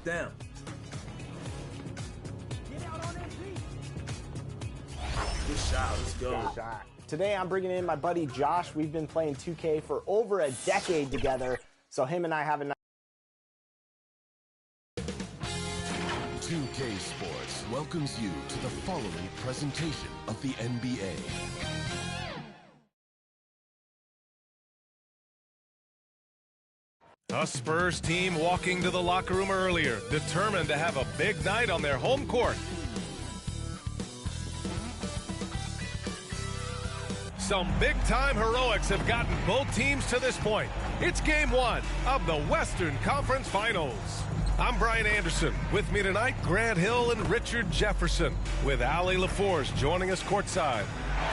Damn. Good shot. Let's go. Good shot. Today I'm bringing in my buddy Josh. We've been playing 2K for over a decade together, so him and I have a nice 2K Sports welcomes you to the following presentation of the NBA. A Spurs team walking to the locker room earlier, determined to have a big night on their home court. Some big-time heroics have gotten both teams to this point. It's game one of the Western Conference Finals. I'm Brian Anderson. With me tonight, Grant Hill and Richard Jefferson, with Allie LaForce joining us courtside.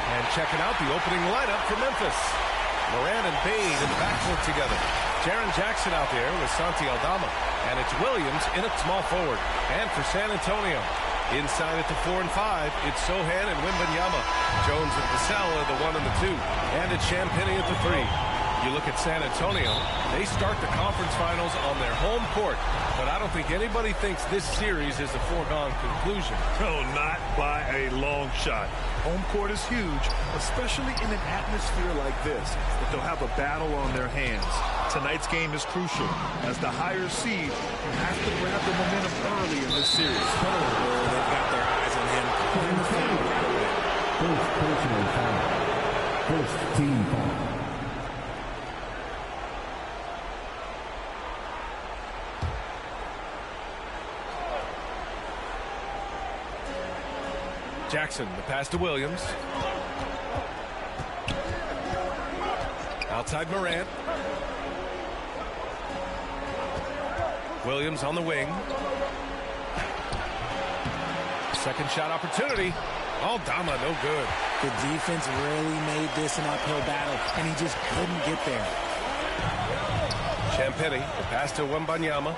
And checking out the opening lineup for Memphis. Morant and Bane in backcourt together. Jaren Jackson out there with Santi Aldama. And it's Williams in at small forward. And for San Antonio, inside at the 4 and 5, it's Sohan and Wembanyama. Jones and Vassell are the 1 and the 2. And it's Champagnie at the 3. You look at San Antonio, they start the conference finals on their home court. But I don't think anybody thinks this series is a foregone conclusion. No, not by a long shot. Home court is huge, especially in an atmosphere like this, that they'll have a battle on their hands. Tonight's game is crucial, as the higher seed has to grab the momentum early in this series. They've got their eyes on him. Putting the foul right away. First personal foul. First team foul. Jackson, the pass to Williams. Outside Morant. Williams on the wing. Second shot opportunity. Aldama, no good. The defense really made this an uphill battle, and he just couldn't get there. Champagnie, the pass to Wembanyama.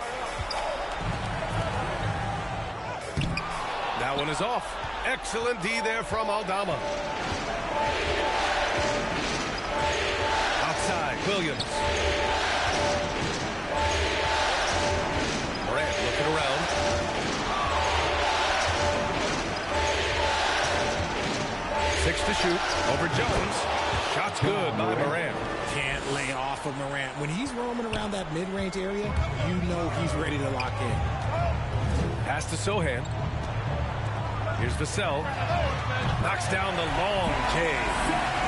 That one is off. Excellent D there from Aldama. Outside, Williams. Morant looking around. Six to shoot. Over Jones. Shot's good by Morant. Can't lay off of Morant. When he's roaming around that mid-range area, you know he's ready to lock in. Pass to Sohan. Here's Vassell. Knocks down the long J.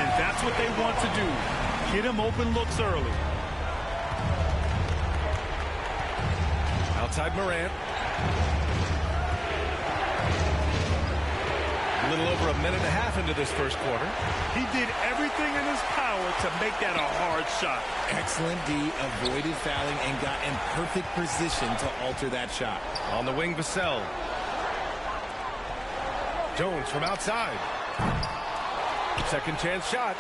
And that's what they want to do. Get him open looks early. Outside Morant. A little over a minute and a half into this first quarter. He did everything in his power to make that a hard shot. Excellent D, avoided fouling, and got in perfect position to alter that shot. On the wing, Vassell. Jones from outside. Second chance shot.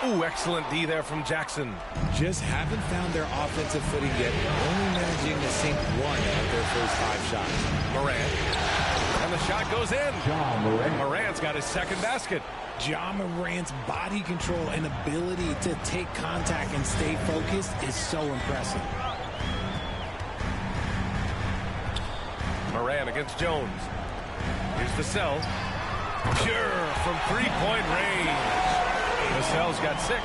Ooh, excellent D there from Jackson. Just haven't found their offensive footing yet, only managing to sink one of their first 5 shots. Morant. And the shot goes in. Morant's got his second basket. Ja Morant's body control and ability to take contact and stay focused is so impressive. Morant against Jones. Here's Vassell. Pure from three-point range. Vassell's got 6.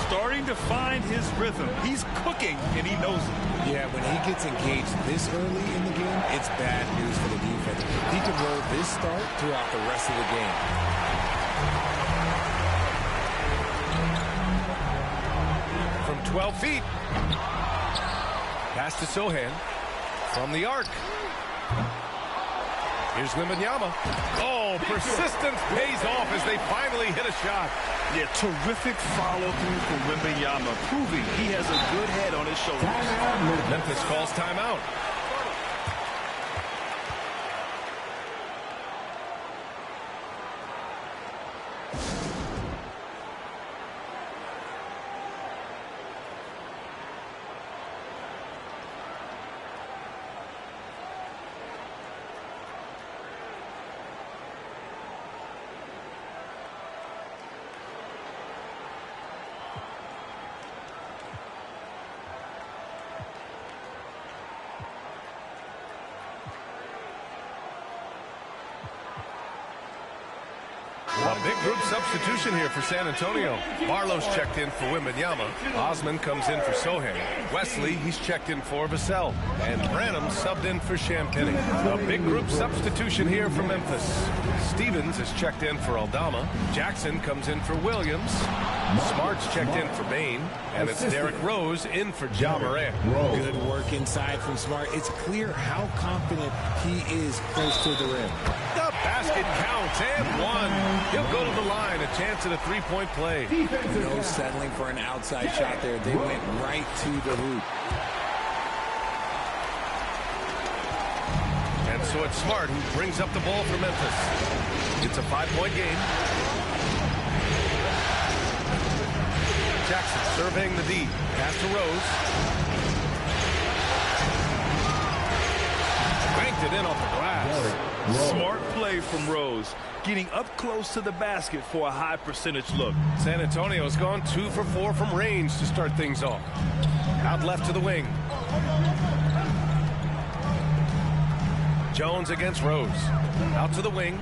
Starting to find his rhythm. He's cooking, and he knows it. Yeah, when he gets engaged this early in the game, it's bad news for the defense. He can roll this start throughout the rest of the game. From 12 feet. Pass to Sohan. From the arc. Here's Wembanyama. Oh, persistence pays off as they finally hit a shot. Yeah, terrific follow-through from Wembanyama, proving he has a good head on his shoulders. Memphis calls timeout. A big group substitution here for San Antonio. Barlow's checked in for Wembanyama. Osman comes in for Sohan. Wesley, he's checked in for Vassell. And Branham subbed in for Champagny. A big group substitution here for Memphis. Stevens is checked in for Aldama. Jackson comes in for Williams. Smart's checked in for Bain. And it's Derrick Rose in for Ja Morant. Good work inside from Smart. It's clear how confident he is close to the rim. The basket counts and one. He'll go to the line. A chance at a three-point play. No settling for an outside shot there. They went right to the hoop. And so it's Smart who brings up the ball for Memphis. It's a 5-point game. Jackson surveying the D. Pass to Rose. Banked it in off the glass. Smart play from Rose, getting up close to the basket for a high percentage look. San Antonio's gone 2 for 4 from range to start things off. Out left to the wing. Jones against Rose. Out to the wing.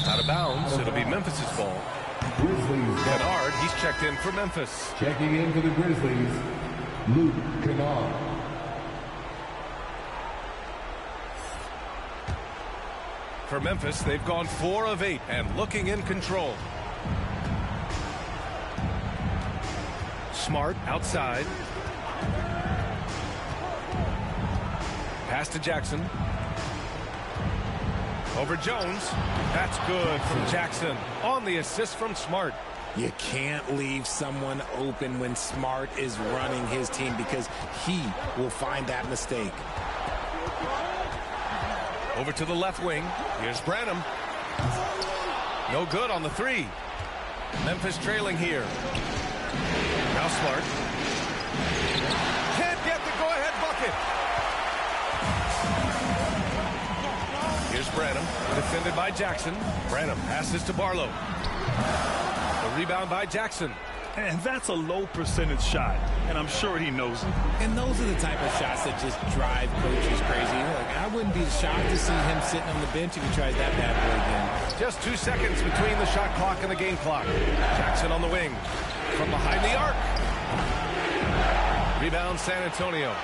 Out of bounds. It'll be Memphis's ball. Grizzlies. Kennard, he's checked in for Memphis. Checking in for the Grizzlies, Luke Kennard. For Memphis, they've gone 4 of 8 and looking in control. Smart outside. Pass to Jackson. Over Jones. That's good from Jackson. On the assist from Smart. You can't leave someone open when Smart is running his team because he will find that mistake. Over to the left wing. Here's Branham. No good on the 3. Memphis trailing here. Now Smart. Can't get the go-ahead bucket. Here's Branham. Defended by Jackson. Branham passes to Barlow. The rebound by Jackson. And that's a low percentage shot, and I'm sure he knows it. And those are the type of shots that just drive coaches crazy. Look, I wouldn't be shocked to see him sitting on the bench if he tries that bad boy again. Just 2 seconds between the shot clock and the game clock. Jackson on the wing. From behind the arc. Rebound San Antonio.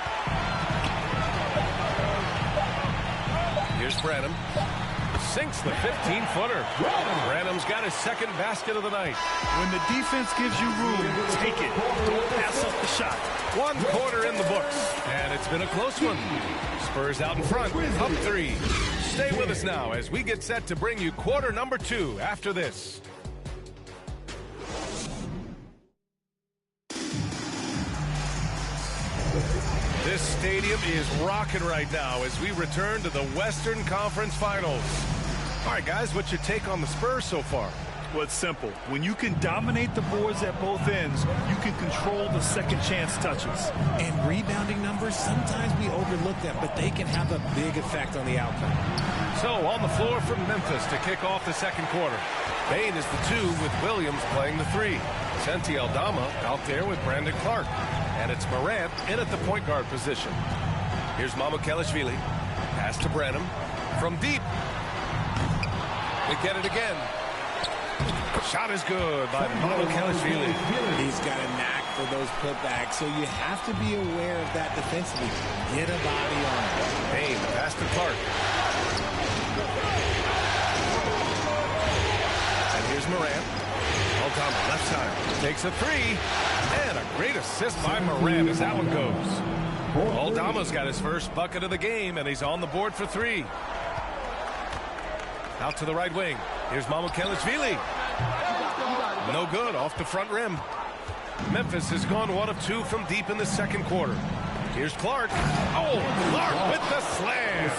Here's Branham. Sinks the 15-footer. Branham's got his second basket of the night. When the defense gives you room, take it. Don't pass up the shot. 1 quarter in the books, and it's been a close one. Spurs out in front, up 3. Stay with us now as we get set to bring you quarter number 2 after this. This stadium is rocking right now as we return to the Western Conference Finals. All right, guys, what's your take on the Spurs so far? Well, it's simple. When you can dominate the boards at both ends, you can control the second chance touches. And rebounding numbers, sometimes we overlook them, but they can have a big effect on the outcome. So on the floor from Memphis to kick off the second quarter. Bain is the 2 with Williams playing the 3. Santi Aldama out there with Brandon Clark. And it's Morant in at the point guard position. Here's Mamukelashvili. Pass to Branham. From deep. They get it again. Shot is good by Mamukelashvili. He's got a knack for those putbacks, so you have to be aware of that defensively. Get a body on it. Bain, pass to Clark. And here's Morant. Aldama left side. Takes a 3. And a great assist by Morant as that one goes. Aldama's got his first bucket of the game, and he's on the board for 3. Out to the right wing. Here's Mamukelashvili. No good off the front rim. Memphis has gone 1 of 2 from deep in the second quarter. Here's Clark. Oh, Clark with the slam.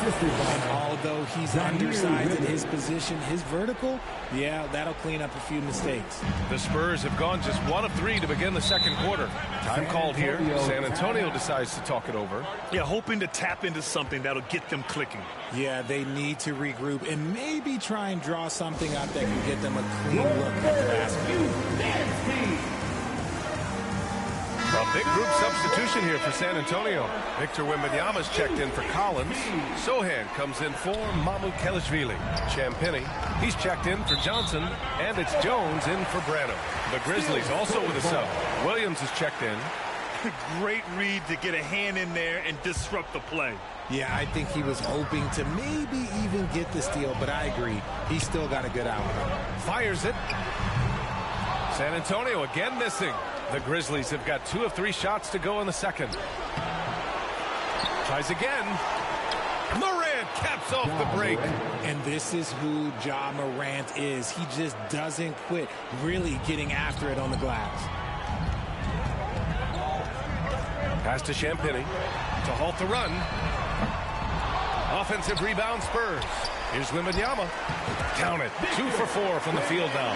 And although he's undersized in his position, his vertical, yeah, that'll clean up a few mistakes. The Spurs have gone just 1 of 3 to begin the second quarter. Time called here. San Antonio decides to talk it over. Yeah, hoping to tap into something that'll get them clicking. Yeah, they need to regroup and maybe try and draw something up that can get them a clean look at the basket. From A big group substitution here for San Antonio. Victor Wembanyama's checked in for Collins. Sohan comes in for Mamukelashvili. Champagnie, he's checked in for Johnson. And it's Jones in for Branham. The Grizzlies also with a sub. Williams is checked in. Great read to get a hand in there and disrupt the play. Yeah, I think he was hoping to maybe even get the steal, but I agree. He still got a good outcome. Fires it. San Antonio again missing. The Grizzlies have got 2 of 3 shots to go in the second. Tries again. Morant caps off the break. And this is who Ja Morant is. He just doesn't quit, really getting after it on the glass. Pass to Champagnie to halt the run. Offensive rebound Spurs. Here's Wembanyama. Count it. 2 for 4 from the field now.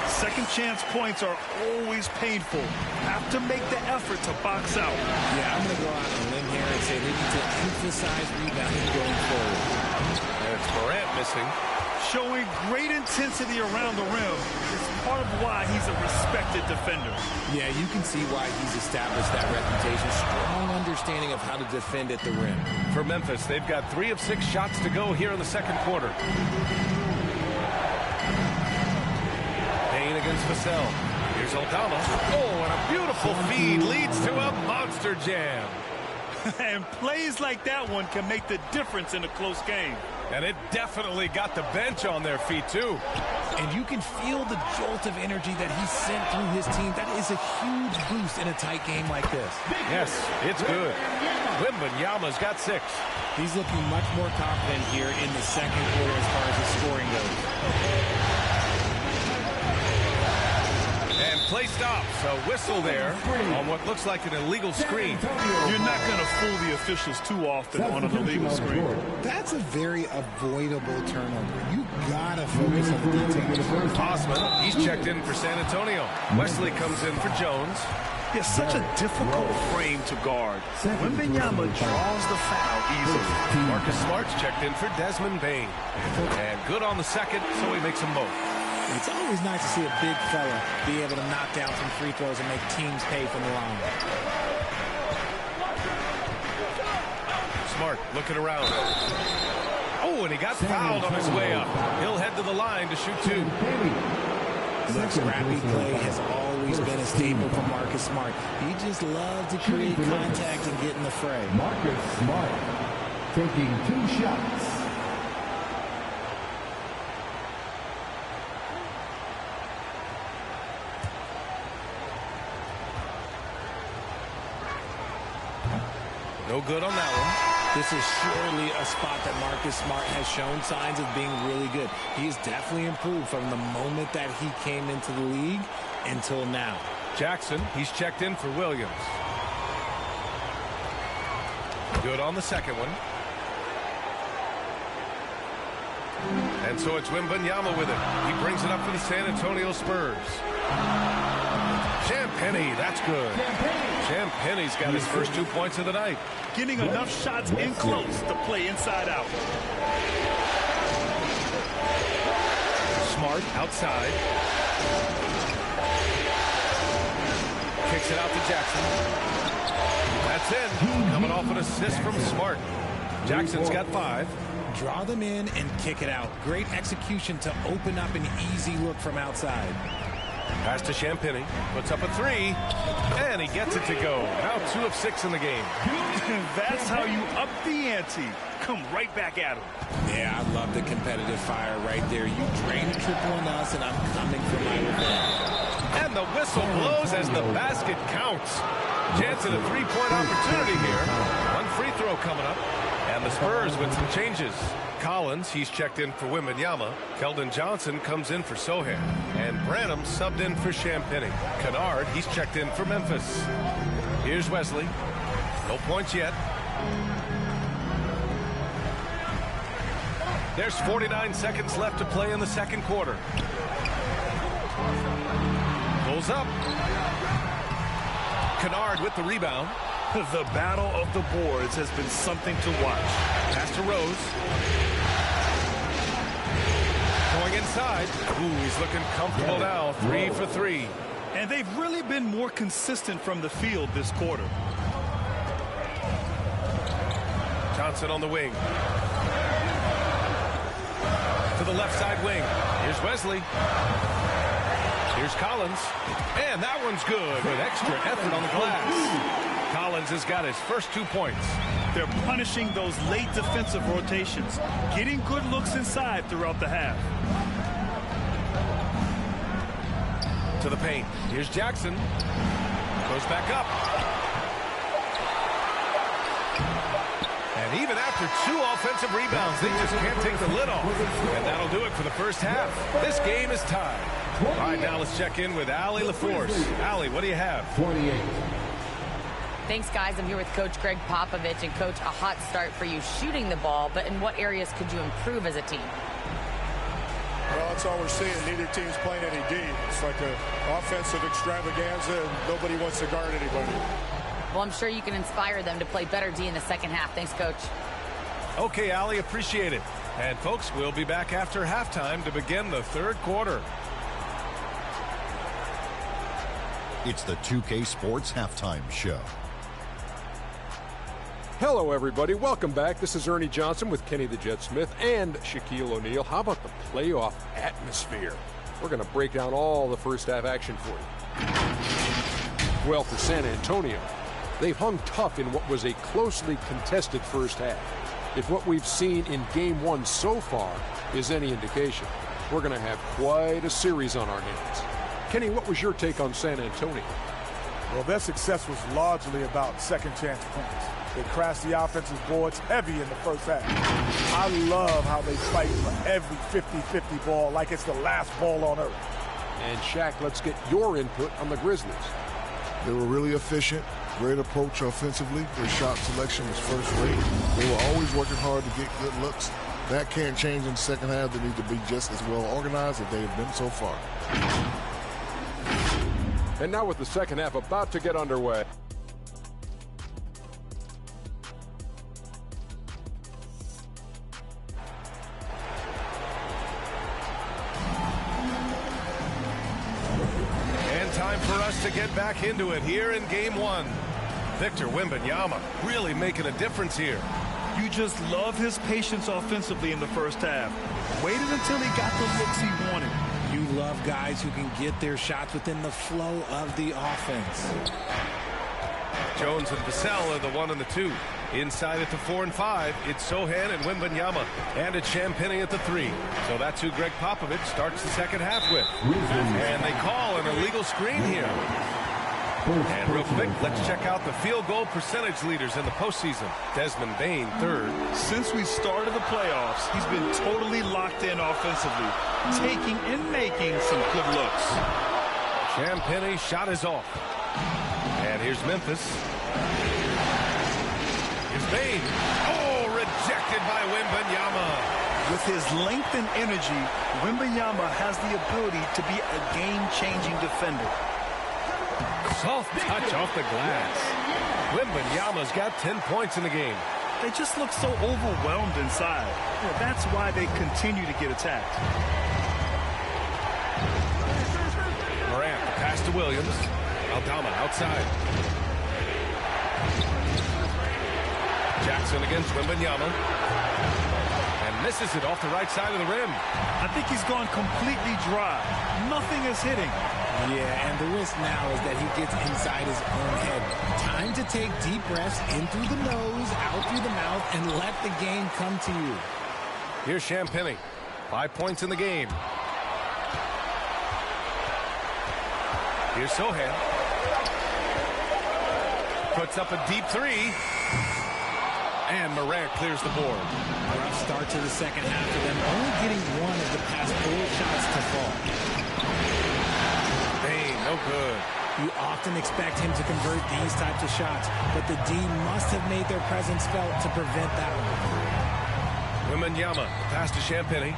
Second chance points are always painful. Have to make the effort to box out. Yeah, I'm going to go out on a limb here and say they need to emphasize rebounding going forward. And it's Morant missing. Showing great intensity around the rim is part of why he's a respected defender. Yeah, you can see why he's established that reputation. Strong understanding of how to defend at the rim. For Memphis, they've got 3 of 6 shots to go here in the second quarter. Payne against Vassell. Here's Aldama. Oh, and a beautiful feed leads to a monster jam. And plays like that one can make the difference in a close game. And it definitely got the bench on their feet, too. And you can feel the jolt of energy that he sent through his team. That is a huge boost in a tight game like this. Yes, it's good. Wembanyama's got 6. He's looking much more confident here in the second quarter as far as his scoring goes. And play stops. A whistle there on what looks like an illegal screen. You're not going to fool the officials too often on an illegal screen. That's a very avoidable turnover. You gotta focus on the details. Osman, he's checked in for San Antonio. Wesley comes in for Jones. It's such a difficult frame to guard. Wembanyama draws the foul easily. Marcus Smart's checked in for Desmond Bane. And good on the second, so he makes them both. It's always nice to see a big fella be able to knock down some free throws and make teams pay from the line. Smart looking around. Oh, and he got fouled on his way up. He'll head to the line to shoot 2. The scrappy play has always been a staple for Marcus Smart. He just loves to create contact and get in the fray. Marcus Smart taking 2 shots. No good on that one. This is surely a spot that Marcus Smart has shown signs of being really good. He's definitely improved from the moment that he came into the league until now. Jackson, he's checked in for Williams. Good on the second one. And so it's Wembanyama with it. He brings it up for the San Antonio Spurs. Champagnie, that's good. Champagnie's got his first 2 points of the night. Getting enough shots in close to play inside out. Smart outside. Kicks it out to Jackson. That's in. Coming off an assist from Smart. Jackson's got 5. Draw them in and kick it out. Great execution to open up an easy look from outside. Pass to Champagnie. Puts up a 3. And he gets it to go. Now 2 of 6 in the game. That's how you up the ante. Come right back at him. Yeah, I love the competitive fire right there. You drain a triple on us, and I'm coming for my revenge. And the whistle blows as the basket counts. Jansen a 3-point opportunity here. 1 free throw coming up. And the Spurs with some changes. Collins, he's checked in for Wembanyama. Keldon Johnson comes in for Sohan. And Branham subbed in for Champagnie. Kennard, he's checked in for Memphis. Here's Wesley. No points yet. There's 49 seconds left to play in the second quarter. Pulls up. Kennard with the rebound. The battle of the boards has been something to watch. Pass to Rose. Going inside. Ooh, he's looking comfortable now. 3 for 3. And they've really been more consistent from the field this quarter. Johnson on the wing. To the left side wing. Here's Wesley. Here's Collins. And that one's good with extra effort on the glass. Collins has got his first 2 points. They're punishing those late defensive rotations, getting good looks inside throughout the half. To the paint. Here's Jackson. Goes back up. And even after 2 offensive rebounds, they just can't take the lid off. And that'll do it for the first half. This game is tied. All right, now let's check in with Allie LaForce. Allie, what do you have? 48. Thanks, guys. I'm here with Coach Greg Popovich. And, Coach, a hot start for you shooting the ball, but in what areas could you improve as a team? Well, that's all we're seeing. Neither team's playing any D. It's like an offensive extravaganza, and nobody wants to guard anybody. Well, I'm sure you can inspire them to play better D in the second half. Thanks, Coach. Okay, Allie, appreciate it. And, folks, we'll be back after halftime to begin the third quarter. It's the 2K Sports Halftime Show. Hello, everybody. Welcome back. This is Ernie Johnson with Kenny the Jet Smith and Shaquille O'Neal. How about the playoff atmosphere? We're going to break down all the first half action for you. Well, for San Antonio, they've hung tough in what was a closely contested first half. If what we've seen in Game 1 so far is any indication, we're going to have quite a series on our hands. Kenny, what was your take on San Antonio? Well, their success was largely about second chance points. They crashed the offensive boards heavy in the first half. I love how they fight for every 50-50 ball like it's the last ball on earth. And Shaq, let's get your input on the Grizzlies. They were really efficient, great approach offensively. Their shot selection was first rate. They were always working hard to get good looks. That can't change in the second half. They need to be just as well organized as they've been so far. And now with the second half about to get underway. And time for us to get back into it here in Game 1. Victor Wembanyama really making a difference here. You just love his patience offensively in the first half. Waited until he got the looks he wanted. You love guys who can get their shots within the flow of the offense. Jones and Vassell are the 1 and the 2. Inside at the 4 and 5, it's Sohan and Wembanyama. And it's Champagnie at the 3. So that's who Greg Popovich starts the second half with. And they call an illegal screen here. And real quick, let's check out the field goal percentage leaders in the postseason. Desmond Bane, 3rd. Since we started the playoffs, he's been totally locked in offensively, taking and making some good looks. Champagnie shot is off. And here's Memphis. Here's Bane. Oh, rejected by Wembanyama. With his length and energy, Wembanyama has the ability to be a game-changing defender. Soft touch off the glass. Wembanyama's got 10 points in the game. They just look so overwhelmed inside. Well, that's why they continue to get attacked. Morant, pass to Williams. Aldama outside. Jackson against Wembanyama. And misses it off the right side of the rim. I think he's gone completely dry. Nothing is hitting. Yeah, and the risk now is that he gets inside his own head. Time to take deep breaths in through the nose, out through the mouth, and let the game come to you. Here's Champagnie. 5 points in the game. Here's Sohan. Puts up a deep 3. And Morant clears the board. A rough start to the second half for them, only getting 1 of the past 4 shots to fall. Bane, no good. You often expect him to convert these types of shots, but the D must have made their presence felt to prevent that one. Wembanyama, pass to Champagnie.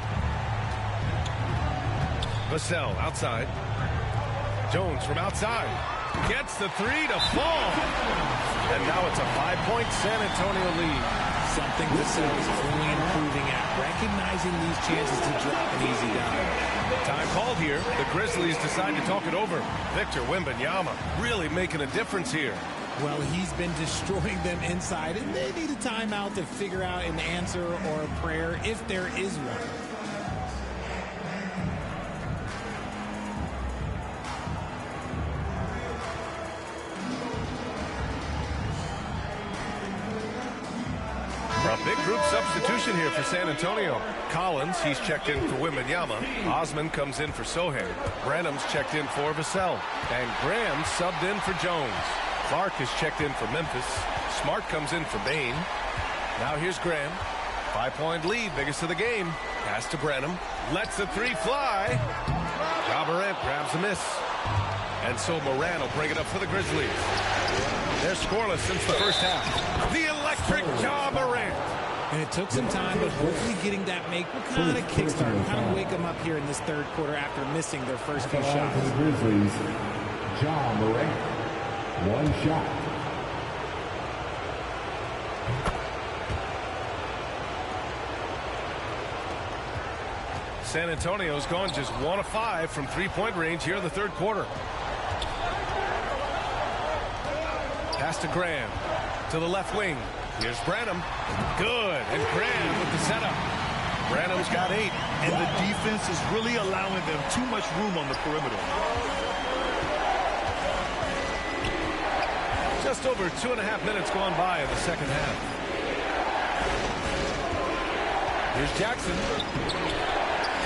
Vassell outside. Jones from outside. Gets the 3 to fall. And now it's a 5-point San Antonio lead. Some something Vassell is only improving at, recognizing these chances to drop an easy dime. Time called here. The Grizzlies decide to talk it over. Victor Wembanyama really making a difference here. Well, he's been destroying them inside, and they need a timeout to figure out an answer or a prayer if there is one. A big group substitution here for San Antonio. Collins, he's checked in for Wembanyama. Osman comes in for Sohan. Branham's checked in for Vassell. And Graham subbed in for Jones. Clark is checked in for Memphis. Smart comes in for Bain. Now here's Graham. 5-point lead, biggest of the game. Pass to Branham. Lets the three fly. Ja Morant grabs a miss. And so Moran will bring it up for the Grizzlies. They're scoreless since the first half. The electric Ja Morant. And it took some time, but hopefully getting that make will kind of kickstart, kind of wake them up here in this third quarter after missing their first few shots. For the Grizzlies, Ja Morant. One shot. San Antonio's gone just 1 of 5 from three-point range here in the third quarter. Pass to Graham. To the left wing. Here's Branham. Good. And Graham with the setup. Branham's got 8. And the defense is really allowing them too much room on the perimeter. Just over 2.5 minutes gone by in the second half. Here's Jackson.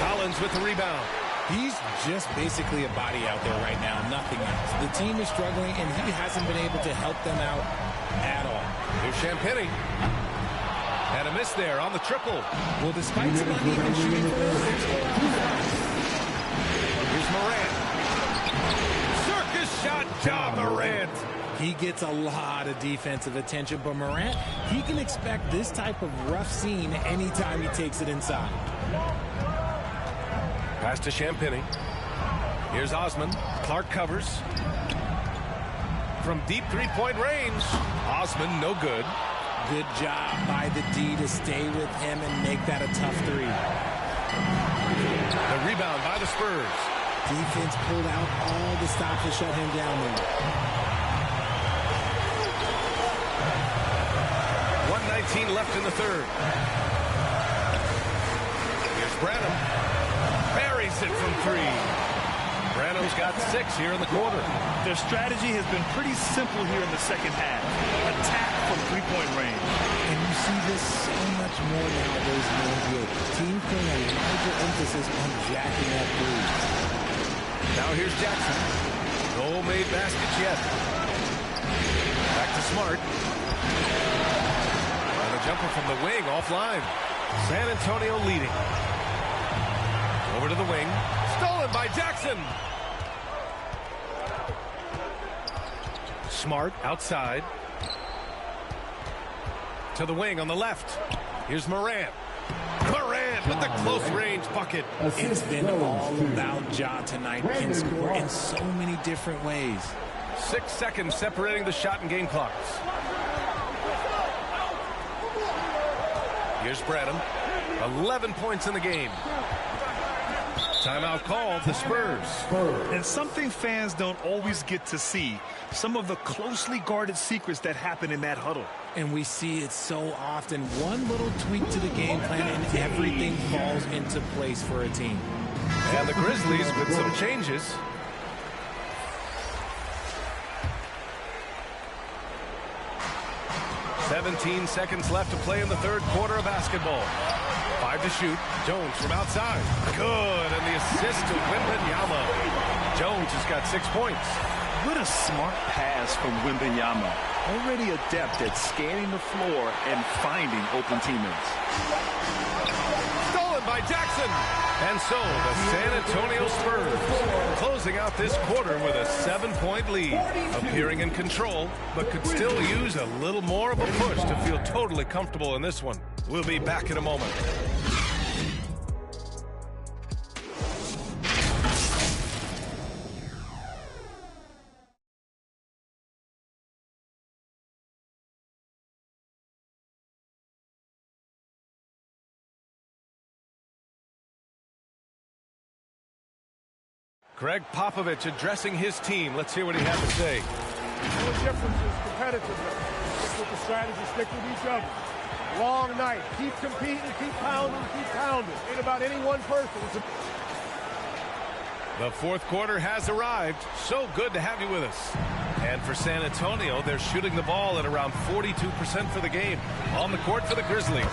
Collins with the rebound. He's just basically a body out there right now, nothing else. The team is struggling, and he hasn't been able to help them out at all. Here's Champagnie. And a miss there on the triple. Well, despite some uneven shooting, here's Morant. Circus shot, Ja Morant. He gets a lot of defensive attention, but Morant, he can expect this type of rough scene anytime he takes it inside. Pass to Champagnie. Here's Osman. Clark covers. From deep three-point range. Osman, no good. Good job by the D to stay with him and make that a tough three. The rebound by the Spurs. Defense pulled out all the stops to shut him down there. 1:19 left in the third. Here's Branham. Buries it from 3. Branham's got 6 here in the quarter. Their strategy has been pretty simple here in the second half. Attack from three-point range. And you see this so much more nowadays in the NBA. Teams putting a larger emphasis on jacking up threes. Now here's Jackson. No made baskets yet. Back to Smart. And a jumper from the wing offline. San Antonio leading. Over to the wing. Stolen by Jackson. Smart outside. To the wing on the left. Here's Morant. Morant with the close range bucket. It's been all about Ja tonight. Can score in so many different ways. 6 seconds separating the shot and game clocks. Here's Branham. 11 points in the game. Timeout called, the Spurs. And something fans don't always get to see. Some of the closely guarded secrets that happen in that huddle. And we see it so often. One little tweak to the game plan and everything falls into place for a team. And the Grizzlies with some changes. "17 seconds left to play in the third quarter of basketball. 5 to shoot. Jones from outside. Good. And the assist to Wembanyama. Jones has got 6 points. What a smart pass from Wembanyama. Already adept at scanning the floor and finding open teammates. Stolen by Jackson. And so the San Antonio Spurs closing out this quarter with a 7-point lead. Appearing in control, but could still use a little more of a push to feel totally comfortable in this one. We'll be back in a moment. Greg Popovich addressing his team. Let's hear what he had to say. The only difference is competitiveness. Stick with the strategy, stick with each other. Long night. Keep competing, keep pounding, keep pounding. Ain't about any one person. The fourth quarter has arrived. So good to have you with us. And for San Antonio, they're shooting the ball at around 42% for the game. On the court for the Grizzlies.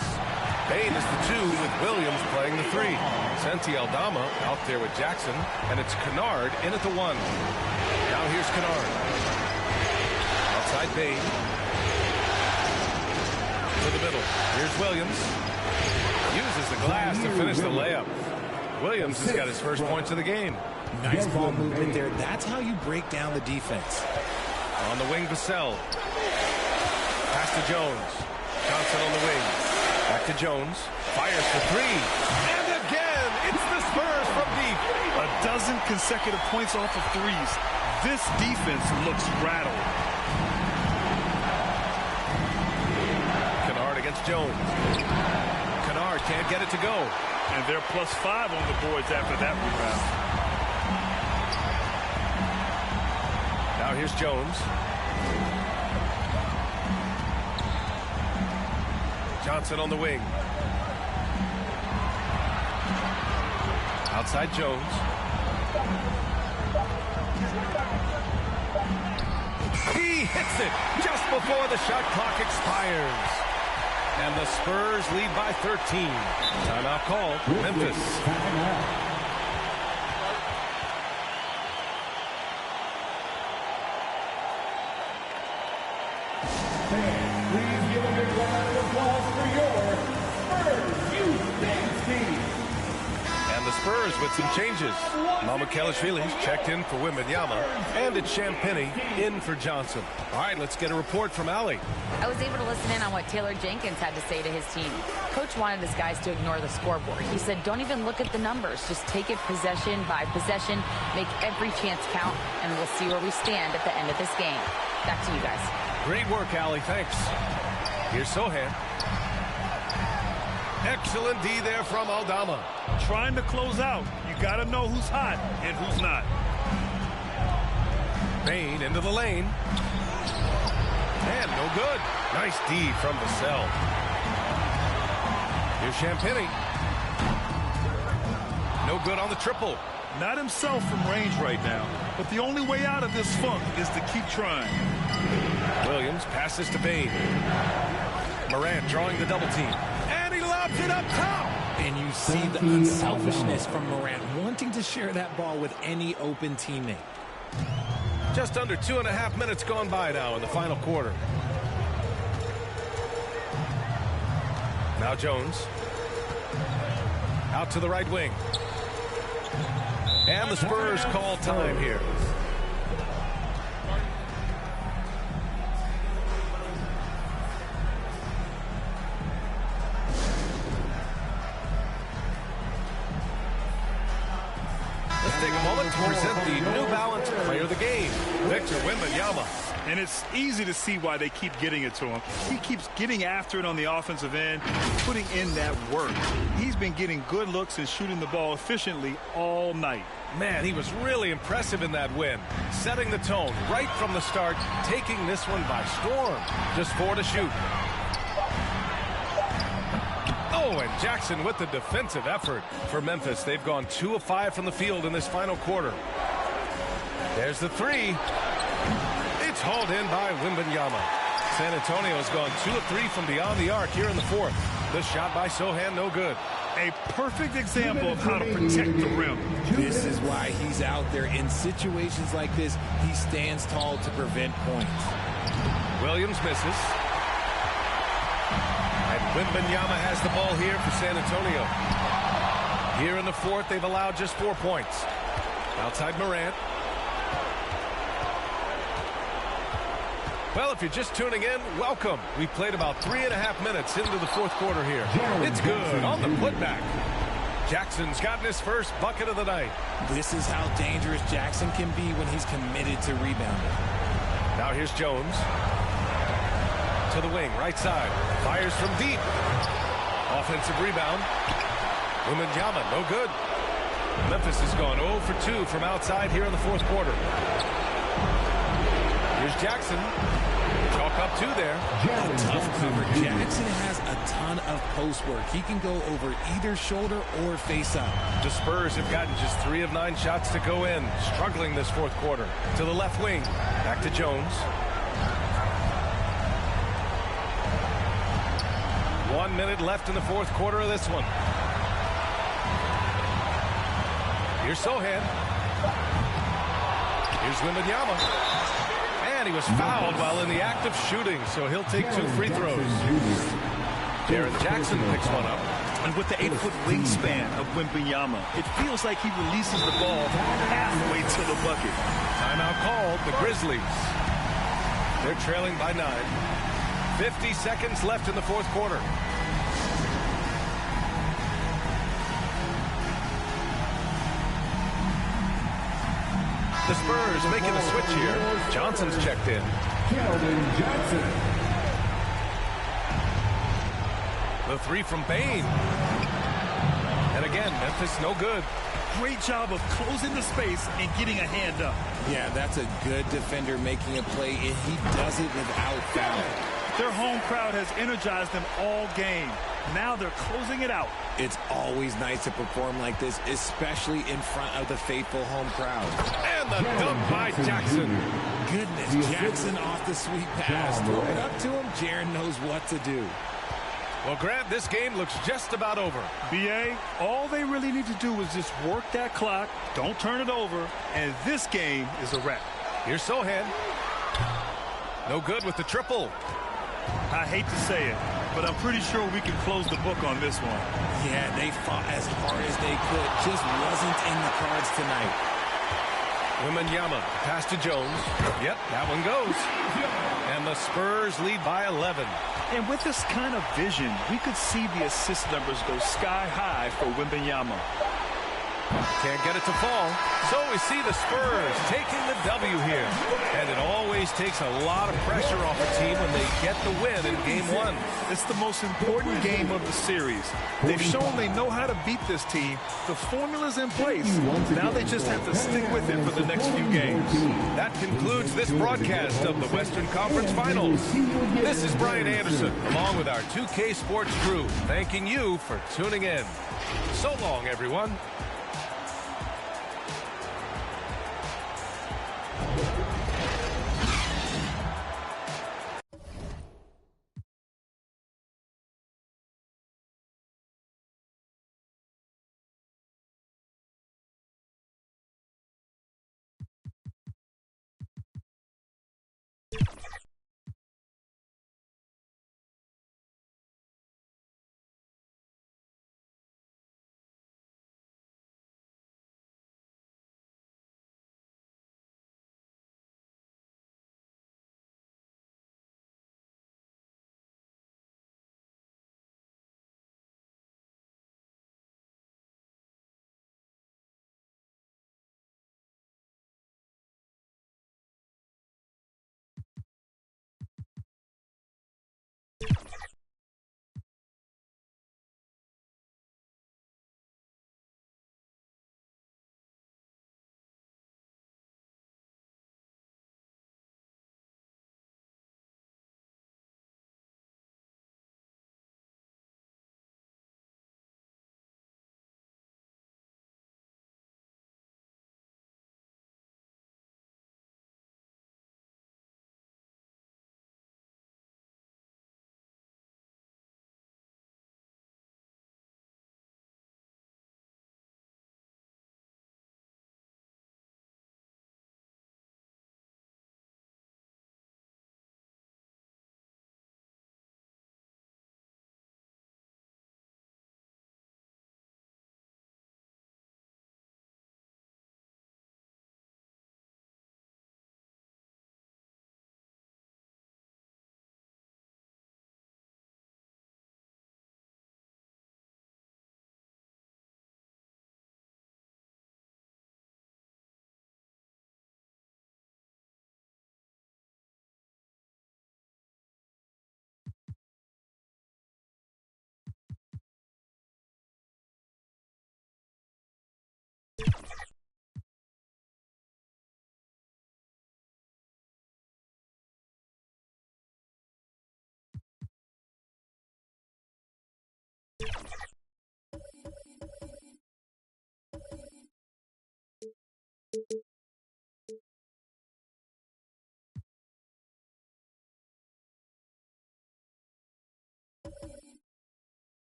Bane is the 2 with Williams playing the 3. Santi Aldama out there with Jackson. And it's Kennard in at the 1. Now here's Kennard. Outside Bane. To the middle. Here's Williams. Uses the glass to finish the layup. Williams has got his first points of the game. Nice ball movement there. That's how you break down the defense. On the wing, Vassell. Pass to Jones. Johnson on the wing. Back to Jones. Fires for 3. And again, it's the Spurs from deep. A dozen consecutive points off of threes. This defense looks rattled. Kennard against Jones. Kennard can't get it to go. And they're +5 on the boards after that rebound. Now here's Jones. Johnson on the wing. Outside Jones. He hits it just before the shot clock expires. And the Spurs lead by 13. Timeout called. Memphis. Fans, please give a big round of applause for your Spurs Youth Dance Team. And the Spurs with some changes. Mamukelashvili's checked in for Wembanyama, and it's Champagnie in for Johnson. All right, let's get a report from Allie. I was able to listen in on what Taylor Jenkins had to say to his team. Coach wanted his guys to ignore the scoreboard. He said, don't even look at the numbers. Just take it possession by possession, make every chance count, and we'll see where we stand at the end of this game. Back to you guys. Great work, Allie. Thanks. Here's Sohan. Excellent D there from Aldama. Trying to close out. You got to know who's hot and who's not. Bane into the lane. And no good. Nice D from Vassell. Here's Champagnie. No good on the triple. Not himself from range right now, but the only way out of this funk is to keep trying. Williams passes to Bane. Morant drawing the double team. And he lobs it up top. And you see the unselfishness from Morant, wanting to share that ball with any open teammate. Just under 2.5 minutes gone by now in the final quarter. Now Jones. Out to the right wing. And the Spurs call time here. Let's take a moment to present the New Balance Player of the Game, Victor Wembanyama. And it's easy to see why they keep getting it to him. He keeps getting after it on the offensive end, putting in that work. He's been getting good looks and shooting the ball efficiently all night. Man, he was really impressive in that win. Setting the tone right from the start, taking this one by storm. Just 4 to shoot. Oh, and Jackson with the defensive effort for Memphis. They've gone 2 of 5 from the field in this final quarter. There's the 3. It's hauled in by Wembanyama. San Antonio's gone 2 of 3 from beyond the arc here in the fourth. The shot by Sohan, no good. A perfect example of how to protect the rim. This is why he's out there. In situations like this, he stands tall to prevent points. Williams misses. And Wembanyama has the ball here for San Antonio. Here in the fourth, they've allowed just 4 points. Outside Morant. Well, if you're just tuning in, welcome. We played about 3.5 minutes into the fourth quarter here. It's good on the putback. Jackson's gotten his first bucket of the night. This is how dangerous Jackson can be when he's committed to rebounding. Now here's Jones. To the wing, right side. Fires from deep. Offensive rebound. Wembanyama, no good. Memphis has gone 0 for 2 from outside here in the fourth quarter. Here's Jackson. Chalk up 2 there. A tough cover. Jackson has a ton of post work. He can go over either shoulder or face up. The Spurs have gotten just 3 of 9 shots to go in. Struggling this fourth quarter. To the left wing. Back to Jones. 1 minute left in the fourth quarter of this one. Here's Sohan. Here's Wembanyama. And he was fouled while in the act of shooting, so he'll take 2 free throws. Jaren Jackson picks one up. And with the 8-foot wingspan of Wembanyama, it feels like he releases the ball halfway to the bucket. Timeout called, the Grizzlies. They're trailing by 9. 50 seconds left in the fourth quarter. The Spurs making a switch here. Johnson's checked in. Keldon Johnson. The 3 from Bane. And again, Memphis no good. Great job of closing the space and getting a hand up. Yeah, that's a good defender making a play, and he does it without fouling. Their home crowd has energized them all game. Now they're closing it out. It's always nice to perform like this, especially in front of the faithful home crowd. And the dunk by Jackson. Goodness, Jackson off the sweet pass. Throw it up to him. Jaren knows what to do. Well, Grant, this game looks just about over. BA, all they really need to do is just work that clock, don't turn it over, and this game is a wrap. Here's Sohan. No good with the triple. I hate to say it, but I'm pretty sure we can close the book on this one. Yeah, they fought as hard as they could. Just wasn't in the cards tonight. Wembanyama, pass to Jones. Yep, that one goes. And the Spurs lead by 11. And with this kind of vision, we could see the assist numbers go sky high for Wembanyama. Can't get it to fall. So we see the Spurs taking the W here. And it always takes a lot of pressure off a team when they get the win in Game 1. It's the most important game of the series. They've shown they know how to beat this team. The formula's in place. Now they just have to stick with it for the next few games. That concludes this broadcast of the Western Conference Finals. This is Brian Anderson, along with our 2K Sports crew, thanking you for tuning in. So long, everyone.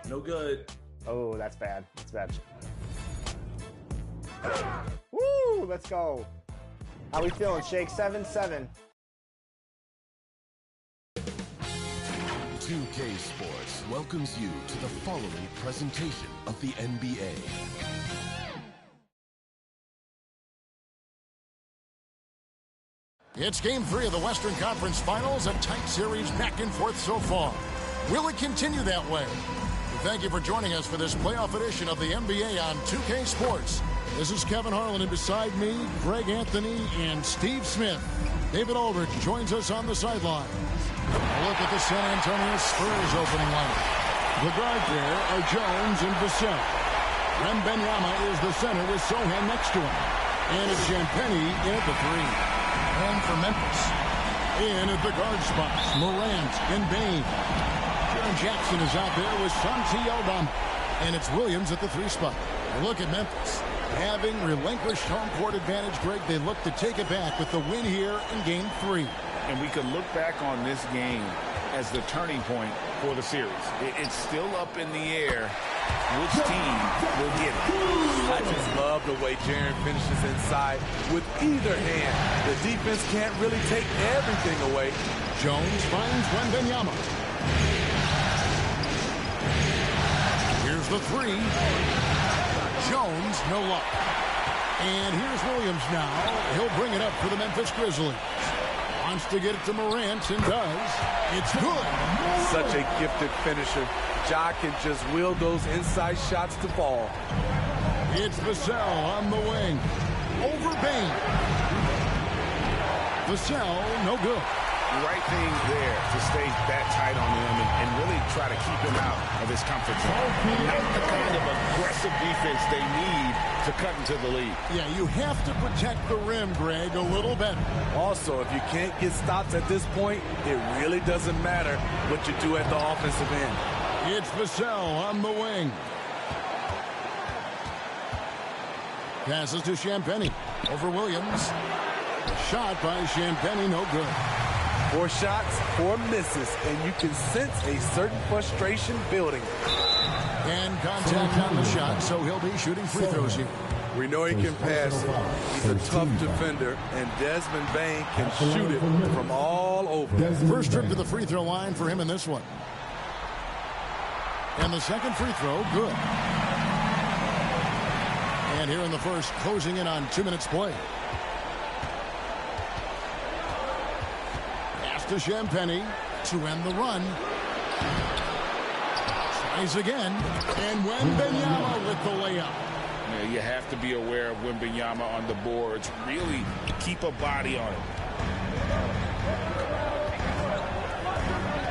No good. Oh, that's bad. That's bad. Woo! Let's go. How we feeling, Shake? 7-7. 2K Sports welcomes you to the following presentation of the NBA. It's Game 3 of the Western Conference Finals, a tight series back and forth so far. Will it continue that way? Thank you for joining us for this playoff edition of the NBA on 2K Sports. This is Kevin Harlan, and beside me, Greg Anthony and Steve Smith. David Aldridge joins us on the sideline. A look at the San Antonio Spurs opening lineup. The guard there are Jones and Vassell. Wembanyama is the center with Sohan next to him. And it's Champagnie in at the 3. And for Memphis, in at the guard spots, Morant and Bane. Jaren Jackson is out there with Santi Aldama. And it's Williams at the 3 spot. A look at Memphis. Having relinquished home court advantage, Greg, they look to take it back with the win here in Game 3. And we could look back on this game as the turning point for the series. It's still up in the air which team will get it. I just love the way Jaren finishes inside with either hand. The defense can't really take everything away. Jones finds Wembanyama. Here's the 3. Jones, no luck. And here's Williams now. He'll bring it up for the Memphis Grizzlies. Wants to get it to Morant and does. It's good. Such a gifted finisher. Ja can just will those inside shots to fall. It's Vassell on the wing. Over Bane. Vassell, no good. Right thing there to stay that tight on him and really try to keep him out of his comfort zone. Not the kind of aggressive defense they need to cut into the lead. Yeah, you have to protect the rim, Greg, a little better. Also, if you can't get stops at this point, it really doesn't matter what you do at the offensive end. It's Vassell on the wing. Passes to Champagnie. Over Williams. Shot by Champagnie, no good. 4 shots, 4 misses, and you can sense a certain frustration building. And contact on the shot, so he'll be shooting free throws here. We know he can pass it. He's a tough defender, and Desmond Bane can shoot it from all over. First trip to the free throw line for him in this one. And the second free throw, good. And here in the first, closing in on 2 minutes play. To Champagnie to end the run. Tries again. And Wembanyama with the layup. Yeah, you have to be aware of Wembanyama on the boards. Really keep a body on him.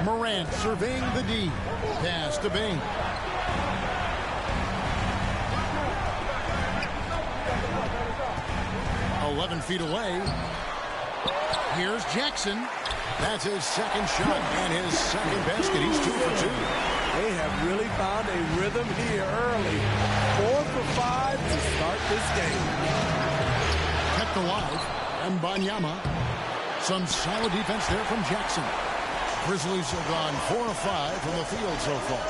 Morant surveying the D. Pass to Bane. "11 feet away. Here's Jackson. That's his second shot and his second basket. He's 2 for 2. They have really found a rhythm here early. 4 for 5 to start this game. Kept alive. Wembanyama. Some solid defense there from Jackson. Grizzlies have gone 4 of 5 from the field so far.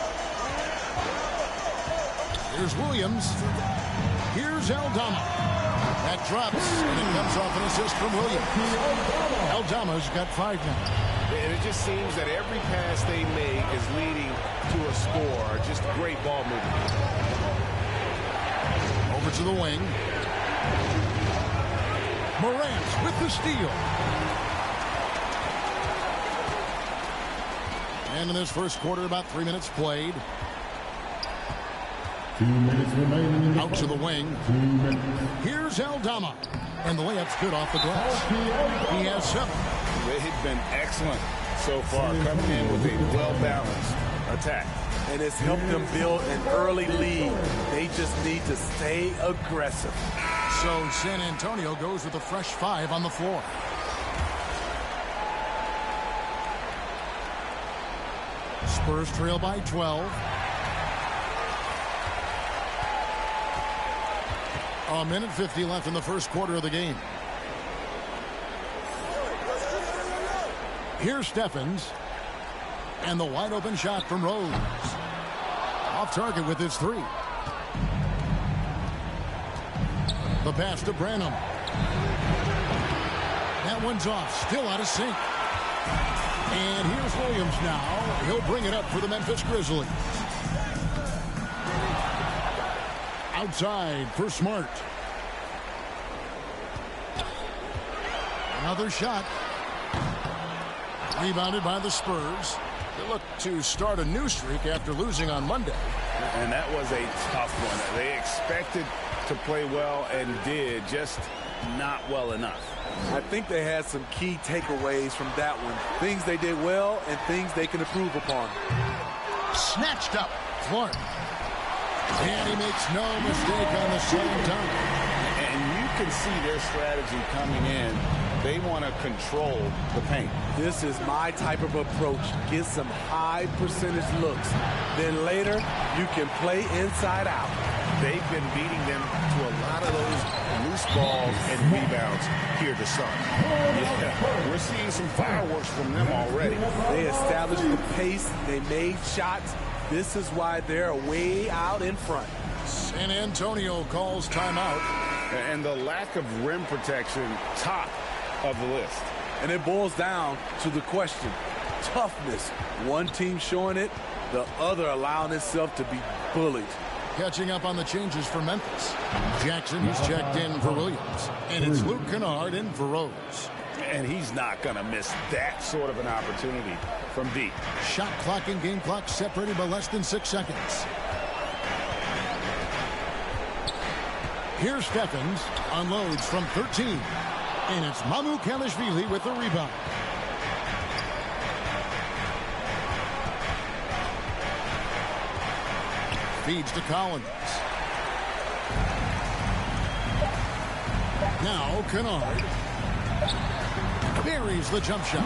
Here's Williams. Here's Aldama. That drops, and it comes off an assist from Williams. Aldama's got 5 now. And it just seems that every pass they make is leading to a score. Just great ball movement. Over to the wing. Morant with the steal. And in this first quarter, about 3 minutes played. 2 minutes remaining. Out to the wing. 2 minutes. Here's Aldama. And the layup's good off the glass. He has 7. They've been excellent so far, coming in with a well-balanced attack. And it's helped them build an early lead. They just need to stay aggressive. So San Antonio goes with a fresh 5 on the floor. Spurs trail by 12. A minute 50 left in the first quarter of the game. Here's Stephens. And the wide open shot from Rose. Off target with his 3. The pass to Branham. That one's off. Still out of sync. And here's Williams now. He'll bring it up for the Memphis Grizzlies. Outside for Smart. Another shot. Rebounded by the Spurs. They look to start a new streak after losing on Monday. And that was a tough one. They expected to play well and did, just not well enough. I think they had some key takeaways from that one. Things they did well and things they can improve upon. Snatched up. Clark. And he makes no mistake on the slam dunk. And you can see their strategy coming in. They want to control the paint. This is my type of approach. Get some high percentage looks. Then later, you can play inside out. They've been beating them to a lot of those loose balls and rebounds here to start. Yeah, we're seeing some fireworks from them already. They established the pace. They made shots. This is why they're way out in front. San Antonio calls timeout. And the lack of rim protection, top of the list. And it boils down to the question. Toughness. One team showing it, the other allowing itself to be bullied. Catching up on the changes for Memphis. Jackson is checked in for Williams. And it's Luke Kennard in for Rose. And he's not going to miss that sort of an opportunity from deep. Shot clock and game clock separated by less than 6 seconds. Here's Stephens. Unloads from 13. And it's Mamukelashvili with the rebound. Feeds to Collins. Now Kennard. Buries the jump shot.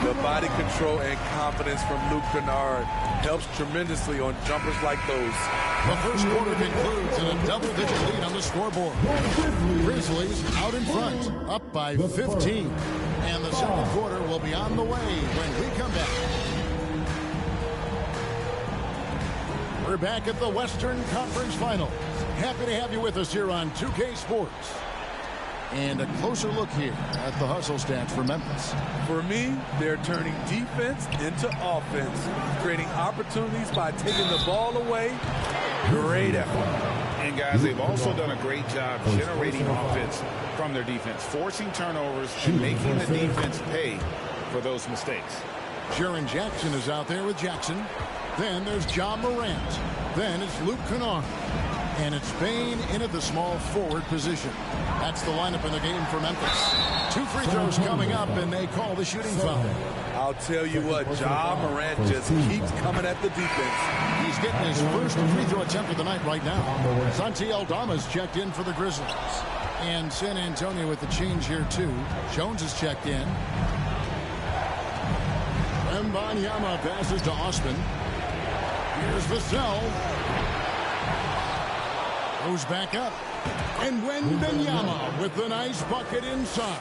The body control and confidence from Luke Kennard helps tremendously on jumpers like those. The first quarter concludes in a double-digit lead on the scoreboard. Grizzlies out in front, up by 15. And the second quarter will be on the way when we come back. We're back at the Western Conference Finals. Happy to have you with us here on 2K Sports. And a closer look here at the hustle stats for Memphis. For me, they're turning defense into offense, creating opportunities by taking the ball away. Great effort. And guys, they've also done a great job generating offense from their defense, forcing turnovers and making the defense pay for those mistakes. Jaren Jackson is out there with Jackson. Then there's Ja Morant. Then it's Luke Kennard. And it's Bane in at the small forward position. That's the lineup in the game for Memphis. 2 free throws coming up, and they call the shooting foul. I'll tell you what, Ja Morant just keeps coming at the defense. He's getting his first free throw attempt of the night right now. Santi Aldama's checked in for the Grizzlies. And San Antonio with the change here, too. Jones is checked in. Wembanyama passes to Osman. Here's Vassell. Goes back up. And Wembanyama with the nice bucket inside.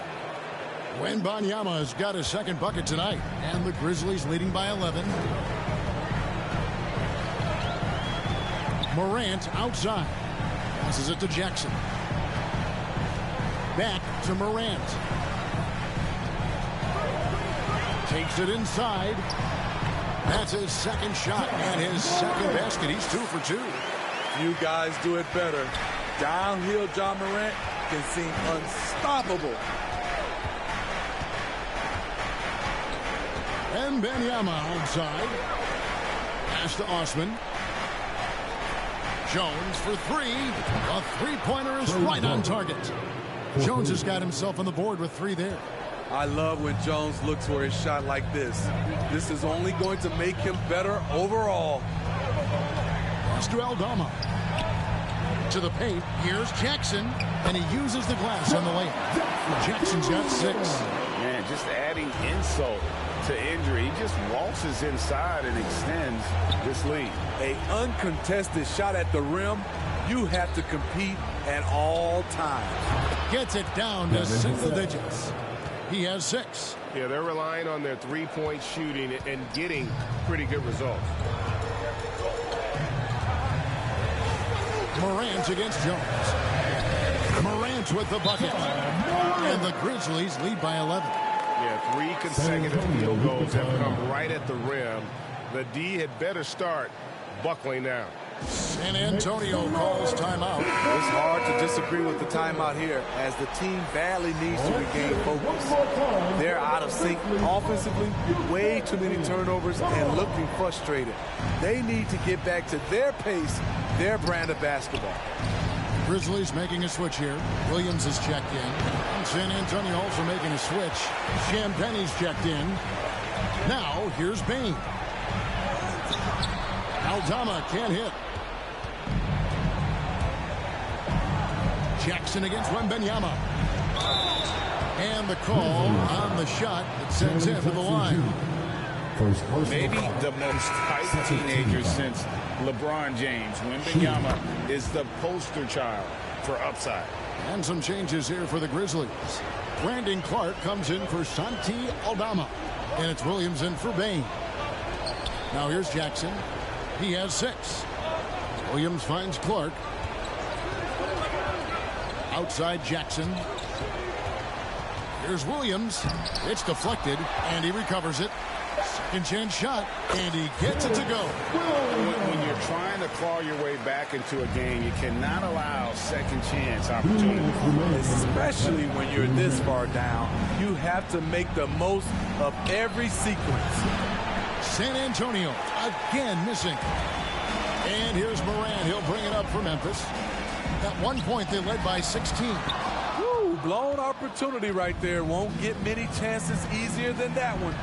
Wembanyama has got his second bucket tonight, and the Grizzlies leading by 11. Morant outside. Passes it to Jackson. Back to Morant. Takes it inside. That's his second shot and his second basket. He's 2 for 2. You guys do it better. Downhill John Morant can seem unstoppable. Wembanyama outside. Pass to Osman. Jones for 3. A three-pointer is right on target. Jones has got himself on the board with 3 there. I love when Jones looks for his shot like this. This is only going to make him better overall. Pass to Aldama. To the paint. Here's Jackson. And he uses the glass on the layup. Jackson's got 6. Man, just adding insult to injury. He just waltzes inside and extends this lead. An uncontested shot at the rim. You have to compete at all times. Gets it down to single digits. He has 6. Yeah, they're relying on their three-point shooting and getting pretty good results. Morant against Jones. Morant with the bucket. And the Grizzlies lead by 11. Yeah, 3 consecutive field goals have come right at the rim. The D had better start buckling down. San Antonio calls timeout. It's hard to disagree with the timeout here as the team badly needs to regain focus. They're out of sync offensively, way too many turnovers, and looking frustrated. They need to get back to their pace, their brand of basketball. Grizzlies making a switch here. Williams is checked in. And San Antonio also making a switch. Champagne's checked in. Now here's Bane. Aldama can't hit. Jackson against Wembanyama. And the call on the shot that sends him to the line. Maybe the most hyped teenager since LeBron James. Wembanyama is the poster child for upside. And some changes here for the Grizzlies. Brandon Clark comes in for Santi Aldama. And it's Williams in for Bane. Now here's Jackson. He has 6. Williams finds Clark. Outside Jackson. Here's Williams. It's deflected, and he recovers it. Second chance shot, and he gets it to go. When you're trying to claw your way back into a game, you cannot allow second chance opportunities. Especially when you're this far down, you have to make the most of every sequence. San Antonio again missing. And here's Morant. He'll bring it up for Memphis. At one point, they led by 16. Woo, blown opportunity right there. Won't get many chances easier than that one.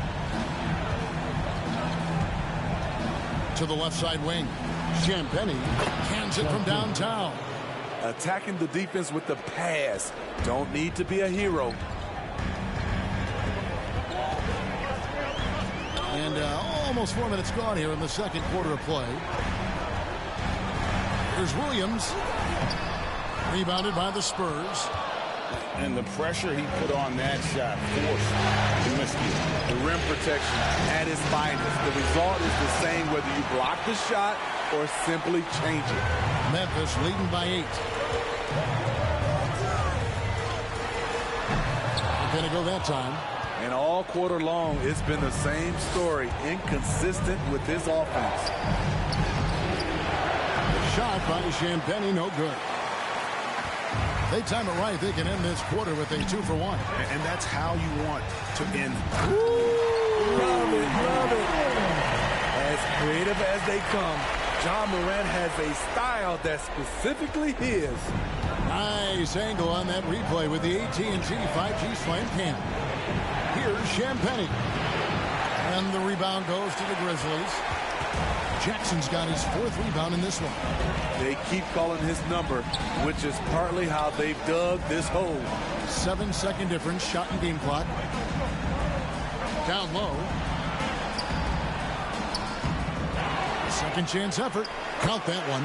To the left side wing. Champagnie hands it from downtown. Attacking the defense with the pass. Don't need to be a hero. And almost 4 minutes gone here in the second quarter of play. Here's Williams. Rebounded by the Spurs. And the pressure he put on that shot forced the miscue. The rim protection at its finest. The result is the same whether you block the shot or simply change it. Memphis leading by 8. Not going to go that time. And all quarter long, it's been the same story. Inconsistent with this offense. The shot by Champagnie, no good. They time it right, they can end this quarter with a 2 for 1. And that's how you want to end. Love it, love it. As creative as they come, John Morant has a style that's specifically his. Nice angle on that replay with the AT&T 5G Slam Cam. Here's Champagnie. And the rebound goes to the Grizzlies. Jackson's got his 4th rebound in this one. They keep calling his number, which is partly how they've dug this hole. 7-second difference, shot and game clock. Down low. Second chance effort. Count that one.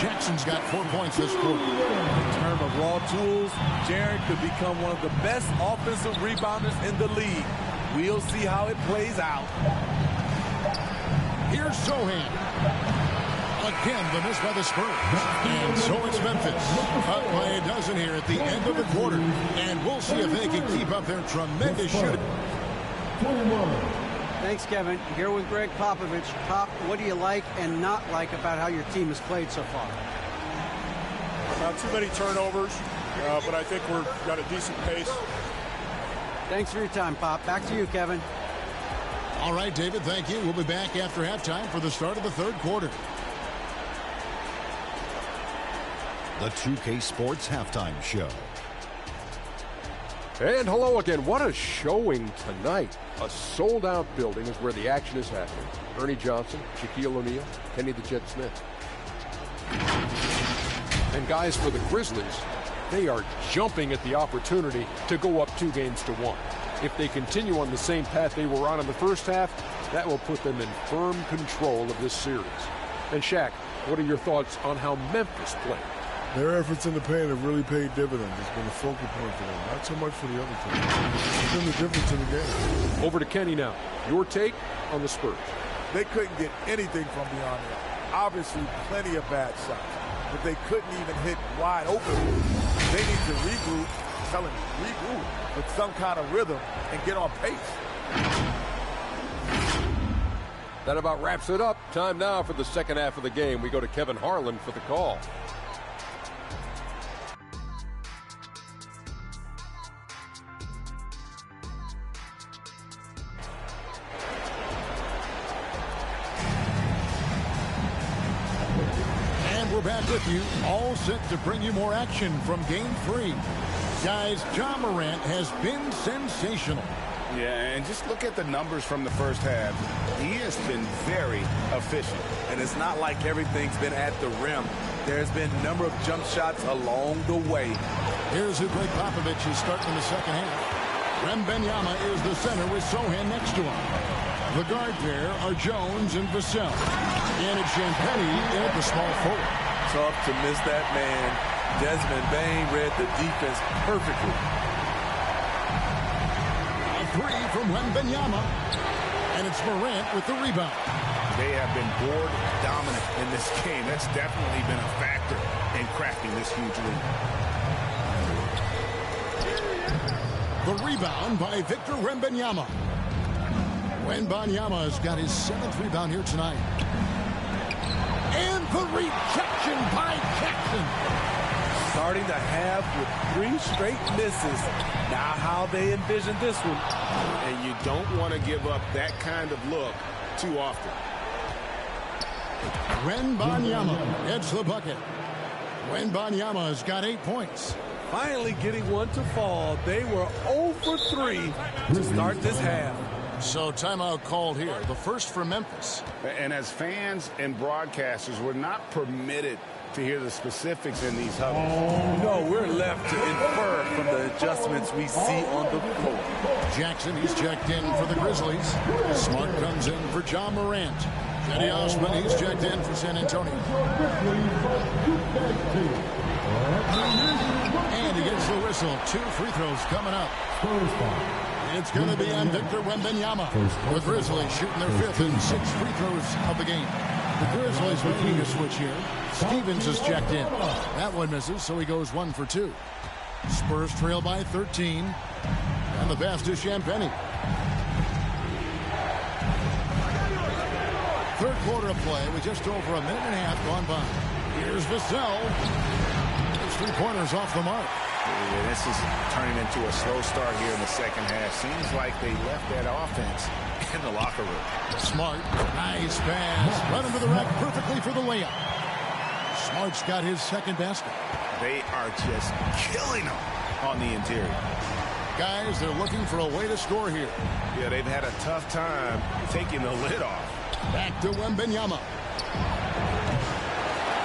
Jackson's got 4 points this quarter. In terms of raw tools, Jaren could become one of the best offensive rebounders in the league. We'll see how it plays out. Here's Sochan. Again, the miss by the Spurs. And so it's Memphis. Up by a dozen here at the end of the quarter. And we'll see if they can keep up their tremendous shooting. Thanks, Kevin. Here with Greg Popovich. Pop, what do you like and not like about how your team has played so far? Not too many turnovers, but I think we've got a decent pace. Thanks for your time, Pop. Back to you, Kevin. All right, David, thank you. We'll be back after halftime for the start of the third quarter. The 2K Sports Halftime Show. And hello again. What a showing tonight. A sold-out building is where the action is happening. Ernie Johnson, Shaquille O'Neal, Kenny the Jet Smith. And guys, for the Grizzlies, they are jumping at the opportunity to go up 2-1. If they continue on the same path they were on in the first half, that will put them in firm control of this series. And Shaq, what are your thoughts on how Memphis played? Their efforts in the paint have really paid dividends. It's been a focal point for them. Not so much for the other team. It's been the difference in the game. Over to Kenny now. Your take on the Spurs. They couldn't get anything from beyond there. Obviously, plenty of bad shots, but they couldn't even hit wide open. They need to regroup, regroup with some kind of rhythm and get on pace. That about wraps it up. Time now for the second half of the game. We go to Kevin Harlan for the call. We're back with you, all set to bring you more action from Game 3. Guys, Ja Morant has been sensational. Yeah, and just look at the numbers from the first half. He has been very efficient. And it's not like everything's been at the rim. There's been a number of jump shots along the way. Here's who Greg Popovich is starting in the second half. Wembanyama is the center with Sochan next to him. The guard pair are Jones and Vassell. And it's Champagnie at the small forward. Tough to miss that man. Desmond Bane read the defense perfectly. A three from Wembanyama. And it's Morant with the rebound. They have been board dominant in this game. That's definitely been a factor in crafting this huge lead. The rebound by Victor Wembanyama. Wembanyama has got his 7th rebound here tonight. And the rejection by Jackson. Starting the half with 3 straight misses. Now how they envision this one. And you don't want to give up that kind of look too often. Wembanyama gets the bucket. Wembanyama has got 8 points. Finally getting one to fall. They were 0 for 3 to start this half. So timeout called here, the first for Memphis. And as fans and broadcasters, we're not permitted to hear the specifics in these huddles. No, we're left to infer from the adjustments we see on the floor. Jackson, he's checked in for the Grizzlies. Smart comes in for Ja Morant. Cedi Osman, he's checked in for San Antonio. And he gets the whistle. 2 free throws coming up. It's going to be on Victor Wembanyama. The Grizzlies shooting their 5th and 6th free throws of the game. The Grizzlies making a switch here. Stevens is checked in. That one misses, so he goes 1 for 2. Spurs trail by 13. And the pass to Champagnie. Third quarter of play with just over a minute and a half gone by. Here's Vassell. His 3-pointers off the mark. Yeah, this is turning into a slow start here in the second half. Seems like they left that offense in the locker room. Smart, nice pass. Run into the rack perfectly for the layup. Smart's got his 2nd basket. They are just killing them on the interior. Guys, they're looking for a way to score here. Yeah, they've had a tough time taking the lid off. Back to Wembanyama.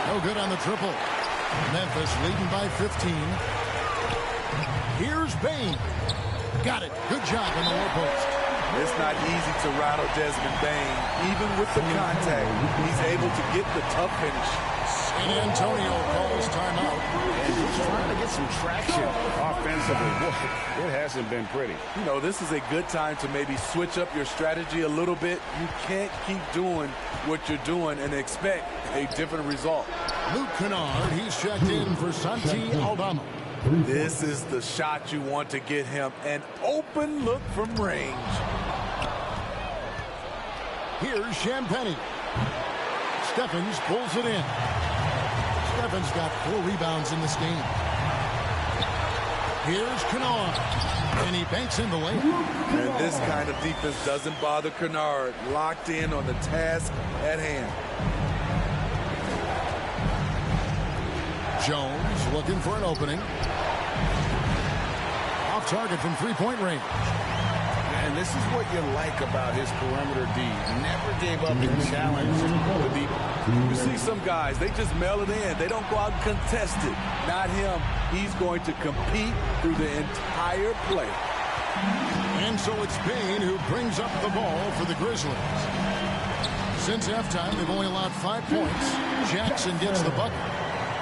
No good on the triple. Memphis leading by 15. Here's Bane. Got it. Good job on the low post. It's not easy to rattle Desmond Bane. Even with the contact, he's able to get the tough finish. San Antonio calls timeout. And he's trying to get some traction offensively. Boy, it hasn't been pretty. You know, this is a good time to maybe switch up your strategy a little bit. You can't keep doing what you're doing and expect a different result. Luke Kennard, he's checked in for Santi Aldama. This is the shot you want to get him. An open look from range. Here's Champagnie. Steffens pulls it in. Steffens got 4 rebounds in this game. Here's Kennard. And he banks in the lane. And this kind of defense doesn't bother Kennard. Locked in on the task at hand. Jones looking for an opening. Off target from three-point range. And this is what you like about his perimeter D. Never gave up the challenge the deep. You see some guys, they just mail it in. They don't go out and contest it. Not him. He's going to compete through the entire play. And so it's Bane who brings up the ball for the Grizzlies. Since halftime, they've only allowed 5 points. Jackson gets the bucket.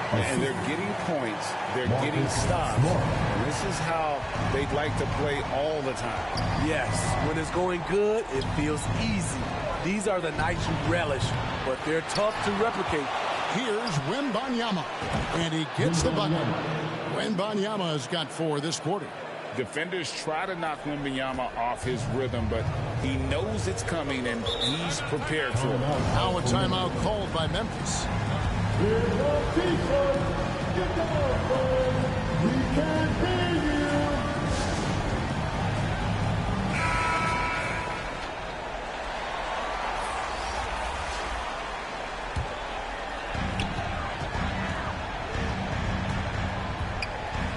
And they're getting points. They're getting stops. And this is how they'd like to play all the time. Yes, when it's going good, it feels easy. These are the nights you relish, but they're tough to replicate. Here's Wembanyama, and he gets the bucket. Wembanyama has got 4 this quarter. Defenders try to knock Wembanyama off his rhythm, but he knows it's coming, and he's prepared for it. Now a timeout called by Memphis.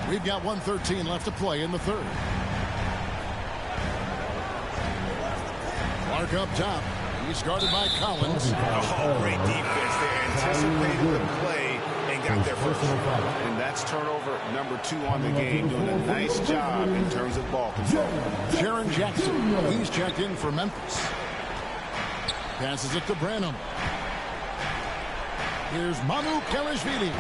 We've got 1:13 left to play in the third. Clark up top. He's guarded by Collins. Oh, great defense. They anticipated the play and got there first. And that's turnover number 2 on the game. Doing a nice job in terms of ball control. Jaren Jackson. He's checked in for Memphis. Passes it to Branham. Here's Mamu Kelishvili.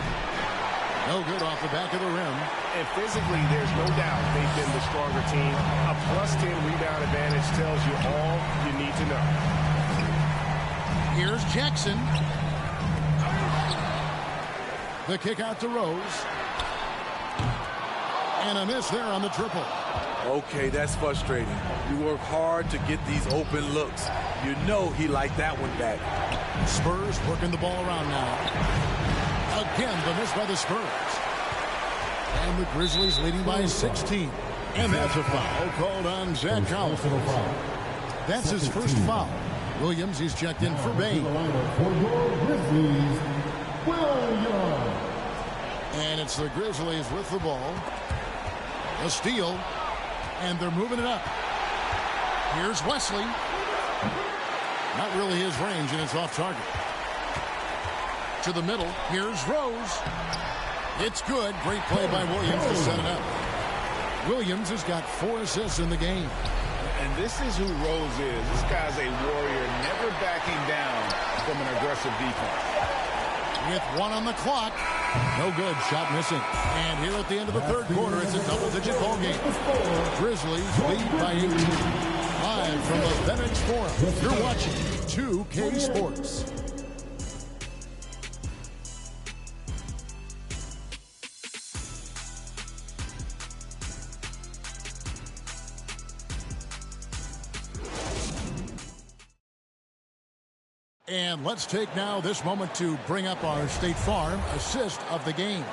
No good off the back of the rim. And physically, there's no doubt they've been the stronger team. A +10 rebound advantage tells you all you need to know. Here's Jackson. The kick out to Rose. And a miss there on the triple. Okay, that's frustrating. You work hard to get these open looks. You know he liked that one back. Spurs working the ball around now. Again, the miss by the Spurs. And the Grizzlies leading by 16. And that's a foul called on Zach Collins. That's his first foul. Williams, he's checked in for Bane. And it's the Grizzlies with the ball. A steal. And they're moving it up. Here's Wesley. Not really his range, and it's off target. To the middle. Here's Rose. It's good. Great play by Williams to set it up. Williams has got 4 assists in the game. And this is who Rose is. This guy's a warrior, never backing down from an aggressive defense. With 1 on the clock. No good. Shot missing. And here at the end of the third quarter, it's a double-digit ball game. Grizzlies lead by 18. Live from the FedEx Forum, you're watching 2K Sports. And let's take now this moment to bring up our State Farm assist of the game.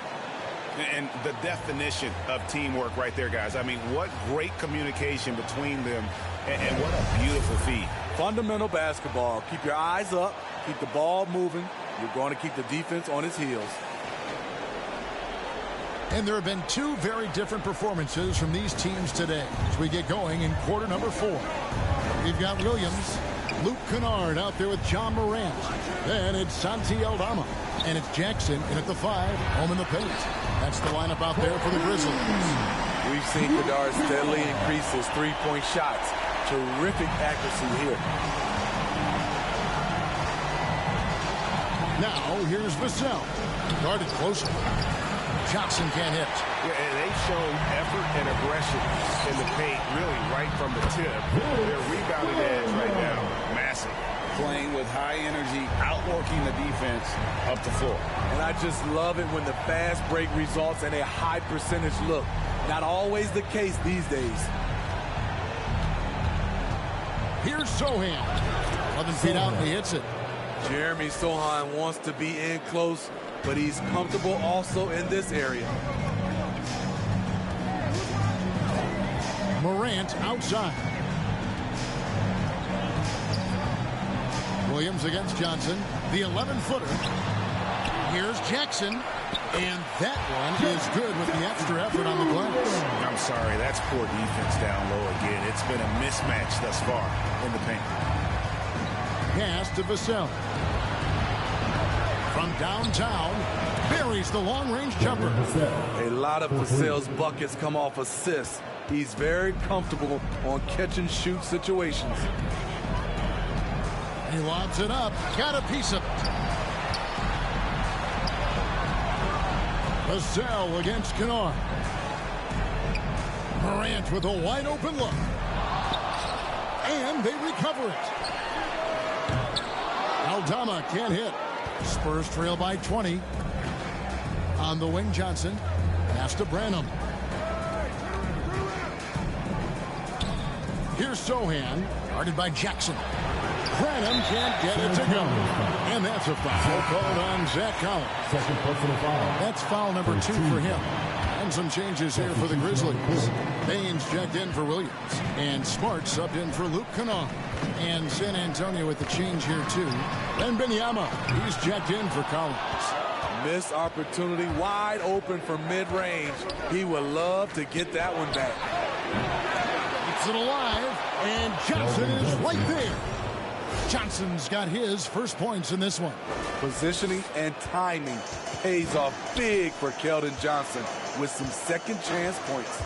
And the definition of teamwork right there, guys. I mean, what great communication between them, and what a beautiful feed. Fundamental basketball. Keep your eyes up. Keep the ball moving. You're going to keep the defense on its heels. And there have been 2 very different performances from these teams today as we get going in quarter number 4. We've got Williams, Luke Kennard out there with John Morant. Then it's Santi Aldama. And it's Jackson in at the 5, home in the paint. That's the lineup out there for the Grizzlies. We've seen Kennard steadily increase his 3-point shots. Terrific accuracy here. Now, here's Vassell. Guarded closely. Johnson can't hit. Yeah, and they've shown effort and aggression in the paint, really right from the tip. Their rebounding edge right now, massive. Playing with high energy, outworking the defense up the floor. And I just love it when the fast break results in a high percentage look. Not always the case these days. Here's Sohan. 11 feet out and he hits it. Jeremy Sohan wants to be in close, but he's comfortable also in this area. Morant outside. Williams against Johnson. The 11-footer. Here's Jackson. And that one is good with the extra effort on the glass. I'm sorry, that's poor defense down low again. It's been a mismatch thus far in the paint. Pass to Vassell. From downtown, buries the long-range jumper. A lot of Vassell's buckets come off assists. He's very comfortable on catch-and-shoot situations. He lobs it up. Got a piece of it. Vassell against Kennard. Morant with a wide-open look. And they recover it. Aldama can't hit. Spurs trail by 20. On the wing, Johnson. Pass to Branham. Here's Sohan. Guarded by Jackson. Branham can't get it to go. And that's a foul called on Zach Collins. Second personal foul. That's foul number 2 for him. And some changes here for the Grizzlies. Baines checked in for Williams. And Smart subbed in for Luke Kennard. And San Antonio with the change here, too. And Benyama, he's checked in for Collins. Missed opportunity, wide open for mid-range. He would love to get that one back. Keeps it alive, and Johnson is right there. Johnson's got his first points in this one. Positioning and timing pays off big for Keldon Johnson with some second chance points.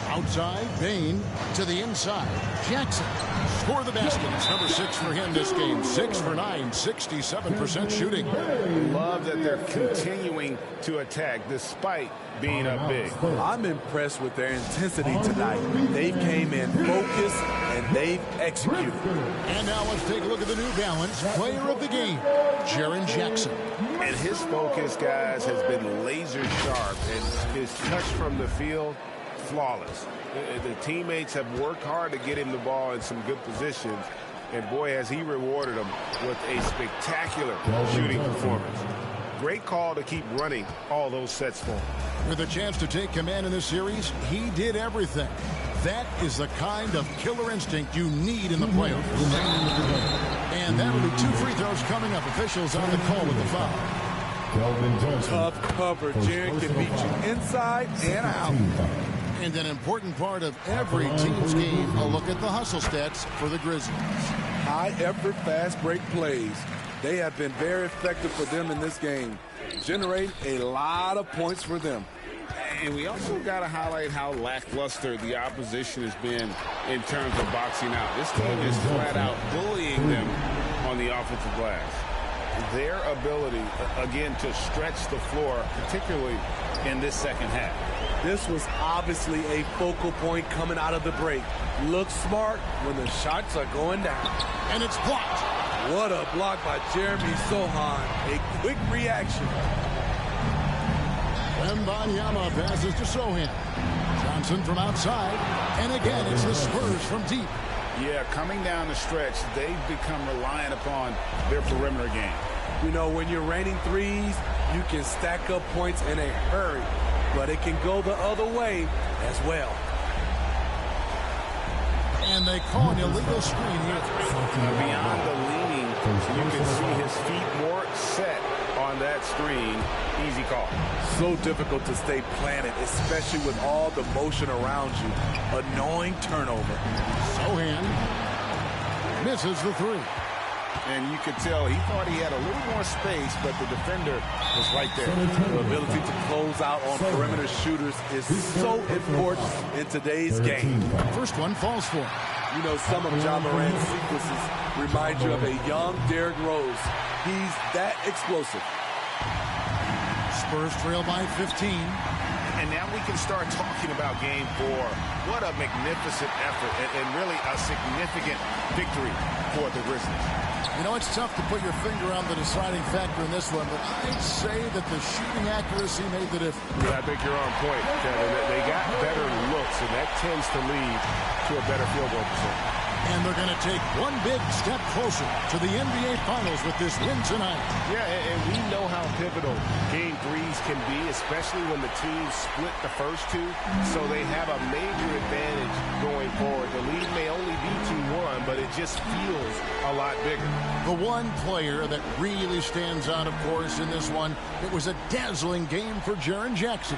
Outside, Bane to the inside. Jackson score the basket. It's number 6 for him this game. 6 for 9, 67% shooting. Love that they're continuing to attack despite being up big. I'm impressed with their intensity tonight. They came in focused and they've executed. And now let's take a look at the New Balance player of the game, Jaren Jackson. And his focus, guys, has been laser sharp, and his touch from the field, flawless. The teammates have worked hard to get him the ball in some good positions, and boy, has he rewarded them with a spectacular shooting performance. Great call to keep running all those sets for him. With a chance to take command in this series, he did everything. That is the kind of killer instinct you need in the playoffs. And that'll be 2 free throws coming up. Officials on the call with the foul. Tough cover. Jaren can beat you inside and out. And an important part of every team's game, a look at the hustle stats for the Grizzlies. High-effort, fast-break plays. They have been very effective for them in this game. Generate a lot of points for them. And we also got to highlight how lackluster the opposition has been in terms of boxing out. This team is flat out bullying them on the offensive glass. Their ability, again, to stretch the floor, particularly in this second half. This was obviously a focal point coming out of the break. Look smart when the shots are going down. And it's blocked. What a block by Jeremy Sohan. A quick reaction. Wembanyama passes to Sohan. Johnson from outside. And again, it's the Spurs from deep. Yeah, coming down the stretch, they've become reliant upon their perimeter game. You know, when you're raining threes, you can stack up points in a hurry. But it can go the other way as well. And they call an illegal screen here. Beyond the leaning, you can see his feet more set on that screen. Easy call. So difficult to stay planted, especially with all the motion around you. Annoying turnover. Sohan misses the 3. And you could tell he thought he had a little more space, but the defender was right there. The ability to close out on perimeter shooters is so important in today's game. First one falls for him. You know, some of Ja Morant's sequences remind you of a young Derrick Rose. He's that explosive. Spurs trail by 15. And now we can start talking about game 4. What a magnificent effort and really a significant victory for the Grizzlies. You know, it's tough to put your finger on the deciding factor in this one, but I'd say that the shooting accuracy made the difference. Yeah, I think you're on point, Kevin. They got better looks, and that tends to lead to a better field goal percentage. And they're going to take one big step closer to the NBA Finals with this win tonight. Yeah, and we know how pivotal Game 3s can be, especially when the teams split the first two. So they have a major advantage going forward. The lead may only be 2-1, but it just feels a lot bigger. The one player that really stands out, of course, in this one, it was a dazzling game for Jaren Jackson.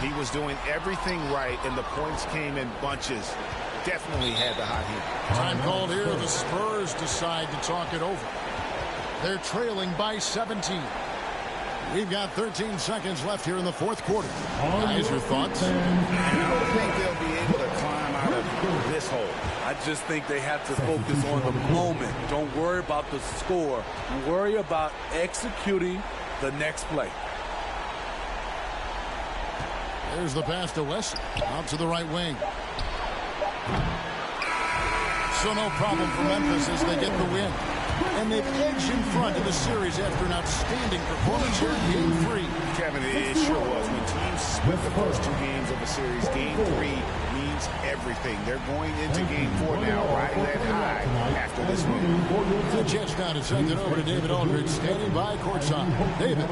He was doing everything right, and the points came in bunches. Definitely had the hot heat. Time called here. The Spurs decide to talk it over. They're trailing by 17. We've got 13 seconds left here in the fourth quarter. Guys, your thoughts? I don't think they'll be able to climb out of this hole. I just think they have to focus on the moment. Don't worry about the score. Worry about executing the next play. There's the pass to West. Out to the right wing. So no problem for Memphis as they get the win. And they've edged in front in the series after an outstanding performance here in Game 3. Kevin, it sure was. When teams split the first two games of a series, Game 3 means everything. They're going into Game 4 now, riding that high after this win. The Jets now to send it over to David Aldridge, standing by courtside. David.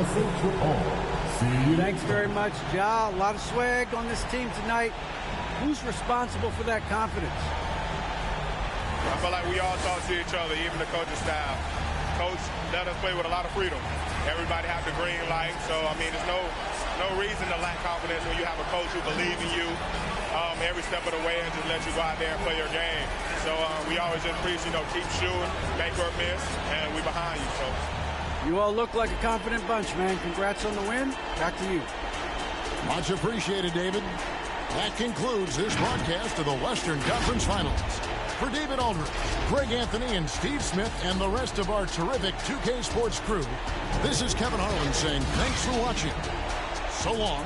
Thanks very much, Ja. A lot of swag on this team tonight. Who's responsible for that confidence? I feel like we all talk to each other, even the coaching staff. Coach let us play with a lot of freedom. Everybody has the green light, so I mean, there's no reason to lack confidence when you have a coach who believes in you every step of the way and just let you go out there and play your game. So we always just preach, keep shooting, make or miss, and we behind you. So you all look like a confident bunch, man. Congrats on the win. Back to you. Much appreciated, David. That concludes this broadcast of the Western Conference Finals. For David Aldridge, Greg Anthony, and Steve Smith, and the rest of our terrific 2K Sports crew, this is Kevin Harlan saying thanks for watching. So long.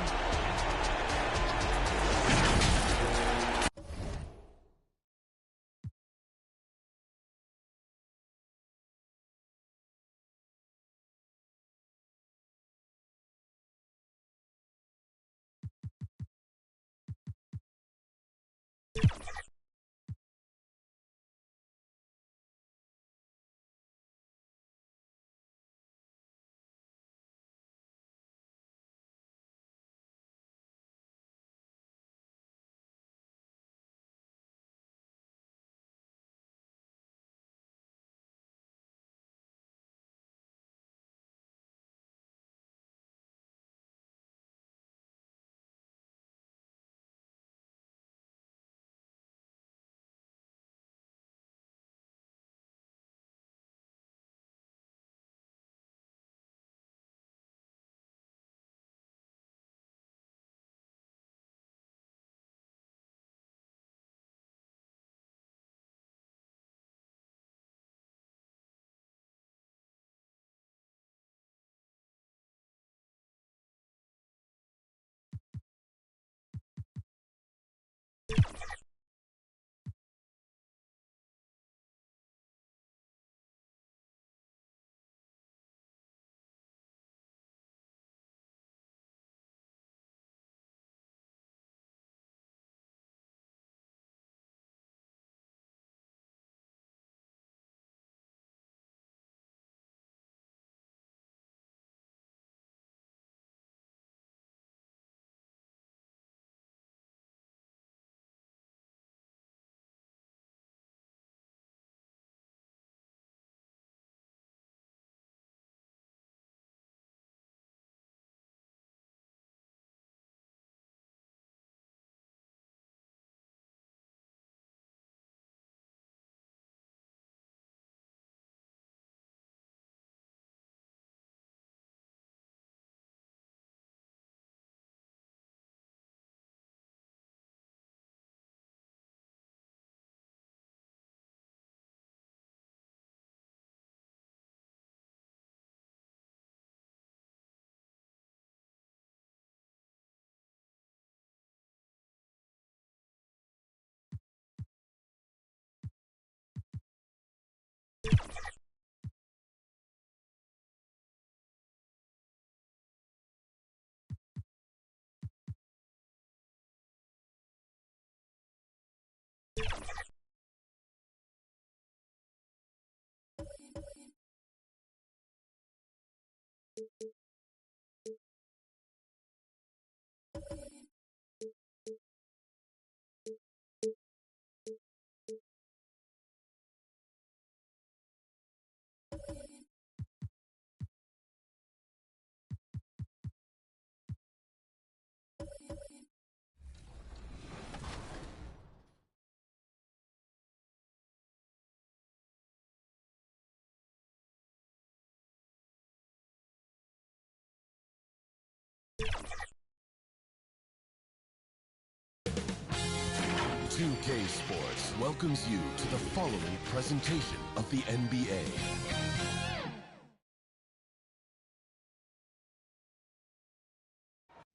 2K Sports welcomes you to the following presentation of the NBA.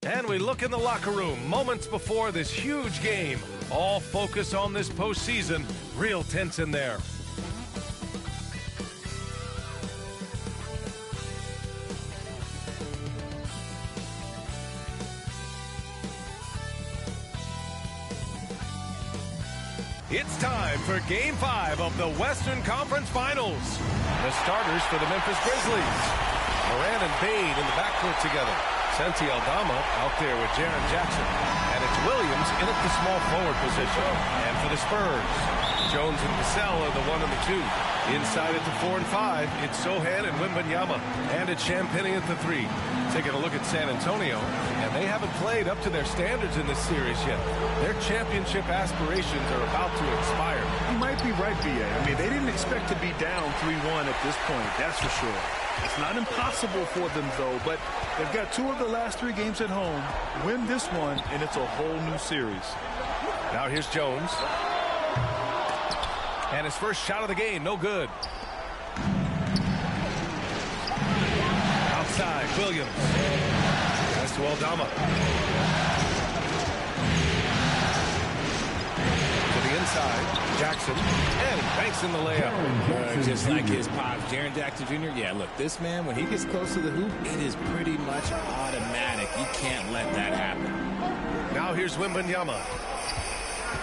And we look in the locker room moments before this huge game. All focus on this postseason. Real tense in there. It's time for Game 5 of the Western Conference Finals. The starters for the Memphis Grizzlies. Morant and Bane in the backcourt together. Santi Aldama out there with Jaren Jackson. And it's Williams in at the small forward position. And for the Spurs, Jones and Vassell are the 1 and the 2. Inside at the 4 and 5, it's Sohan and Wembanyama. And it's Champagnie at the 3. Taking a look at San Antonio, and they haven't played up to their standards in this series yet. Their championship aspirations are about to expire. You might be right, B.A. I mean, they didn't expect to be down 3-1 at this point, that's for sure. It's not impossible for them, though, but they've got 2 of the last 3 games at home. Win this one, and it's a whole new series. Now here's Jones. And his first shot of the game, no good. Outside, Williams. Pass to Aldama. To the inside, Jackson. And he banks in the layup. Just like his pop, Jaren Jackson Jr. Yeah, look, this man, when he gets close to the hoop, it is pretty much automatic. You can't let that happen. Now here's Wembanyama.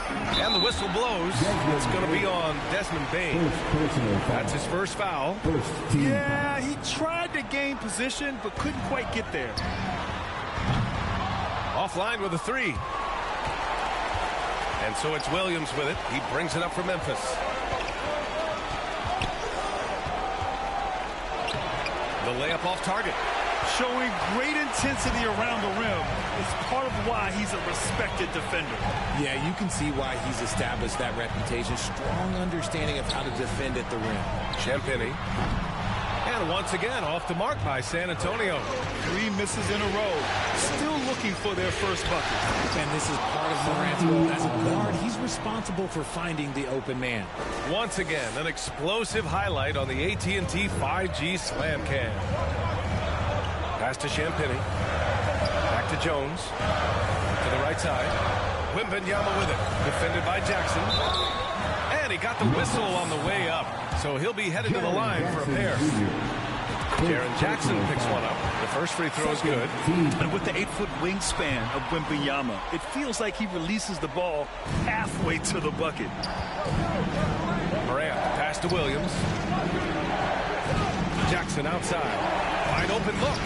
And the whistle blows. It's going to be on Desmond Bane. That's his first foul. Yeah, he tried to gain position, but couldn't quite get there. Offline with a 3. And so it's Williams with it. He brings it up for Memphis. The layup off target. Showing great intensity around the rim is part of why he's a respected defender. Yeah, you can see why he's established that reputation. Strong understanding of how to defend at the rim. Champagnie. And once again, off the mark by San Antonio. 3 misses in a row. Still looking for their first bucket. And this is part of Morant's role. As a guard, he's responsible for finding the open man. Once again, an explosive highlight on the AT&T 5G Slam Cam. Pass to Champagnie. Back to Jones. To the right side. Wembanyama with it. Defended by Jackson. And he got the whistle on the way up. So he'll be headed to the line for a pair. Jaren Jackson picks one up. The first free throw is good. And with the 8-foot wingspan of Wembanyama, it feels like he releases the ball halfway to the bucket. Morant, pass to Williams. Jackson outside. Wide open look.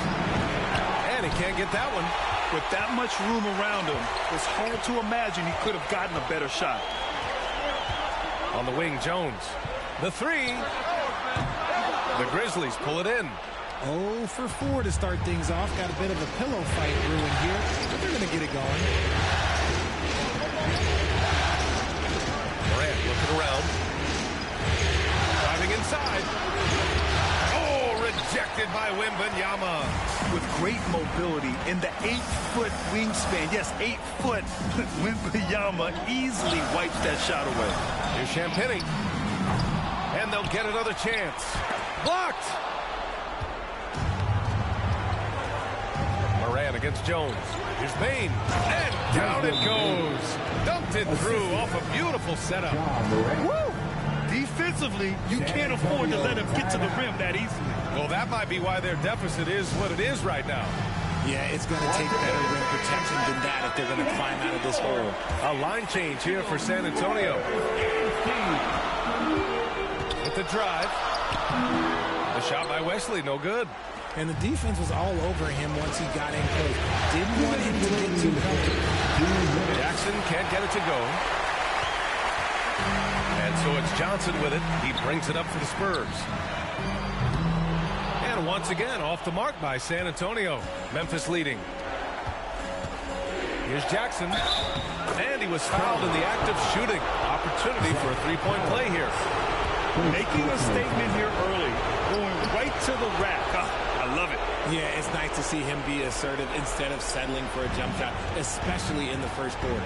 And he can't get that one. With that much room around him, it's hard to imagine he could have gotten a better shot. On the wing, Jones. The 3. The Grizzlies pull it in. 0 for 4 to start things off. Got a bit of a pillow fight brewing here, but they're going to get it going. Morant looking around. Driving inside. Oh, rejected by Wembanyama. With great mobility in the 8-foot wingspan. Yes, 8 foot. Wembanyama easily wipes that shot away. Here's Champagnie. And they'll get another chance. Blocked! Morant against Jones. Here's Bane. And down it goes. Dumped it through off a beautiful setup. Woo! Defensively, you can't afford to let him get to the rim that easily. Well, that might be why their deficit is what it is right now. Yeah, it's going to take better rim protection than that if they're going to climb out of this hole. A line change here for San Antonio. With the drive. The shot by Wesley, no good. And the defense was all over him once he got in close. Didn't want him to get too comfortable. Jackson can't get it to go. And so it's Johnson with it. He brings it up for the Spurs. And once again, off the mark by San Antonio. Memphis leading. Here's Jackson. And he was fouled in the act of shooting. Opportunity for a three-point play here. Making a statement here early. Going right to the rack. I love it. Yeah, it's nice to see him be assertive instead of settling for a jump shot, especially in the first quarter.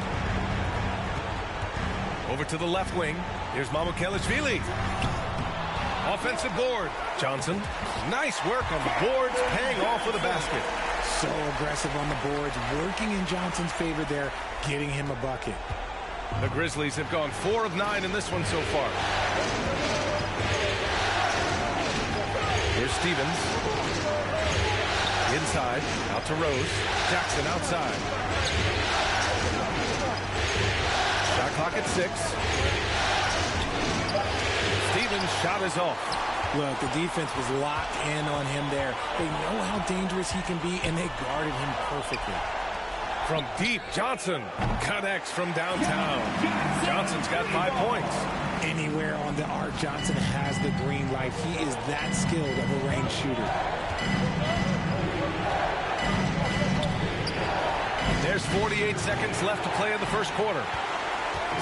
Over to the left wing. Here's Mamukelashvili. Offensive board. Johnson. Nice work on the boards, paying off with a basket. So aggressive on the boards, working in Johnson's favor there, getting him a bucket. The Grizzlies have gone 4 of 9 in this one so far. Here's Stevens. Inside, out to Rose. Jackson outside. Shot clock at 6. Stevens' shot is off. Look, the defense was locked in on him there. They know how dangerous he can be, and they guarded him perfectly. From deep, Johnson connects from downtown. Johnson's got 5 points. Anywhere on the arc, Johnson has the green light. He is that skilled of a range shooter. There's 48 seconds left to play in the first quarter.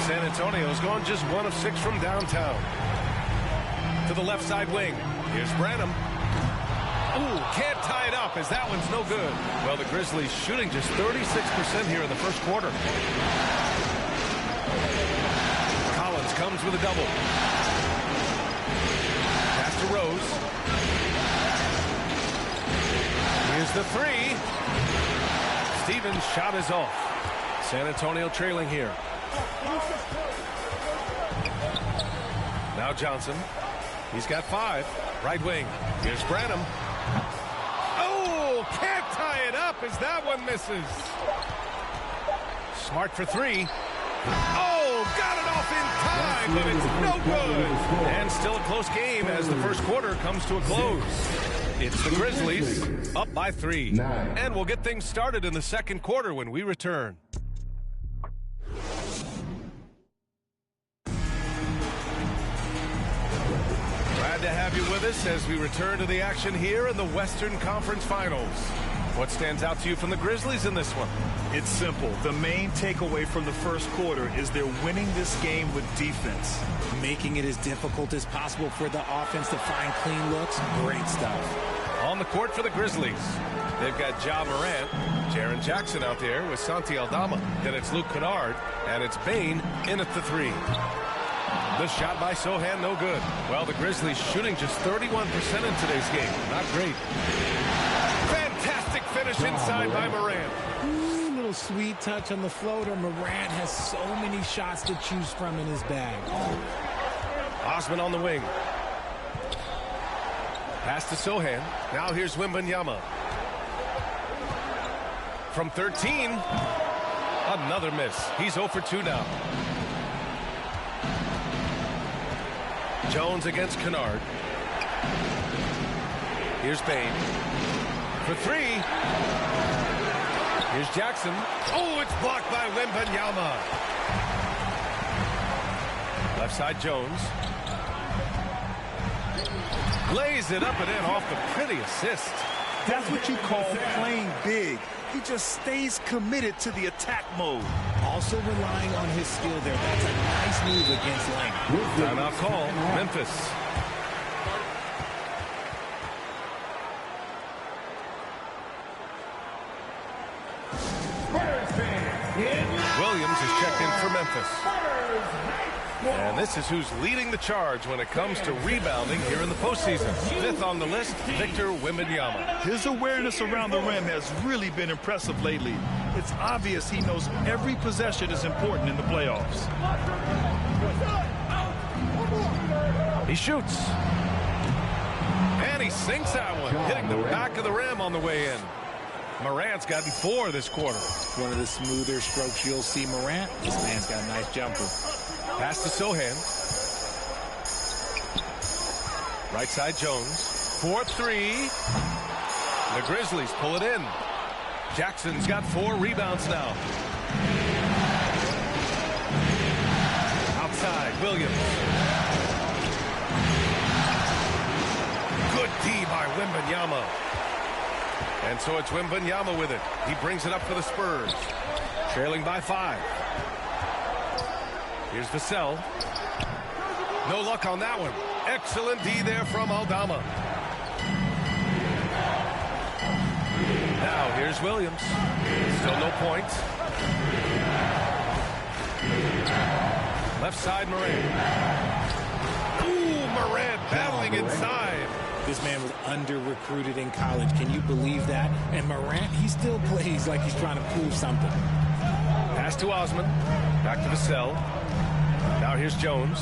San Antonio's gone just 1 of 6 from downtown. To the left side wing. Here's Branham. Ooh, can't tie it up as that one's no good. Well, the Grizzlies shooting just 36% here in the first quarter. Collins comes with a double. Pass to Rose. Here's the 3. Stevens' shot is off. San Antonio trailing here. Now Johnson. He's got 5. Right wing. Here's Branham. Oh, can't tie it up as that one misses. Smart for 3. Oh, got it off in time, but it's no good. And still a close game as the first quarter comes to a close. It's the Grizzlies up by 3. And we'll get things started in the second quarter when we return. Glad to have you with us as we return to the action here in the Western Conference Finals. What stands out to you from the Grizzlies in this one? It's simple. The main takeaway from the first quarter is they're winning this game with defense. Making it as difficult as possible for the offense to find clean looks. Great stuff. On the court for the Grizzlies, they've got Ja Morant, Jaren Jackson out there with Santi Aldama. Then it's Luke Kennard, and it's Bane in at the 3. The shot by Sohan, no good. Well, the Grizzlies shooting just 31% in today's game. Not great. Fantastic finish inside by Morant. Ooh, little sweet touch on the floater. Morant has so many shots to choose from in his bag. Osman on the wing. Pass to Sohan. Now here's Wembanyama. From 13. Another miss. He's 0 for 2 now. Jones against Kennard. Here's Bane. For 3. Here's Jackson. Oh, it's blocked by Wembanyama. Left side Jones. Lays it up and in off the pretty assist. That's what you call playing big. He just stays committed to the attack mode. Also relying on his skill there. That's a nice move against length. Timeout call, Memphis. Williams is checked in for Memphis. And this is who's leading the charge when it comes to rebounding here in the postseason. 5th on the list, Victor Wembanyama. His awareness around the rim has really been impressive lately. It's obvious he knows every possession is important in the playoffs. He shoots. And he sinks that one, hitting the back of the rim on the way in. Morant's gotten 4 this quarter. One of the smoother strokes you'll see Morant. This man's got a nice jumper. Pass to Sohan. Right side Jones. 4-3. The Grizzlies pull it in. Jackson's got 4 rebounds now. Outside, Williams. Good D by Wembanyama. And so it's Wembanyama with it. He brings it up for the Spurs. Trailing by 5. Here's Vassell. No luck on that one. Excellent D there from Aldama. Now here's Williams. Still no points. Left side, Morant. Ooh, Morant battling inside. This man was under-recruited in college. Can you believe that? And Morant, he still plays like he's trying to prove something. Pass to Osman. Back to Vassell. Now here's Jones.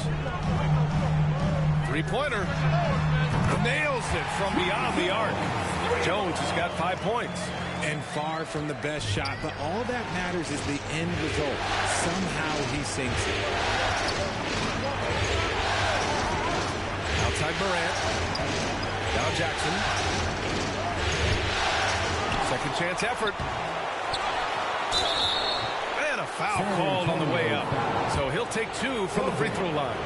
Three-pointer. Nails it from beyond the arc. Jones has got 5 points. And far from the best shot, but all that matters is the end result. Somehow he sinks it. Outside Morant. Now Jackson. Second chance effort. And a foul called on the way up. So he'll take 2 from the free throw line.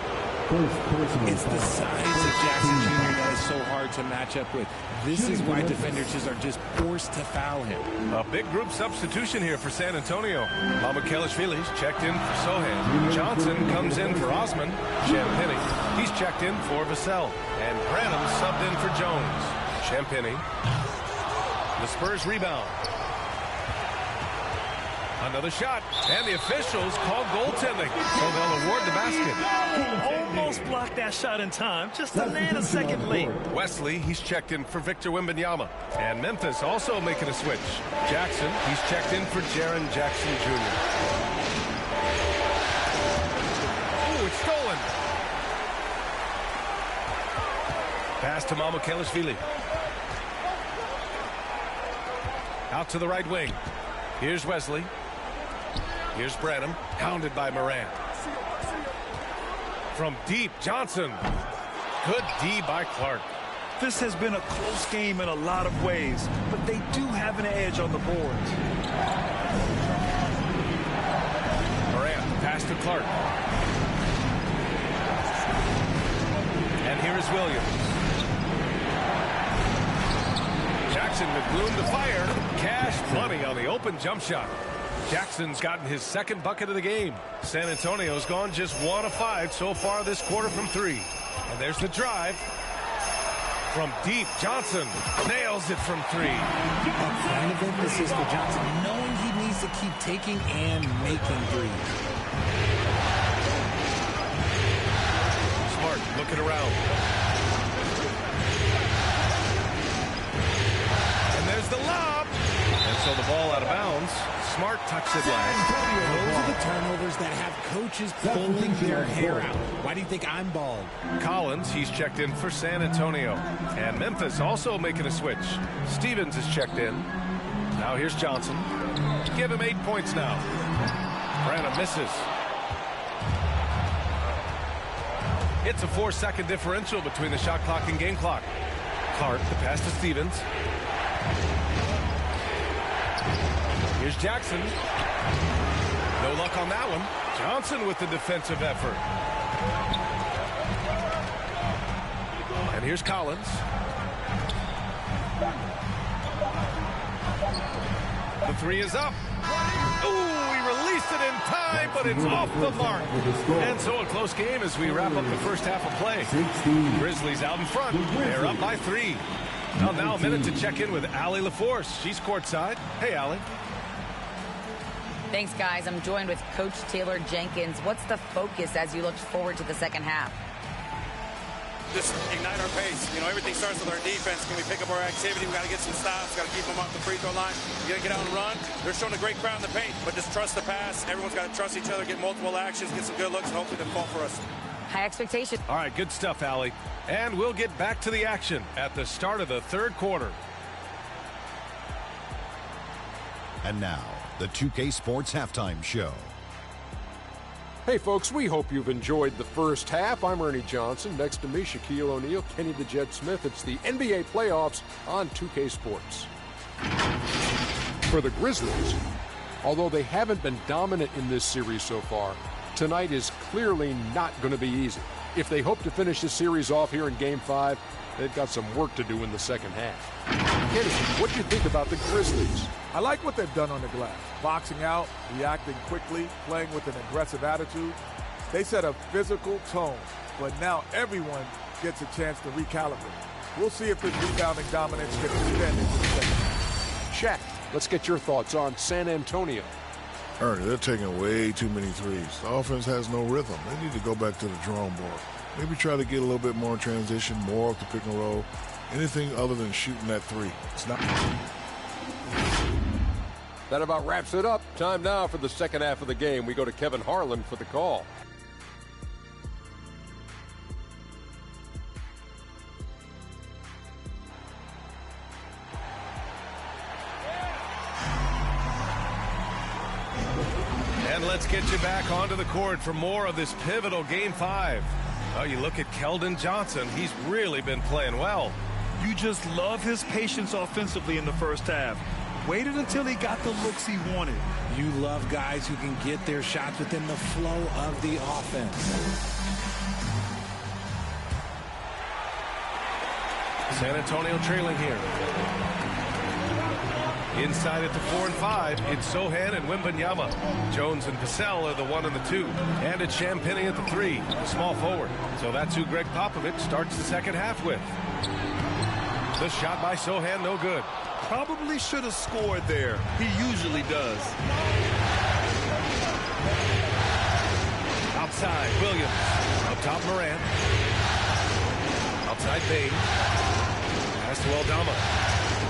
It's the size of Jackson Jr. that is so hard to match up with. This is why defenders are just forced to foul him. A big group substitution here for San Antonio. Mamukelashvili's checked in for Sohan. Johnson comes in for Osman. Champagnie, he's checked in for Vassell. And Branham subbed in for Jones. Champagnie. The Spurs rebound. Another shot, and the officials call goaltending, so they'll award the basket. Almost blocked that shot in time, just a nanosecond late. Wesley, he's checked in for Victor Wembanyama. And Memphis also making a switch. Jackson, he's checked in for Jaren Jackson Jr. Ooh, it's stolen. Pass to Mamukelashvili. Out to the right wing. Here's Wesley. Here's Branham, hounded by Morant. From deep, Johnson. Good D by Clark. This has been a close game in a lot of ways, but they do have an edge on the boards. Morant, pass to Clark. And here is Williams. Jackson with room to fire. Cash money on the open jump shot. Jackson's gotten his second bucket of the game. San Antonio's gone just 1 of 5 so far this quarter from 3. And there's the drive. From deep, Johnson nails it from 3. A point of emphasis for Johnson, knowing he needs to keep taking and making threes. Smart looking around. And there's the lob. And so the ball out of bounds. Smart tucks it last. Those are the turnovers that have coaches pulling their hair out. Why do you think I'm bald? Collins, he's checked in for San Antonio. And Memphis also making a switch. Stevens is checked in. Now here's Johnson. Give him 8 points now. Branham misses. It's a 4-second differential between the shot clock and game clock. Clark, the pass to Stevens. Here's Jackson. No luck on that one. Johnson with the defensive effort. And here's Collins. The 3 is up. Ooh, he released it in time, but it's off the mark. And so a close game as we wrap up the first half of play. Grizzlies out in front. They're up by 3. Well, now a minute to check in with Allie LaForce. She's courtside. Hey, Allie. Thanks, guys. I'm joined with Coach Taylor Jenkins. What's the focus as you look forward to the second half? Just ignite our pace. You know, everything starts with our defense. Can we pick up our activity? We got to get some stops. Got to keep them off the free throw line. We got to get out and run. They're showing a great crowd in the paint, but just trust the pass. Everyone's got to trust each other, get multiple actions, get some good looks, and hopefully they fall for us. High expectation. All right, good stuff, Allie. And we'll get back to the action at the start of the third quarter. And now, the 2K Sports Halftime Show. Hey, folks, we hope you've enjoyed the first half. I'm Ernie Johnson. Next to me, Shaquille O'Neal, Kenny the Jet Smith. It's the NBA playoffs on 2K Sports. For the Grizzlies, although they haven't been dominant in this series so far, tonight is clearly not going to be easy. If they hope to finish the series off here in Game 5, they've got some work to do in the second half. Kenny, what do you think about the Grizzlies? I like what they've done on the glass. Boxing out, reacting quickly, playing with an aggressive attitude. They set a physical tone, but now everyone gets a chance to recalibrate. We'll see if this rebounding dominance can extend into the second half. Shaq, let's get your thoughts on San Antonio. Ernie, they're taking way too many threes. The offense has no rhythm. They need to go back to the drawing board. Maybe try to get a little bit more in transition, more off the pick and roll. Anything other than shooting that three. It's not. That about wraps it up. Time now for the second half of the game. We go to Kevin Harlan for the call. And let's get you back onto the court for more of this pivotal Game 5. Oh, you look at Keldon Johnson. He's really been playing well. You just love his patience offensively in the first half. Waited until he got the looks he wanted. You love guys who can get their shots within the flow of the offense. San Antonio trailing here. Inside at the 4 and 5, it's Sochan and Wembanyama. Jones and Vassell are the 1 and the 2. And it's Champagnie at the 3, the small forward. So that's who Greg Popovich starts the second half with. The shot by Sochan, no good. Probably should have scored there. He usually does. Outside, Williams. Up top, Morant. Outside, Bane. Pass to Aldama.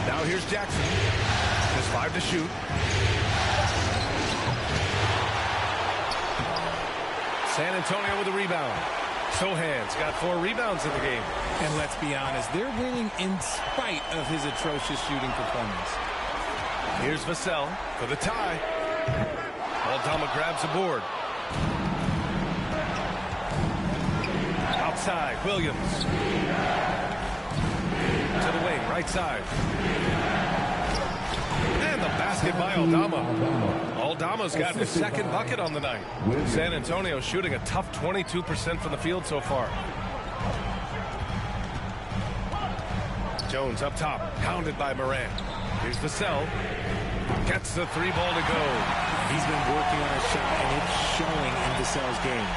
Now here's Jackson. Just 5 to shoot. San Antonio with a rebound. Sochan's got 4 rebounds in the game. And let's be honest, they're winning in spite of his atrocious shooting performance. Here's Vassell for the tie. Aldama grabs a board. Outside, Williams. To the wing, right side. And the basket by Aldama. Aldama's got his second bucket on the night. San Antonio shooting a tough 22% from the field so far. Jones up top, pounded by Morant. Here's Vassell. Gets the 3 ball to go. He's been working on a shot, and it's showing in Vassell's game.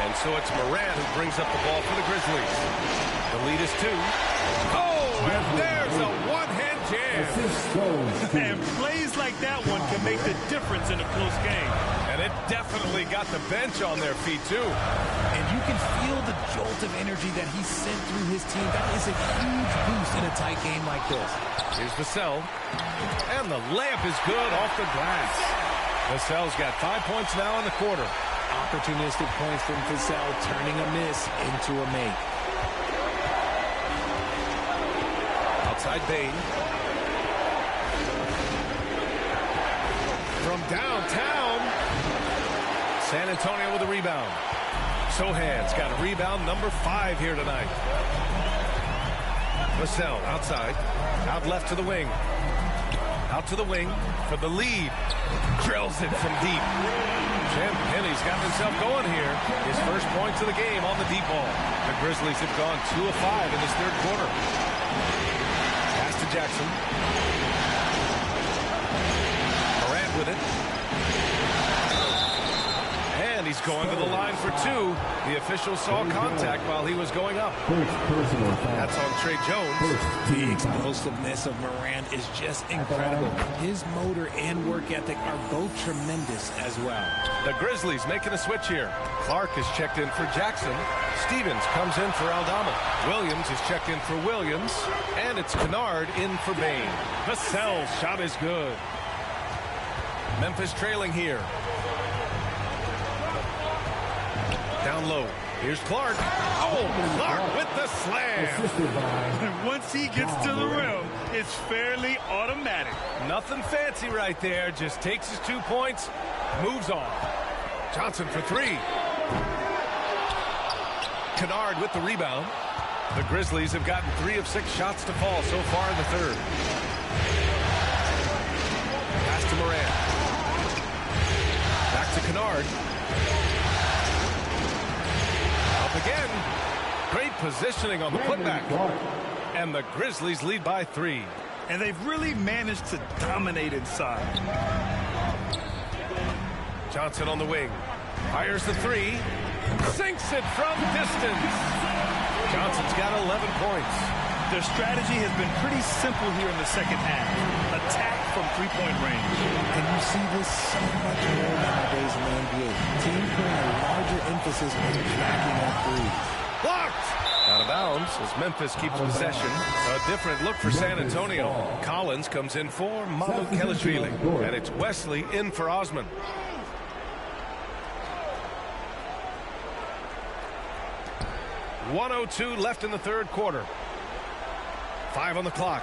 And so it's Morant who brings up the ball for the Grizzlies. The lead is 2. Oh, and there's a one-hand jam. And plays like that one can make the difference in a close game. And it definitely got the bench on their feet, too. And you can feel the jolt of energy that he sent through his team. That is a huge boost in a tight game like this. Here's Vassell. And the layup is good off the glass. Vassell's got 5 points now in the quarter. Opportunistic points from Vassell, turning a miss into a make. Outside Bane. From downtown. San Antonio with a rebound. Sochan's got a rebound number 5 here tonight. Vassell outside. Out left to the wing. Out to the wing for the lead. Drills it from deep. Champagnie's got himself going here. His first points of the game on the deep ball. The Grizzlies have gone 2 of 5 in this third quarter. Pass to Jackson. Morant with it. And he's going to the line for 2. The official saw contact while he was going up. That's on Trey Jones. The explosiveness of Morant is just incredible. His motor and work ethic are both tremendous as well. The Grizzlies making a switch here. Clark is checked in for Jackson. Stevens comes in for Aldama. Williams is checked in for Williams. And it's Kennard in for Bane. Vassell's shot is good. Memphis trailing here. Down low. Here's Clark. Oh, Clark with the slam. Once he gets to the rim, it's fairly automatic. Nothing fancy right there. Just takes his 2 points, moves on. Johnson for three. Kennard with the rebound. The Grizzlies have gotten 3 of 6 shots to fall so far in the third. Pass to Morant. Back to Kennard. Up again. Great positioning on the putback. And the Grizzlies lead by 3. And they've really managed to dominate inside. Johnson on the wing. Fires the 3. Sinks it from distance. Johnson's got 11 points. Their strategy has been pretty simple here in the second half. Attack from three-point range. And you see this so much more nowadays in the NBA. Team putting a larger emphasis on tracking up threes. Blocked! Out of bounds as Memphis keeps possession. A different look for San Antonio. Collins comes in for Mamukelashvili. And it's Wesley in for Osman. .102 left in the third quarter. 5 on the clock.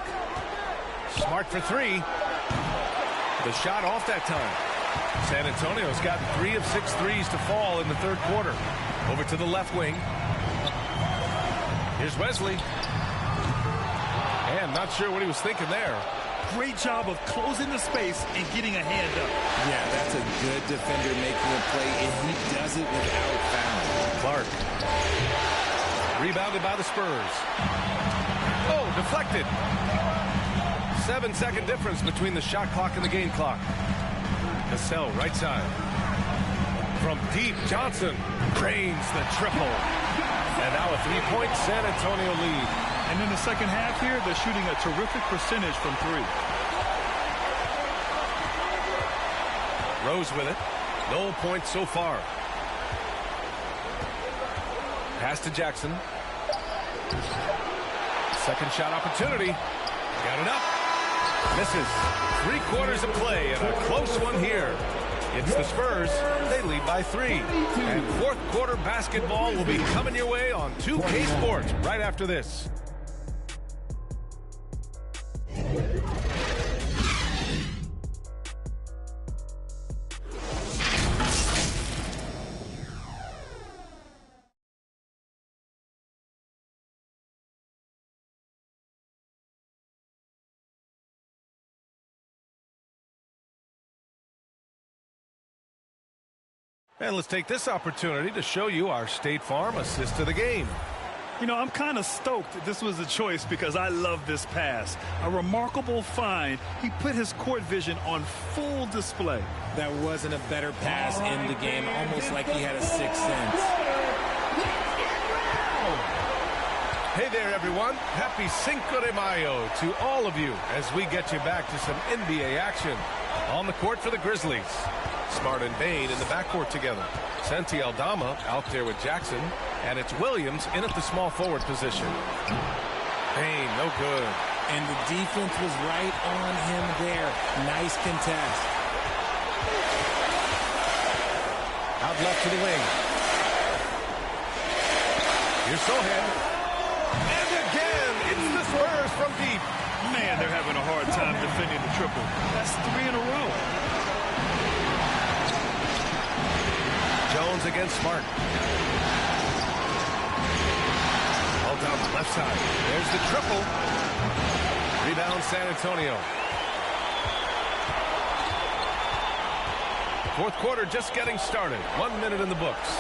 Smart for 3. The shot off that time. San Antonio's gotten 3 of 6 threes to fall in the third quarter. Over to the left wing. Here's Wesley. And not sure what he was thinking there. Great job of closing the space and getting a hand up. Yeah, that's a good defender making a play, and he does it without fouling. Clark. Rebounded by the Spurs. Oh, deflected. 7-second difference between the shot clock and the game clock. Cassell, right side. From deep, Johnson drains the triple. And now a 3-point San Antonio lead. And in the second half here, they're shooting a terrific percentage from 3. Rose with it. No points so far. Pass to Jackson. Second shot opportunity. Got it up. Misses. 3 quarters of play and a close one here. It's the Spurs. They lead by 3. And fourth quarter basketball will be coming your way on 2K Sports right after this. And let's take this opportunity to show you our State Farm assist to the game. You know, I'm kind of stoked this was a choice because I love this pass. A remarkable find. He put his court vision on full display. That wasn't a better pass in the game, almost like he had a sixth sense. Hey there, everyone. Happy Cinco de Mayo to all of you as we get you back to some NBA action. On the court for the Grizzlies. Smart and Bain in the backcourt together. Santi Aldama out there with Jackson. And it's Williams in at the small forward position. Bain, no good. And the defense was right on him there. Nice contest. Out left to the wing. Here's Sohan. And again, it's the Spurs from deep. Man, they're having a hard time defending the triple. That's 3 in a row. Jones against Smart. All down the left side. There's the triple. Rebound San Antonio. Fourth quarter just getting started. 1 minute in the books.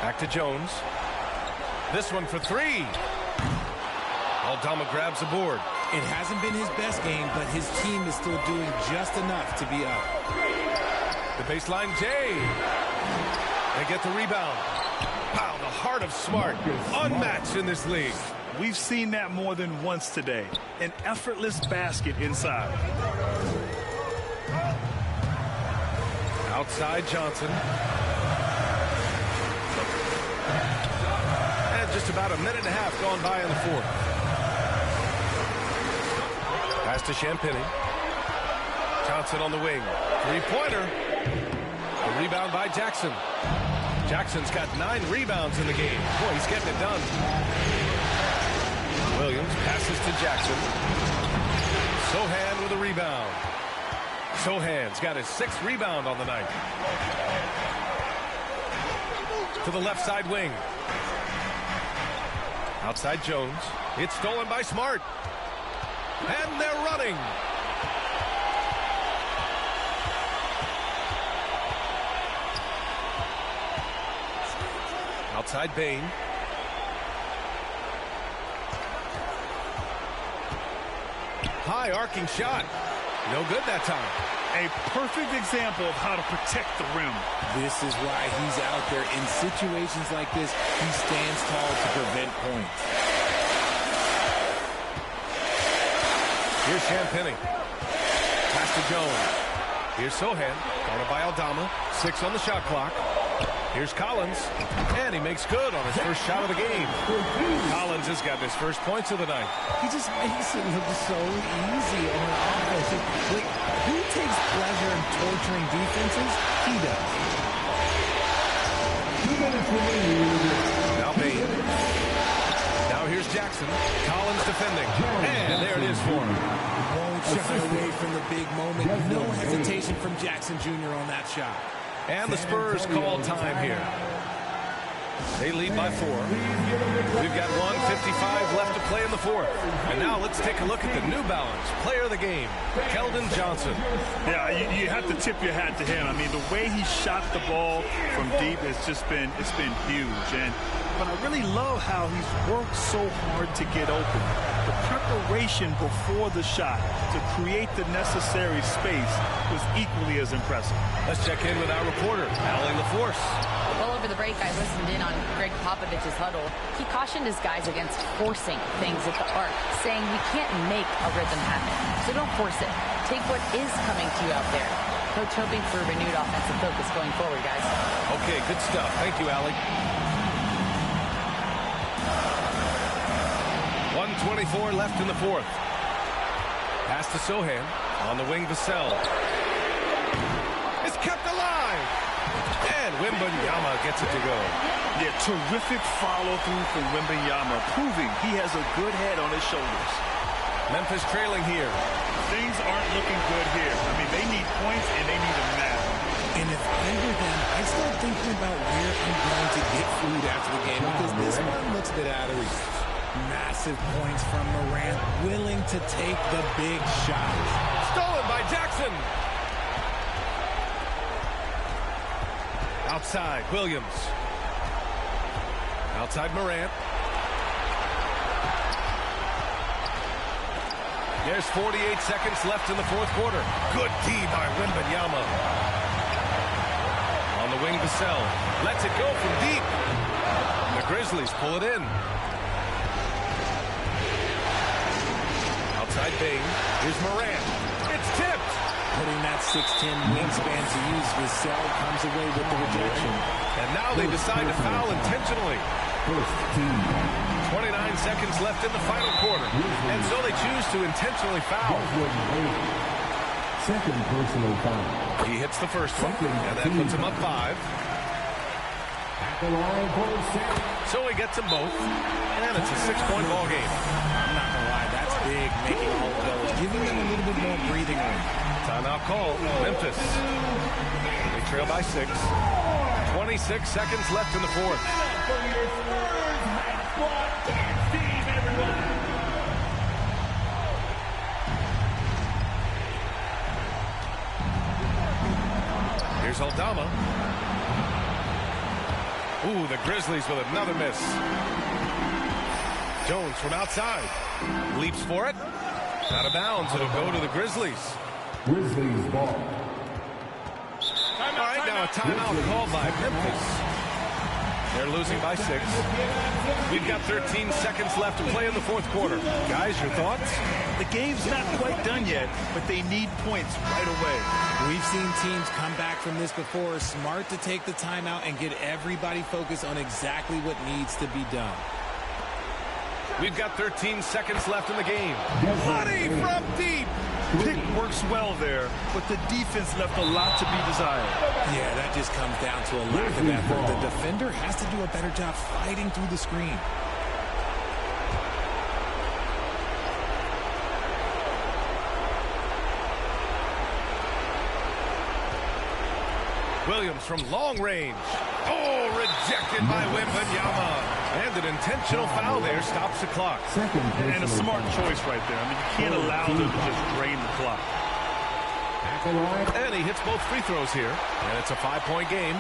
Back to Jones. This one for 3. Aldama grabs the board. It hasn't been his best game, but his team is still doing just enough to be up. The baseline, Jay. They get the rebound. Wow, the heart of Smart. Unmatched in this league. We've seen that more than once today. An effortless basket inside. Outside Johnson. And just about a minute and a half gone by in the fourth. Pass to Champagnie. Johnson on the wing. Three-pointer. A rebound by Jackson. Jackson's got 9 rebounds in the game. Boy, he's getting it done. Williams passes to Jackson. Sohan with a rebound. Sohan's got his 6th rebound on the night. To the left side wing. Outside Jones. It's stolen by Smart. And they're running. Outside Bain. High arcing shot. No good that time. A perfect example of how to protect the rim. This is why he's out there. In situations like this, he stands tall to prevent points. Here's Champagnie. Pass to Jones. Here's Sohan. Guarded by Aldama. 6 on the shot clock. Here's Collins. And he makes good on his first shot of the game. Collins has got his first points of the night. He just makes it look so easy on offense. Like, who takes pleasure in torturing defenses? He does. Now Bain. Now here's Jackson. Collins defending. And there it is for him. Won't shy away from the big moment. No hesitation from Jackson Jr. on that shot. And the Spurs call time here. They lead by 4. We've got 1:55 left to play in the fourth. And now let's take a look at the New Balance player of the game, Keldon Johnson. Yeah, you have to tip your hat to him. I mean, the way he shot the ball from deep has just been, it's been huge. But I really love how he's worked so hard to get open. The preparation before the shot to create the necessary space was equally as impressive. Let's check in with our reporter, Allie LaForce. Well, over the break, I listened in on Greg Popovich's huddle. He cautioned his guys against forcing things at the arc, saying we can't make a rhythm happen. So don't force it. Take what is coming to you out there. Coach hoping for a renewed offensive focus going forward, guys. Okay, good stuff. Thank you, Allie. 1:24 left in the fourth. Pass to Sohan. On the wing, Vassell. It's kept alive. And Wembanyama gets it to go. Yeah, terrific follow-through from Wembanyama, proving he has a good head on his shoulders. Memphis trailing here. Things aren't looking good here. I mean, they need points, and they need them now. And if I were them, I'd start thinking about where I'm going to get food after the game, because this one looks a bit out of reach. Massive points from Morant, willing to take the big shot. Stolen by Jackson. Outside, Williams. Outside, Morant. There's 48 seconds left in the fourth quarter. Good D by Wembanyama. On the wing, Vassell. Lets it go from deep. The Grizzlies pull it in. Outside Bain. Here's Morant. It's tipped. Putting that 6'10" wingspan to use, Vassell comes away with the rejection. And now they decide to foul intentionally. 29 seconds left in the final quarter. And so they choose to intentionally foul. Second personal foul. He hits the first one, and that puts him up 5. So he gets them both, and it's a 6-point ball game. I'm not going to lie, that's big, making all of those, giving them a little bit more breathing room. Timeout call, Memphis. They trail by 6. 26 seconds left in the fourth. Here's Aldama. Ooh, the Grizzlies with another miss. Jones from outside. Leaps for it. Out of bounds. It'll go to the Grizzlies. Grizzlies ball. All right, now a timeout called by Memphis. They're losing by 6. We've got 13 seconds left to play in the fourth quarter. Guys, your thoughts? The game's not quite done yet, but they need points right away. We've seen teams come back from this before. Smart to take the timeout and get everybody focused on exactly what needs to be done. We've got 13 seconds left in the game. Money from deep. Pick works well there, but the defense left a lot to be desired. Yeah, that just comes down to a lack of effort. The defender has to do a better job fighting through the screen. Williams from long range. Oh, rejected by Wembanyama. And an intentional foul there stops the clock. And a smart choice right there. I mean, you can't allow them to just drain the clock. And he hits both free throws here. And it's a 5-point game.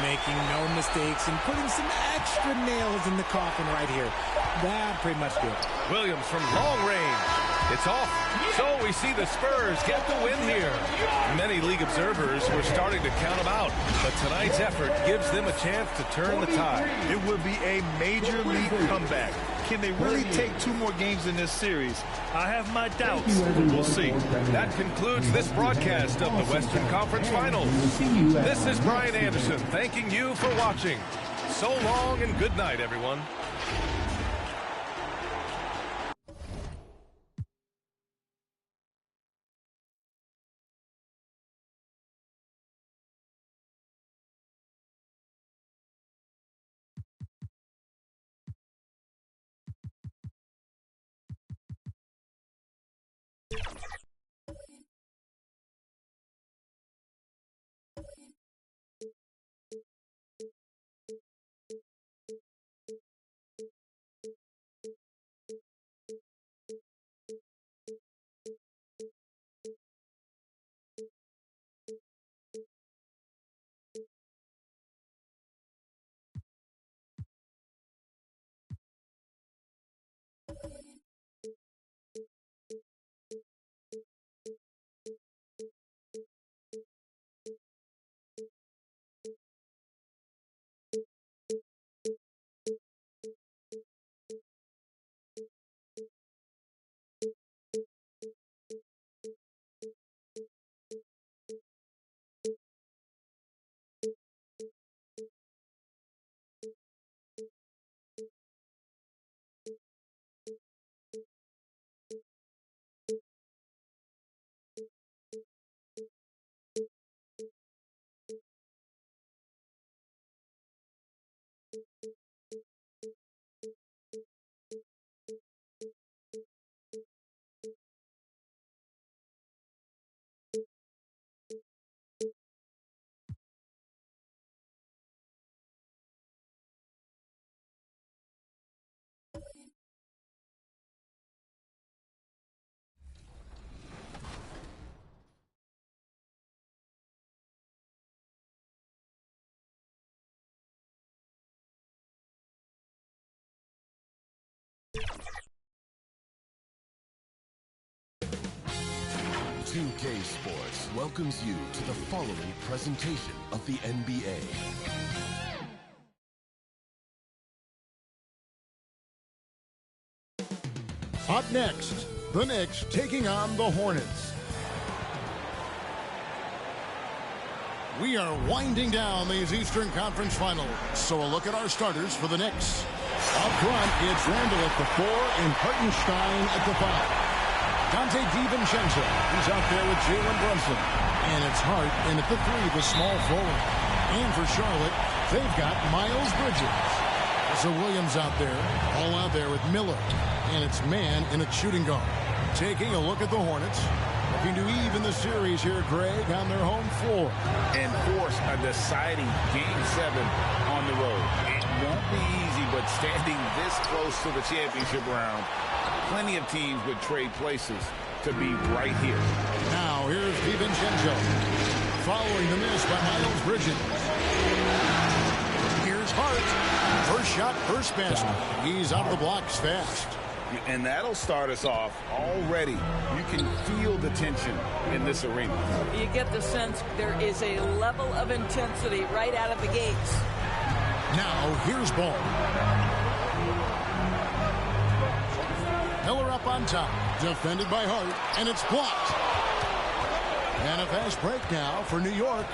Making no mistakes and putting some extra nails in the coffin right here. That pretty much did it. Williams from long range. It's off. So we see the Spurs get the win here. Many league observers were starting to count them out, but tonight's effort gives them a chance to turn the tide. It would be a major league comeback. Can they really take 2 more games in this series? I have my doubts. We'll see. That concludes this broadcast of the Western Conference Finals. This is Brian Anderson thanking you for watching. So long and good night, everyone. $2K Sports welcomes you to the following presentation of the NBA. Up next, the Knicks taking on the Hornets. We are winding down these Eastern Conference Finals, so a look at our starters for the Knicks. Up front, it's Randall at the 4 and Hartenstein at the 5. Dante DiVincenzo, he's out there with Jalen Brunson. And it's Hart, and at the 3, the small forward. And for Charlotte, they've got Miles Bridges. So Williams out there, all out there with Miller. And it's man in a shooting guard. Taking a look at the Hornets. Looking to even the series here, Greg, on their home floor. And force a deciding Game 7 on the road. It won't be easy, but standing this close to the championship round, plenty of teams would trade places to be right here. Now, here's DiVincenzo. Following the miss by Miles Bridges. Here's Hart. First shot, first basket. He's out of the blocks fast. And that'll start us off already. You can feel the tension in this arena. You get the sense there is a level of intensity right out of the gates. Now, here's Ball. Miller up on top. Defended by Hart, and it's blocked. And a fast break now for New York.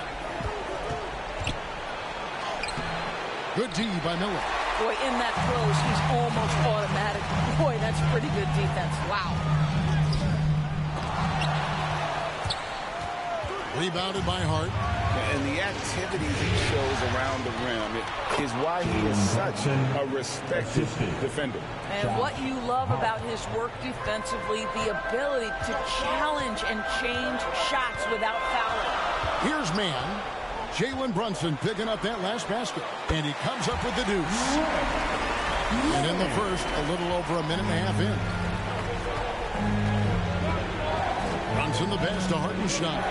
Good D by Miller. Boy, in that close, he's almost automatic. Boy, that's pretty good defense. Wow. Rebounded by Hart. And the activity he shows around the rim is why he is such a respected defender. And what you love about his work defensively, the ability to challenge and change shots without fouling. Here's man. Jalen Brunson picking up that last basket. And he comes up with the deuce. And in the first, a little over a minute and a half in. Brunson the pass to Hartenstein.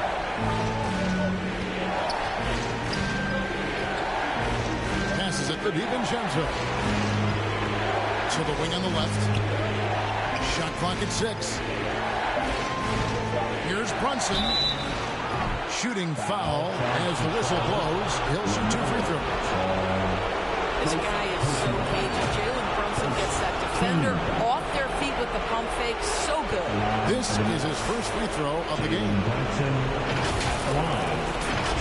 Passes it to DiVincenzo. To the wing on the left. Shot clock at 6. Here's Brunson. Shooting foul as the whistle blows. He'll shoot 2 free throws. This guy is so cagey. Jalen Brunson gets that defender off their feet with the pump fake. So good. This is his first free throw of the game. Brunson at the line.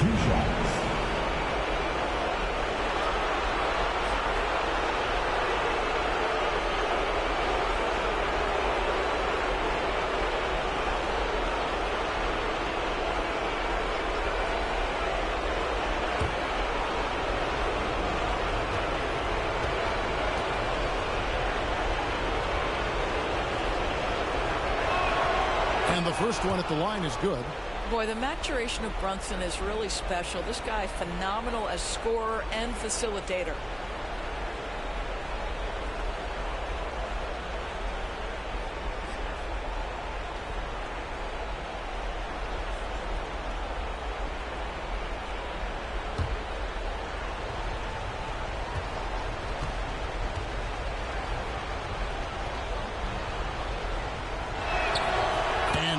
2 shots. The first one at the line is good. Boy, the maturation of Brunson is really special. This guy, phenomenal as scorer and facilitator.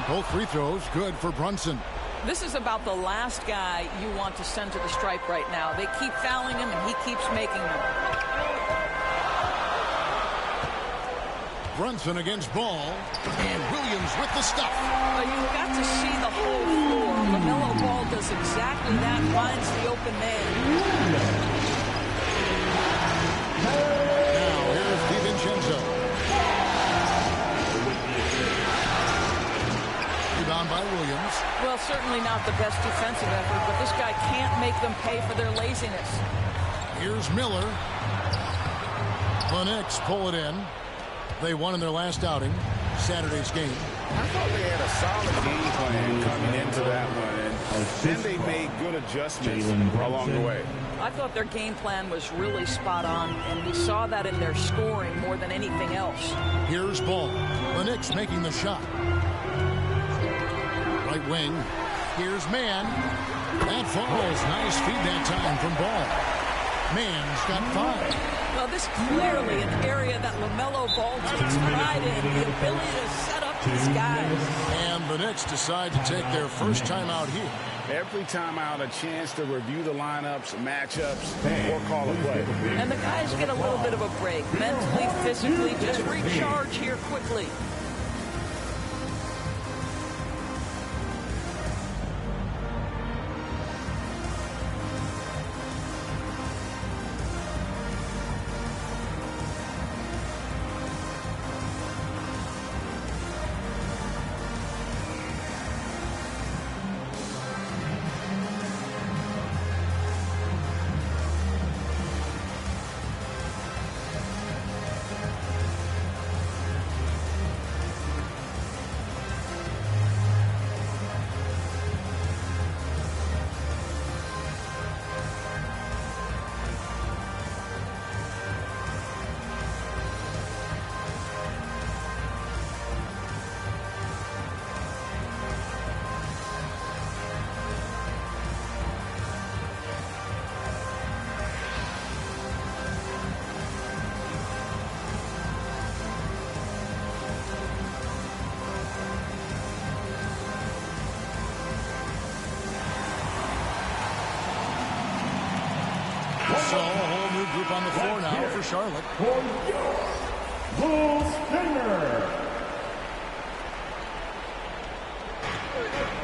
Both free throws good for Brunson. This is about the last guy you want to send to the stripe right now. They keep fouling him, and he keeps making them. Brunson against Ball, and Williams with the stuff. You've got to see the whole floor. LaMelo Ball does exactly that, finds the open man. Now here's DiVincenzo. Rebound by Williams. Well, certainly not the best defensive effort, but this guy can't make them pay for their laziness. Here's Miller. The Knicks pull it in. They won in their last outing, Saturday's game. I thought they had a solid game plan coming into that one, and then they made good adjustments along the way. I thought their game plan was really spot on, and we saw that in their scoring more than anything else. Here's Ball. The Knicks making the shot. Right wing. Here's Mann. That falls. Nice feed that time from Ball. Mann's got 5. Well, this is clearly an area that LaMelo Ball takes pride in, the ability to set up these guys. And the Knicks decide to take their first time out here. Every time out, a chance to review the lineups, matchups, or call a play. And the guys get a little bit of a break, mentally, physically, just recharge here quickly. So a whole new group on the floor now for Charlotte. Bull Springer.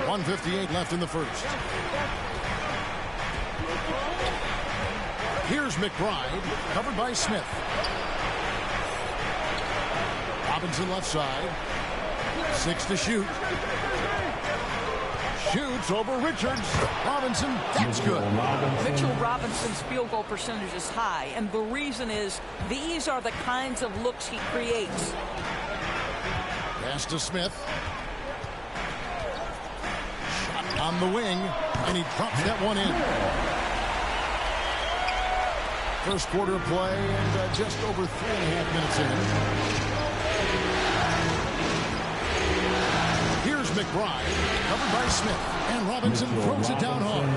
1:58 left in the first. Here's McBride, covered by Smith. Robinson left side. 6 to shoot. Shoots over Richards. Robinson, that's good. Mitchell Robinson's field goal percentage is high, and the reason is these are the kinds of looks he creates. Pass to Smith. Shot On the wing, and he drops that one in. First quarter play, and just over 3.5 minutes in. Here's McBride, covered by Smith, and Robinson throws it down home.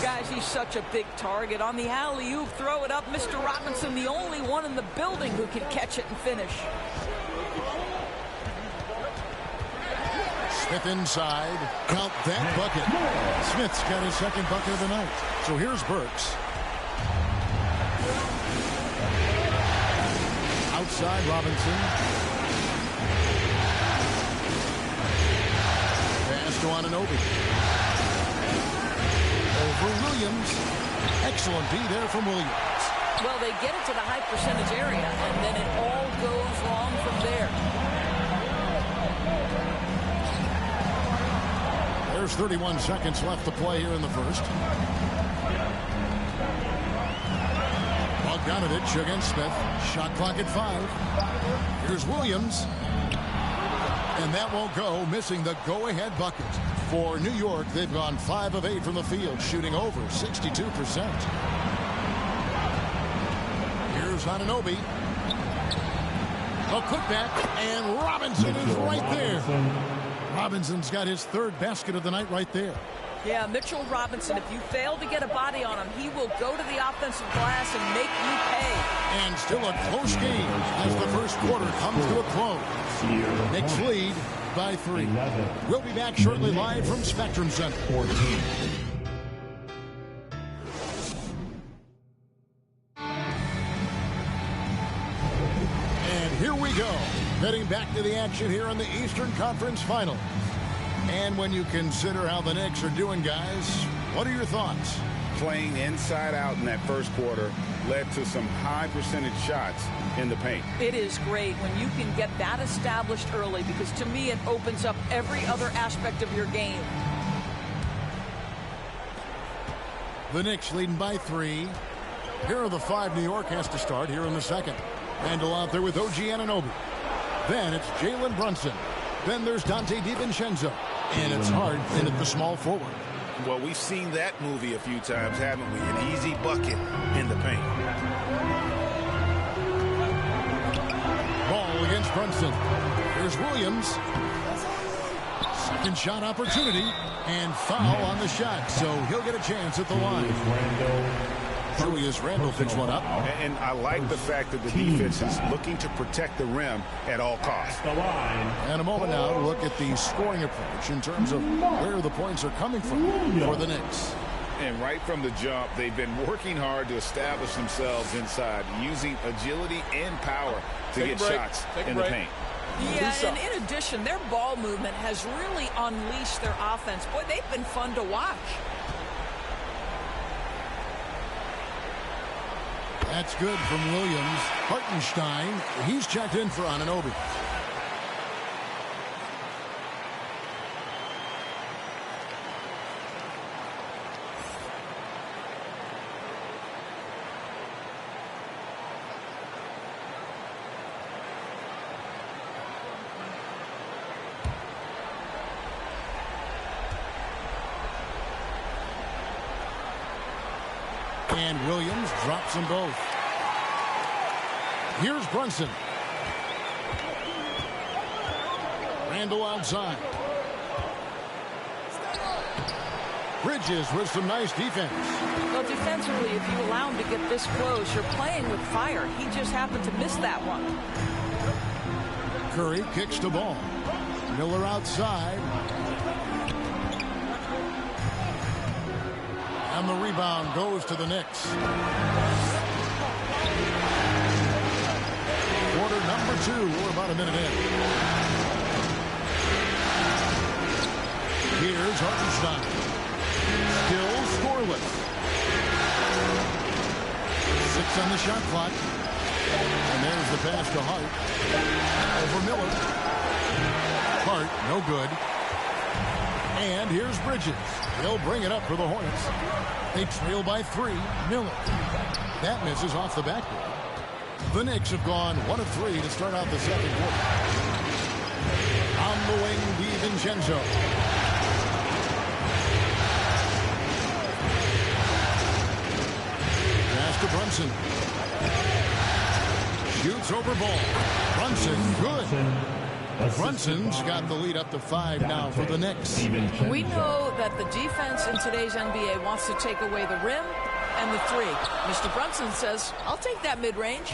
Guys, he's such a big target. On the alley-oop, throw it up. Mr. Robinson, the only one in the building who can catch it and finish. Smith inside. Count that bucket. Smith's got his second bucket of the night. So here's Burks. Outside Robinson. Pass to Anunoby. Over Williams. Excellent D there from Williams. Well, they get it to the high percentage area, and then it all goes wrong from there. There's 31 seconds left to play here in the first. Bogdanovich against Smith. Shot clock at 5. Here's Williams. And that won't go, missing the go-ahead bucket. For New York, they've gone 5 of 8 from the field, shooting over 62%. Here's Anunoby. A putback, and Robinson is right there. Robinson's got his third basket of the night right there. Yeah, Mitchell Robinson, if you fail to get a body on him, he will go to the offensive glass and make you pay. And still a close game as the first quarter comes to a close. Knicks lead by 3. We'll be back shortly live from Spectrum Center. 14. And here we go. Heading back to the action here in the Eastern Conference Finals. And when you consider how the Knicks are doing, guys, what are your thoughts? Playing inside out in that first quarter led to some high percentage shots in the paint. It is great when you can get that established early, because to me it opens up every other aspect of your game. The Knicks leading by 3. Here are the 5 New York has to start here in the second. Randle out there with OG Anunoby. Then it's Jalen Brunson. Then there's Dante DiVincenzo. And it's Hart in at the small forward. Well, we've seen that movie a few times, haven't we? An easy bucket in the paint. Ball against Brunson. Here's Williams. Second shot opportunity. And foul on the shot. So he'll get a chance at the line. Julius Randle picks one up. And I like the fact that the defense is looking to protect the rim at all costs. And a moment now to look at the scoring approach in terms of where the points are coming from for the Knicks. And right from the jump, they've been working hard to establish themselves inside, using agility and power to get shots in the paint. Yeah, and in addition, their ball movement has really unleashed their offense. Boy, they've been fun to watch. That's good from Williams. Hartenstein, he's checked in for Anunoby. And Williams drops them both. Here's Brunson. Randle outside. Bridges with some nice defense. Well, defensively, if you allow him to get this close, you're playing with fire. He just happened to miss that one. Curry kicks the ball. Miller outside. And the rebound goes to the Knicks. Quarter number 2. We're about a minute in. Here's Hartenstein. Still scoreless. 6 on the shot clock. And there's the pass to Hart. Over Miller. Hart, no good. And here's Bridges. He'll bring it up for the Hornets. They trail by 3. Miller. That misses off the backboard. The Knicks have gone 1 of 3 to start out the second quarter. On the wing, DiVincenzo. Brunson. Shoots over ball. Brunson, good. Brunson's got the lead up to 5 now for the Knicks. We know that the defense in today's NBA wants to take away the rim and the three. Mr. Brunson says, I'll take that mid-range.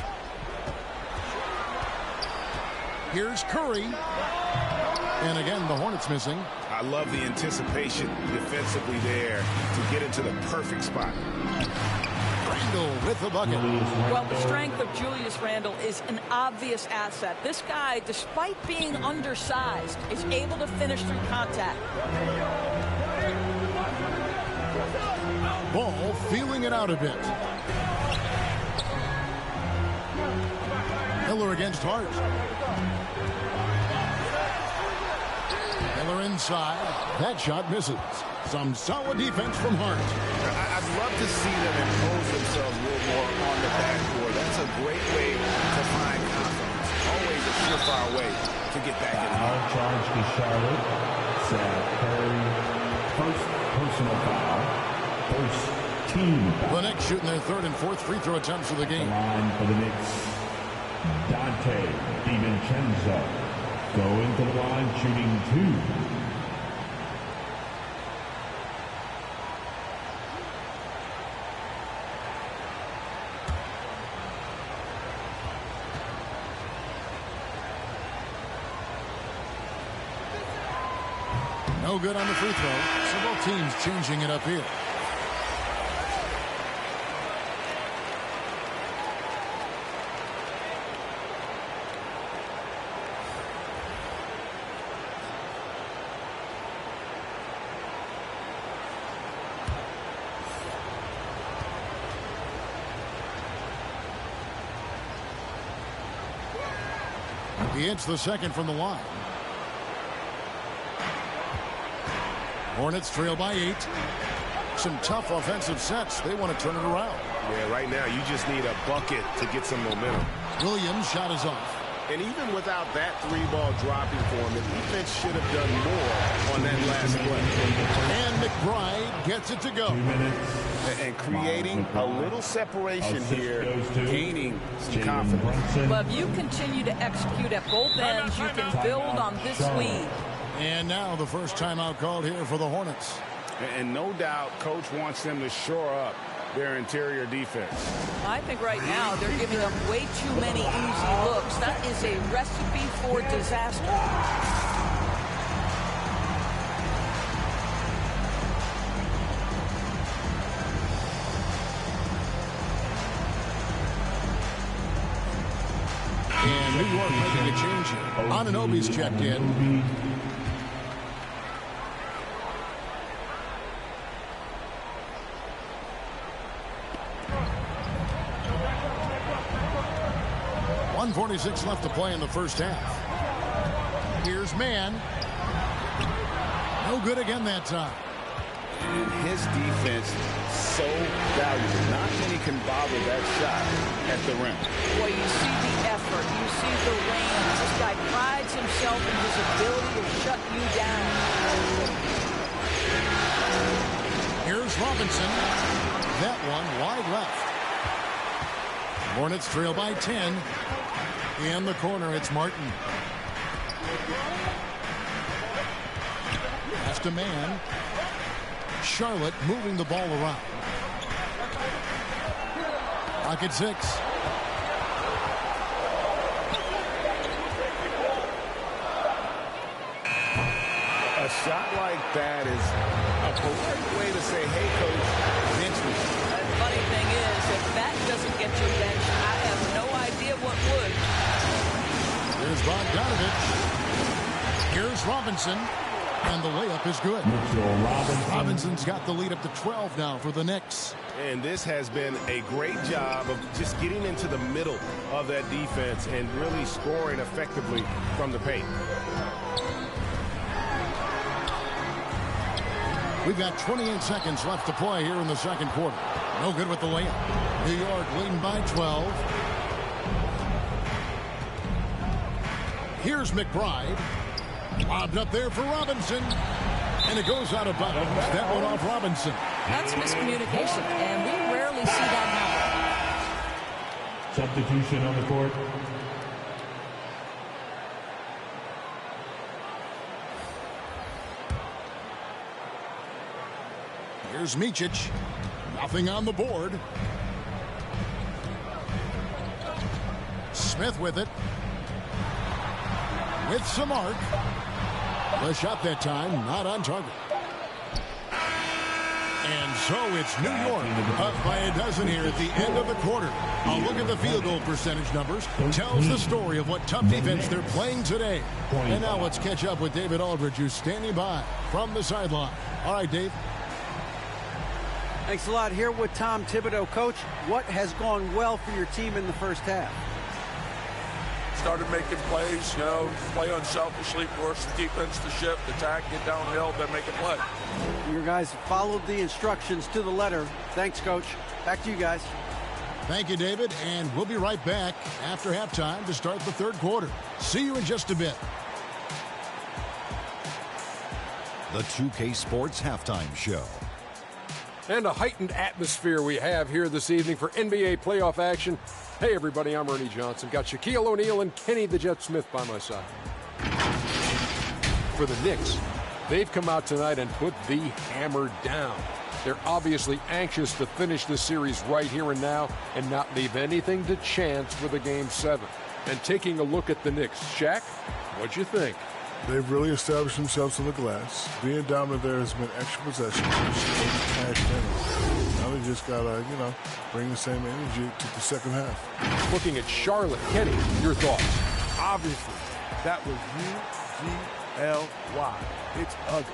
Here's Curry. And again, the Hornets missing. I love the anticipation defensively there to get into the perfect spot. Randle with the bucket. Well, the strength of Julius Randle is an obvious asset. This guy, despite being undersized, is able to finish through contact. Ball feeling it out a bit. Miller against Hart. Miller inside. That shot misses. Some solid defense from Hart. I'd love to see them impose themselves a little more on the backboard. That's a great way to find confidence. Always a surefire way to get back in the game. Charge to Charlotte. Seth Curry. First personal foul. First team foul. The Knicks shooting their third and fourth free throw attempts of the game. Line for the Knicks. Dante DiVincenzo. Going to the line, shooting 2. No good on the free throw. So both teams changing it up here. He hits the second from the line. Hornets trail by 8. Some tough offensive sets. They want to turn it around. Yeah, right now you just need a bucket to get some momentum. Williams' shot is off. And even without that 3-ball dropping for him, the defense should have done more on that last play. And McBride gets it to go. And creating a little separation here, gaining some confidence. Well, if you continue to execute at both ends, you can build on this lead. And now the first timeout called here for the Hornets. And no doubt Coach wants them to shore up their interior defense. I think right now they're giving them way too many easy looks. That is a recipe for disaster. And New York making a change here. Anunoby's checked in. .146 left to play in the first half. Here's Mann. No good again that time. And his defense so valuable. Not many can bother that shot at the rim. Boy, you see the effort. You see the range. This guy prides himself in his ability to shut you down. Here's Robinson. That one wide left. Hornets trail by 10. In the corner, it's Martin. Pass to Mann. Charlotte moving the ball around. Pocket 6. A shot like that is a polite way to say, hey, coach, bench me. The funny thing is, if that doesn't get you benched, I have no idea what would. Here's Bogdanovich. Here's Robinson. And the layup is good. Robinson's got the lead up to 12 now for the Knicks. And this has been a great job of just getting into the middle of that defense and really scoring effectively from the paint. We've got 28 seconds left to play here in the second quarter. No good with the layup. New York leading by 12. Here's McBride. Lobbed up there for Robinson. And it goes out of bounds. That one off Robinson. That's miscommunication, and we rarely see that happen. Substitution on the court. Here's Micic. Nothing on the board. Smith with it. With some arc. The shot that time, not on target. And so it's New York up by a dozen here at the end of the quarter. A look at the field goal percentage numbers tells the story of what tough defense they're playing today. And now let's catch up with David Aldridge, who's standing by from the sideline. All right, Dave. Thanks a lot. Here with Tom Thibodeau. Coach, what has gone well for your team in the first half? Started making plays, play unselfishly, force the defense to shift, attack, get downhill, then make a play. Your guys followed the instructions to the letter. Thanks, Coach. Back to you guys. Thank you, David, and we'll be right back after halftime to start the third quarter. See you in just a bit. The 2K Sports Halftime Show. And a heightened atmosphere we have here this evening for NBA playoff action. Hey, everybody, I'm Ernie Johnson. Got Shaquille O'Neal and Kenny the Jet Smith by my side. For the Knicks, they've come out tonight and put the hammer down. They're obviously anxious to finish the series right here and now and not leave anything to chance for the Game 7. And taking a look at the Knicks, Shaq, what'd you think? They've really established themselves on the glass. Being dominant there has been extra possession. Now they just got to, bring the same energy to the second half. Looking at Charlotte, Kenny, your thoughts? Obviously, that was UGLY. It's ugly.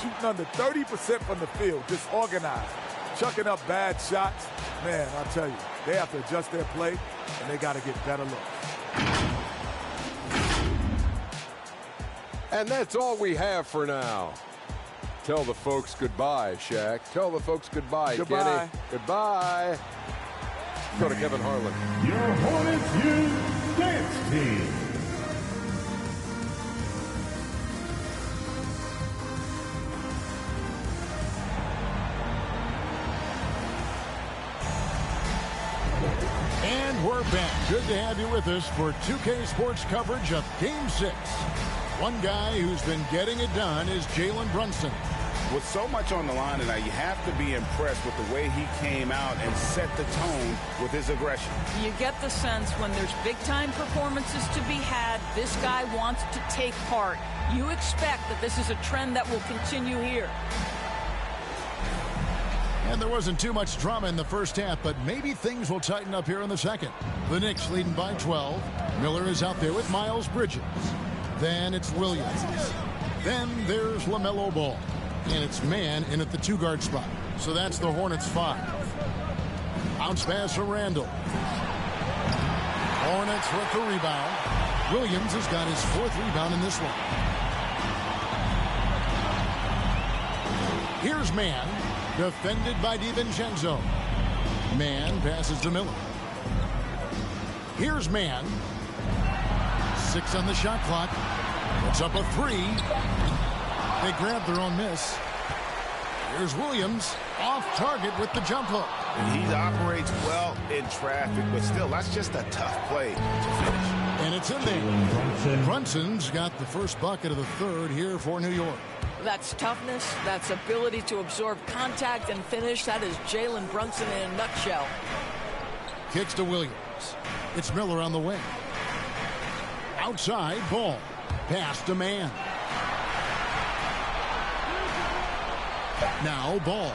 Shooting under 30% from the field, disorganized. Chucking up bad shots. Man, I'll tell you, they have to adjust their play, and they got to get better looks. And that's all we have for now. Tell the folks goodbye, Shaq. Tell the folks goodbye, Goodbye. Kenny. Goodbye. Go to Kevin Harlan. Your Hornets Youth Dance Team. And we're back. Good to have you with us for 2K Sports coverage of Game 6. One guy who's been getting it done is Jalen Brunson. With so much on the line tonight, you have to be impressed with the way he came out and set the tone with his aggression. You get the sense when there's big-time performances to be had, this guy wants to take part. You expect that this is a trend that will continue here. And there wasn't too much drama in the first half, but maybe things will tighten up here in the second. The Knicks leading by 12. Miller is out there with Miles Bridges. Then it's Williams. Then there's LaMelo Ball. And it's man in at the two-guard spot. So that's the Hornets 5. Bounce pass for Randall. Hornets with the rebound. Williams has got his 4th rebound in this one. Here's man. Defended by DiVincenzo. Man passes to Miller. Here's man. 6 on the shot clock. Puts up a 3. They grab their own miss. Here's Williams off target with the jump hook. And he operates well in traffic, but still, that's just a tough play to finish. And it's in there. Brunson's got the first bucket of the third here for New York. That's toughness. That's ability to absorb contact and finish. That is Jalen Brunson in a nutshell. Kicks to Williams. It's Miller on the wing. Outside, Ball. Pass to man. Now Ball.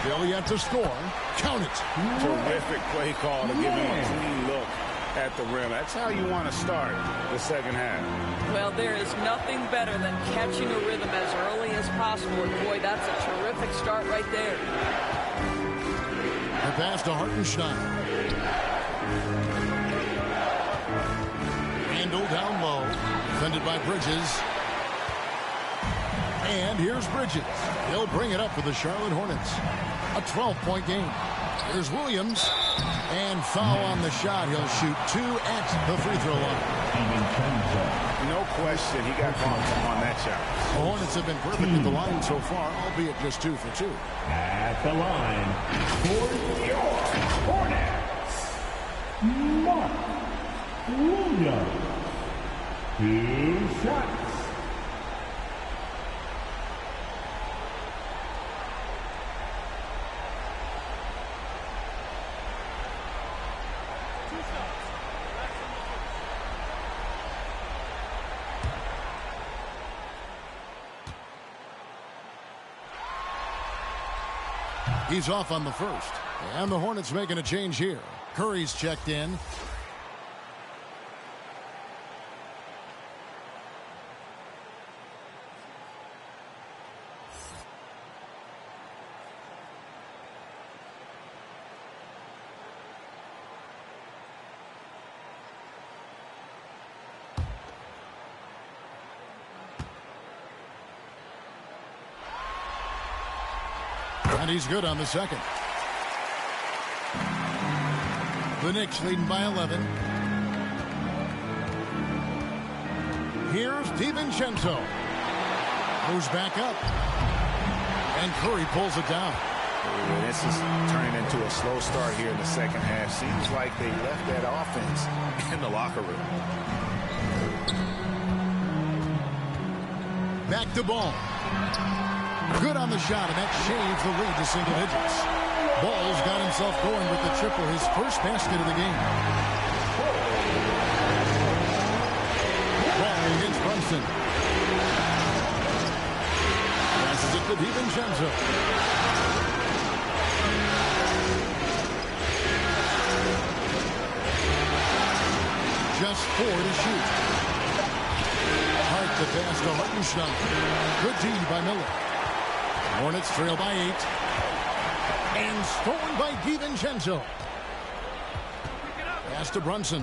Still yet to score. Count it. Terrific play call to give him a clean look at the rim. That's how you want to start the second half. Well, there is nothing better than catching a rhythm as early as possible. And boy, that's a terrific start right there. The pass to Hartenstein. Randall down low. Defended by Bridges. And here's Bridges. He'll bring it up for the Charlotte Hornets. A 12-point game. Here's Williams. And foul on the shot. He'll shoot 2 at the free throw line. No question, he got bumped on that shot. The Hornets have been perfect at the line so far, albeit just 2 for 2. At the line, for your Hornets. Mark Williams. 2 shots. He's off on the first. And the Hornets making a change here. Curry's checked in. And he's good on the second. The Knicks leading by 11. Here's DiVincenzo. Moves back up. And Curry pulls it down. This is turning into a slow start here in the second half. Seems like they left that offense in the locker room. Back to Ball. Good on the shot, and that shaves the lead to single digits. Ball's got himself going with the triple, his first basket of the game. Ball against Brunson. Passes it to DiVincenzo. Just 4 to shoot. Hart the pass to Hartenstein. Good D by Miller. Hornets trail by 8. And stolen by DiVincenzo. Pass to Brunson.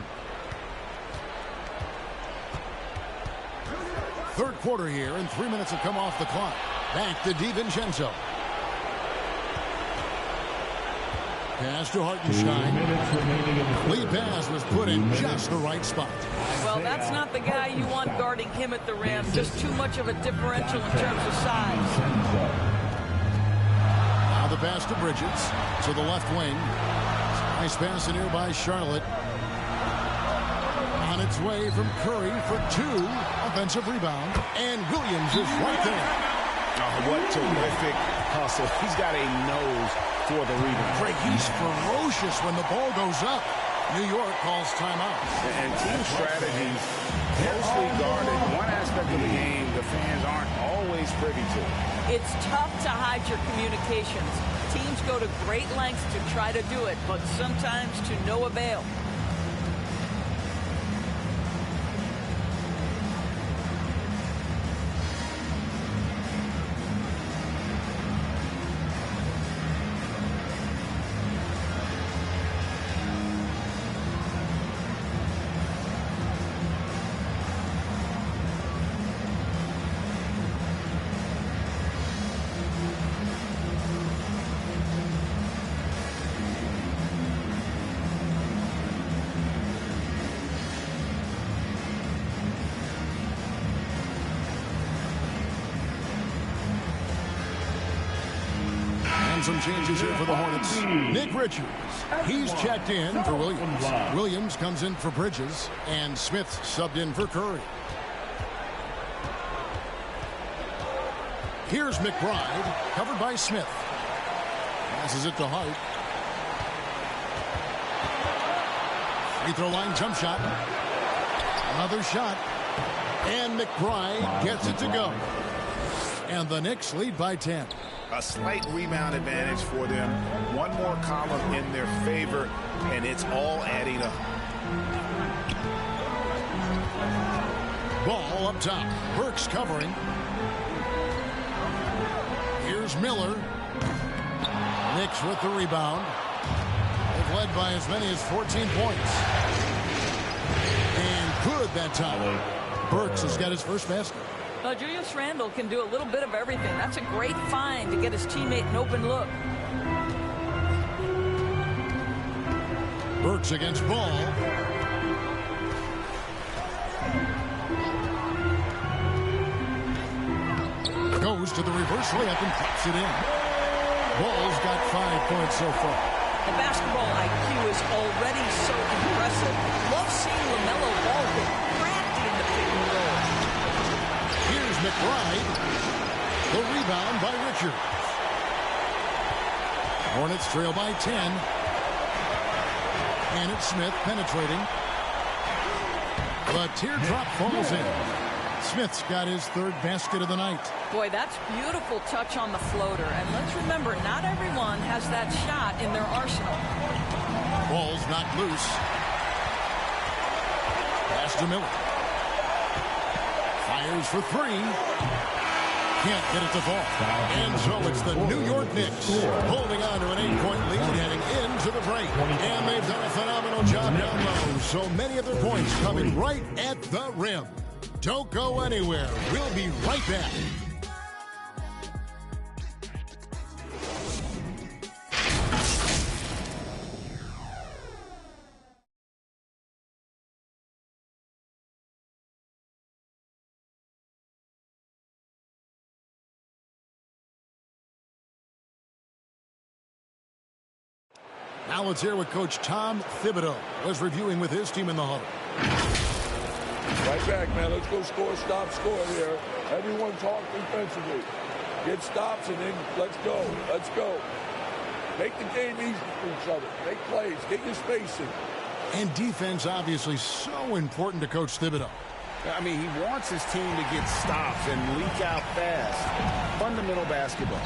Third quarter here, and 3 minutes have come off the clock. Back to DiVincenzo. Pass to Hartenstein. Lead pass was put in just the right spot. Well, that's not the guy you want guarding him at the rim. Just too much of a differential in terms of size. Now the pass to Bridges to the left wing. Nice pass in here by Charlotte. On its way from Curry for 2. Offensive rebound. And Williams is right there. Oh, what terrific hustle. He's got a nose for the rebound. Craig, he's ferocious when the ball goes up. New York calls timeout. And team strategies closely guarded. One aspect of the game the fans aren't always privy to. It's tough to hide your communications. Teams go to great lengths to try to do it, but sometimes to no avail. Some changes here for the Hornets. Nick Richards, he's checked in for Williams. Williams comes in for Bridges, and Smith subbed in for Curry. Here's McBride, covered by Smith. Passes it to Hart. Free throw line jump shot. Another shot. And McBride gets it to go. And the Knicks lead by 10. A slight rebound advantage for them. One more column in their favor, and it's all adding up. Ball up top. Burks covering. Here's Miller. Knicks with the rebound. They've led by as many as 14 points. And good that time. Burks has got his first basket. Julius Randle can do a little bit of everything. That's a great find to get his teammate an open look. Burks against Ball. Goes to the reverse layup and pops it in. Ball's got 5 points so far. The basketball IQ is already so impressive. Love seeing LaMelo Ball get crafty in the pick and roll. Here's McBride. The rebound by Richards. Hornets trail by 10. And it's Smith penetrating. The teardrop falls in. Smith's got his third basket of the night. Boy, that's beautiful touch on the floater. And let's remember, not everyone has that shot in their arsenal. Ball's knocked loose. Pass to Miller. Fires for three. Can't get it to fall. And so it's the New York Knicks holding on to an 8-point lead heading into the break. And they've done a phenomenal job down low. So many of their points coming right at the rim. Don't go anywhere. We'll be right back. Now let's hear what Coach Tom Thibodeau was reviewing with his team in the huddle. Right back, man. Let's go score, stop, score here. Everyone talk defensively. Get stops and then let's go. Let's go. Make the game easy for each other. Make plays. Get your spacing. And defense obviously so important to Coach Thibodeau. I mean, he wants his team to get stops and leak out fast. Fundamental basketball.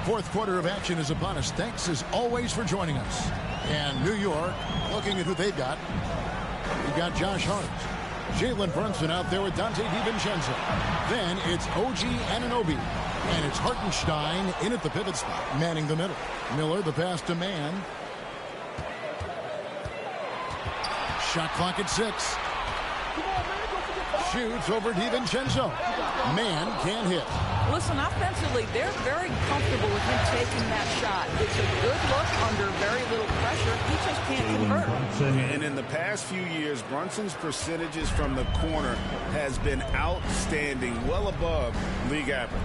Fourth quarter of action is upon us. Thanks as always for joining us. And New York, looking at who they've got. We've got Josh Hart. Jalen Brunson out there with Dante DiVincenzo. Then it's OG Anunoby. And it's Hartenstein in at the pivot spot, manning the middle. Miller, the pass to Mann. Shot clock at 6. Shoots over DiVincenzo. Mann can't hit. Listen, offensively, they're very comfortable with him taking that shot. It's a good look under very little pressure. He just can't convert. And in the past few years, Brunson's percentages from the corner has been outstanding, well above league average.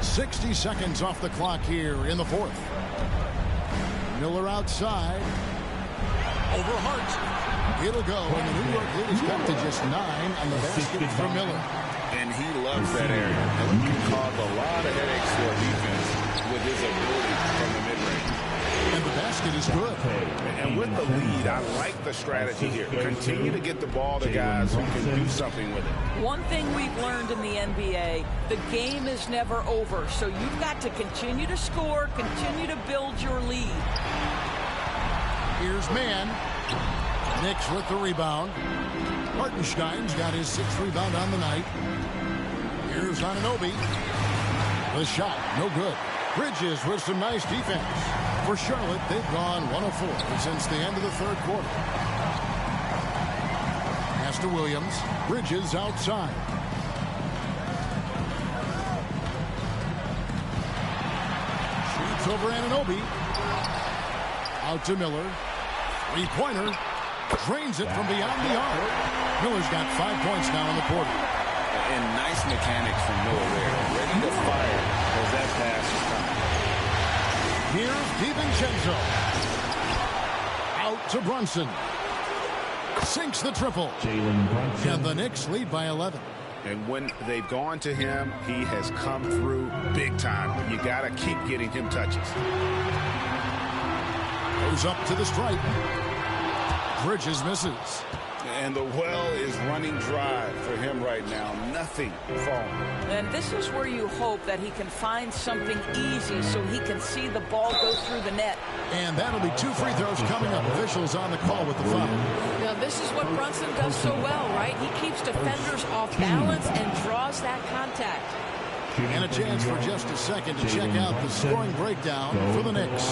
60 seconds off the clock here in the fourth. Miller outside. Over Hart. It'll go, and the New York lead is cut to just 9 on the basket from Miller. And he loves that area. And he can cause a lot of headaches for a defense with his ability from the mid-range. And the basket is good. And with the lead, I like the strategy here. Continue to get the ball to guys who can do something with it. One thing we've learned in the NBA, the game is never over. So you've got to continue to score, continue to build your lead. Here's Mann. Knicks with the rebound. Hartenstein's got his 6th rebound on the night. Here's Anunoby. The shot, no good. Bridges with some nice defense. For Charlotte, they've gone 1 of 4 since the end of the third quarter. Pass to Williams. Bridges outside. Shoots over Anunoby. Out to Miller. Three-pointer. Drains it from beyond the arc. Miller's got 5 points now in the quarter. And nice mechanics from Miller there. Ready to fire as that pass is coming. Here's DiVincenzo. Out to Brunson. Sinks the triple. And the Knicks lead by 11. And when they've gone to him, he has come through big time. You got to keep getting him touches. Goes up to the stripe. Bridges misses. And the well is running dry for him right now. Nothing falling. And this is where you hope that he can find something easy so he can see the ball go through the net. And that'll be 2 free throws coming up. Officials on the call with the foul. Now, this is what Brunson does so well, right? He keeps defenders off balance and draws that contact. And a chance for just a second to check out the scoring breakdown for the Knicks.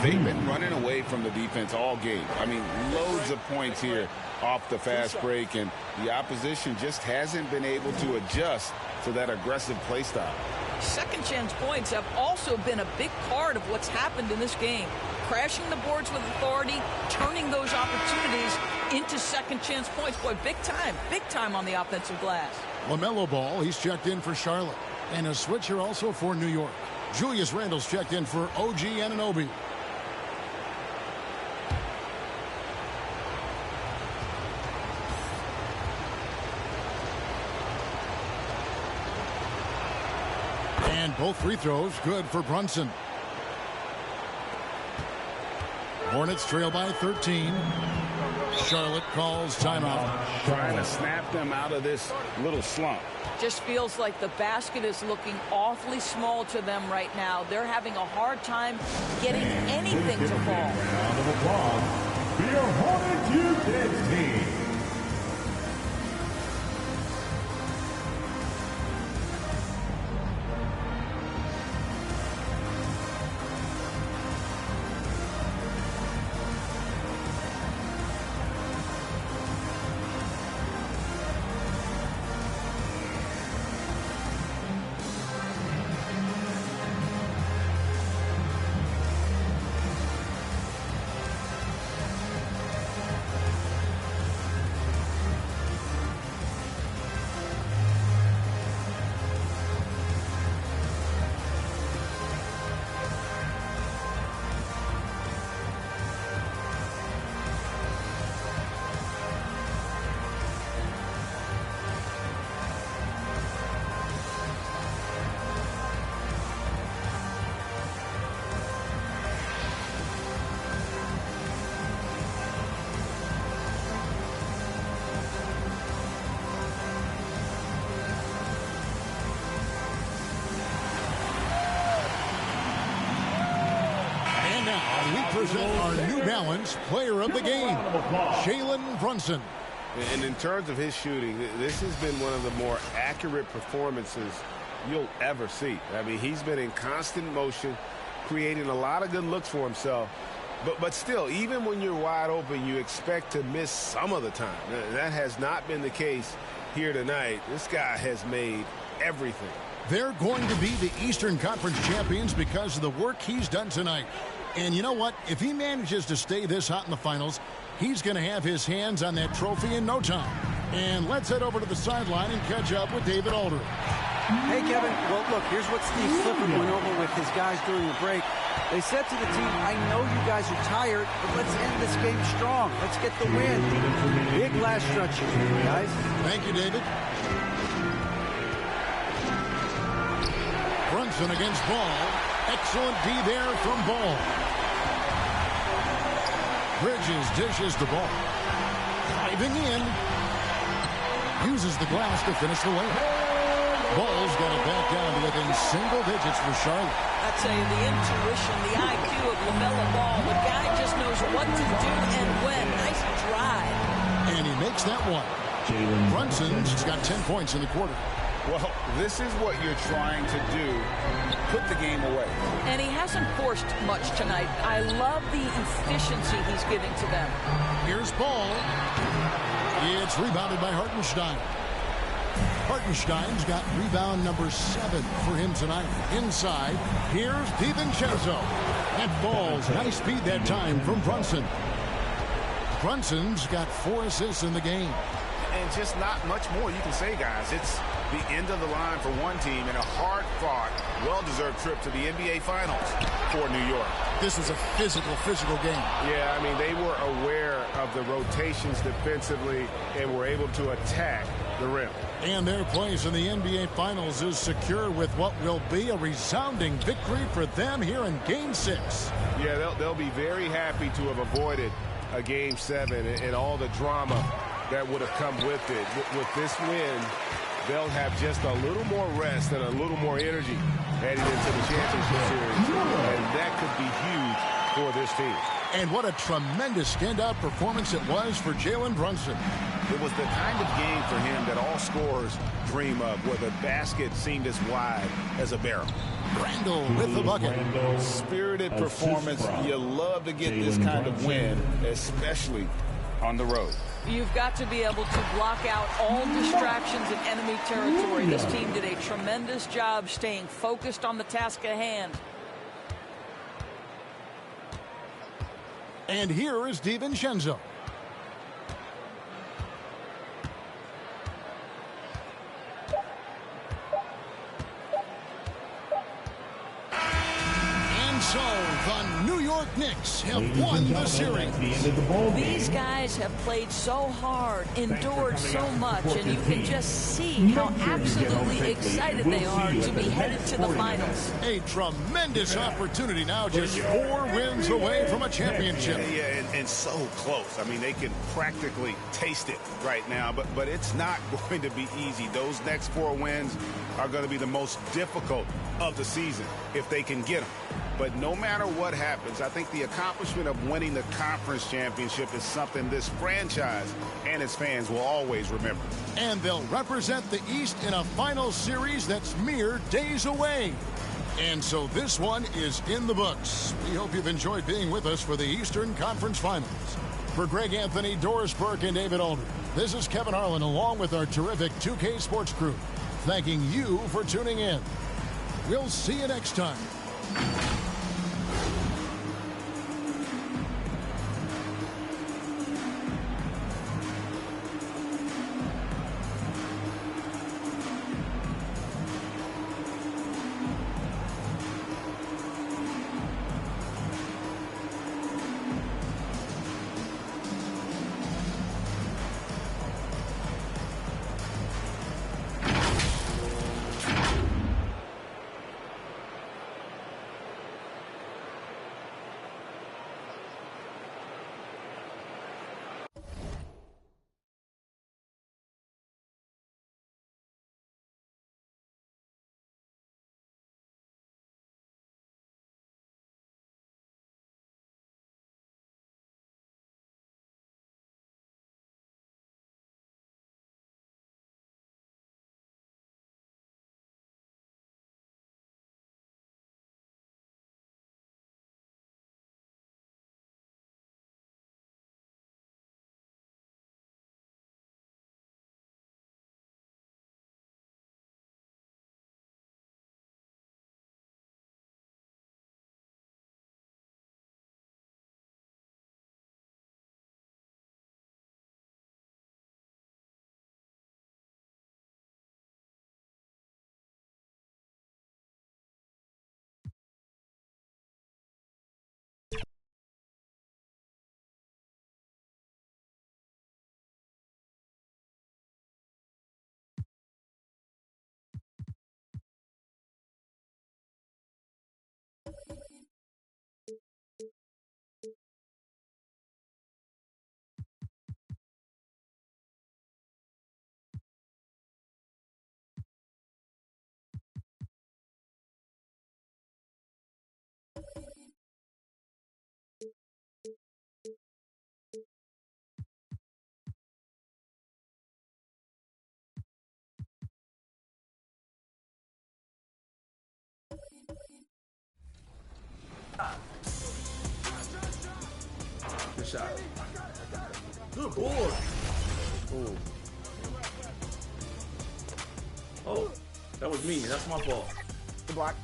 They've been running away from the defense all game. I mean, loads of points here off the fast break, and the opposition just hasn't been able to adjust to that aggressive play style. Second chance points have also been a big part of what's happened in this game. Crashing the boards with authority, turning those opportunities into second chance points. Boy, big time on the offensive glass. LaMelo Ball, he's checked in for Charlotte. And a switch here also for New York. Julius Randle's checked in for OG Anunoby. And both free throws good for Brunson. Hornets trail by 13. Charlotte calls timeout. Trying to snap them out of this little slump. Just feels like the basket is looking awfully small to them right now. They're having a hard time getting anything to fall. Round of applause for your Hornets Youth team. Present our New Balance player of the game, Jalen Brunson. And in terms of his shooting, this has been one of the more accurate performances you'll ever see. I mean, he's been in constant motion, creating a lot of good looks for himself. But still, even when you're wide open, you expect to miss some of the time. That has not been the case here tonight. This guy has made everything. They're going to be the Eastern Conference champions because of the work he's done tonight. And you know what? If he manages to stay this hot in the finals, he's going to have his hands on that trophy in no time. And let's head over to the sideline and catch up with David Aldridge. Hey, Kevin. Well, look, here's what Steve Clifford went over with his guys during the break. They said to the team, I know you guys are tired, but let's end this game strong. Let's get the win. Big last stretch here, guys. Thank you, David. Brunson against Ball. Excellent D there from Ball. Bridges dishes the ball. Driving in. Uses the glass to finish the layup. Ball's got it back down to within single digits for Charlotte. I'd say the intuition, the IQ of LaMelo Ball. The guy just knows what to do and when. Nice drive. And he makes that one. Brunson's got 10 points in the quarter. Well, this is what you're trying to do. Put the game away. And he hasn't forced much tonight. I love the efficiency he's giving to them. Here's Ball. It's rebounded by Hartenstein. Hartenstein's got rebound number 7 for him tonight. Inside, here's DiVincenzo. And Ball's nice speed that time from Brunson. Brunson's got 4 assists in the game. And just not much more you can say, guys. It's the end of the line for one team and a hard-fought, well-deserved trip to the NBA Finals for New York. This was a physical game. Yeah, I mean, they were aware of the rotations defensively and were able to attack the rim. And their place in the NBA Finals is secure with what will be a resounding victory for them here in Game 6. Yeah, they'll be very happy to have avoided a Game 7 and all the drama that would have come with it. With this win, they'll have just a little more rest and a little more energy heading into the championship series. And that could be huge for this team. And what a tremendous standout performance it was for Jalen Brunson. It was the kind of game for him that all scorers dream of, where the basket seemed as wide as a barrel. Randle with the bucket. Spirited performance. You love to get this kind of win, especially on the road. You've got to be able to block out all distractions in enemy territory. This team did a tremendous job staying focused on the task at hand. And here is DiVincenzo. The New York Knicks have won the series. These guys have played so hard, endured so much, and you can just see how absolutely excited they are to be headed to the finals. A tremendous opportunity now, just 4 wins away from a championship. Yeah, and so close. I mean, they can practically taste it right now, but it's not going to be easy. Those next 4 wins are going to be the most difficult of the season if they can get them. But no matter what happens, I think the accomplishment of winning the conference championship is something this franchise and its fans will always remember. And they'll represent the East in a final series that's mere days away. And so this one is in the books. We hope you've enjoyed being with us for the Eastern Conference Finals. For Greg Anthony, Doris Burke, and David Aldridge, this is Kevin Harlan along with our terrific 2K Sports crew, thanking you for tuning in. We'll see you next time. Good shot. Good board. Oh. Oh, that was me. That's my fault. Good block.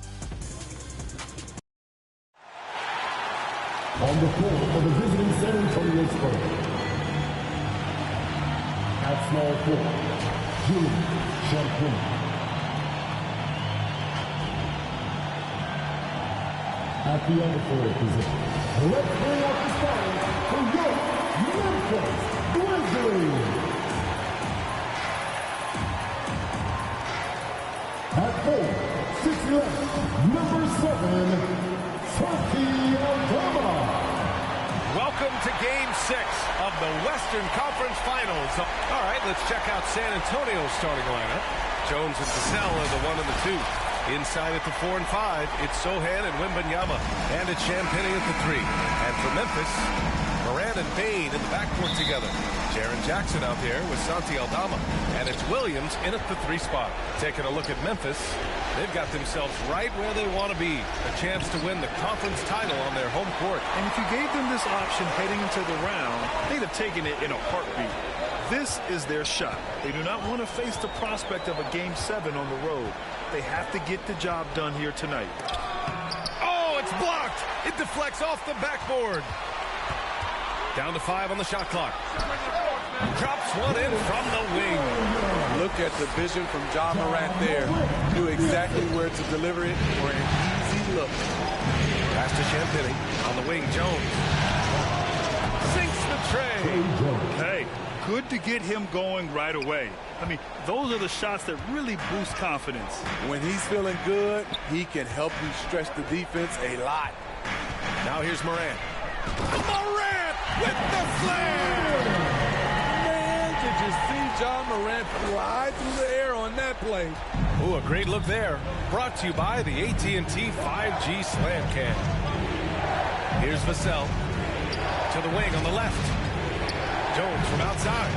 On the floor for the visiting San Antonio Spurs. At small forward, Julian Champagnie. At the other forward position, let's bring up the starters for your Memphis Grizzlies. At 4, 6'11", number 7, Santi Aldama. Welcome to Game 6 of the Western Conference Finals. All right, let's check out San Antonio's starting lineup. Jones and Vassell are the 1 and the 2. Inside at the 4 and 5, it's Sohan and Wembanyama. And it's Champagnie at the 3. And for Memphis, Morant and Payne in the backcourt together. Jaren Jackson out there with Santi Aldama. And it's Williams in at the 3 spot. Taking a look at Memphis, they've got themselves right where they want to be. A chance to win the conference title on their home court. And if you gave them this option heading into the round, they'd have taken it in a heartbeat. This is their shot. They do not want to face the prospect of a Game 7 on the road. They have to get the job done here tonight. Oh, it's blocked. It deflects off the backboard. Down to 5 on the shot clock. Drops one in from the wing. look at the vision from Ja Morant there. Knew exactly where to deliver it for an easy look. Pass to Champagny. On the wing, Jones. Sinks the tray. Hey, good to get him going right away. I mean, those are the shots that really boost confidence. When he's feeling good, he can help you stretch the defense a lot. Now here's Morant. Morant with the slam! Man, did you see Ja Morant fly through the air on that play? Ooh, a great look there. Brought to you by the AT&T 5G Slam Cam. Here's Vassell. To the wing on the left. Jones from outside.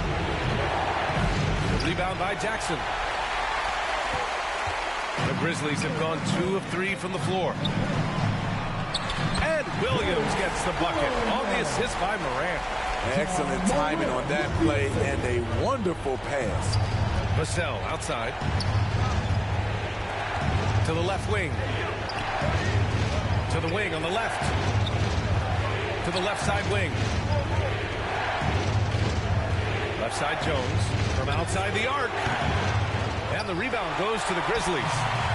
The rebound by Jackson. The Grizzlies have gone 2 of 3 from the floor. And Williams gets the bucket on the assist by Morant. Excellent timing on that play and a wonderful pass. Vassell outside. To the left wing. To the wing on the left. To the left side wing. Left side Jones from outside the arc. And the rebound goes to the Grizzlies.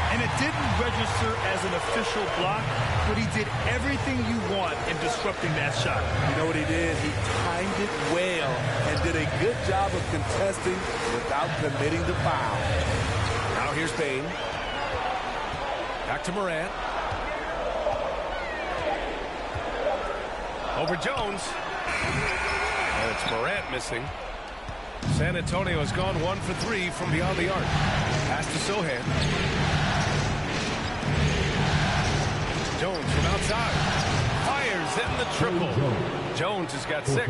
And it didn't register as an official block, but he did everything you want in disrupting that shot. You know what he did? He timed it well and did a good job of contesting without committing the foul. Now here's Bane. Back to Morant. Over Jones. And it's Morant missing. San Antonio has gone 1 for 3 from beyond the arc. Pass to Sohan. Jones from outside. Fires in the triple. Jones has got 6.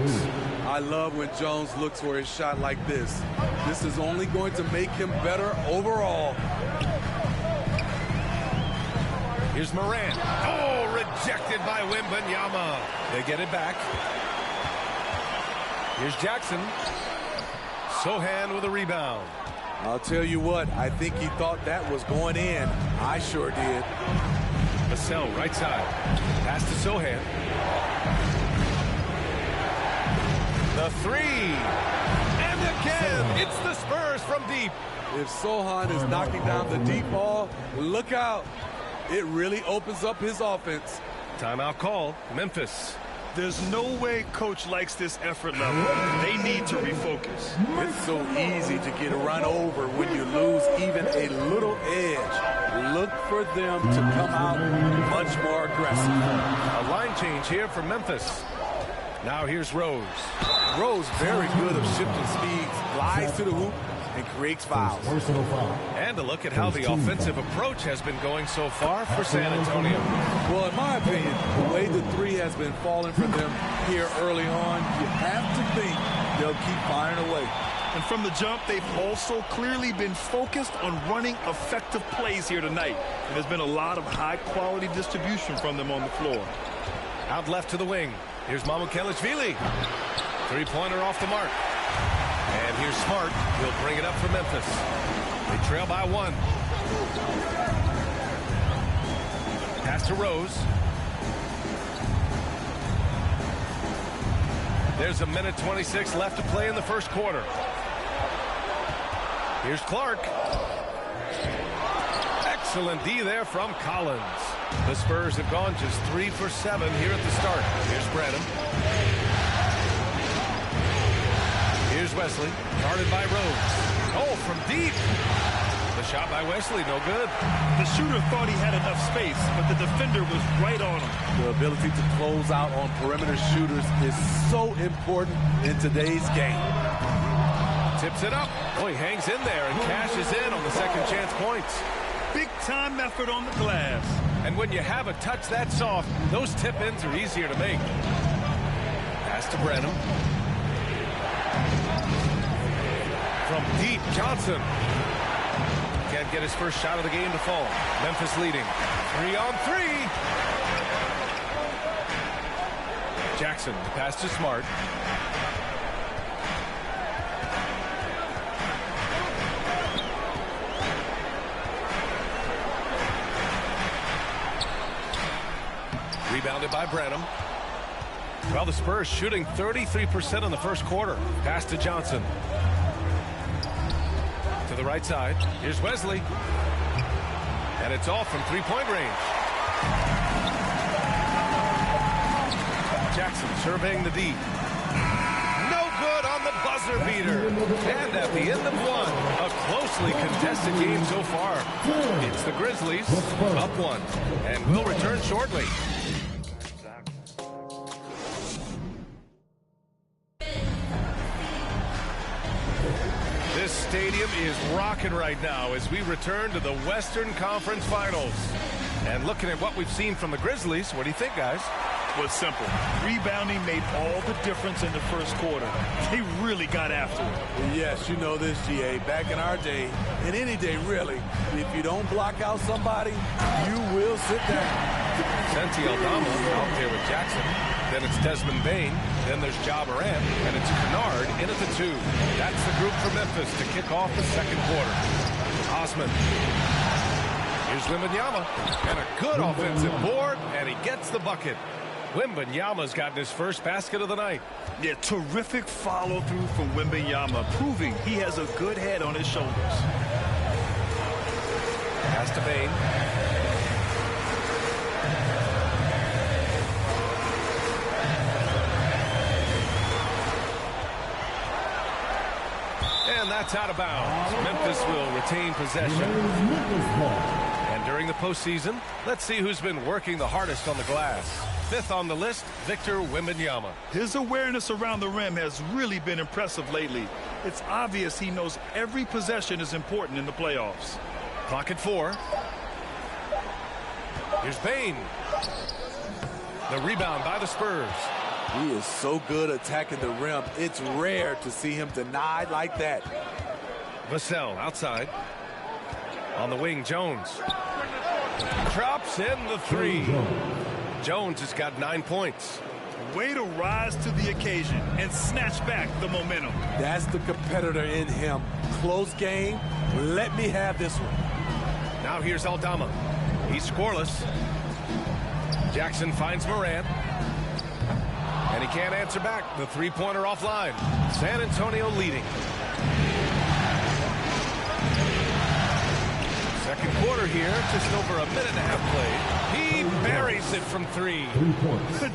I love when Jones looks for his shot like this. This is only going to make him better overall. Here's Morant. Oh, rejected by Wembanyama. They get it back. Here's Jackson. Sohan with a rebound. I'll tell you what, I think he thought that was going in. I sure did. Vassell, right side. Pass to Sohan. The 3. And again, it's the Spurs from deep. If Sohan is knocking down the deep ball, look out. It really opens up his offense. Timeout call, Memphis. There's no way coach likes this effort level. They need to refocus. It's so easy to get run over when you lose even a little edge. Look for them to come out much more aggressive. A line change here for Memphis. Now here's Rose. Rose very good at shifting speeds, glides to the hoop, and creates fouls. And a look at how the offensive approach has been going so far for San Antonio. Well, in my opinion, the way the 3 has been falling for them here early on, you have to think they'll keep firing away. And from the jump, they've also clearly been focused on running effective plays here tonight. And there's been a lot of high-quality distribution from them on the floor. Out left to the wing. Here's Mamukelashvili. 3-pointer off the mark. And here's Smart. He'll bring it up for Memphis. They trail by 1. Pass to Rose. There's 1:26 left to play in the first quarter. Here's Clark. Excellent D there from Collins. The Spurs have gone just 3 for 7 here at the start. Here's Branham. Here's Wesley, guarded by Rose. Oh, from deep. The shot by Wesley, no good. The shooter thought he had enough space, but the defender was right on him. The ability to close out on perimeter shooters is so important in today's game. Tips it up. Oh, he hangs in there and cashes in on the second chance points. Big-time effort on the glass. And when you have a touch that soft, those tip-ins are easier to make. Pass to Branham. From deep, Johnson. Can't get his first shot of the game to fall. Memphis leading. 3-on-3. Jackson, the pass to Smart. Rebounded by Branham. Well, the Spurs shooting 33% in the first quarter. Pass to Johnson. To the right side. Here's Wesley. And it's off from three-point range. Jackson surveying the D. No good on the buzzer beater. And at the end of one, a closely contested game so far. It's the Grizzlies up one. And we'll return shortly. This stadium is rocking right now as we return to the Western Conference Finals. And looking at what we've seen from the Grizzlies, what do you think, guys? Well, it's simple. Rebounding made all the difference in the first quarter. They really got after it. Yes, you know this, GA. Back in our day, and any day really, if you don't block out somebody, you will sit down. Santi Aldama out there with Jackson. Then it's Desmond Bane. Then there's Ja Morant. And it's Kennard in at the 2. That's the group for Memphis to kick off the second quarter. Osman. Here's Wembanyama. And a good offensive board. And he gets the bucket. Wembanyama's gotten his first basket of the night. Yeah, terrific follow-through from Wembanyama, proving he has a good head on his shoulders. Pass to Bane. And that's out of bounds. Memphis will retain possession. And during the postseason, let's see who's been working the hardest on the glass. 5th on the list, Victor Wembanyama. His awareness around the rim has really been impressive lately. It's obvious he knows every possession is important in the playoffs. Clock at 4. Here's Bane. The rebound by the Spurs. He is so good attacking the rim. It's rare to see him denied like that. Vassell outside. On the wing, Jones. Drops in the 3. Jones has got 9 points. Way to rise to the occasion and snatch back the momentum. That's the competitor in him. Close game. Let me have this one. Now here's Aldama. He's scoreless. Jackson finds Morant. And he can't answer back. The three-pointer offline. San Antonio leading. Second quarter here, just over a minute and a half played. He buries it from 3.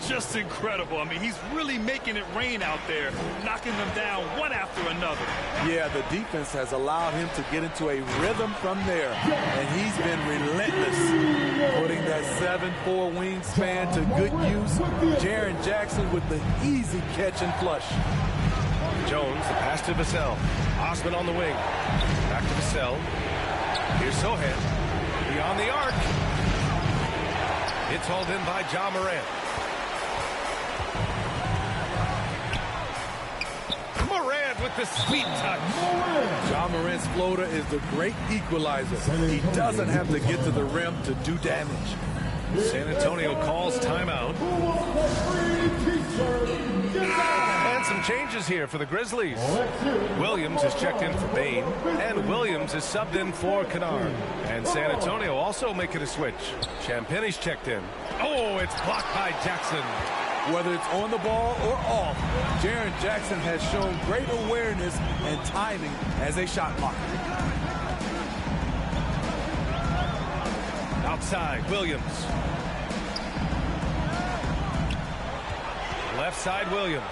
Just incredible. I mean, he's really making it rain out there, knocking them down one after another. Yeah, the defense has allowed him to get into a rhythm from there, and he's been relentless, putting that 7'4" wingspan to good use. Jaren Jackson with the easy catch and flush. Jones, the pass to Vassell. Osman on the wing. Back to Vassell. Here's Sohan. Beyond the arc. It's hauled in by Ja Morant. Morant with the sweet touch. Ja Morant's floater is the great equalizer. He doesn't have to get to the rim to do damage. San Antonio calls timeout. And some changes here for the Grizzlies. Williams is checked in for Bane, and Williams is subbed in for Kennard. And San Antonio also making a switch. Champagne's checked in. Oh, it's blocked by Jackson. Whether it's on the ball or off, Jaren Jackson has shown great awareness and timing as a shot blocker. Outside, Williams. Left side, Williams.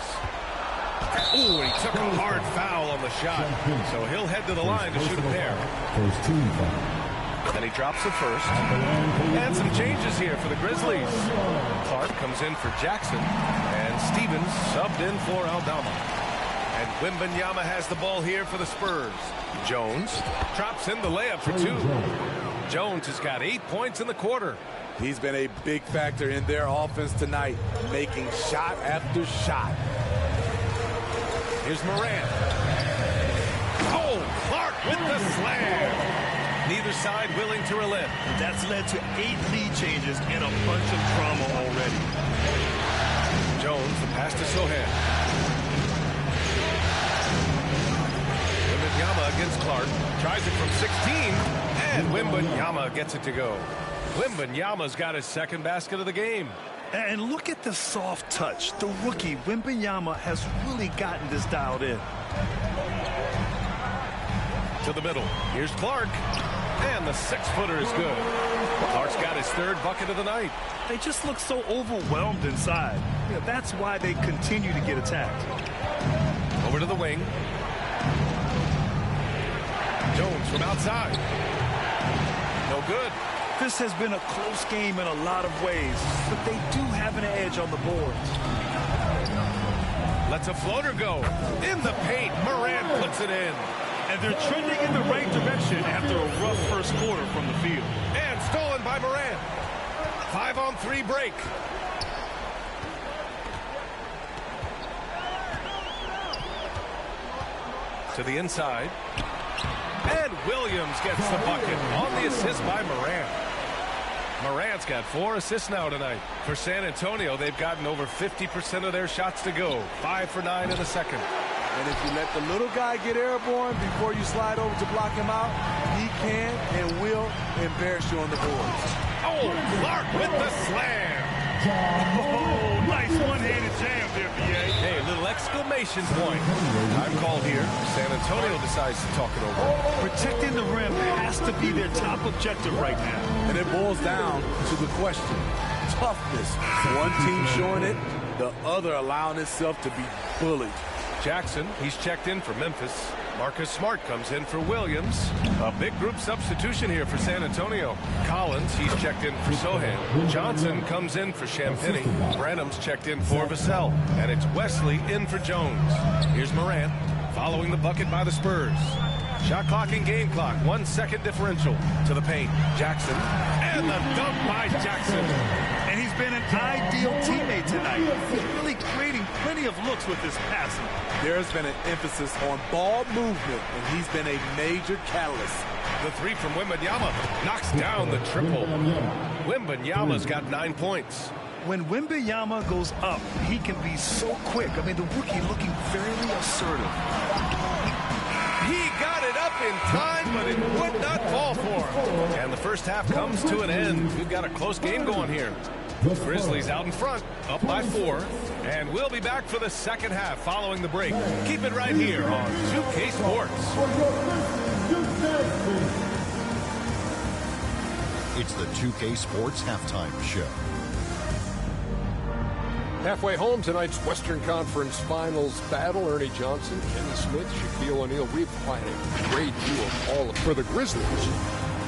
Ooh, he took a hard foul on the shot. So he'll head to the line to shoot a pair. And he drops the first. And some changes here for the Grizzlies. Clark comes in for Jackson. And Stevens subbed in for Aldama. And Wembanyama has the ball here for the Spurs. Jones drops in the layup for 2. Jones has got 8 points in the quarter. He's been a big factor in their offense tonight, making shot after shot. Here's Morant. Oh, Clark with the slam. Neither side willing to relent. That's led to 8 lead changes and a bunch of drama already. Jones, the pass to Sohan. Wembanyama against Clark. Tries it from 16. And Wembanyama gets it to go. Wembanyama's got his second basket of the game. And look at the soft touch. The rookie, Wembanyama, has really gotten this dialed in. To the middle. Here's Clark. And the 6-footer is good. Clark's got his 3rd bucket of the night. They just look so overwhelmed inside. Yeah, that's why they continue to get attacked. Over to the wing. Jones from outside. No good. This has been a close game in a lot of ways, but they do have an edge on the boards. Lets a floater go. In the paint, Morant puts it in. And they're trending in the right direction after a rough first quarter from the field. And stolen by Morant. 5-on-3 break. To the inside. And Williams gets the bucket on the assist by Morant. Morant's got 4 assists now tonight. For San Antonio, they've gotten over 50% of their shots to go. 5 for 9 in the second. And if you let the little guy get airborne before you slide over to block him out, he can and will embarrass you on the boards. Oh, Clark with the slam. Oh, nice one-handed jam there, B.A. Hey, a little exclamation point. Time call here. San Antonio decides to talk it over. Protecting the rim has to be their top objective right now. And it boils down to the question. Toughness. One team showing it, the other allowing itself to be bullied. Jackson, he's checked in for Memphis. Marcus Smart comes in for Williams. A big group substitution here for San Antonio. Collins, he's checked in for Sohan. Johnson comes in for Champagny. Branham's checked in for Vassell. And it's Wesley in for Jones. Here's Morant, following the bucket by the Spurs. Shot clock and game clock, 1 second differential. To the paint, Jackson. And the dunk by Jackson. And he's been an ideal teammate tonight. He's really creating plenty of looks with his passing. There's been an emphasis on ball movement, and he's been a major catalyst. The 3 from Wembanyama knocks down the triple. Wembanyama's got 9 points. When Wembanyama goes up, he can be so quick. I mean, the rookie looking fairly assertive. He got it up in time, but it would not fall for him. And the first half comes to an end. We've got a close game going here. Grizzlies out in front, up by 4. And we'll be back for the second half following the break. Keep it right here on 2K Sports. It's the 2K Sports Halftime Show. Halfway home, tonight's Western Conference Finals battle. Ernie Johnson, Kenny Smith, Shaquille O'Neal. We've had a great view of all of for the Grizzlies.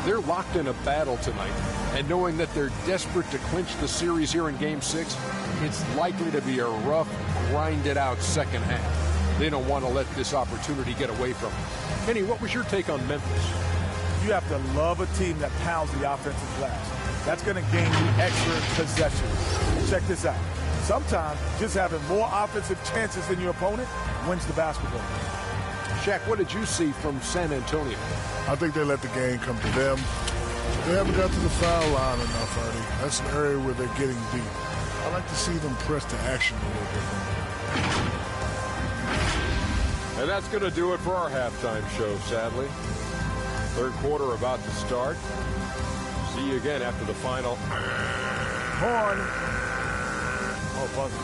They're locked in a battle tonight, and knowing that they're desperate to clinch the series here in Game 6, it's likely to be a rough, grinded-out second half. They don't want to let this opportunity get away from them. Kenny, what was your take on Memphis? You have to love a team that pounds the offensive glass. That's going to gain you extra possessions. Check this out. Sometimes just having more offensive chances than your opponent wins the basketball. Shaq, what did you see from San Antonio? I think they let the game come to them. They haven't got to the foul line enough, Ernie. That's an area where they're getting deep. I like to see them press to action a little bit more. And that's going to do it for our halftime show, sadly. Third quarter about to start. See you again after the final. Horn. Oh, buzzer.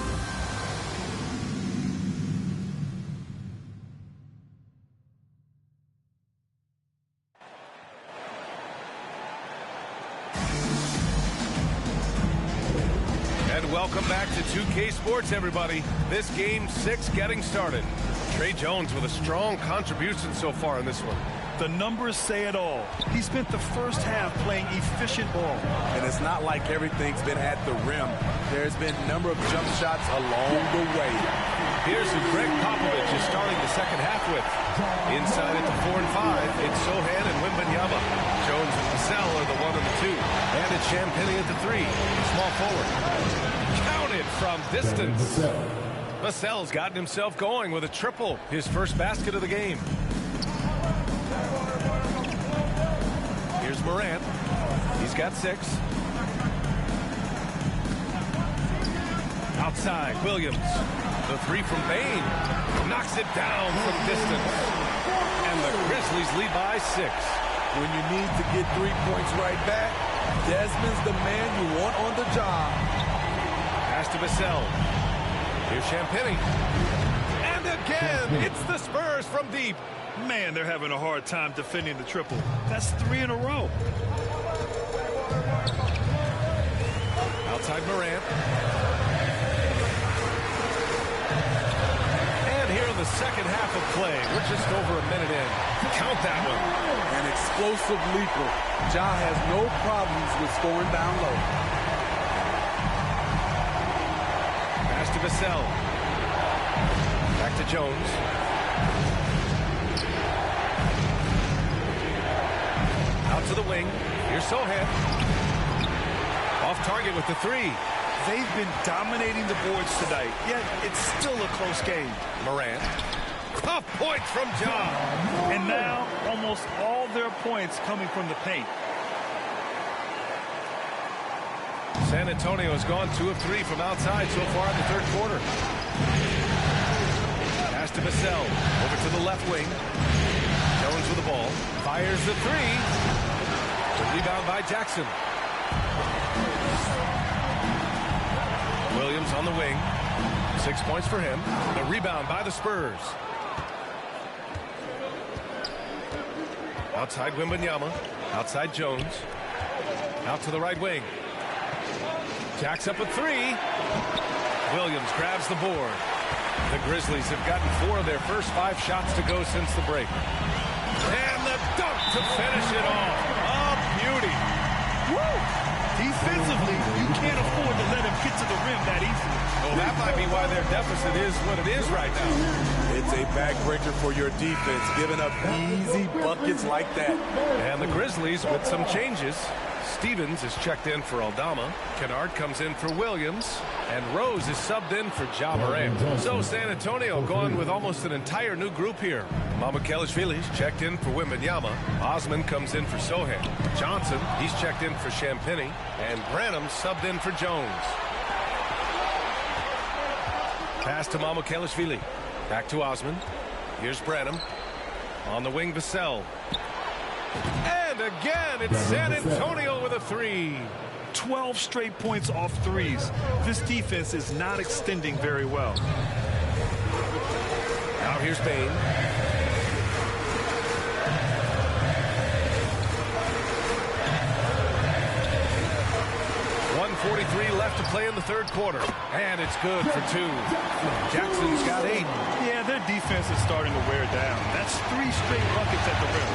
And welcome back to 2K Sports, everybody. This Game 6 getting started. Trey Jones with a strong contribution so far in this one. The numbers say it all. He spent the first half playing efficient ball. And it's not like everything's been at the rim. There's been a number of jump shots along the way. Here's who Greg Popovich is starting the second half with. Inside at the 4 and 5, it's Sohan and Wembanyama. Jones and Vassell are the 1 and the 2. And it's Champagny at the 3, small forward. Counted from distance. Vassell's gotten himself going with a triple, his first basket of the game. Here's Morant. He's got 6. Outside, Williams. The 3 from Bane. Knocks it down from distance. And the Grizzlies lead by 6. When you need to get 3 points right back, Desmond's the man you want on the job. Pass to Vassell. Here's Champagny. And again. And it's the Spurs from deep. Man, they're having a hard time defending the triple. That's 3 in a row. Outside Morant. And here in the second half of play, we're just over a minute in. Count that one. An explosive leaper. Ja has no problems with scoring down low. Pass to Vassell. Back to Jones. Out to the wing. Here's Sohan. Off target with the 3. They've been dominating the boards tonight, yet it's still a close game. Morant. Tough point from Ja. And now, almost all their points coming from the paint. San Antonio has gone 2 of 3 from outside so far in the third quarter. Pass to Vassell. Over to the left wing. Jones with the ball. Fires the 3. The rebound by Jackson. Williams on the wing. 6 points for him. The rebound by the Spurs. Outside Wembanyama. Outside Jones. Out to the right wing. Jacks up a 3. Williams grabs the board. The Grizzlies have gotten 4 of their first 5 shots to go since the break. And the dunk to finish it off. A beauty. Woo! Defensively, you can't afford to let him get to the rim that easily. Well, that might be why their deficit is what it is right now. It's a backbreaker for your defense, giving up easy buckets like that. And the Grizzlies with some changes. Stevens is checked in for Aldama. Kennard comes in for Williams. And Rose is subbed in for Ja Morant. So San Antonio going with almost an entire new group here. Mamukelashvili's checked in for Wembanyama. Osman comes in for Sohan. Johnson, he's checked in for Champagnie. And Branham subbed in for Jones. Pass to Mamukelashvili. Back to Osman. Here's Branham. On the wing, Vassell. And again, it's San Antonio with a 3. 12 straight points off threes. This defense is not extending very well. Now here's Bane. .143 left to play in the third quarter. And it's good for 2. Jackson's got 8. Yeah, their defense is starting to wear down. That's 3 straight buckets at the rim.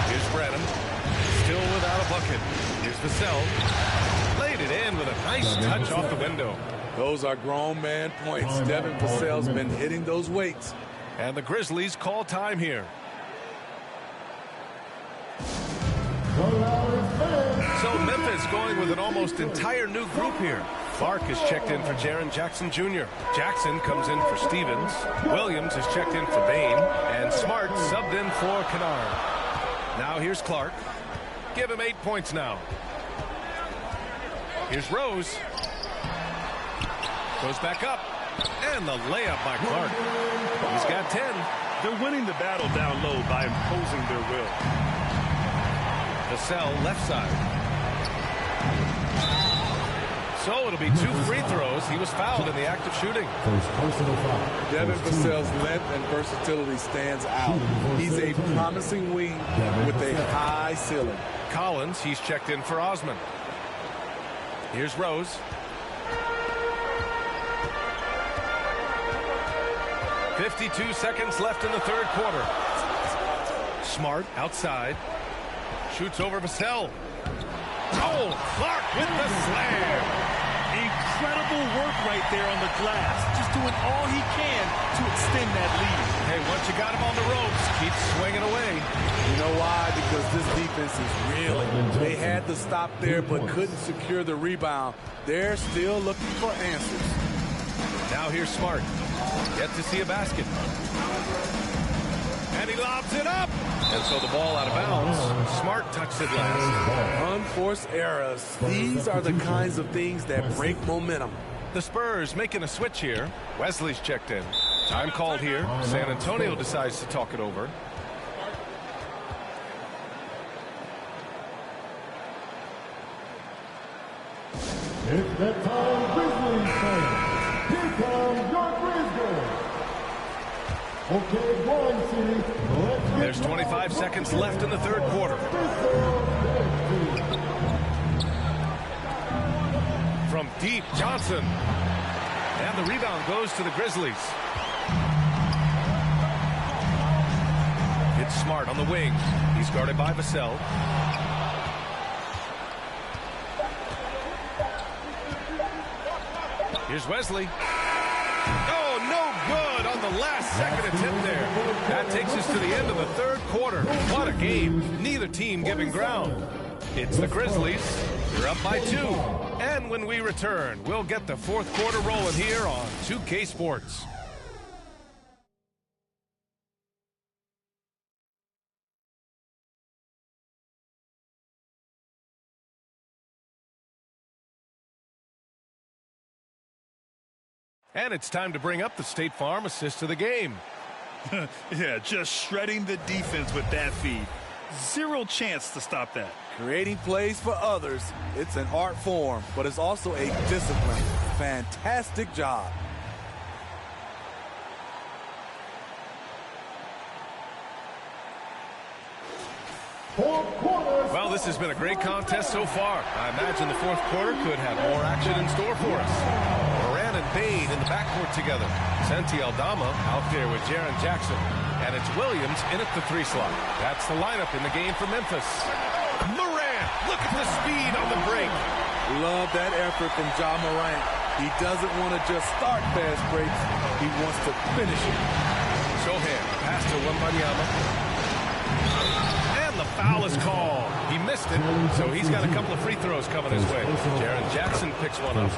Here's Branham. Still without a bucket. Here's Vassell. Laid it in with a nice touch off the window. Those are grown man points. Devin Vassell's been hitting those weights. And the Grizzlies call time here. So Memphis going with an almost entire new group here. Clark is checked in for Jaren Jackson Jr. Jackson comes in for Stevens. Williams is checked in for Bane. And Smart subbed in for Kennard. Now here's Clark. Give him 8 points now. Here's Rose. Goes back up. And the layup by Clark. He's got 10. They're winning the battle down low by imposing their will. Vassell left side. So it'll be 2 free throws. He was fouled in the act of shooting. Devin Vassell's length and versatility stands out. He's a promising wing with a high ceiling. Collins, he's checked in for Osman. Here's Rose. .52 seconds left in the third quarter. Smart outside. Shoots over Vassell. Oh, Clark with the slam. Incredible work right there on the glass. Just doing all he can to extend that lead. Hey, once you got him on the ropes, keep swinging away. You know why? Because this defense is reeling. They had to stop there but couldn't secure the rebound. They're still looking for answers. Now here's Smart. Yet to see a basket. And he lobs it up. And so the ball out of bounds. Smart touched it last. Unforced errors. These are the kinds of things that break momentum. The Spurs making a switch here. Wesley's checked in. Time called here. San Antonio decides to talk it over. It's that time, Grizzlies fans. Here There's 25 seconds left in the third quarter. From deep, Johnson. And the rebound goes to the Grizzlies. It's Smart on the wing. He's guarded by Vassell. Here's Wesley. Oh, no good on the last second attempt there. That takes us to the end of the third quarter. What a game. Neither team giving ground. It's the Grizzlies. They're up by 2. And when we return, we'll get the fourth quarter rolling here on 2K Sports. And it's time to bring up the State Farm assist of the game. Yeah, just shredding the defense with that feed. Zero chance to stop that. Creating plays for others, it's an art form, but it's also a discipline. Fantastic job. Well, this has been a great contest so far. I imagine the fourth quarter could have more action in store for us. Moran and Bain in the backcourt together. Santi Aldama out there with Jaren Jackson. And it's Williams in at the 3 slot. That's the lineup in the game for Memphis. Moran, look at the speed on the break. Love that effort from Ja Morant. He doesn't want to just start fast breaks. He wants to finish it. Sohan, pass to Wembanyama. The foul is called. He missed it, so he's got a couple of free throws coming his way. Jaren Jackson picks one up.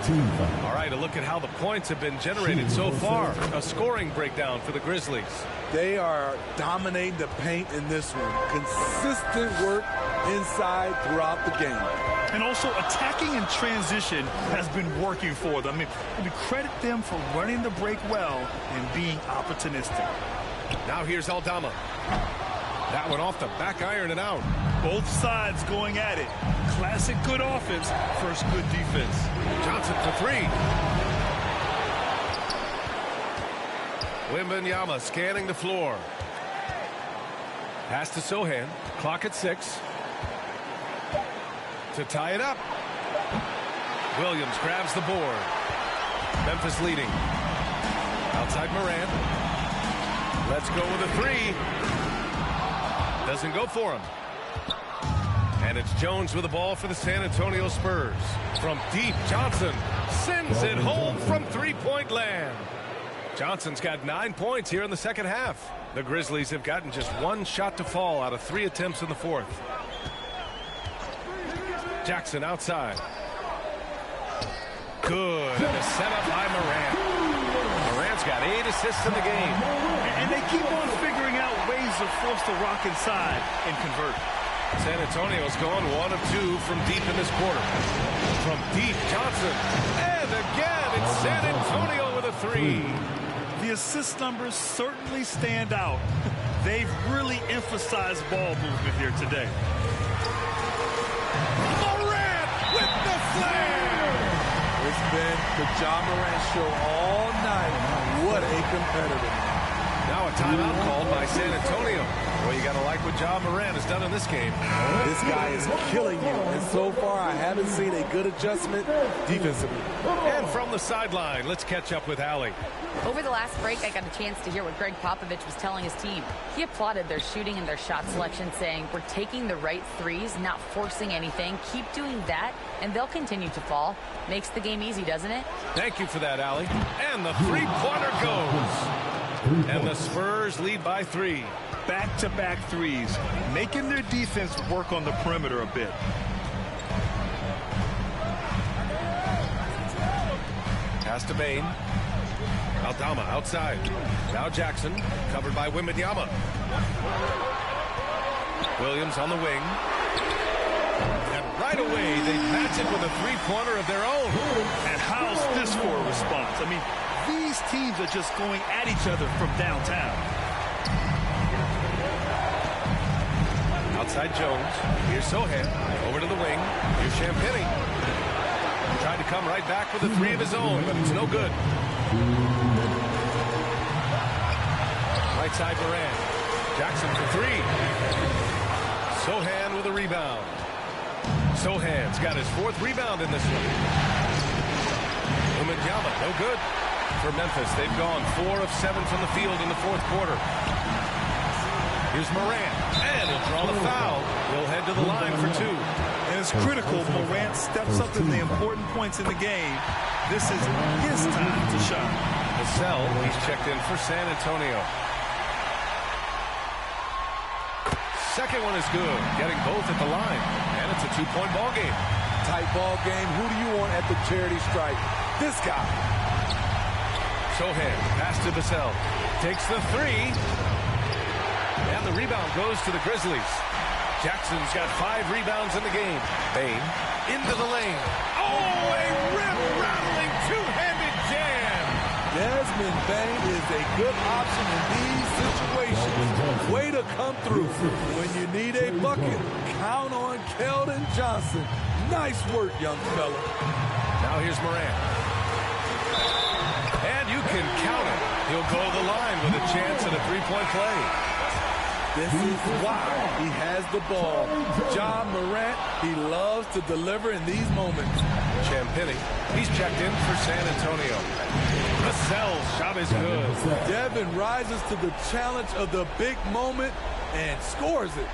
All right, a look at how the points have been generated so far. A scoring breakdown for the Grizzlies. They are dominating the paint in this one. Consistent work inside throughout the game. And also attacking in transition has been working for them. I mean, we credit them for running the break well and being opportunistic. Now here's Aldama. That one off the back iron and out. Both sides going at it. Classic good offense versus good defense. Johnson for 3. Wembanyama scanning the floor. Pass to Sohan. Clock at 6. To tie it up. Williams grabs the board. Memphis leading. Outside Moran. Let's go with a 3. Doesn't go for him. And it's Jones with the ball for the San Antonio Spurs. From deep, Johnson sends it home from three-point land. Johnson's got 9 points here in the second half. The Grizzlies have gotten just 1 shot to fall out of 3 attempts in the fourth. Jackson outside. Good. And the setup by Morant. Morant's got 8 assists in the game. And they keep on figuring out ways to force the rock inside and convert. San Antonio's gone 1 of 2 from deep in this quarter. From deep, Johnson. And again, it's San Antonio with a 3. The assist numbers certainly stand out. They've really emphasized ball movement here today. Morant with the flare! It's been the Ja Morant show all night. What a competitor. Now a timeout called by San Antonio. Well, you got to like what Ja Morant has done in this game. This guy is killing you. And so far, I haven't seen a good adjustment defensively. And from the sideline, let's catch up with Allie. Over the last break, I got a chance to hear what Greg Popovich was telling his team. He applauded their shooting and their shot selection, saying, we're taking the right threes, not forcing anything. Keep doing that, and they'll continue to fall. Makes the game easy, doesn't it? Thank you for that, Allie. And the three-pointer goes. And the Spurs lead by 3. Back-to-back threes, making their defense work on the perimeter a bit. Pass to Bain. Aldama outside. Now Jackson, covered by Wembanyama. Williams on the wing. And right away, they match it with a three-pointer of their own. And how's this for a response? I mean, these teams are just going at each other from downtown. Outside Jones. Here's Sohan. Over to the wing. Here's Champagnie. Tried to come right back with a 3 of his own, but it's no good. Right right side Morant. Jackson for three. Sohan with a rebound. Sohan's got his fourth rebound in this one. Wembanyama, no good. For Memphis, they've gone 4 of 7 from the field in the fourth quarter. Here's Morant, and he'll draw the foul. He'll head to the line for 2. And it's critical. Morant steps up in the important points in the game. This is his time to shine. Vassell, he's checked in for San Antonio. Second one is good, getting both at the line. And it's a 2-point ball game. Tight ball game. Who do you want at the charity stripe? This guy. Sohan, pass to Vassell. Takes the 3. And the rebound goes to the Grizzlies. Jackson's got 5 rebounds in the game. Bane into the lane. Oh, a rim-rattling two-handed jam. Desmond Bane is a good option in these situations. Way to come through. When you need a bucket, count on Keldon Johnson. Nice work, young fella. Now here's Morant. And you can count it. He'll go to the line with a chance at a 3-point play. This is why he has the ball. Ja Morant, he loves to deliver in these moments. Champagnie, he's checked in for San Antonio. Vassell's shot is good. Devin rises to the challenge of the big moment and scores it.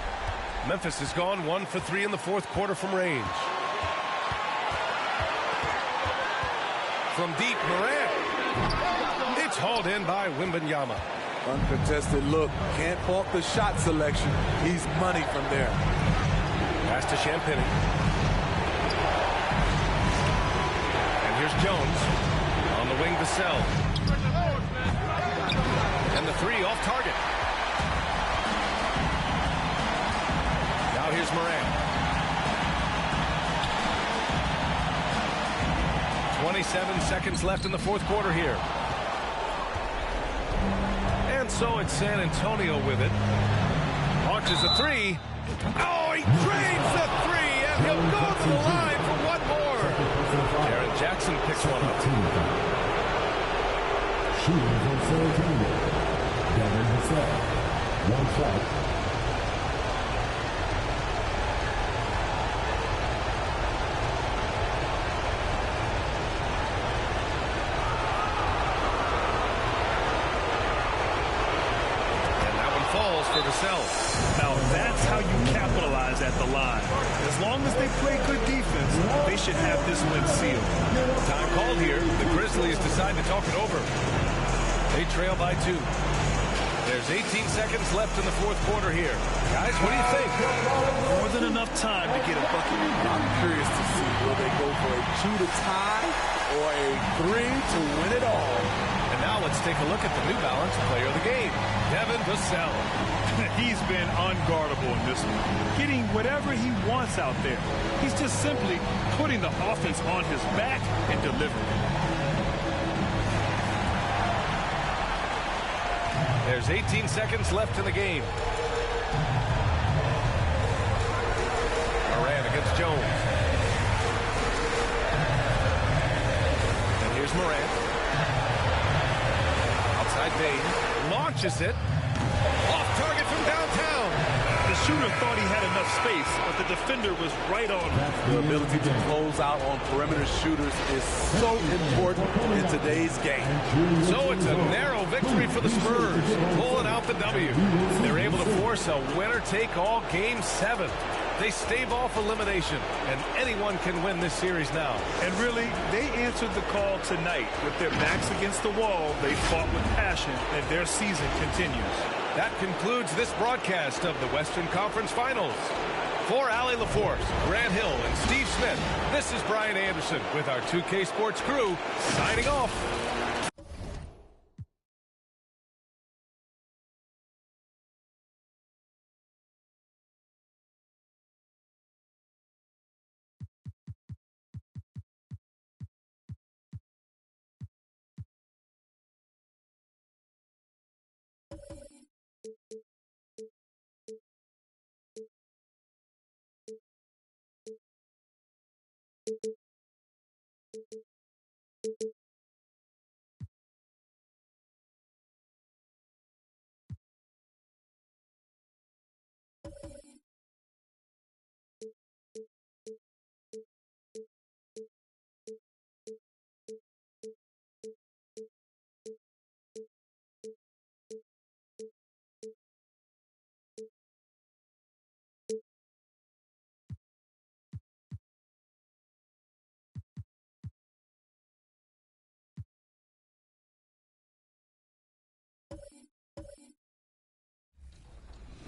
Memphis has gone 1 for 3 in the fourth quarter from range. From deep, Morant. It's hauled in by Wembanyama. Uncontested look. Can't fault the shot selection. He's money from there. Pass to Champagnie. And here's Jones. On the wing, Vassell. And the 3 off target. Now here's Morant. 27 seconds left in the fourth quarter here. And so it's San Antonio with it. Launches a 3. Oh, he drains the 3, and he'll go to the line for one more. Jaren Jackson picks one up. Shooting from San Antonio. Devin Vassell. One shot. For Vassell. Now that's how you capitalize at the line. As long as they play good defense, they should have this win sealed. Time called here. The Grizzlies decide to talk it over. They trail by 2. There's 18 seconds left in the fourth quarter here. Guys, what do you think? More than enough time to get a bucket. I'm curious to see, will they go for a 2 to tie or a 3 to win it all? And now let's take a look at the New Balance player of the game, Devin Vassell. He's been unguardable in this one, getting whatever he wants out there. He's just simply putting the offense on his back and delivering. There's 18 seconds left in the game. Morant against Jones. And here's Morant. Outside Bane. Launches it. Off target from downtown. The shooter thought he had enough space, but the defender was right on him. The ability to close out on perimeter shooters is so important in today's game. So it's a narrow victory for the Spurs, pulling out the W. They're able to force a winner-take-all Game 7. They stave off elimination, and anyone can win this series now. And really, they answered the call tonight. With their backs against the wall, they fought with passion, and their season continues. That concludes this broadcast of the Western Conference Finals. For Allie LaForce, Grant Hill, and Steve Smith, this is Brian Anderson with our 2K Sports crew, signing off.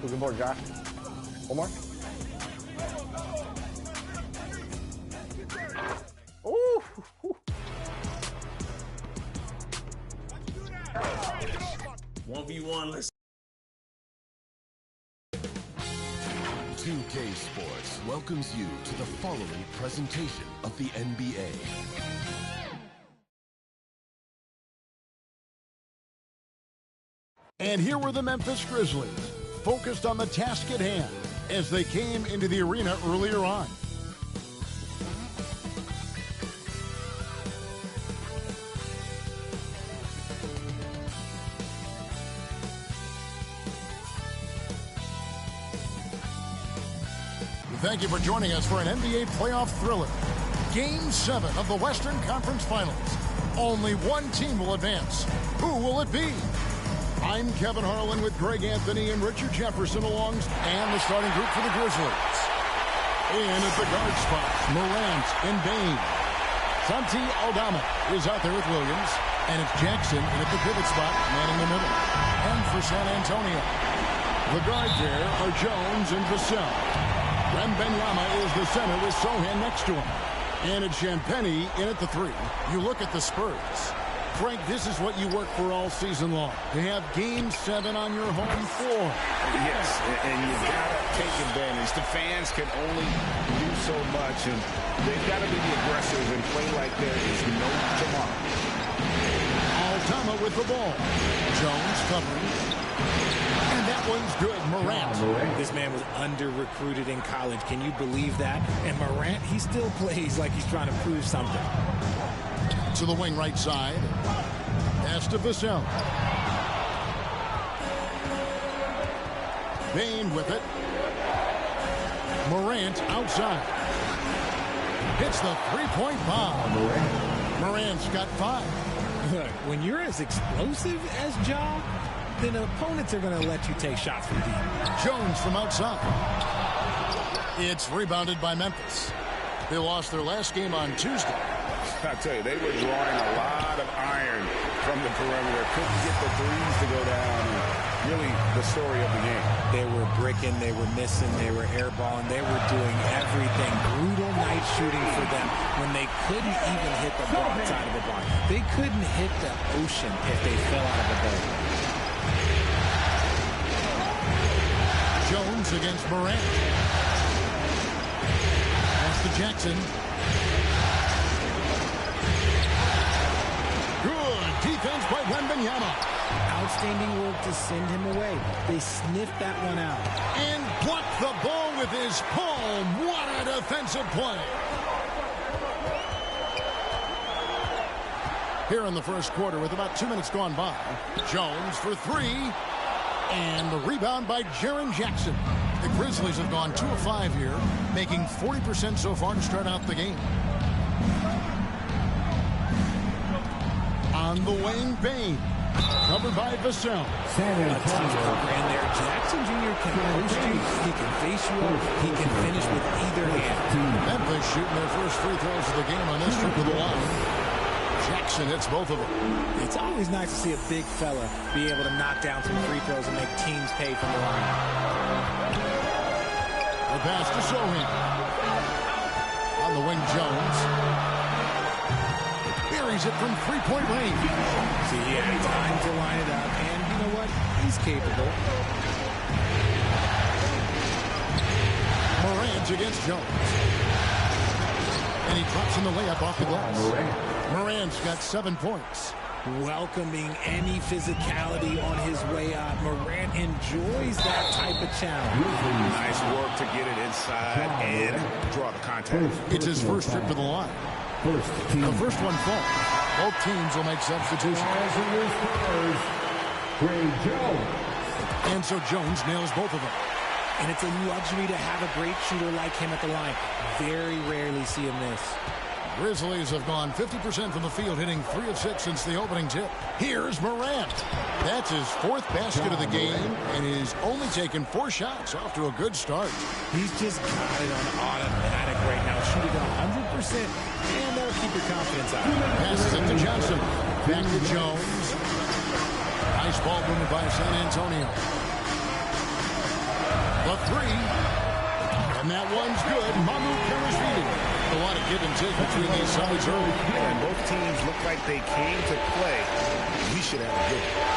Looking for Josh. One more. Ooh. 1v1, let's 2K Sports welcomes you to the following presentation of the NBA. And here were the Memphis Grizzlies, focused on the task at hand as they came into the arena earlier on. Thank you for joining us for an NBA playoff thriller. Game 7 of the Western Conference Finals. Only one team will advance. Who will it be? I'm Kevin Harlan with Greg Anthony and Richard Jefferson and the starting group for the Grizzlies. In at the guard spot, Morant and Bane. Santi Aldama is out there with Williams, and it's Jackson in at the pivot spot, manning the middle. And for San Antonio, the guards there are Jones and Vassell. Wembanyama is the center with Sohan next to him. And it's Champagnie in at the 3. You look at the Spurs. Frank, this is what you work for all season long. To have Game 7 on your home floor. Yes, and you've got to take advantage. The fans can only do so much, and they've got to be the aggressors and play like there is no tomorrow. Aldama with the ball. Jones covering. And that one's good. Morant. This man was under-recruited in college. Can you believe that? And Morant, he still plays like he's trying to prove something. To the wing right side. Pass to Vassell. Bane with it. Morant outside. Hits the three-point bomb. Morant's got 5. Look, when you're as explosive as Ja, then opponents are going to let you take shots from deep. Jones from outside. It's rebounded by Memphis. They lost their last game on Tuesday. I tell you, they were drawing a lot of iron from the perimeter. Couldn't get the threes to go down. And really the story of the game. They were bricking, they were missing, they were airballing. They were doing everything. Brutal night shooting for them when they couldn't even hit the broad side of the bar. They couldn't hit the ocean if they fell out of the boat. Jones against Morant. Pass to Jackson. Good defense by Wembanyama. Outstanding work to send him away. They sniffed that one out. And blocked the ball with his palm. What a defensive play. Here in the first quarter with about 2 minutes gone by. Jones for 3. And the rebound by Jaren Jackson. The Grizzlies have gone 2 of 5 here, making 40% so far to start out the game. On the wing, Bane. Covered by Vassell. A tough program there. Jackson Jr. can post you. He can face you up. He can finish with either hand. Memphis shooting their first free throws of the game on this trip to the line. Jackson hits both of them. It's always nice to see a big fella be able to knock down some free throws and make teams pay from the line. The pass to Sohan. On the wing, Jones. Buries it from three-point range. See, he had time to line it up, and you know what? He's capable. Morant against Jones. And he drops in the layup off the glass. Morant's got 7 points. Welcoming any physicality on his way out. Morant enjoys that type of challenge. Nice work to get it inside and draw the contact. It's his first trip to the line. The first one falls. Both teams will make substitutions. And so Jones nails both of them. And it's a luxury to have a great shooter like him at the line. Very rarely see him miss. Grizzlies have gone 50% from the field, hitting 3 of 6 since the opening tip. Here's Morant. That's his 4th basket of the game, and he's only taken 4 shots. Off to a good start. He's just got it on automatic right now, shooting 100%, and that'll keep your confidence up. Passes it to Johnson. Back to Jones. Nice ball movement by San Antonio. three. And that one's good. Mamu Keresvili. A lot of give and take between these sides early. And both teams look like they came to play. We should have a good one.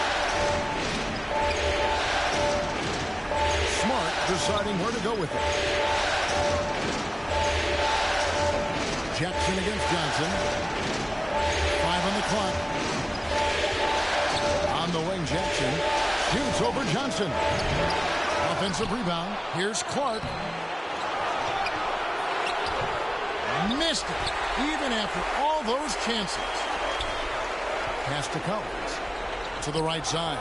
Smart deciding where to go with it. Jackson against Johnson. 5 on the clock. On the wing, Jackson shoots over Johnson. Offensive rebound. Here's Clark. Missed it, even after all those chances. Pass to Collins. To the right side.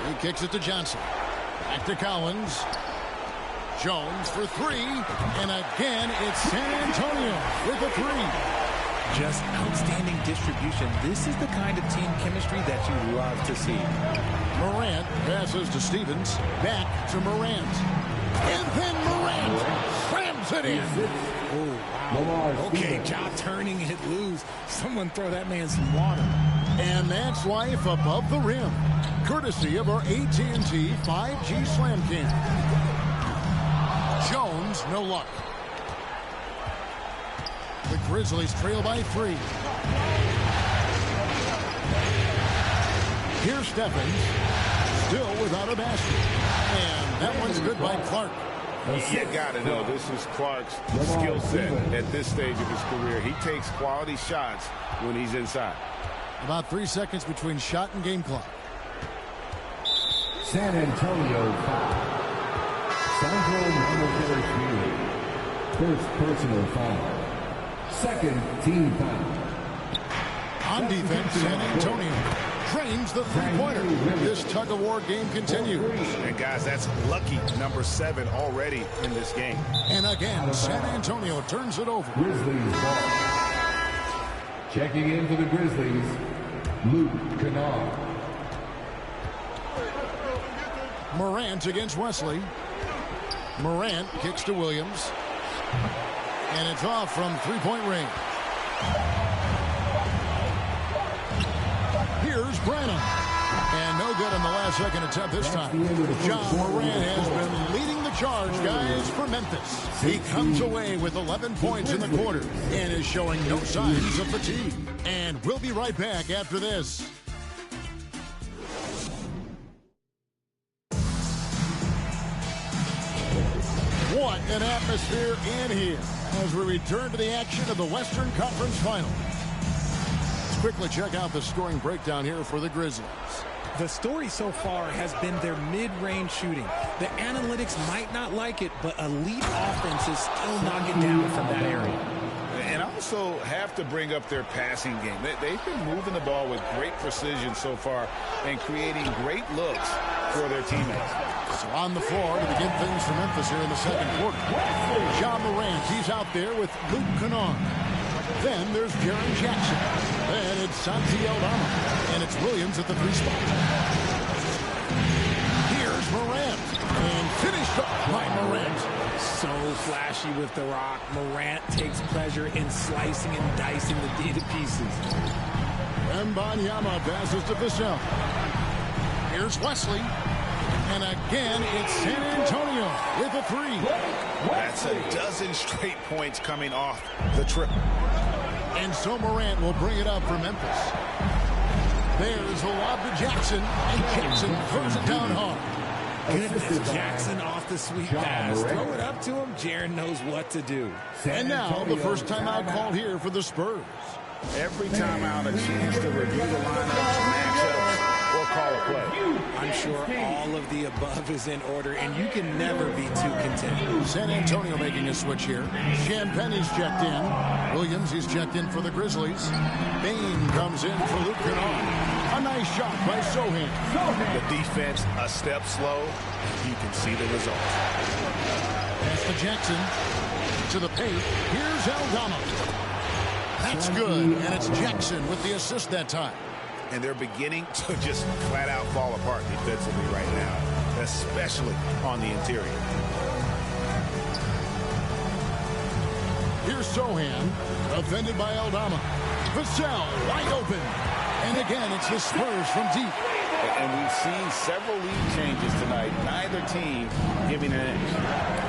He kicks it to Johnson. Back to Collins. Jones for three. And again, it's San Antonio with a three. Just outstanding distribution. This is the kind of team chemistry that you love to see. Morant passes to Stevens. Back to Morant. And then Morant slams it in. Oh, wow. Okay, job turning it loose. Someone throw that man some water. And that's life above the rim. Courtesy of our AT&T 5G Slam Cam. Jones, no luck. The Grizzlies trail by 3. Here's Stephens. Still without a basket. And that one's good by Clark. You got to know this is Clark's skill set at this stage of his career. He takes quality shots when he's inside. About 3 seconds between shot and game clock. San Antonio foul. Sandro Keresvili. First personal foul. Second team foul. On defense, San Antonio drains the three-pointer. This tug-of-war game continues. And guys, that's lucky number 7 already in this game. And again, San Antonio turns it over. Grizzlies ball. Checking in for the Grizzlies, Luke Kennard. Morant against Wesley. Morant kicks to Williams. And it's off from three-point range. Here's Branham. And no good on the last second attempt this time. John Morant has been leading the charge, guys, for Memphis. He comes away with 11 points in the quarter and is showing no signs of fatigue. And we'll be right back after this. What an atmosphere in here as we return to the action of the Western Conference Finals. Let's quickly check out the scoring breakdown here for the Grizzlies. The story so far has been their mid-range shooting. The analytics might not like it, but elite offenses still knock it down from that area. And also have to bring up their passing game. They've been moving the ball with great precision so far and creating great looks for their teammates. So on the floor to begin things for Memphis here in the second quarter. John Morant, he's out there with Luke Kennard. Then there's Jaren Jackson. Then it's Santi Aldama. And it's Williams at the 3 spot. Here's Morant. And finished up by Morant. So flashy with the rock. Morant takes pleasure in slicing and dicing the D to pieces. Wembanyama passes to Vassell. Here's Wesley. And again, it's San Antonio with a 3. That's a dozen straight points coming off the triple. And so Morant will bring it up for Memphis. There's the lob to Jackson, and Jackson throws it down hard. Goodness, Jackson off the sweet pass. Throw it up to him. Jaren knows what to do. And now the first timeout called here for the Spurs. Every timeout a chance to review the lineups, matchups, or call a play. I'm sure all of the above is in order, and you can never be too content. San Antonio making a switch here. Champagne's checked in. Williams, he's checked in for the Grizzlies. Bain comes in for Luke Kennard. A nice shot by Sohan. The defense a step slow. You can see the result. Pass to Jackson. To the paint. Here's Aldama. That's good, and it's Jackson with the assist that time. And they're beginning to just flat out fall apart defensively right now, especially on the interior. Here's Sohan, offended by Aldama. Vassell wide open. And again, it's the Spurs from deep. And we've seen several lead changes tonight. Neither team giving an inch.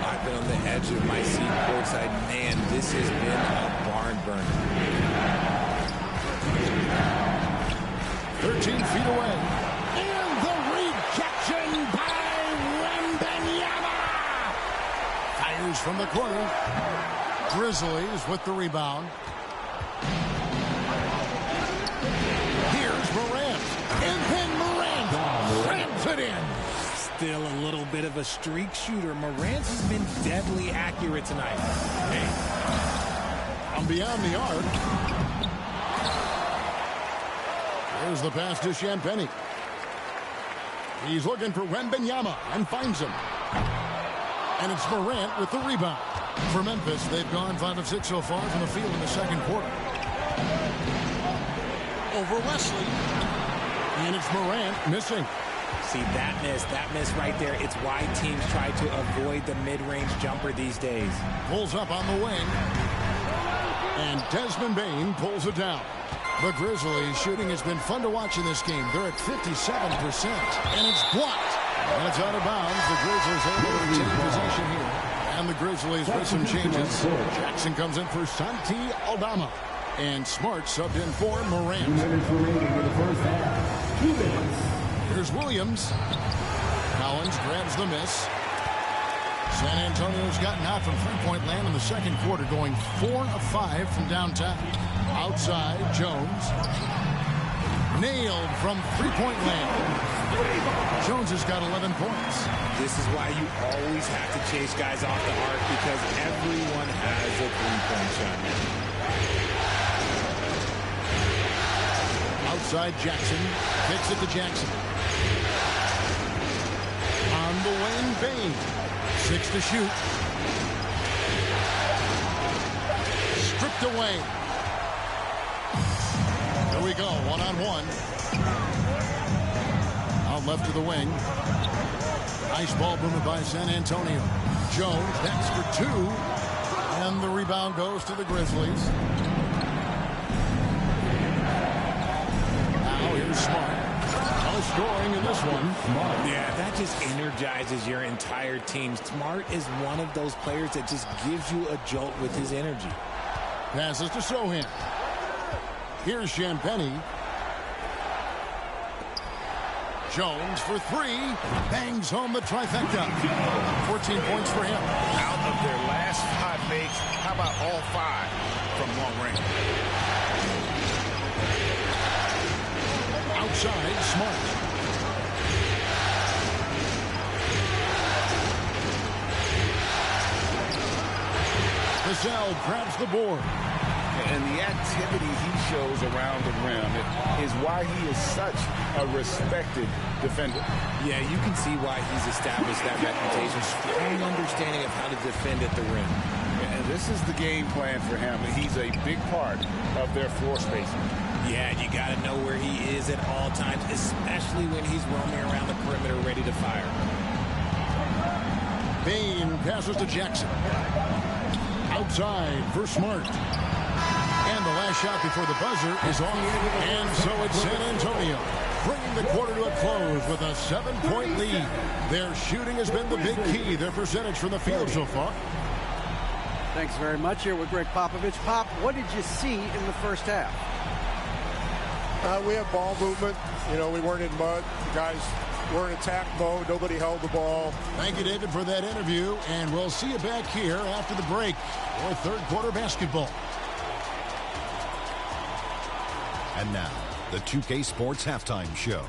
I've been on the edge of my seat courtside. Man, this has been a barn burner. 13 feet away. And the rejection by Wembanyama. Fires from the corner. Grizzlies with the rebound. Here's Morant. And then Morant slams it in. Still a little bit of a streak shooter. Morant has been deadly accurate tonight. Hey. From beyond the arc. There's the pass to Champagnie. He's looking for Wembanyama and finds him. And it's Morant with the rebound. For Memphis, they've gone 5 of 6 so far from the field in the second quarter. Over Wesley. And it's Morant missing. See, that miss right there, it's why teams try to avoid the mid-range jumper these days. Pulls up on the wing. And Desmond Bane pulls it down. The Grizzlies shooting has been fun to watch in this game. They're at 57%. And it's blocked. And it's out of bounds. The Grizzlies able to retain possession here. And the Grizzlies with some changes. Jackson comes in for Santi Aldama. And Smart subbed in for Morant. 2 minutes remaining in the first half. 2 minutes. Here's Williams. Collins grabs the miss. San Antonio's gotten out from three-point land in the second quarter, going 4 of 5 from downtown. Outside, Jones. Nailed from three-point land. Jones has got 11 points. This is why you always have to chase guys off the arc, because everyone has a three-point shot now. Outside Jackson. Kicks it to Jackson. On the wing, Bane. 6 to shoot. Stripped away. Here we go, one-on-one. Out left to the wing. Nice ball movement by San Antonio. Jones, that's for 2. And the rebound goes to the Grizzlies. Now here's Smart. Scoring in this one. Yeah, that just energizes your entire team. Smart is one of those players that just gives you a jolt with his energy. Passes to Sohan. Here's Champagnie. Jones for 3. Bangs home the trifecta. 14 points for him. Out of their last 5 makes, how about all 5 from long range? Outside, Smart. Vassell grabs the board. And the activity he shows around the rim is why he is such a respected defender. Yeah, you can see why he's established that reputation. Strong understanding of how to defend at the rim. And this is the game plan for him. He's a big part of their floor spacing. Yeah, you got to know where he is at all times, especially when he's roaming around the perimeter ready to fire. Bane passes to Jackson. Outside for Smart. And the last shot before the buzzer is off. And so it's San Antonio, bringing the quarter to a close with a 7-point lead. Their shooting has been the big key. Their percentage from the field so far. Thanks very much. Here with Greg Popovich. Pop, what did you see in the first half? We have ball movement. You know, we weren't in mud. The guys were in attack mode. Nobody held the ball. Thank you, David, for that interview. And we'll see you back here after the break for third quarter basketball. And now, the 2K Sports Halftime Show.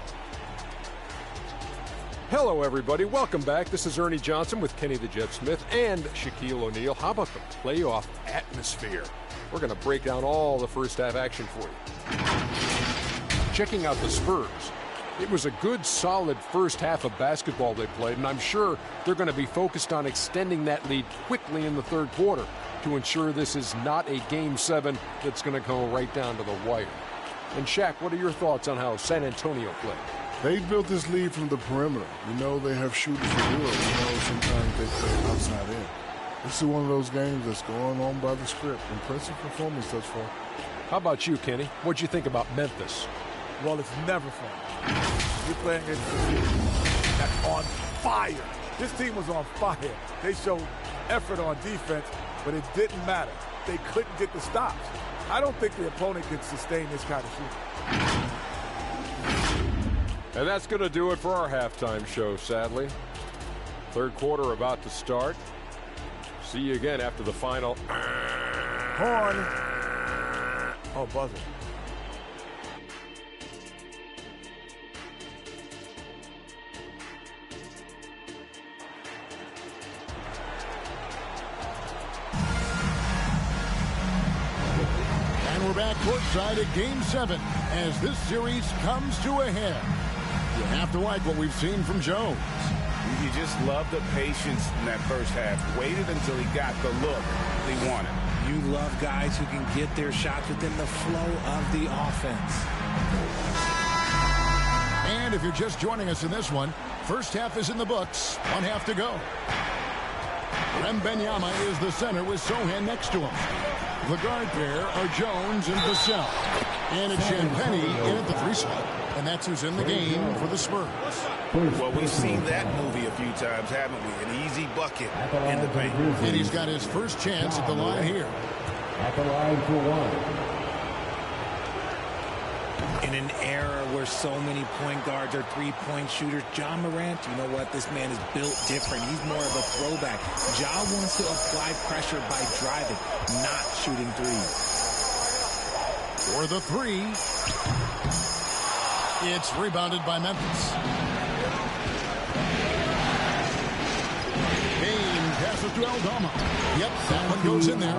Hello, everybody. Welcome back. This is Ernie Johnson with Kenny the Jet Smith and Shaquille O'Neal. How about the playoff atmosphere? We're going to break down all the first half action for you. Checking out the Spurs. It was a good, solid first half of basketball they played, and I'm sure they're going to be focused on extending that lead quickly in the third quarter to ensure this is not a Game 7 that's going to go right down to the wire. And Shaq, what are your thoughts on how San Antonio played? They built this lead from the perimeter. You know they have shooters to do it. You know sometimes they play outside in. This is one of those games that's going on by the script. Impressive performance thus far. How about you, Kenny? What'd you think about Memphis? Well, it's never fun. You're playing against a team that's on fire. This team was on fire. They showed effort on defense, but it didn't matter. They couldn't get the stops. I don't think the opponent can sustain this kind of shooting. And that's going to do it for our halftime show, sadly. Third quarter about to start. See you again after the final. Horn. Oh, buzzer. And we're back courtside at Game 7 as this series comes to a head. You have to like what we've seen from Jones. You just love the patience in that first half. Waited until he got the look he wanted. You love guys who can get their shots within the flow of the offense. And if you're just joining us in this one, first half is in the books. 1 half to go. Wembanyama is the center with Sochan next to him. The guard pair are Jones and Vassell. And it's Champagnie in at the 3 spot. And that's who's in the game for the Spurs. Well, we've seen that movie a few times, haven't we? An easy bucket in the paint. And he's got his first chance at the line here. At the line for 1. In an era where so many point guards are three-point shooters, Ja Morant, you know what? This man is built different. He's more of a throwback. Ja wants to apply pressure by driving, not shooting threes. For the 3. It's rebounded by Memphis. Kane passes to Aldama. Yep, that one goes in there.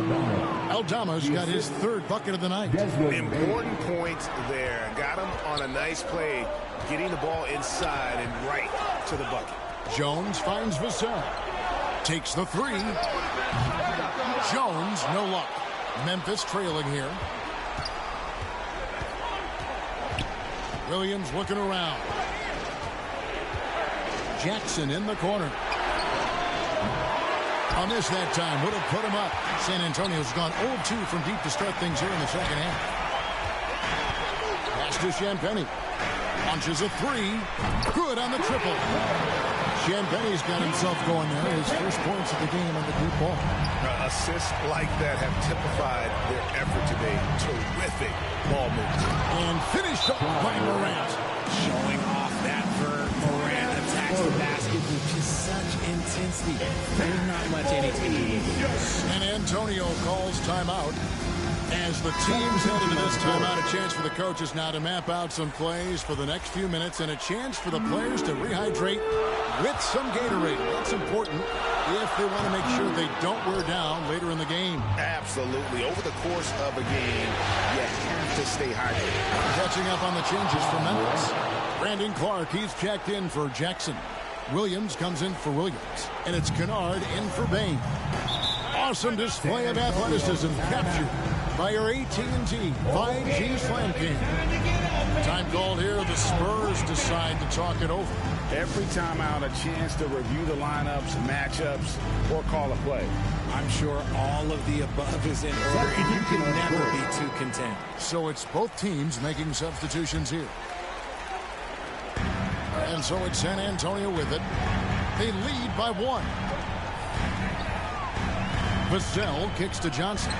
Aldama's got his 3rd bucket of the night. Important points there. Got him on a nice play, getting the ball inside and right to the bucket. Jones finds Vassell. Takes the 3. Jones, no luck. Memphis trailing here. Williams looking around. Jackson in the corner. On this that time would have put him up. San Antonio's gone 0-2 from deep to start things here in the second half. Pass to Champagnie. Launches a 3. Good on the triple. Champagnie's got himself going there. His first points of the game on the deep ball. Assists like that have typified their effort today. Terrific ball movement. And finished up by Morant. Showing off that verb. Morant attacks the basket with just such intensity. There's not much anything to do with it. San Antonio calls timeout. As the teams head into this timeout, a chance for the coaches now to map out some plays for the next few minutes and a chance for the players to rehydrate with some Gatorade. That's important if they want to make sure they don't wear down later in the game. Absolutely. Over the course of a game, you have to stay hydrated. Catching up on the changes for Memphis. Brandon Clark, he's checked in for Jackson. Williams comes in for Williams. And it's Kennard in for Bain. Awesome display of athleticism captured by your AT&T 5G Slam King. Time called here. The Spurs decide to talk it over. Every time out, a chance to review the lineups, matchups, or call a play. I'm sure all of the above is in order, and you can never be too content. So it's both teams making substitutions here. And so it's San Antonio with it. They lead by 1. Vassell kicks to Johnson.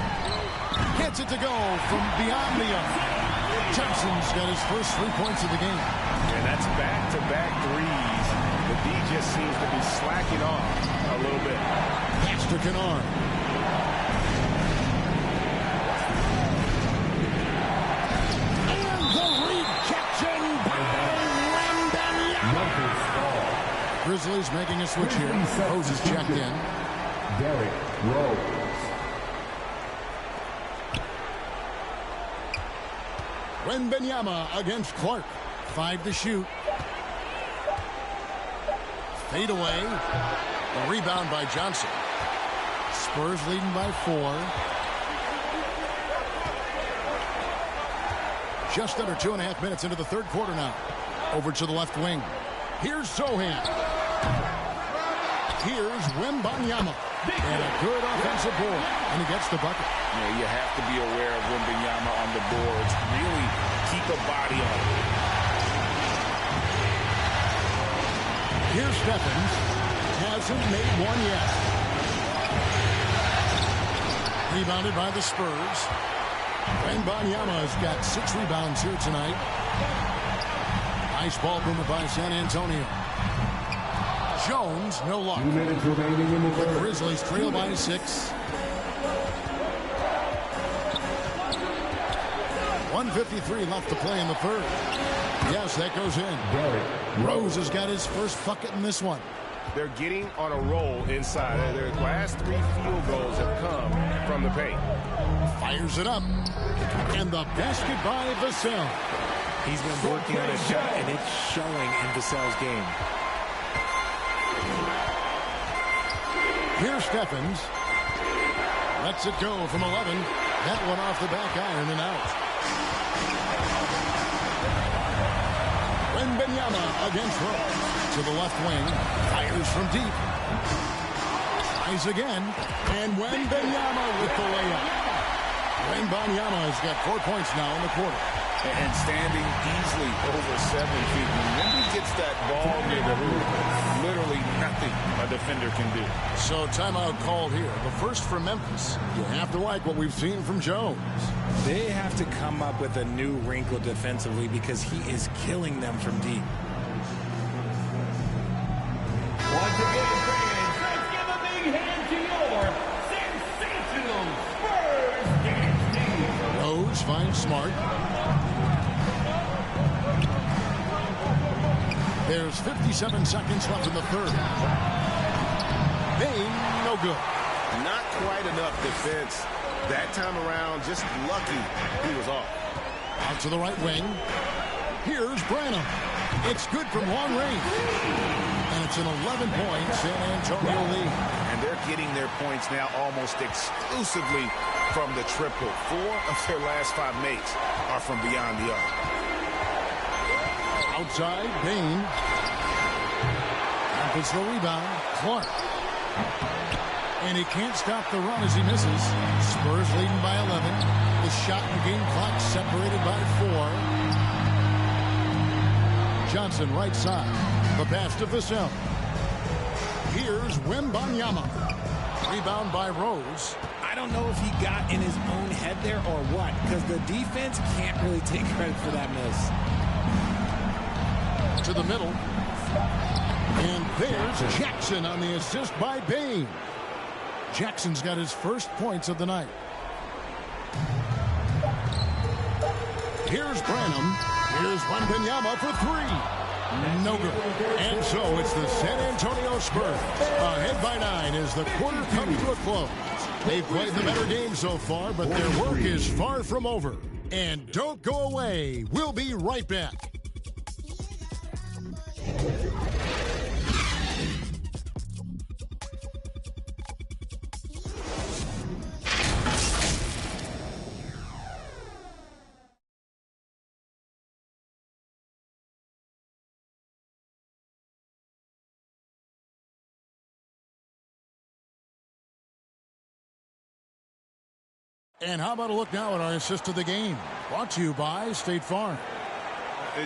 Gets it to go from beyond the arc. Johnson's got his first 3 points of the game. And that's back-to-back threes. The D just seems to be slacking off a little bit. Pass to Kennard. And the rejection by Wembanyama. Grizzlies making a switch here. Rose is checked in. Derrick Rose. Wembanyama against Clark. 5 to shoot. Fade away. A rebound by Johnson. Spurs leading by 4. Just under 2.5 minutes into the third quarter now. Over to the left wing. Here's Sochan. Here's Wembanyama. And a good offensive board. And he gets the bucket. Yeah, you have to be aware of Wembanyama on the boards. Really keep a body on it. Here's Stephens. Hasn't made one yet. Rebounded by the Spurs. Wembanyama's got 6 rebounds here tonight. Nice ball movement by San Antonio. Jones, no luck. 2 minutes remaining in the The third. Grizzlies trail by 6. 1:53 left to play in the third. Yes, that goes in. Rose has got his first bucket in this one. They're getting on a roll inside. Their last 3 field goals have come from the paint. Fires it up. And the basket by Vassell. He's been working on his shot, and it's showing in Vassell's game. Here's Stephens. Lets it go from 11. That one off the back iron and out. Wembanyama against Rose. To the left wing. Fires from deep. Tries again. And Wembanyama with the layup. Wembanyama has got 4 points now in the quarter. And standing easily over 7 feet. When he gets that ball near the hoop, literally nothing a defender can do. So timeout called here. The first for Memphis. You have to like what we've seen from Jones. They have to come up with a new wrinkle defensively because he is killing them from deep. Once again, fans, let's give a big hand to your sensational Spurs dance team. Rose finds Smart. There's 57 seconds left in the third. Bane, no good. Not quite enough defense. That time around, just lucky he was off. Out to the right wing. Here's Branham. It's good from long range. And it's an 11-point San Antonio lead. And they're getting their points now almost exclusively from the triple. 4 of their last 5 makes are from beyond the arc. Outside, Bane. Memphis the rebound. Clark. And he can't stop the run as he misses. Spurs leading by 11. The shot and game clock separated by 4. Johnson right side. The pass to Vassell. Here's Wembanyama. Rebound by Rose. I don't know if he got in his own head there or what, because the defense can't really take credit for that miss. To the middle. And there's Jackson on the assist by Bane. Jackson's got his first points of the night. Here's Branham. Here's Wembanyama for 3. No good. And so it's the San Antonio Spurs ahead by 9 as the quarter comes to a close. They've played the better game so far, but their work is far from over. And don't go away. We'll be right back. And how about a look now at our assist of the game? Brought to you by State Farm.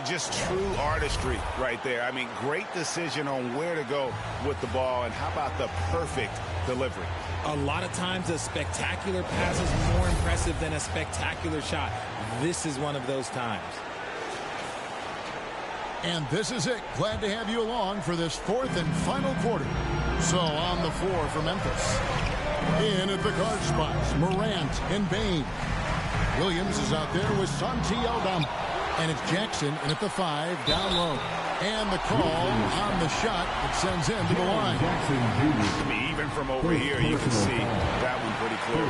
Just true artistry right there. I mean, great decision on where to go with the ball, and how about the perfect delivery? A lot of times a spectacular pass is more impressive than a spectacular shot. This is one of those times. And this is it. Glad to have you along for this 4th and final quarter. So on the floor for Memphis. In at the guard spots, Morant and Bane. Williams is out there with Santi Aldama. And it's Jackson in at the 5 down low. And the call on the shot that sends him to the line. I mean, even from over here, you can see that one pretty clear.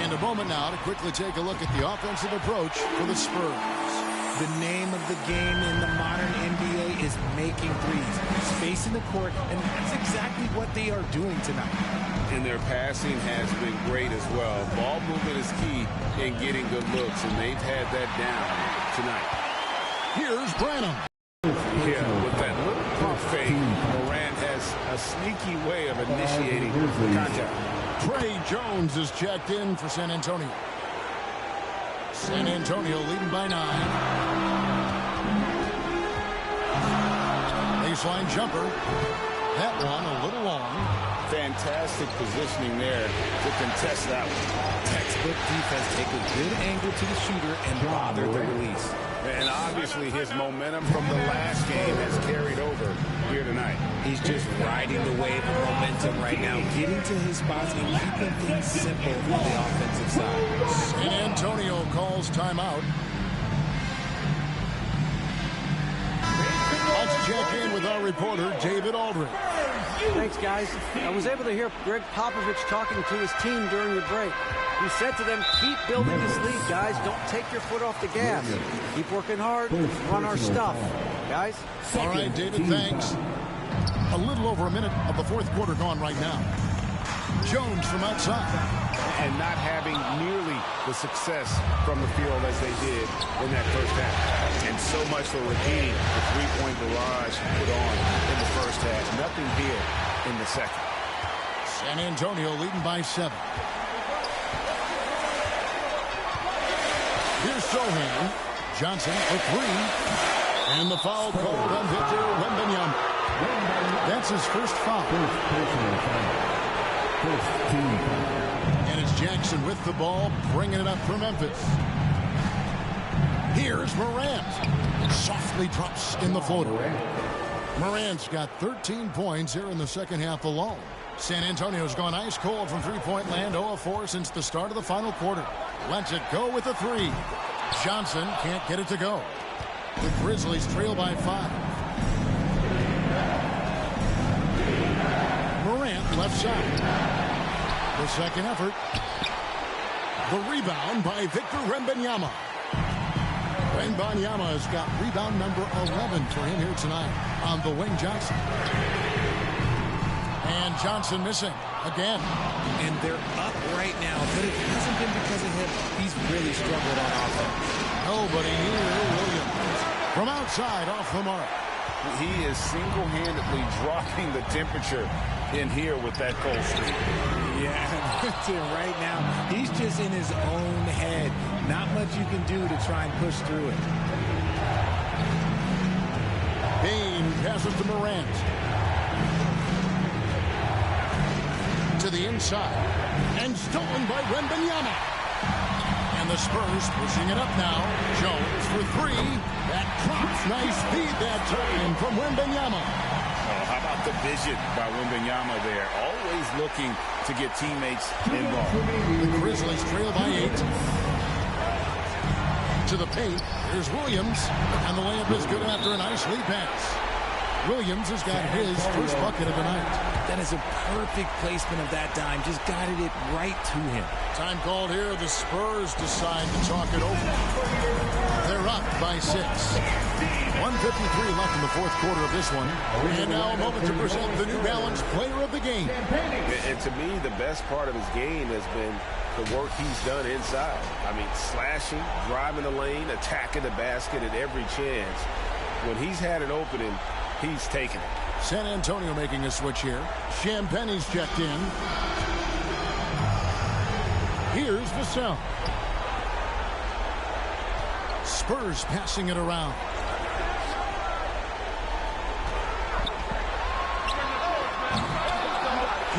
And a moment now to quickly take a look at the offensive approach for the Spurs. The name of the game in the modern NBA is making threes. Spacing the court, and that's exactly what they are doing tonight. And their passing has been great as well. Ball movement is key in getting good looks, and they've had that down tonight. Here's Branham. Yeah, with that little pump fake, Morant has a sneaky way of initiating contact. Trey Jones is checked in for San Antonio. San Antonio leading by 9. They baseline jumper. That one a little long. Fantastic positioning there to contest that one. Textbook defense. Take a good angle to the shooter and bother the release. And obviously his momentum from the last game has carried over here tonight. He's just riding the wave of momentum right now, getting to his spots and keeping things simple on the offensive side. San Antonio calls timeout. Let's check in with our reporter, David Aldridge. Thanks, guys. I was able to hear Greg Popovich talking to his team during the break. He said to them, keep building this lead, guys. Don't take your foot off the gas. Keep working hard. Run our stuff. Guys? All right, David, thanks. A little over a minute of the fourth quarter gone right now. Jones from outside. And not having nearly the success from the field as they did in that first half. And so much for repeating the three-point barrage put on in the first half. Nothing here in the second. San Antonio leading by 7. Here's Sohan. Johnson for 3. And the foul called on Victor Wembanyama. That's his first foul. And it's Jackson with the ball, bringing it up for Memphis. Here's Morant. Softly drops in the floater. Morant's got 13 points here in the second half alone. San Antonio's gone ice cold from three-point land, 0 of 4 since the start of the final quarter. Lets it go with a 3. Johnson can't get it to go. The Grizzlies trail by 5. Morant left side. The second effort. The rebound by Victor Wembanyama. Wembanyama has got rebound number 11 for him here tonight on the wing. Johnson. And Johnson missing again. And they're up right now, but it hasn't been because of him. He's really struggled on offense. Nobody near Williams. From outside, off the mark. He is single-handedly dropping the temperature in here with that cold streak. Yeah, right now, he's just in his own head. Not much you can do to try and push through it. Bane passes to Morant. To the inside. And stolen by Wembanyama. And the Spurs pushing it up now. Jones for 3. That drops. Nice feed that time from Wembanyama. Oh, how about the vision by Wembanyama there? Always looking to get teammates involved. The Grizzlies trail by 8. To the paint. Here's Williams. And the layup is good after a nice lead pass. Williams has got his first bucket of the night. That is a perfect placement of that dime. Just guided it right to him. Time called here. The Spurs decide to talk it over. They're up by 6. 1:53 left in the fourth quarter of this one. And now a moment to present the New Balance Player of the Game. And to me, the best part of his game has been the work he's done inside. I mean, slashing, driving the lane, attacking the basket at every chance. When he's had an opening, he's taken it. San Antonio making a switch here. Champagne's checked in. Here's Vassell. Spurs passing it around.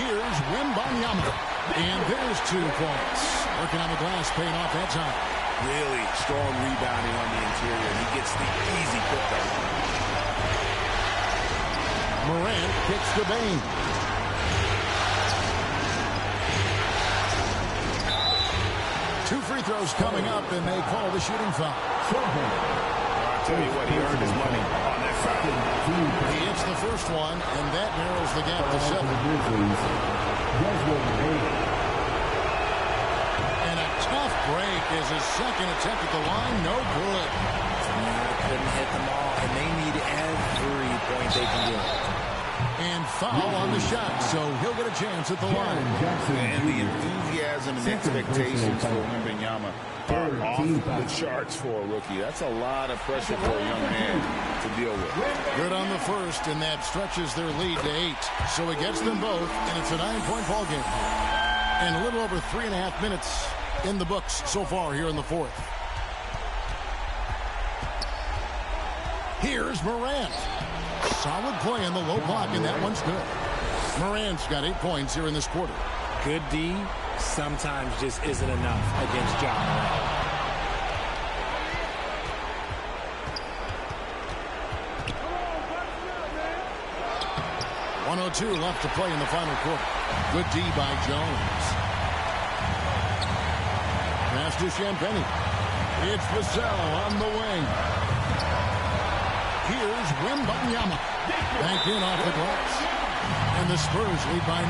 Here's Wembanyama. And there's 2 points. Working on the glass, paying off that time. Really strong rebounding on the interior. He gets the easy putback. Morant kicks to Bane. Two free throws coming up, and they call the shooting foul. I'll tell you what, he earned his money on that foul. He hits the first one, and that narrows the gap to 7. And a tough break is his second attempt at the line. No good. Couldn't hit them all, and they need every point they can get. And foul on the shot, so he'll get a chance at the line. And the enthusiasm and expectations for Wembanyama are off the charts for a rookie. That's a lot of pressure for a young man to deal with. Good on the first, and that stretches their lead to 8. So he gets them both, and it's a 9-point ball game. And a little over 3.5 minutes in the books so far here in the fourth. Here's Morant. Solid play in the low block, and that one's good. Morant's got 8 points here in this quarter. Good D sometimes just isn't enough against Ja Morant. 1:02 left to play in the final quarter. Good D by Jones. Pass to Champagnie. It's Vassell on the wing. Here's Wembanyama. Banked in off the glass. And the Spurs lead by 9.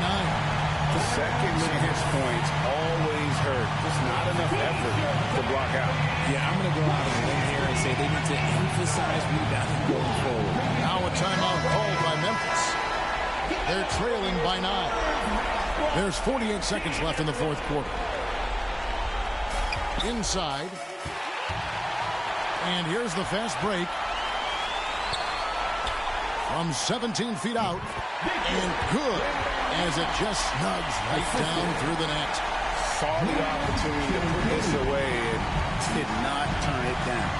The second chance points always hurt. Just not enough effort to block out. Yeah, I'm going to go out on a limb here and say they need to emphasize rebounding going forward. Now a timeout called by Memphis. They're trailing by 9. There's 48 seconds left in the fourth quarter. Inside. And here's the fast break. From 17 feet out. And good as it just snugs right down through the net. Saw the opportunity to put this away and did not turn it down.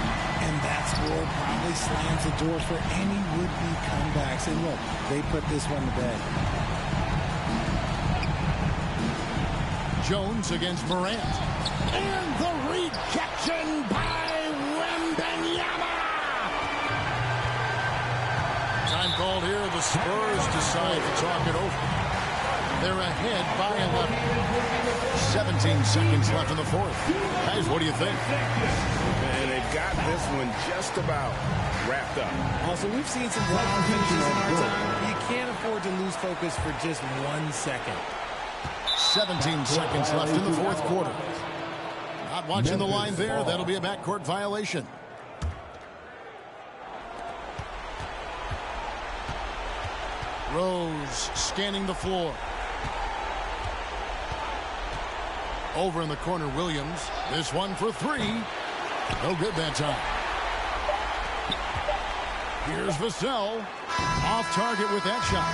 And that score probably slams the door for any would-be comebacks. And look, they put this one to bed. Jones against Morant. And the rejection by Wembanyama. Time called here. The Spurs decide to talk it over. They're ahead by 11. 17 seconds left in the fourth. Guys, what do you think? And they've got this one just about wrapped up. Also, we've seen some wild finishes in our time. You can't afford to lose focus for just 1 second. 17 seconds left in the fourth quarter. Not watching the line there. That'll be a backcourt violation. Rose scanning the floor. Over in the corner, Williams. This one for 3. No good that time. Here's Vassell. Off target with that shot.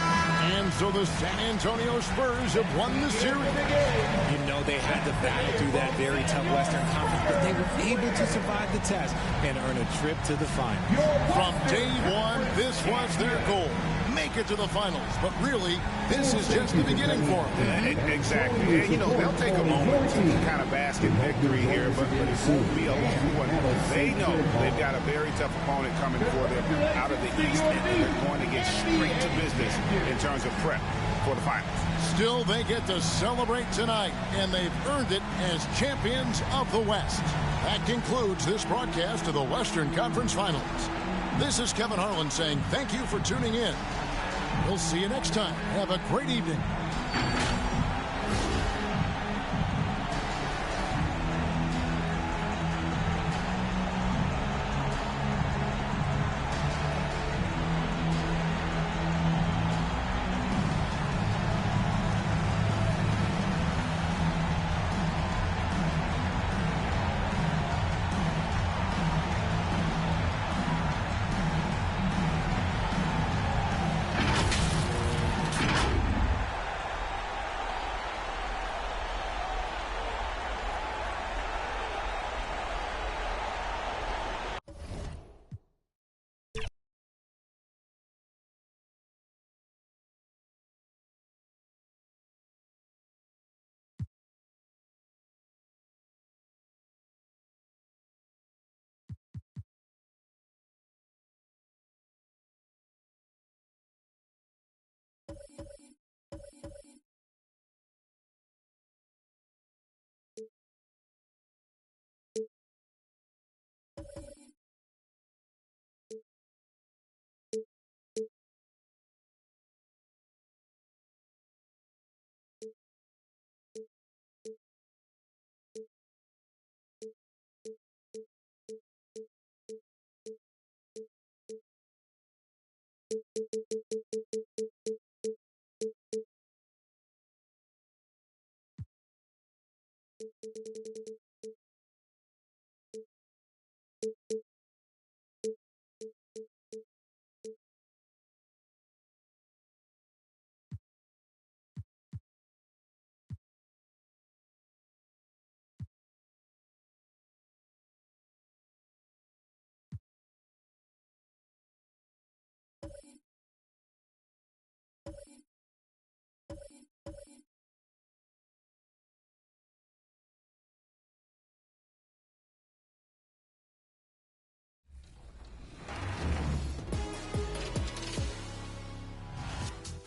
And so the San Antonio Spurs have won the series. You know they had to battle through that very tough Western Conference, but they were able to survive the test and earn a trip to the finals. From day one, this was their goal. Make it to the finals. But really, this is just the beginning for them. Exactly. And, you know, they'll take a moment to kind of bask in victory here, but it won't be a long one. They know they've got a very tough opponent coming for them out of the East, and they're going to get straight to business in terms of prep for the finals. Still, they get to celebrate tonight, and they've earned it as champions of the West. That concludes this broadcast of the Western Conference Finals. This is Kevin Harlan saying thank you for tuning in. We'll see you next time. Have a great evening.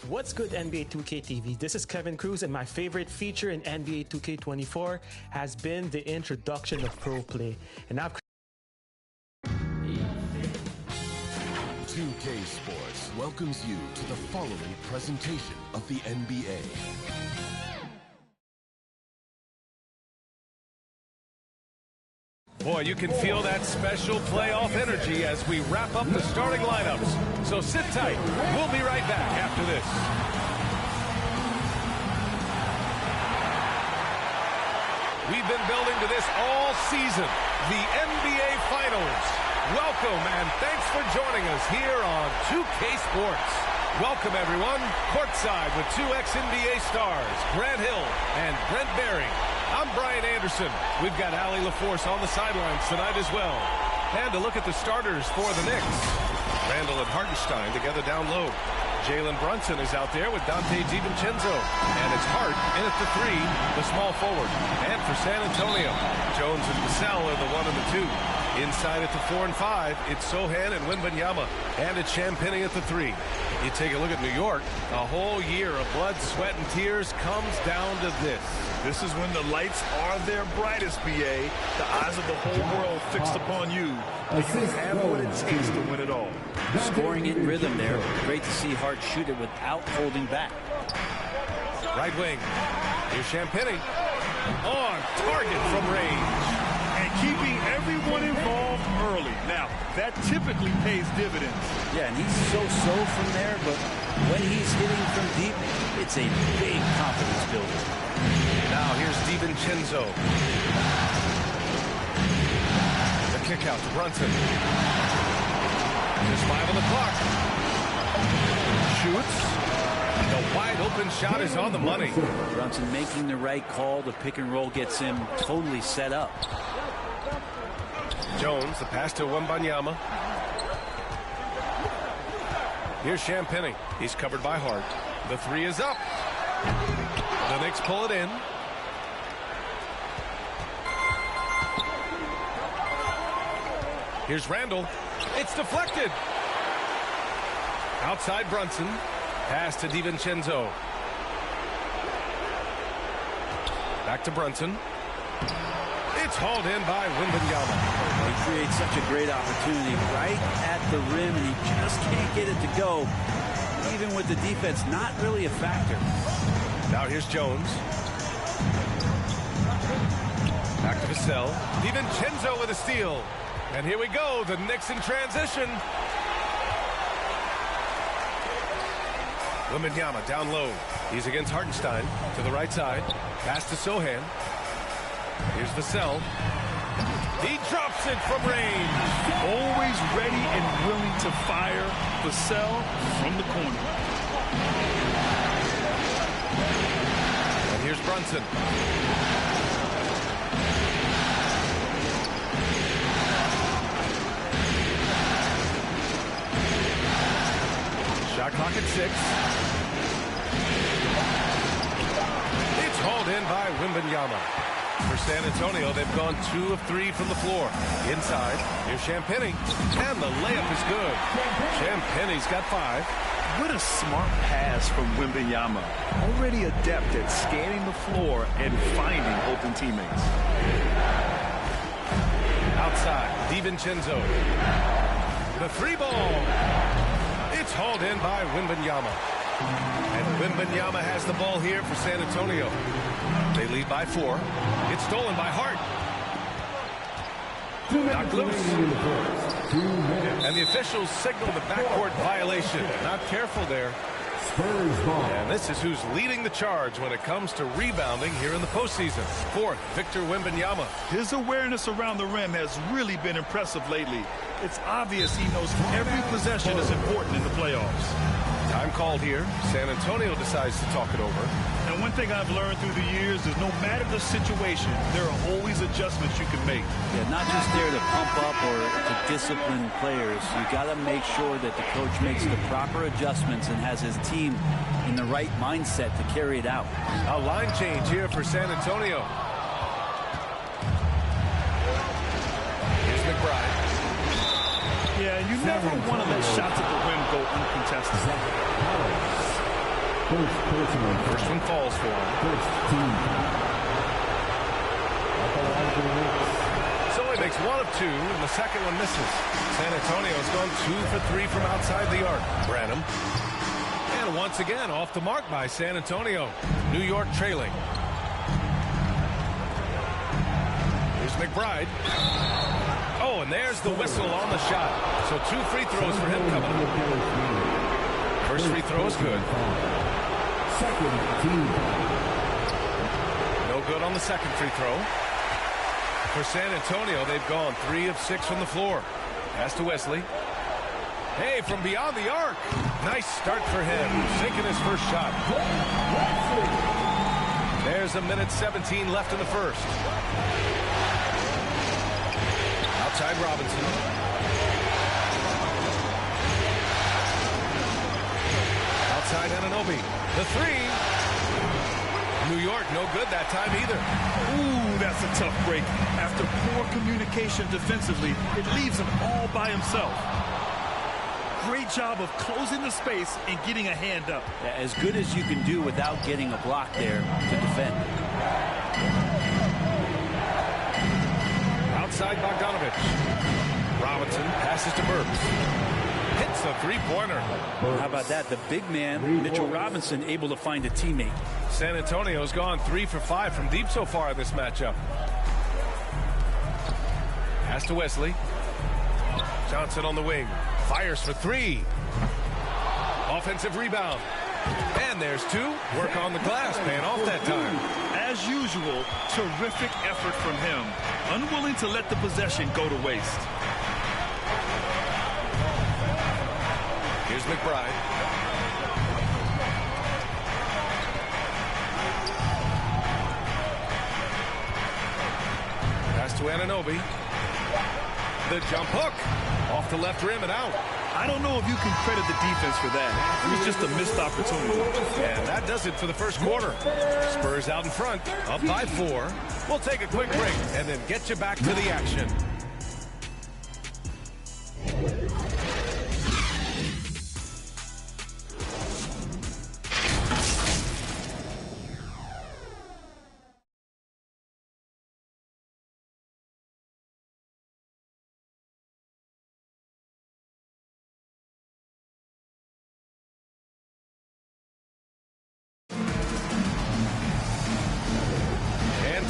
What's good, NBA 2K TV? This is Kevin Cruz, and my favorite feature in NBA 2K24 has been the introduction of Pro Play. And I've 2K Sports welcomes you to the following presentation of the NBA. Boy, you can feel that special playoff energy as we wrap up the starting lineups. So sit tight. We'll be right back after this. We've been building to this all season, the NBA Finals. Welcome and thanks for joining us here on 2K Sports. Welcome, everyone, courtside with two ex-NBA stars, Grant Hill and Brent Barry. I'm Brian Anderson. We've got Allie LaForce on the sidelines tonight as well. And to look at the starters for the Knicks. Randall and Hartenstein together down low. Jalen Brunson is out there with Dante DiVincenzo. And it's Hart in at the 3, the small forward. And for San Antonio, Jones and Vassell are the 1 and the 2. Inside at the 4 and 5, it's Sohan and Wembanyama. And it's Champagnie at the 3. You take a look at New York, a whole year of blood, sweat, and tears comes down to this. This is when the lights are their brightest, BA. The eyes of the whole world fixed upon you. And you have what it takes to win it all. Scoring in rhythm there. Great to see Hart shoot it without holding back. Right wing. Here's Champagnie. On target from range. And keeping everyone involved early. Now, that typically pays dividends. Yeah, and he's so-so from there, but when he's hitting from deep, it's a big confidence builder. Now here's DiVincenzo. The kick out to Brunson. There's 5 on the clock. Shoots. The wide open shot is on the money. Brunson making the right call. The pick and roll gets him totally set up. Jones, the pass to Wembanyama. Here's Champagnie. He's covered by Hart. The 3 is up. The Knicks pull it in. Here's Randall. It's deflected. Outside Brunson. Pass to DiVincenzo. Back to Brunson. It's hauled in by Wembanyama. He creates such a great opportunity right at the rim, and he just can't get it to go. Even with the defense, not really a factor. Now here's Jones. Back to Vassell. DiVincenzo with a steal. And here we go, the Knicks in transition. Wembanyama down low. He's against Hartenstein to the right side. Pass to Sohan. Here's Vassell. He drops it from range. Always ready and willing to fire. Vassell from the corner. And here's Brunson. Shot clock at 6. It's hauled in by Wembanyama. For San Antonio, they've gone 2 of 3 from the floor. Inside, here's Champagnie, and the layup is good. Champagnie's got 5. What a smart pass from Wembanyama. Already adept at scanning the floor and finding open teammates. Outside, DiVincenzo. The 3 ball. It's hauled in by Wembanyama. And Wembanyama has the ball here for San Antonio. They lead by 4. It's stolen by Hart. Knocked loose. And the officials signal the backcourt violation. Not careful there. And this is who's leading the charge when it comes to rebounding here in the postseason. 4th, Victor Wembanyama. His awareness around the rim has really been impressive lately. It's obvious he knows every possession is important in the playoffs. Time called here. San Antonio decides to talk it over. And one thing I've learned through the years is no matter the situation, there are always adjustments you can make. Yeah, not just there to pump up or to discipline players. You got to make sure that the coach makes the proper adjustments and has his team in the right mindset to carry it out. A line change here for San Antonio. Here's McBride. Yeah, you never want to let shots at the rim go uncontested. First one falls for him. So he makes 1 of 2, and the second one misses. San Antonio's gone 2 for 3 from outside the arc. Branham. And once again, off the mark by San Antonio. New York trailing. Here's McBride. Oh, and there's the whistle on the shot. So 2 free throws for him coming up. First free throw is good. No good on the second free throw. For San Antonio, they've gone 3 of 6 from the floor. Pass to Wesley. Hey, from beyond the arc. Nice start for him. Sinking his first shot. There's 1:17 left in the first. Outside Robinson. Outside Anunoby. The 3. New York, no good that time either. Ooh, that's a tough break. After poor communication defensively, it leaves him all by himself. Great job of closing the space and getting a hand up. Yeah, as good as you can do without getting a block there to defend. Outside Bogdanovich. Robinson passes to Burks. Hits the three-pointer. How about that? The big man, Mitchell Robinson, able to find a teammate. San Antonio's gone 3 for 5 from deep so far in this matchup. Pass to Wesley. Johnson on the wing. Fires for 3. Offensive rebound. And there's 2. Work on the glass, paying off that time. As usual, terrific effort from him. Unwilling to let the possession go to waste. Here's McBride. Pass to Anunoby. The jump hook. Off the left rim and out. I don't know if you can credit the defense for that. It was just a missed opportunity. And that does it for the first quarter. Spurs out in front, up by 4. We'll take a quick break and then get you back to the action.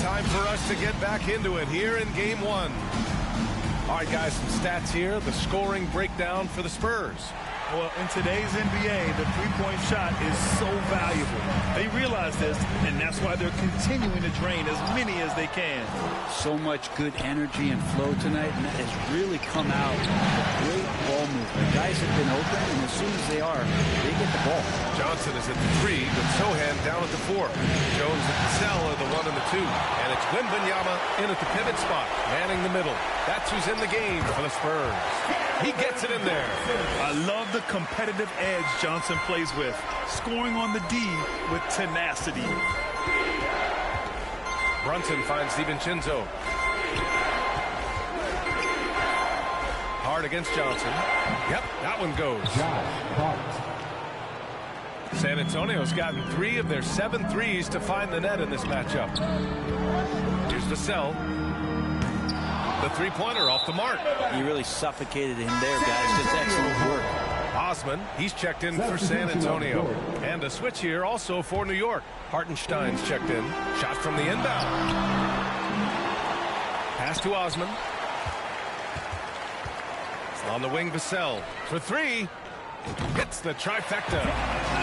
Time for us to get back into it here in game 1. All right, guys, some stats here. The scoring breakdown for the Spurs. Well, in today's NBA, the three-point shot is so valuable. They realize this, and that's why they're continuing to drain as many as they can. So much good energy and flow tonight, and that has really come out with great ball movement. Guys have been open, and as soon as they are, they get the ball. Johnson is at the 3, with Sohan down at the 4. Jones and Cassell are the 1 and the 2. And it's Wembanyama in at the pivot spot, manning the middle. That's who's in the game for the Spurs. He gets it in there. I love the competitive edge Johnson plays with, scoring on the D with tenacity. Brunson finds DiVincenzo. Hard against Johnson. Yep, that one goes. San Antonio's gotten 3 of their 7 threes to find the net in this matchup. Here's Vassell. The three-pointer off the mark. He really suffocated him there, guys. Just excellent work. Osman, he's checked in for San Antonio. And a switch here also for New York. Hartenstein's checked in. Shot from the inbound. Pass to Osman. On the wing, Vassell for 3. Hits the trifecta.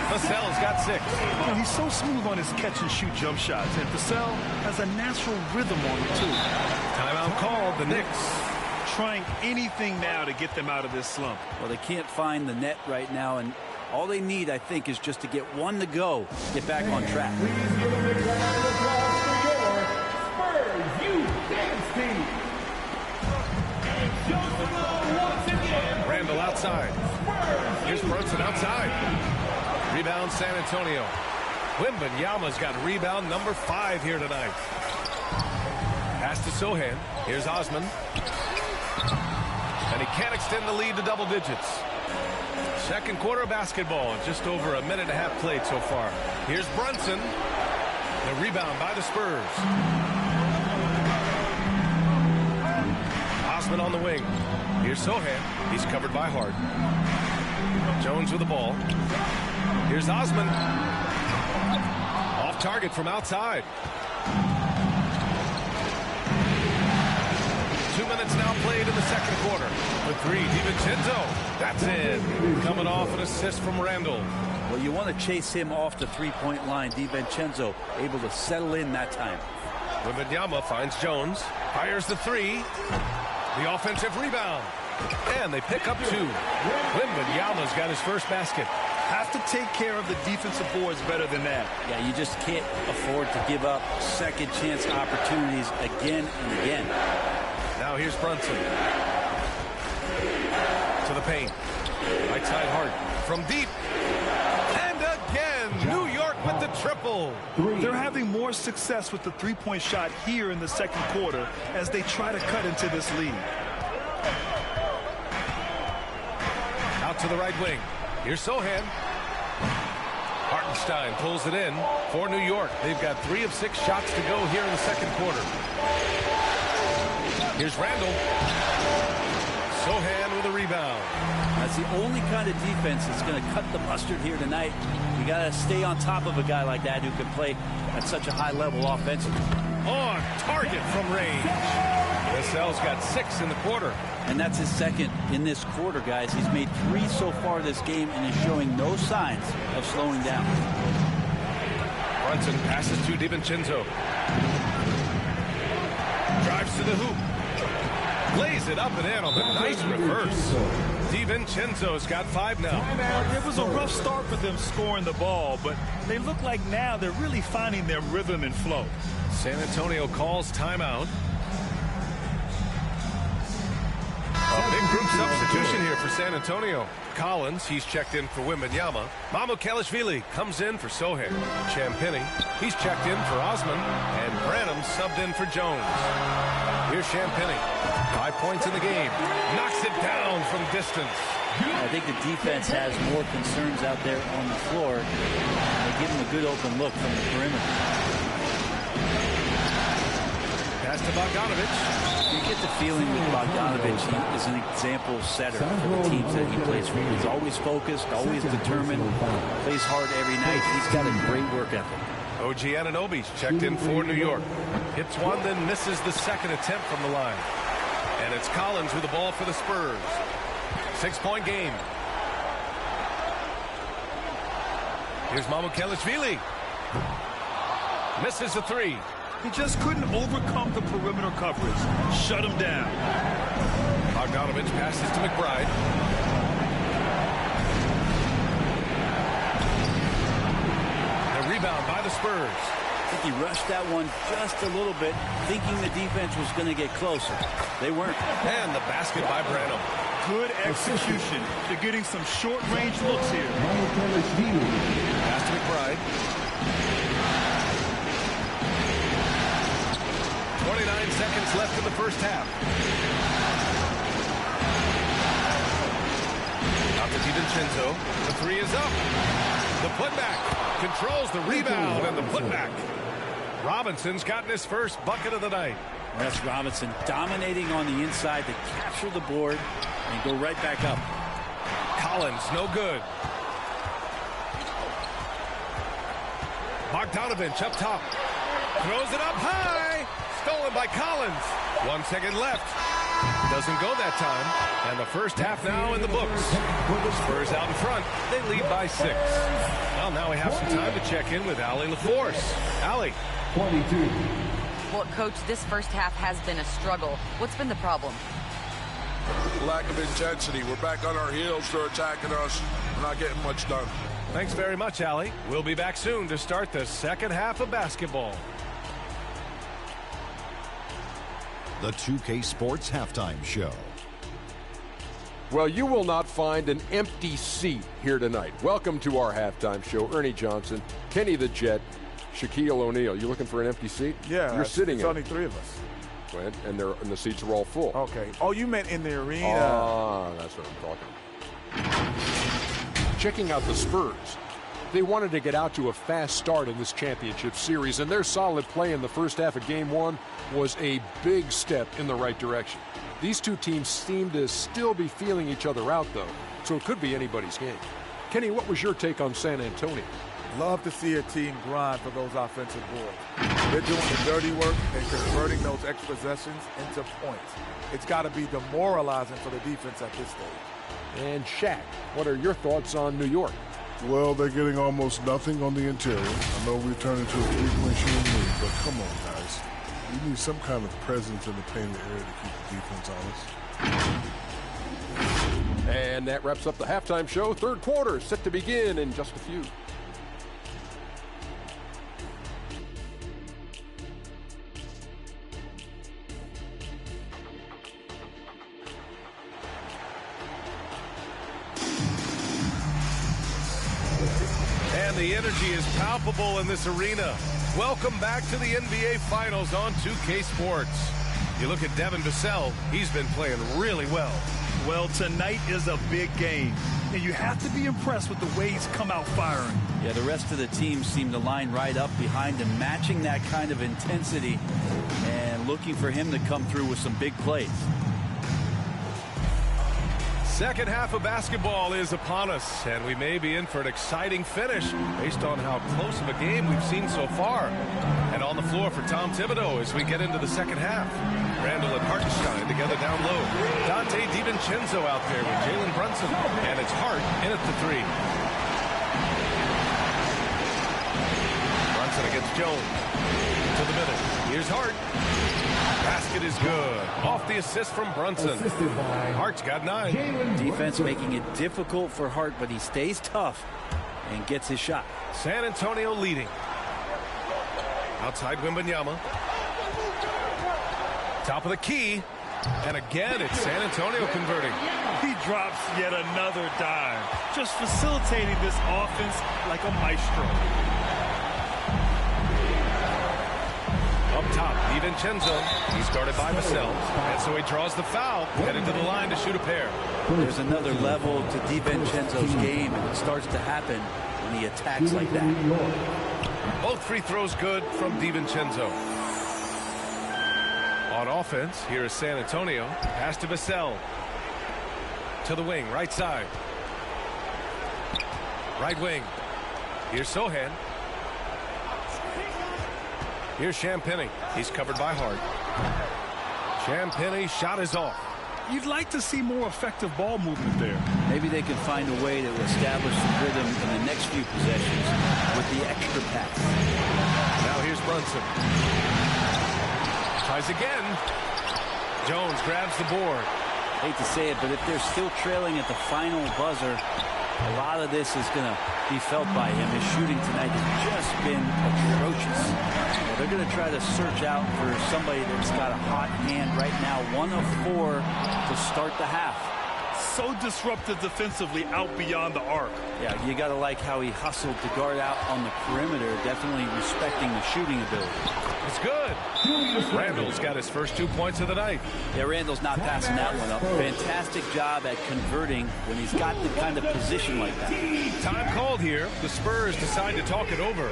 Vassell's got 6. You know, he's so smooth on his catch-and-shoot jump shots, and Vassell has a natural rhythm on it, too. Timeout called, the Knicks. Trying anything now to get them out of this slump. Well, they can't find the net right now, and all they need, I think, is just to get 1 to go, get back on track. Please give a big round of applause for your Spurs U-Dance team. And Johnson once again. Randall outside. Here's Brunson outside. Rebound San Antonio. Wembanyama's got rebound number 5 here tonight. Pass to Sohan. Here's Osman. And he can't extend the lead to double digits. Second quarter basketball, just over a minute and a half played so far. Here's Brunson. The rebound by the Spurs. Osman on the wing. Here's Sohan. He's covered by Hart. Jones with the ball. Here's Osman. Off target from outside. 2 minutes now played in the second quarter. The three, DiVincenzo. That's in. Coming off an assist from Randall. Well, you want to chase him off the three-point line. DiVincenzo able to settle in that time. Wembanyama finds Jones. Fires the three. The offensive rebound. And they pick up two. Wembanyama's got his first basket. Have to take care of the defensive boards better than that. Yeah, you just can't afford to give up second chance opportunities again and again. Now here's Brunson. To the paint. Right side Hart. From deep. And again, New York with the triple. They're having more success with the three-point shot here in the second quarter as they try to cut into this lead. Out to the right wing. Here's Sohan. Hartenstein pulls it in for New York. They've got 3 of 6 shots to go here in the second quarter. Here's Randall. Sohan with a rebound. That's the only kind of defense that's going to cut the mustard here tonight. You got to stay on top of a guy like that who can play at such a high level offensively. On target from range. Vassell's got 6 in the quarter. And that's his second in this quarter, guys. He's made 3 so far this game and is showing no signs of slowing down. Brunson passes to DiVincenzo. Drives to the hoop. Lays it up and in on the nice reverse. DiVincenzo's got 5 now. It was a rough start for them scoring the ball, but they look like now they're really finding their rhythm and flow. San Antonio calls timeout. A big group substitution here for San Antonio. Collins, he's checked in for Wembanyama. Mamukelashvili comes in for Sohan. Champagnie, he's checked in for Osman. And Branham subbed in for Jones. Here's Champagnie. 5 points in the game. Knocks it down from distance. I think the defense has more concerns out there on the floor. They give him a good open look from the perimeter. Pass to Bogdanovich. You get the feeling with Bogdanovich, he is an example setter for the teams that he plays for. He's always focused, always determined, plays hard every night. He's got a great work ethic. OG Anunoby's checked in for New York. Hits one, then misses the second attempt from the line. And it's Collins with the ball for the Spurs. 6-point game. Here's Mamukelashvili. Misses the 3. He just couldn't overcome the perimeter coverage. Shut him down. Bogdanovich passes to McBride. The rebound by the Spurs. I think he rushed that one just a little bit, thinking the defense was going to get closer. They weren't. And the basket by Branham. Good execution. They're getting some short-range looks here. Pass to McBride. 29 seconds left in the first half. Out to DiVincenzo. The 3 is up. The putback. Controls the rebound and the putback. Robinson's gotten his first bucket of the night. That's Robinson dominating on the inside to capture the board and go right back up. Collins, no good. Bogdanovich up top. Throws it up high. Stolen by Collins. 1 second left. Doesn't go that time. And the first half now in the books. Spurs out in front. They lead by 6. Well, now we have some time to check in with Allie LaForce. Allie. 22. Well, Coach, this first half has been a struggle. What's been the problem? Lack of intensity. We're back on our heels. They're attacking us. We're not getting much done. Thanks very much, Allie. We'll be back soon to start the second half of basketball. The 2K Sports Halftime Show. Well, you will not find an empty seat here tonight. Welcome to our halftime show. Ernie Johnson, Kenny the Jet, Shaquille O'Neal. You looking for an empty seat? Yeah. You're sitting it's in. only 3 of us. And the seats are all full. Okay. Oh, you meant in the arena. Ah, that's what I'm talking about. checking out the Spurs. They wanted to get out to a fast start in this championship series, and their solid play in the first half of Game 1 was a big step in the right direction. These two teams seem to still be feeling each other out, though, so it could be anybody's game. Kenny, what was your take on San Antonio? Love to see a team grind for those offensive boards. They're doing the dirty work and converting those extra possessions into points. It's got to be demoralizing for the defense at this stage. And Shaq, what are your thoughts on New York? Well, they're getting almost nothing on the interior. I know we've turned into a three-point shooting league, but come on, guys. We need some kind of presence in the painted area to keep the defense honest. And that wraps up the halftime show. Third quarter set to begin in just a few. And the energy is palpable in this arena. Welcome back to the NBA Finals on 2K Sports. You look at Devin Vassell, he's been playing really well. Well, tonight is a big game, and you have to be impressed with the way he's come out firing. Yeah, the rest of the team seem to line right up behind him, matching that kind of intensity and looking for him to come through with some big plays. Second half of basketball is upon us, and we may be in for an exciting finish based on how close of a game we've seen so far. And on the floor for Tom Thibodeau as we get into the second half. Randall and Hartenstein together down low. Dante DiVincenzo out there with Jalen Brunson, and it's Hart in at the three. Brunson against Jones to the middle. Here's Hart. Basket is good. Off the assist from Brunson. Hart's got 9. Defense making it difficult for Hart, but he stays tough and gets his shot. San Antonio leading. Outside Wembanyama. Top of the key. And again, it's San Antonio converting. He drops yet another dime, just facilitating this offense like a maestro. Up top, DiVincenzo. He's guarded by Vassell. And so he draws the foul, headed to the line to shoot a pair. There's another level to DiVincenzo's game, and it starts to happen when he attacks like that. Both free throws good from DiVincenzo. On offense, here is San Antonio. Pass to Vassell. To the wing, right side. Right wing. Here's Sohan. Here's Champagnie. He's covered by Hart. Champagnie shot is off. You'd like to see more effective ball movement there. Maybe they can find a way to establish the rhythm in the next few possessions with the extra pass. Now here's Brunson. Tries again. Jones grabs the board. Hate to say it, but if they're still trailing at the final buzzer, a lot of this is going to be felt by him. His shooting tonight has just been atrocious. Well, they're going to try to search out for somebody that's got a hot hand right now. 1 of 4 to start the half. So disruptive defensively out beyond the arc. Yeah, you got to like how he hustled to guard out on the perimeter, definitely respecting the shooting ability. It's good. Randall's got his first 2 points of the night. Yeah, Randall's not passing that one up. Fantastic job at converting when he's got the kind of position like that. Time called here. The Spurs decide to talk it over.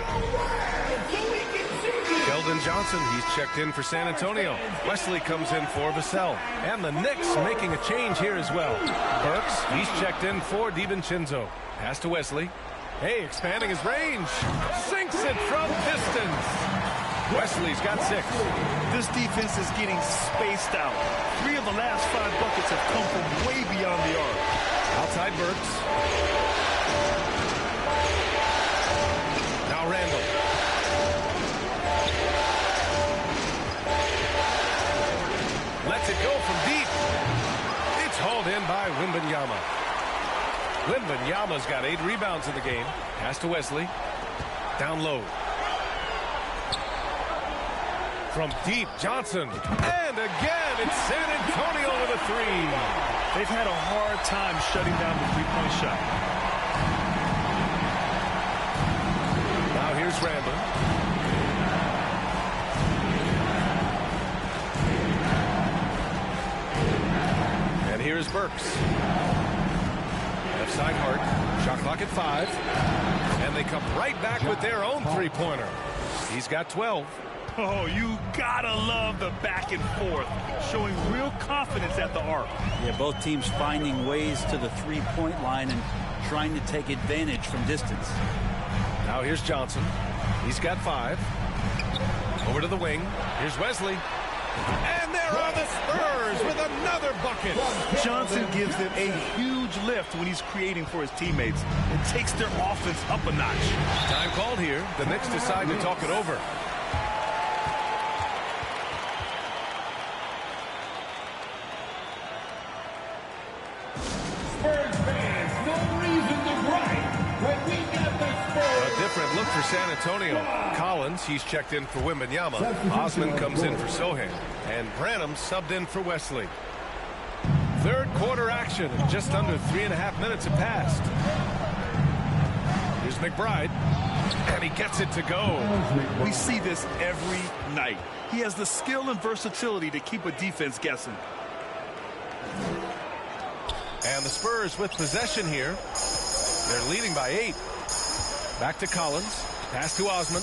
Keldon Johnson, he's checked in for San Antonio. Wesley comes in for Vassell. And the Knicks making a change here as well. Burks, he's checked in for DiVincenzo. Pass to Wesley. Hey, expanding his range. Sinks it from distance. Wesley's got 6. This defense is getting spaced out. 3 of the last 5 buckets have come from way beyond the arc. Outside Burks. Now Randall. Lets it go from deep. It's hauled in by Wembanyama. Wembanyama's got 8 rebounds in the game. Pass to Wesley. Down low. From deep, Johnson. And again, it's San Antonio with a 3. They've had a hard time shutting down the three-point shot. Now here's Randall. And here's Burks. Left side Hart. Shot clock at 5. And they come right back with their own three-pointer. He's got 12. Oh, you gotta love the back and forth, showing real confidence at the arc. Yeah, both teams finding ways to the three-point line and trying to take advantage from distance. Now here's Johnson. He's got 5. Over to the wing. Here's Wesley. And there are the Spurs with another bucket. Johnson gives them a huge lift when he's creating for his teammates. It takes their offense up a notch. Time called here. The Knicks decide to talk it over. Spurs fans, no reason to gripe when we got the Spurs. A different look for San Antonio. Collins, he's checked in for Wembanyama. Osman comes in for Sohan. And Branham subbed in for Wesley. Third quarter action. Just under 3.5 minutes have passed. Here's McBride. And he gets it to go. We see this every night. He has the skill and versatility to keep a defense guessing. And the Spurs with possession here. They're leading by 8. Back to Collins. Pass to Osman.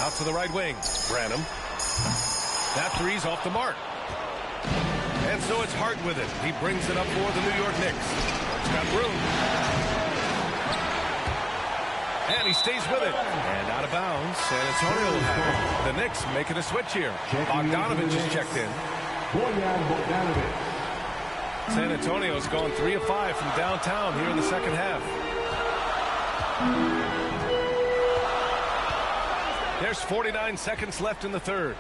Out to the right wing. Branham. That three's off the mark. And so it's Hart with it. He brings it up for the New York Knicks. Hart's got room. And he stays with it. And out of bounds. San Antonio will have it. The Knicks making a switch here. Bogdanovich is checked in. San Antonio's gone 3 of 5 from downtown here in the second half. There's 49 seconds left in the third.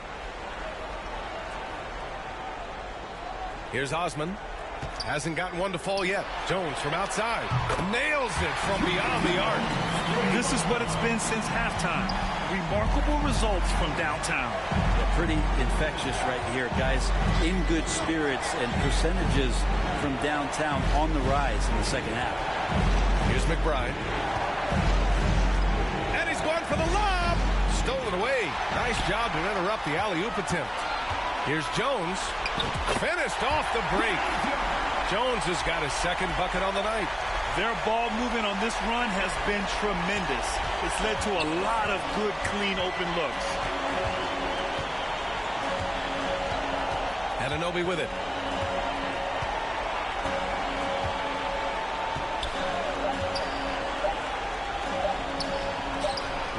Here's Osman. Hasn't gotten one to fall yet. Jones from outside. Nails it from beyond the arc. This is what it's been since halftime. Remarkable results from downtown. Yeah, pretty infectious right here, guys. In good spirits and percentages from downtown on the rise in the second half. Here's McBride. And he's going for the lob. Stolen away. Nice job to interrupt the alley-oop attempt. Here's Jones. Finished off the break. Jones has got his second bucket on the night. Their ball movement on this run has been tremendous. It's led to a lot of good, clean, open looks. Anunoby with it.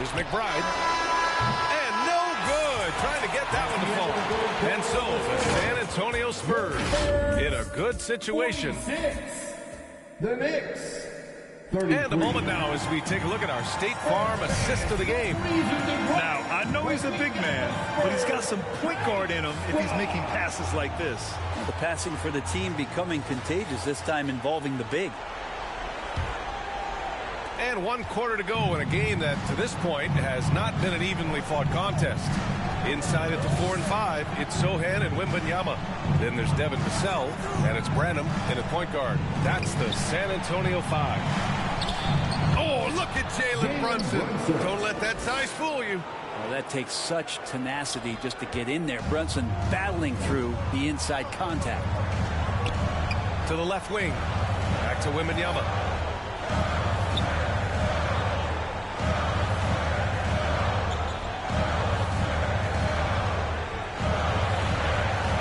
Here's McBride. And no good. Trying to get that one to fall. And so the San Antonio Spurs in a good situation. The Knicks. And a moment now as we take a look at our State Farm assist of the game. Now, I know he's a big man, but he's got some point guard in him if he's making passes like this. The passing for the team becoming contagious, this time involving the big. And 1 quarter to go in a game that, to this point, has not been an evenly fought contest. Inside at the 4 and 5, it's Sohan and Wembanyama. Then there's Devin Vassell, and it's Branham in at point guard. That's the San Antonio 5. Oh, look at Jalen Brunson. Don't let that size fool you. Well, that takes such tenacity just to get in there. Brunson battling through the inside contact. To the left wing. Back to Wembanyama.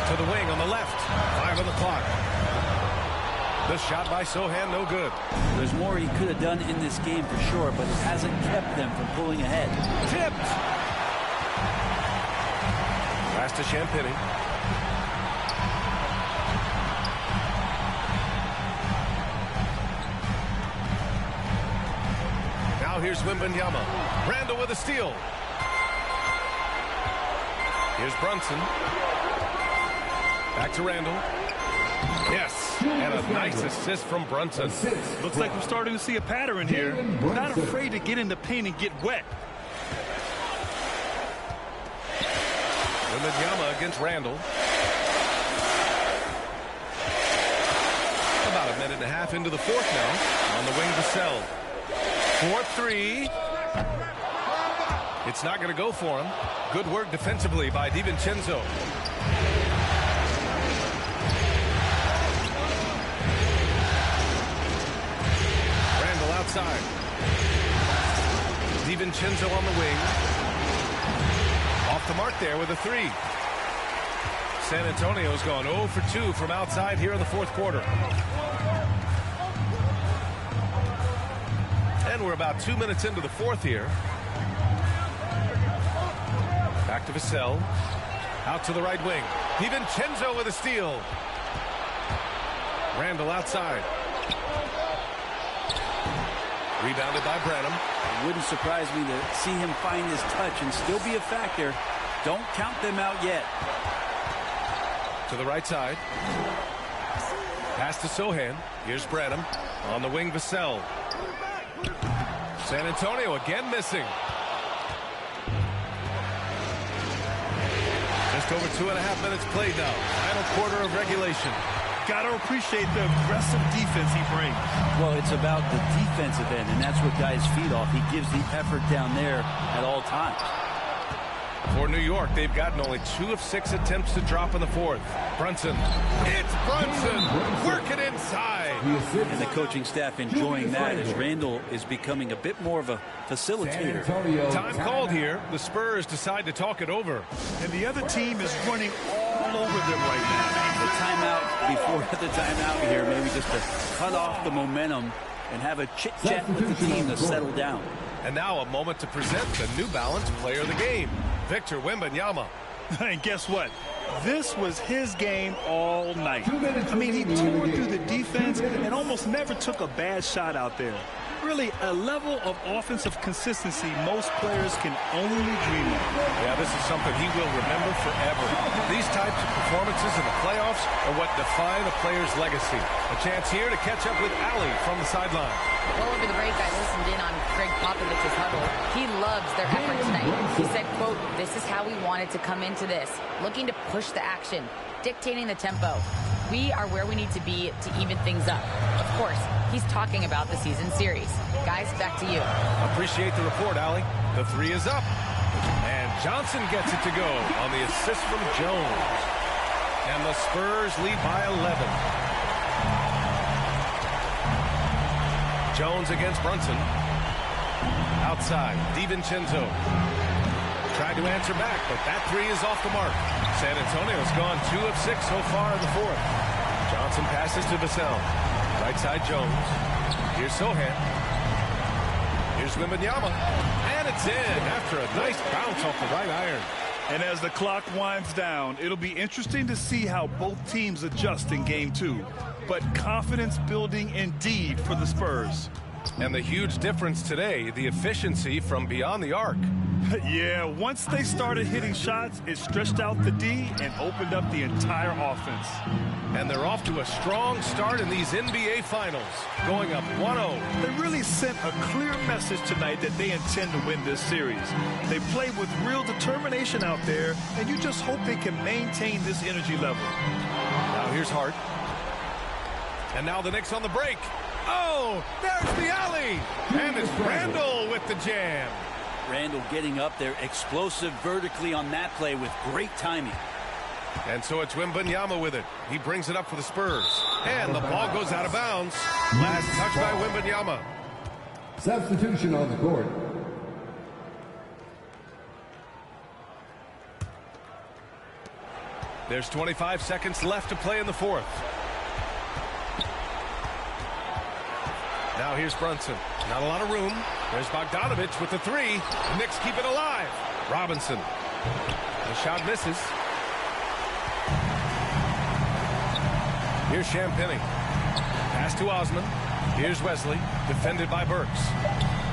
To the wing on the left. 5 on the clock. The shot by Sohan, no good. There's more he could have done in this game for sure, but it hasn't kept them from pulling ahead. Tipped. Pass to Champagny. Now here's Wembanyama. Randall with a steal. Here's Brunson. Back to Randall. Yes, and a nice assist from Brunson. Looks like we're starting to see a pattern here. We're not afraid to get in the paint and get wet. Wembanyama against Randall. About 1.5 minutes into the fourth now. On the wing to Vassell. 4-3. It's not going to go for him. Good work defensively by DiVincenzo. outside. DiVincenzo on the wing. Off the mark there with a 3. San Antonio's gone 0 for 2 from outside here in the fourth quarter. And we're about 2 minutes into the fourth here. Back to Vassell. Out to the right wing. DiVincenzo with a steal. Randall outside. Rebounded by Branham. It wouldn't surprise me to see him find his touch and still be a factor. Don't count them out yet. To the right side. Pass to Sohan. Here's Branham. On the wing, Vassell. San Antonio again missing. Just over 2.5 minutes played now. Final quarter of regulation. Got to appreciate the aggressive defense he brings. Well, it's about the defensive end, and that's what guys feed off. He gives the effort down there at all times. For New York, they've gotten only 2 of 6 attempts to drop in the fourth. Brunson. It's Brunson working inside. And the coaching staff enjoying that as Randall is becoming a bit more of a facilitator. Time called here. The Spurs decide to talk it over. And the other team is running all over them right now. The timeout before the timeout here, maybe just to cut off the momentum and have a chit-chat with the team to settle down. And now a moment to present the New Balance Player of the Game, Victor Wembanyama. And guess what? This was his game all night. I mean, he tore through the defense and almost never took a bad shot out there. Really, a level of offensive consistency most players can only dream of. Yeah, this is something he will remember forever. These types of performances in the playoffs are what define a player's legacy. A chance here to catch up with Allie from the sideline. Well, over the break, I listened in on Greg Popovich's huddle. He loves their effort tonight. He said, quote, "This is how we wanted to come into this, looking to push the action, dictating the tempo. We are where we need to be to even things up." Of course, he's talking about the season series. Guys, back to you. Appreciate the report, Allie. The 3 is up. And Johnson gets it to go on the assist from Jones. And the Spurs lead by 11. Jones against Brunson. Outside, DiVincenzo. Tried to answer back, but that 3 is off the mark. San Antonio's gone 2 of 6 so far in the fourth. Johnson passes to Vassell. Right side, Jones. Here's Sohan. Here's Wembanyama. And it's in after a nice bounce off the right iron. And as the clock winds down, it'll be interesting to see how both teams adjust in game 2. But confidence building indeed for the Spurs. And the huge difference today, the efficiency from beyond the arc. Yeah, once they started hitting shots, it stretched out the D and opened up the entire offense. And they're off to a strong start in these NBA Finals, going up 1-0. They really sent a clear message tonight that they intend to win this series. They play with real determination out there, and you just hope they can maintain this energy level. Now here's Hart. And now the Knicks on the break. Oh, there's the alley. And it's Randall with the jam. Randall getting up there, explosive vertically on that play with great timing. And so it's Wembanyama with it. He brings it up for the Spurs. And the ball goes out of bounds. Last touch by Wembanyama. Substitution on the court. There's 25 seconds left to play in the fourth. Now here's Brunson. Not a lot of room. There's Bogdanovich with the 3. The Knicks keep it alive. Robinson. The shot misses. Here's Champagnie. Pass to Osman. Here's Wesley. Defended by Burks.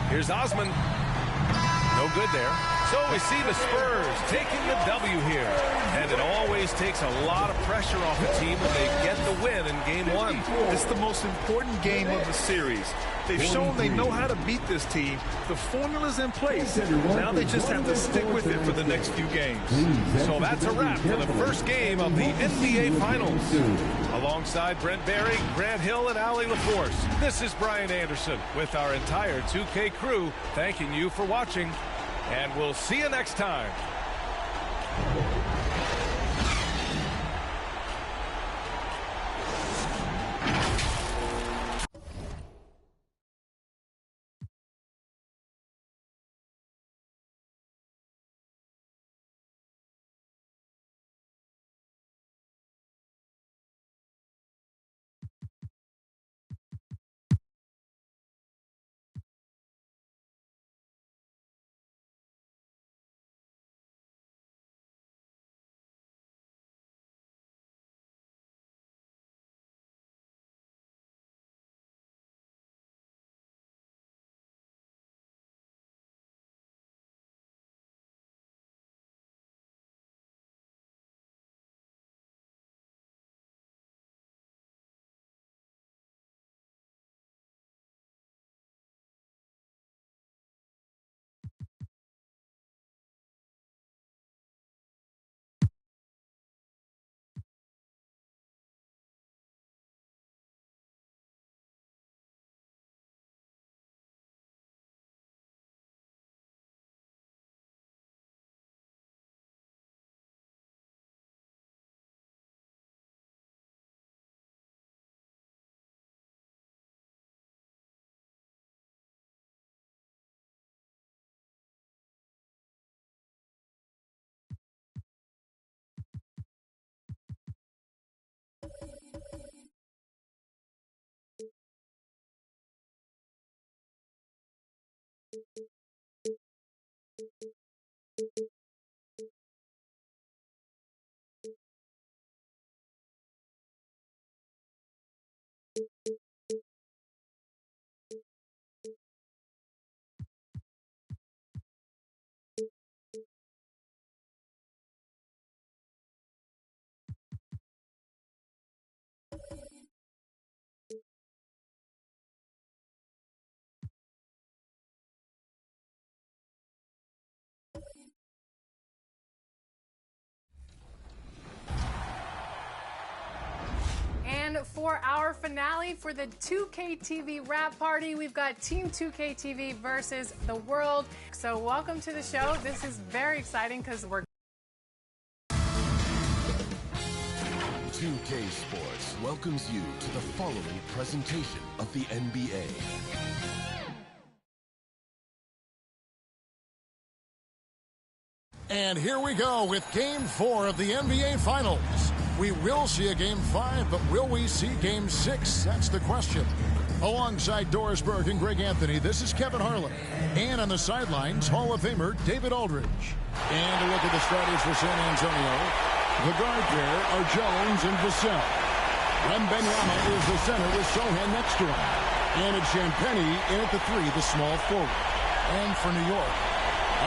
Here's Osman. No good there. So we see the Spurs taking the W here. And it always takes a lot of pressure off a team when they get the win in game 1. It's the most important game of the series. They've shown they know how to beat this team. The formula's in place. Now they just have to stick with it for the next few games. So that's a wrap for the first game of the NBA Finals. Alongside Brent Barry, Grant Hill, and Allie LaForce, this is Brian Anderson with our entire 2K crew thanking you for watching. And we'll see you next time. for our finale for the 2K TV wrap party. We've got Team 2K TV versus the world. So welcome to the show. This is very exciting because we're 2K Sports welcomes you to the following presentation of the NBA. And here we go with Game 4 of the NBA Finals. We will see a Game 5, but will we see Game 6? That's the question. Alongside Doris Burke and Greg Anthony, this is Kevin Harlan. And on the sidelines, Hall of Famer David Aldridge. And a look at the starters for San Antonio. The guard pair are Jones and Vassell. Wembanyama is the center with Sohan next to him. And it's Champagnie in at the 3, the small forward. And for New York,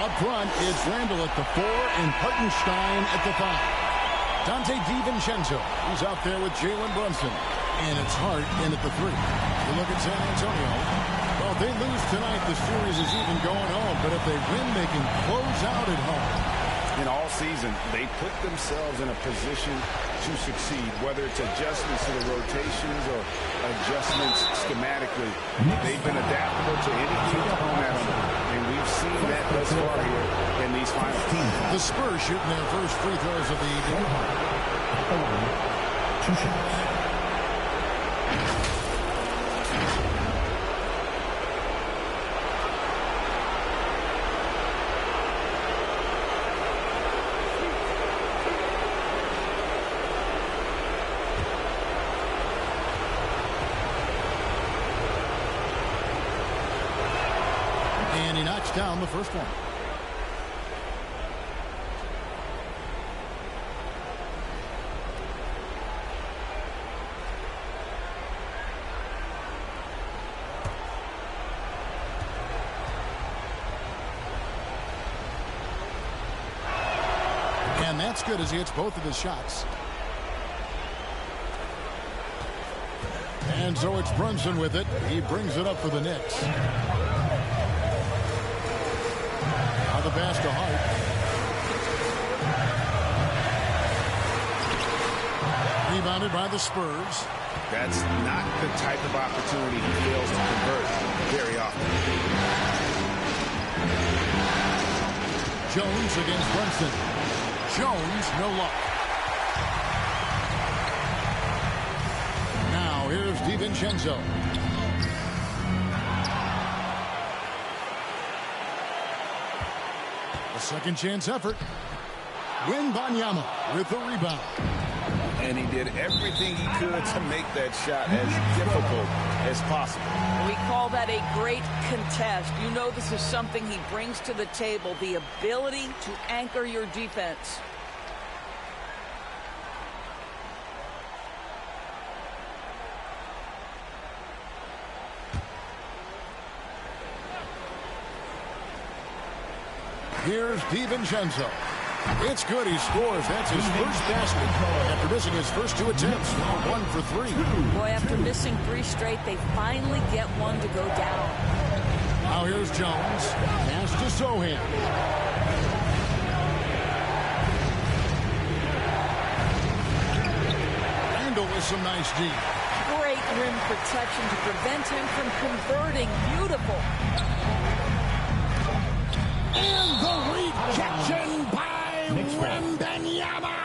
up front, it's Randall at the 4 and Hartenstein at the 5. Dante DiVincenzo, who's out there with Jalen Brunson. And it's Hart in at the 3. You look at San Antonio. Well, if they lose tonight, the series is even going home. But if they win, they can close out at home. In all season, they put themselves in a position to succeed, whether it's adjustments to the rotations or adjustments schematically. They've been adaptable to anything thrown at them, and we've seen that thus far here in these finals. The Spurs shooting their first free throws of the evening. 2 shots. And he knocks down the first one. And that's good as he hits both of his shots. And so it's Brunson with it. He brings it up for the Knicks. Now the pass to Hart. Rebounded by the Spurs. That's not the type of opportunity he fails to convert very often. Jones against Brunson. Jones, no luck. Now here's DiVincenzo. A second chance effort. Wembanyama with the rebound. And he did everything he could to make that shot as difficult as possible. We call that a great contest. You know this is something he brings to the table, the ability to anchor your defense. Here's DiVincenzo. It's good. He scores. That's his first basket after missing his first 2 attempts. 1 for 3. Boy, after missing 3 straight, they finally get one to go down. Now here's Jones. Pass to Sohan. Randall with some nice D. Great rim protection to prevent him from converting. Beautiful. And the rejection by Wembanyama.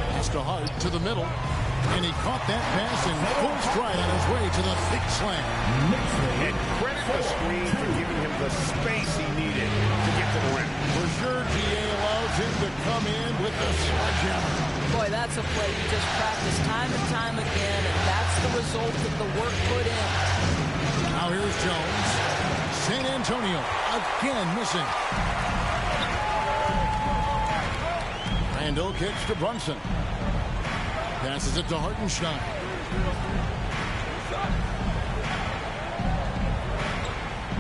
Pass to Hart to the middle. And he caught that pass in full stride on his way to the big slam. And credit the screen for giving him the space he needed to get to the rim. For sure, GA allows him to come in with the sledgehammer. Boy, that's a play you just practice time and time again, and that's the result of the work put in. Now here's Jones. San Antonio again missing. Randall kicks to Brunson. Passes it to Hartenstein.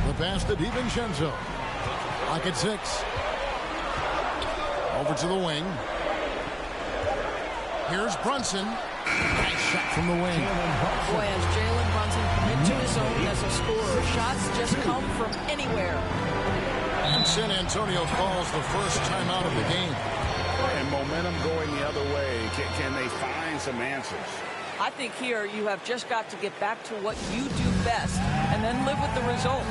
The pass to DiVincenzo. Lock at 6. Over to the wing. Here's Brunson. Nice shot from the wing. Boy, as Jalen Brunson commit to his own as a scorer, shots just come from anywhere. And San Antonio calls the first timeout of the game. And momentum going the other way. Can they find some answers? I think here you have just got to get back to what you do best and then live with the results.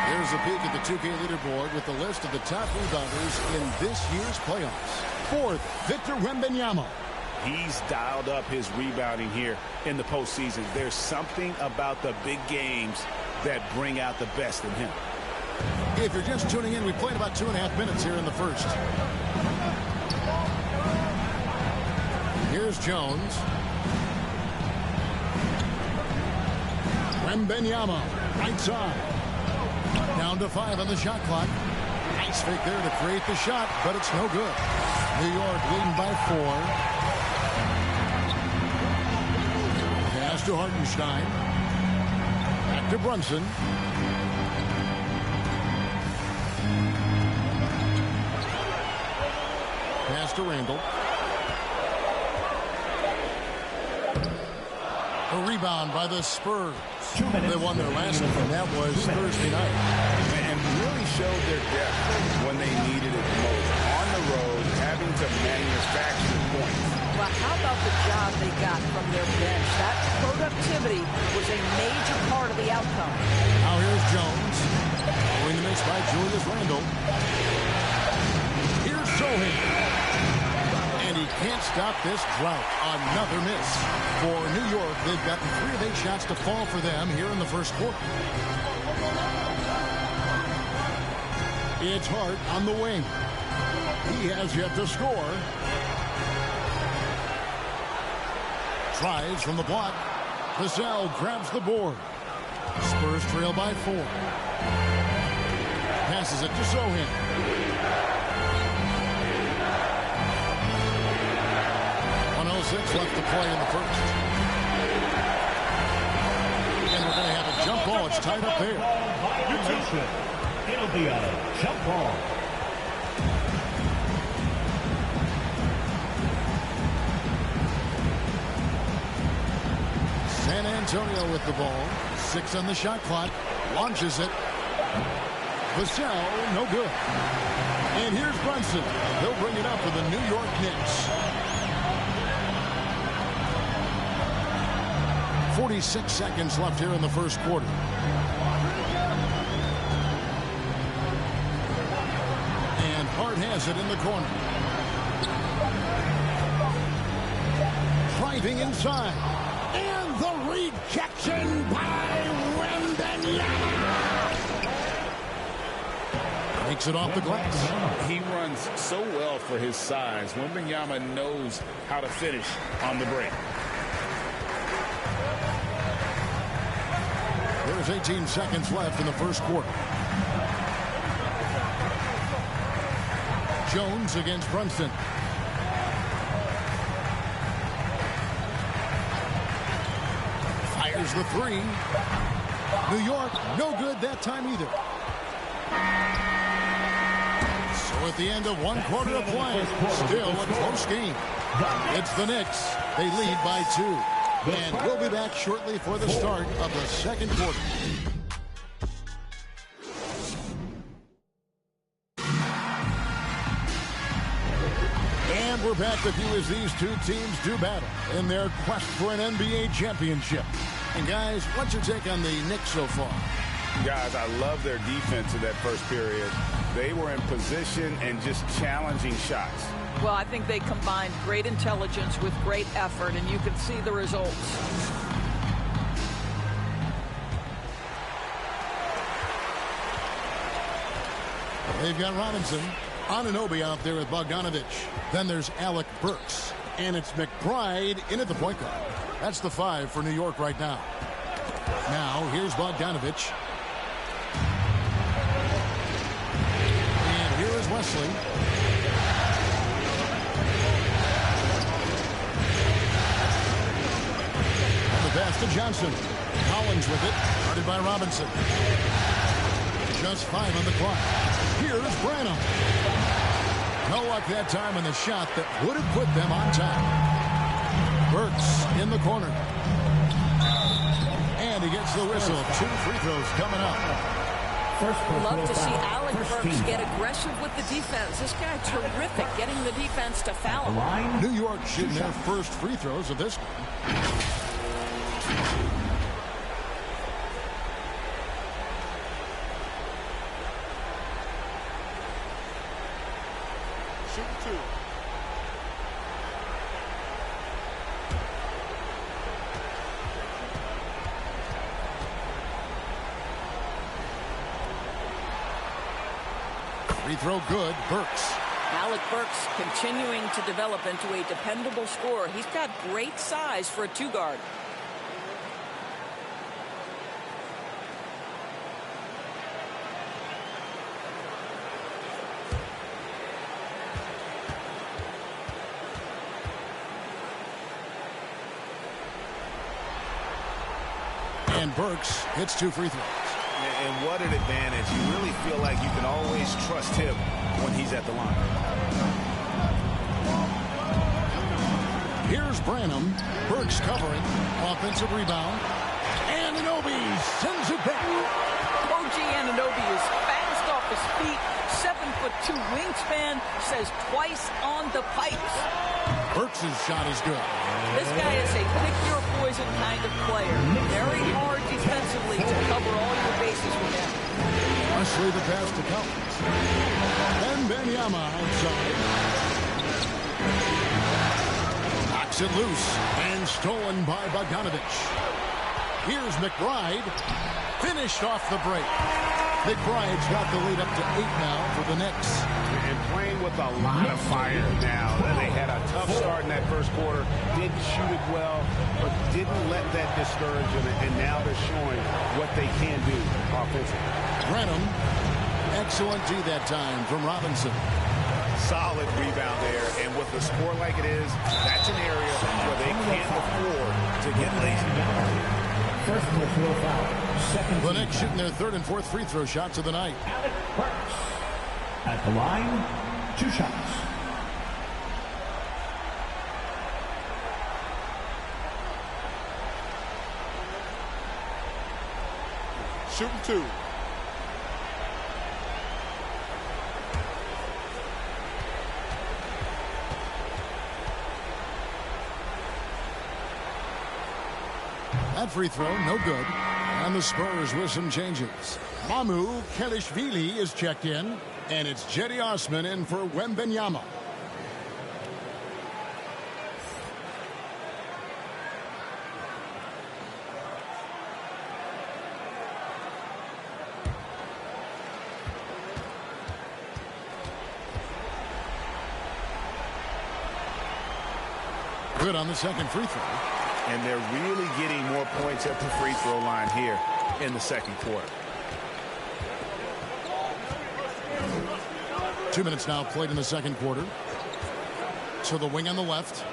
Here's a peek at the 2K leaderboard with the list of the top rebounders in this year's playoffs. Fourth, Victor Wembanyama. He's dialed up his rebounding here in the postseason. There's something about the big games that bring out the best in him. If you're just tuning in, we played about 2.5 minutes here in the first. Here's Jones. Wembanyama, right side. Down to 5 on the shot clock. Nice fake there to create the shot, but it's no good. New York leading by 4. Pass to Hartenstein. Back to Brunson. Pass to Randall. A rebound by the Spurs. They won their last one, and that was Thursday night. And really showed their depth when they needed it most. On the road, having to manufacture points. Well, how about the job they got from their bench? That productivity was a major part of the outcome. Now here's Jones. Going the mix by Julius Randle. Here's Sohan. And he can't stop this drought. Another miss. For New York, they've gotten 3 of 8 shots to fall for them here in the first quarter. It's Hart on the wing. He has yet to score. Tries from the block. Vassell grabs the board. Spurs trail by 4. Passes it to Sohan. 1:06 left to play in the first. And we're going to have a jump ball. It's tied up there. It'll be a jump ball. San Antonio with the ball. 6 on the shot clock. Launches it. Vassell, no good. And here's Brunson. He'll bring it up for the New York Knicks. 46 seconds left here in the first quarter. And Hart has it in the corner. Driving inside. And the rejection by Wembanyama. Makes it off the glass. He runs so well for his size. Wembanyama knows how to finish on the break. There's 18 seconds left in the first quarter. Jones against Brunson. Fires the 3. New York, no good that time either. So at the end of 1 quarter of play, still a close game. It's the Knicks. They lead by 2. And we'll be back shortly for the start of the second quarter. And we're back with you as these 2 teams do battle in their quest for an NBA championship. And guys, what's your take on the Knicks so far? Guys, I love their defense in that first period. They were in position and just challenging shots. Well, I think they combined great intelligence with great effort, and you can see the results. They've got Robinson, Anunoby out there with Bogdanovic. Then there's Alec Burks. And it's McBride in at the point guard. That's the 5 for New York right now. Now, here's Bogdanovic. And here is Wesley. And the pass to Johnson. Collins with it, guarded by Robinson. Just 5 on the clock. Here's Branham. No luck that time on the shot that would have put them on top. Burks in the corner. And he gets the whistle. 2 free throws coming up. Love to see Alec Burks get aggressive with the defense. This guy terrific getting the defense to foul him. New York shooting their first free throws of this one. Free throw good, Burks. Alec Burks continuing to develop into a dependable scorer. He's got great size for a 2-guard. And Burks hits 2 free throws. And what an advantage. You really feel like you can always trust him when he's at the line. Here's Branham. Burks covering. Offensive rebound. Anunoby sends it back. OG Anunoby is fast off his feet. 7'2" wingspan, says twice on the pipes. Burks' shot is good. This guy is a pick-your-poison kind of player. Very hard defensively to cover all your bases with him. Wesley the pass to Collins. Then Benyama outside. Knocks it loose and stolen by Bogdanovich. Here's McBride. Finished off the break. McBride's got the lead up to 8 now for the Knicks. And playing with a lot of fire now. They had a tough start in that first quarter. Didn't shoot it well, but didn't let that discourage them. And now they're showing what they can do offensively. Branham. Excellent D that time from Robinson. Solid rebound there. And with the score like it is, that's an area where they can't afford to get lazy. First personal foul. The Knicks shooting their 3rd and 4th free throw shots of the night. Alec Burks at the line, 2 shots. Shooting 2. That free throw, no good. And the Spurs with some changes. Mamu Kelishvili is checked in, and it's Cedi Osman in for Wembanyama. Good on the second free throw. And they're really getting more points at the free throw line here in the second quarter. 2 minutes now played in the second quarter. To the wing on the left.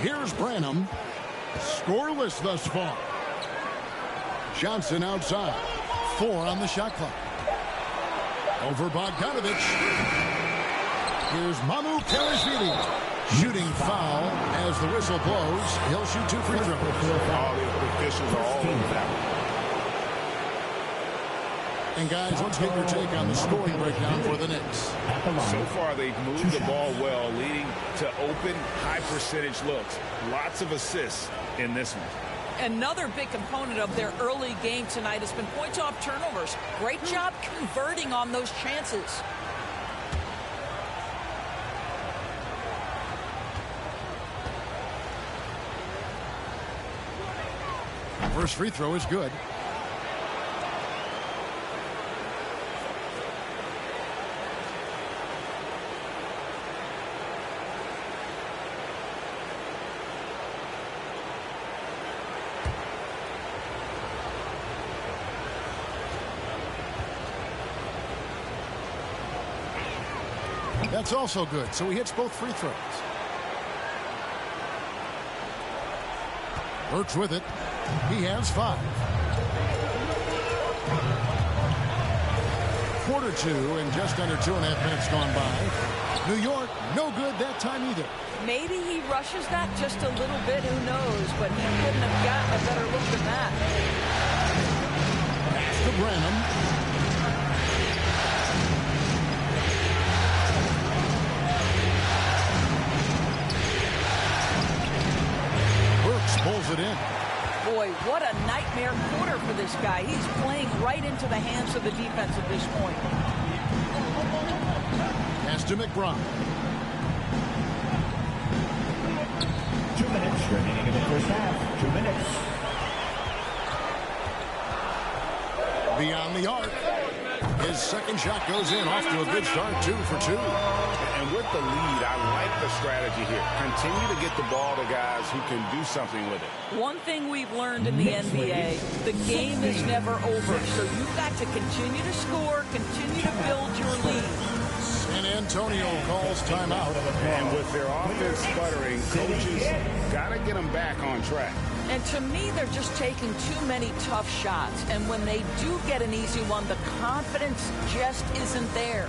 Here's Branham. Scoreless thus far. Johnson outside. 4 on the shot clock. Over Bogdanovich. Here's Mamu Kelishvili. Shooting foul as the whistle blows. He'll shoot 2 free throws. All the officials are all over that. And guys, let's get your take on the scoring breakdown for the Knicks. So far, they've moved the ball well, leading to open, high percentage looks. Lots of assists in this one. Another big component of their early game tonight has been points off turnovers. Great job converting on those chances. First free throw is good. That's also good, so he hits both free throws. Burks with it. He has 5. Quarter 2 and just under 2.5 minutes gone by. New York, no good that time either. Maybe he rushes that just a little bit, who knows, but he couldn't have gotten a better look than that. Pass to Branham. Burks pulls it in. Boy, what a nightmare quarter for this guy. He's playing right into the hands of the defense at this point. Pass to McBride. 2 minutes remaining in the first half. 2 minutes. Beyond the arc. His second shot goes in, off to a good start, 2 for 2. And with the lead, I like the strategy here. Continue to get the ball to guys who can do something with it. One thing we've learned in the NBA, the game is never over. So you've got to continue to score, continue to build your lead. San Antonio calls timeout. And with their offense sputtering, coaches got to get them back on track. And to me, they're just taking too many tough shots. And when they do get an easy one, the confidence just isn't there.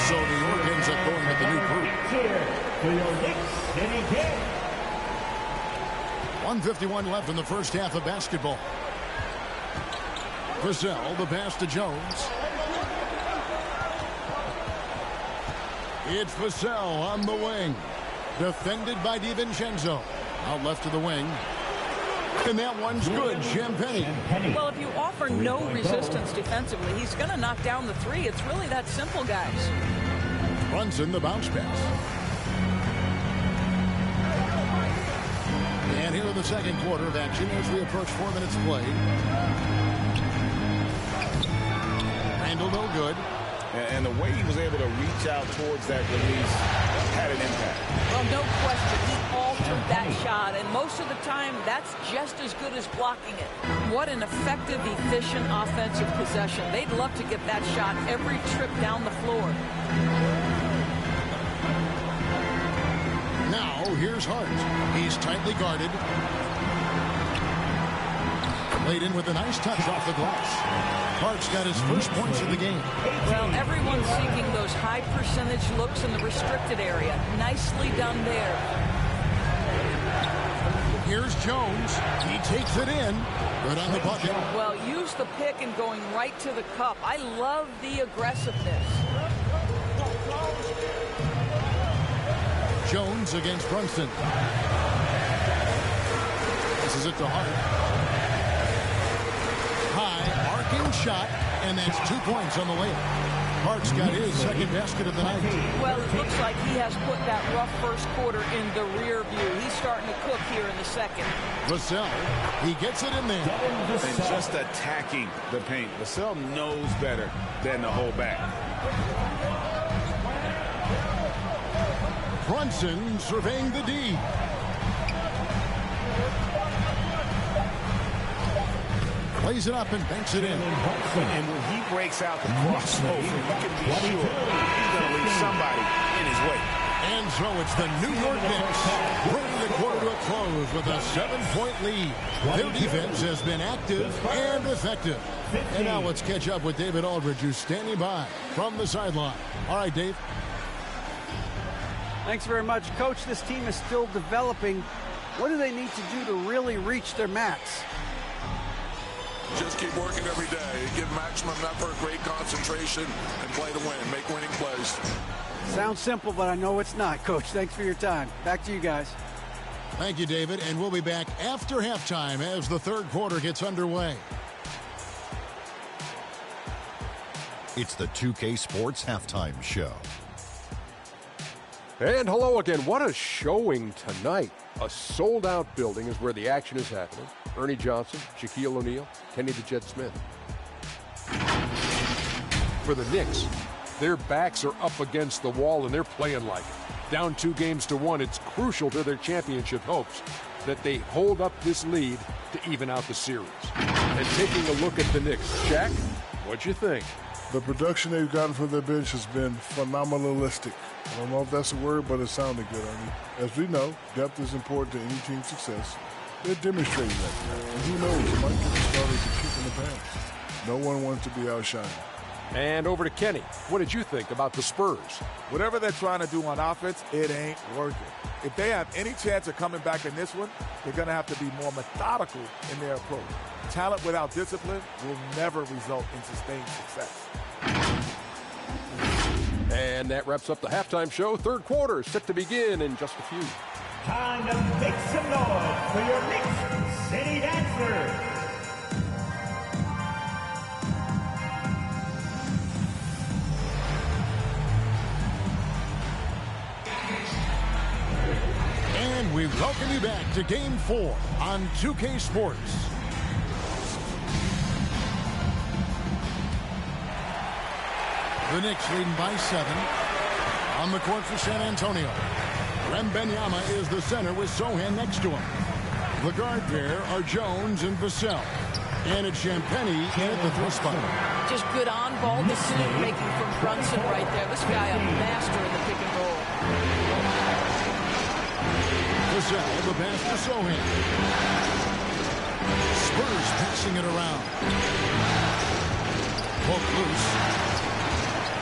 So New York ends up going with the new group. For your Knicks, Kenny Kidd. 1:51 left in the first half of basketball. Vassell, the pass to Jones. It's Vassell on the wing. Defended by DiVincenzo. Out left to the wing. And that one's good. Champagnie. Well, if you offer no resistance defensively, he's going to knock down the 3. It's really that simple, guys. Brunson, the bounce pass. And here in the second quarter of action as we approach 4 minutes played. Randall no good. And the way he was able to reach out towards that release had an impact. Well, no question. He altered that shot, and most of the time, that's just as good as blocking it. What an effective, efficient offensive possession. They'd love to get that shot every trip down the floor. Now, here's Hart. He's tightly guarded. Laid in with a nice touch off the glass. Hart's got his first points of the game. Well, everyone's seeking those high percentage looks in the restricted area. Nicely done there. Here's Jones. He takes it in. Good on the bucket. Well, use the pick and going right to the cup. I love the aggressiveness. Jones against Brunson. This is it to Hart. High, arcing shot, and that's 2 points on the way. Hart's got his second basket of the night. Well, it looks like he has put that rough first quarter in the rear view. He's starting to cook here in the second. Vassell, he gets it in there. And just attacking the paint. Vassell knows better than to hold back. Brunson surveying the D. Plays it up and banks it in. And when he breaks out the crossover, you can be sure he's going to leave somebody in his way. And so it's the New York Knicks bringing the quarter to a close with a 7-point lead. Their defense has been active and effective. And now let's catch up with David Aldridge, who's standing by from the sideline. All right, Dave. Thanks very much. Coach, this team is still developing. What do they need to do to really reach their max? Just keep working every day. Give maximum effort, great concentration, and play to win. Make winning plays. Sounds simple, but I know it's not, Coach. Thanks for your time. Back to you guys. Thank you, David. And we'll be back after halftime as the third quarter gets underway. It's the 2K Sports Halftime Show. And hello again. What a showing tonight. A sold-out building is where the action is happening. Ernie Johnson, Shaquille O'Neal, Kenny the Jet Smith. For the Knicks, their backs are up against the wall and they're playing like it. Down 2-1, it's crucial to their championship hopes that they hold up this lead to even out the series. And taking a look at the Knicks, Shaq, What'd you think? The production they've gotten from their bench has been phenomenalistic. I don't know if that's a word, but it sounded good. I mean, as we know, depth is important to any team's success. They're demonstrating that tonight. And who knows, it might give the starters a kick in the pants. No one wants to be outshined. And over to Kenny. What did you think about the Spurs? Whatever they're trying to do on offense, it ain't working. If they have any chance of coming back in this one, they're going to have to be more methodical in their approach. Talent without discipline will never result in sustained success. And that wraps up the halftime show. Third quarter set to begin in just a few. Time to make some noise for your Knicks City Dancers. And we welcome you back to Game 4 on 2K Sports. The Knicks leading by 7. On the court for San Antonio. Wembanyama is the center with Sohan next to him. The guard pair are Jones and Vassell. And it's Champagnie at the 3 spot. Just good on-ball decision making from Brunson right there. This guy a master in the pick and roll. Vassell, the pass to Sohan. Spurs passing it around. Hook loose.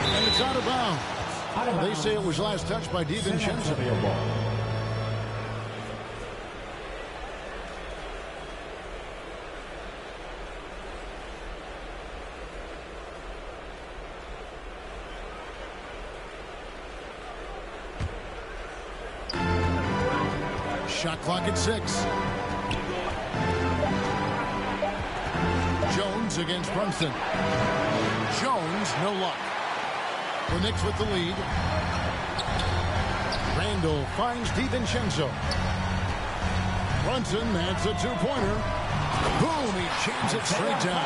And it's out of bounds. They say it was last touched by DiVincenzo. Shot clock at 6. Jones against Brunson. Jones, no luck. The Knicks with the lead. Randall finds DiVincenzo. Brunson adds a 2-pointer. Boom, he jams it straight down.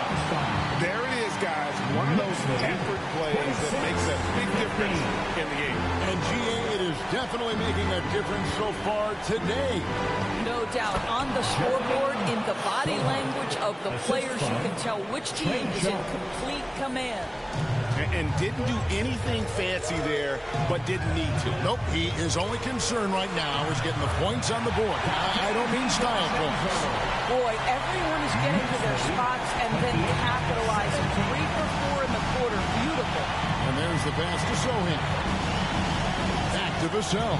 There it is, guys. One of those effort plays that makes a big difference in the game. And GA, it is definitely making a difference so far today. No doubt. On the scoreboard, in the body language of the players, you can tell which team is in complete command. And didn't do anything fancy there, but didn't need to. Nope, he is only concerned right now is getting the points on the board. I don't mean style points. Boy, everyone is getting to their spots and then capitalizing. 3 for 4 in the quarter. Beautiful. And there's the pass to Sohan. Back to Vassell.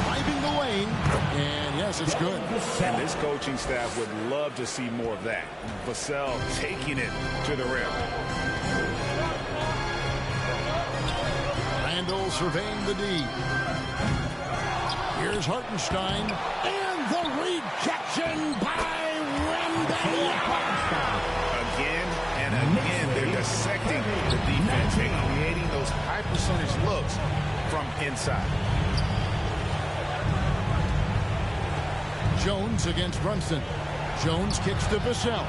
Driving the lane. And yes, it's good. And this coaching staff would love to see more of that. Vassell taking it to the rim. Randall surveying the D. Here's Hartenstein. And the rejection by Wembanyama. Again and again, they're dissecting the defense and creating those high percentage looks from inside. Jones against Brunson. Jones kicks to Vassell.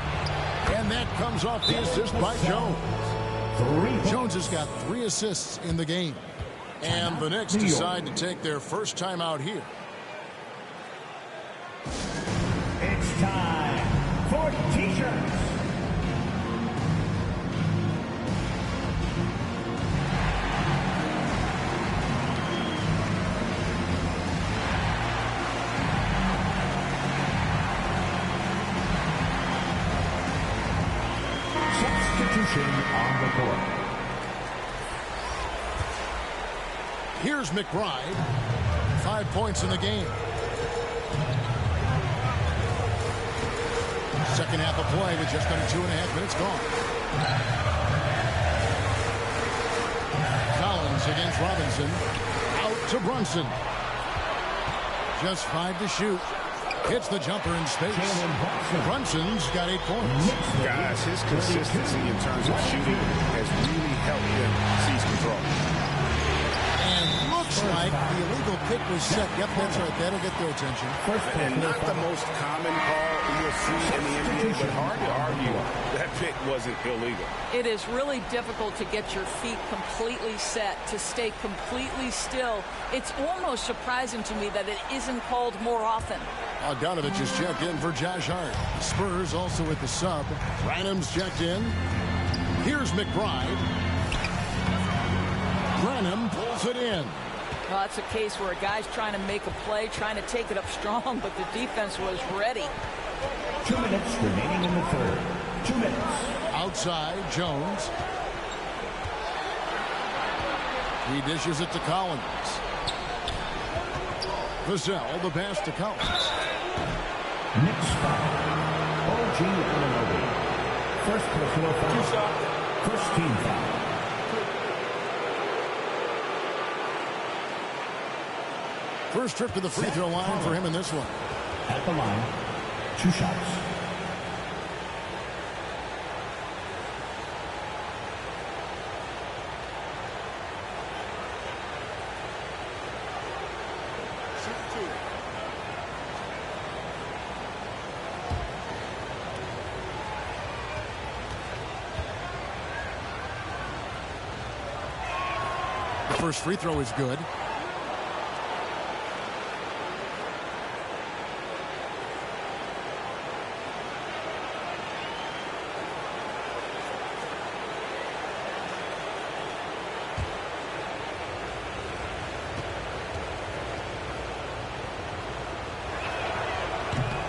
And that comes off the assist by Jones. Jones has got 3 assists in the game. And the Knicks decide to take their first time out here. It's time for T-shirts. Substitution on the court. Here's McBride. 5 points in the game. Second half of play with just under 2.5 minutes gone. Collins against Robinson. Out to Brunson. Just 5 to shoot. Hits the jumper in space. Brunson's got 8 points. Guys, his consistency in terms of shooting has really helped him seize control. And looks like the illegal pick was set. Yep, that's right. That'll get their attention. And not the most common call you'll see in the NBA, but hard to argue that pick wasn't illegal. It is really difficult to get your feet completely set, to stay completely still. It's almost surprising to me that it isn't called more often. Bogdanovich is checked in for Josh Hart. Spurs also with the sub. Branham's checked in. Here's McBride. Branham pulls it in. Well, that's a case where a guy's trying to make a play, trying to take it up strong, but the defense was ready. 2 minutes remaining in the third. 2 minutes. Outside, Jones. He dishes it to Collins. Vassell, the pass to Collins. Next foul. OG Anunoby. First personal foul. First team foul. First trip to the free throw line for him in this one. At the line, 2 shots. The first free throw is good.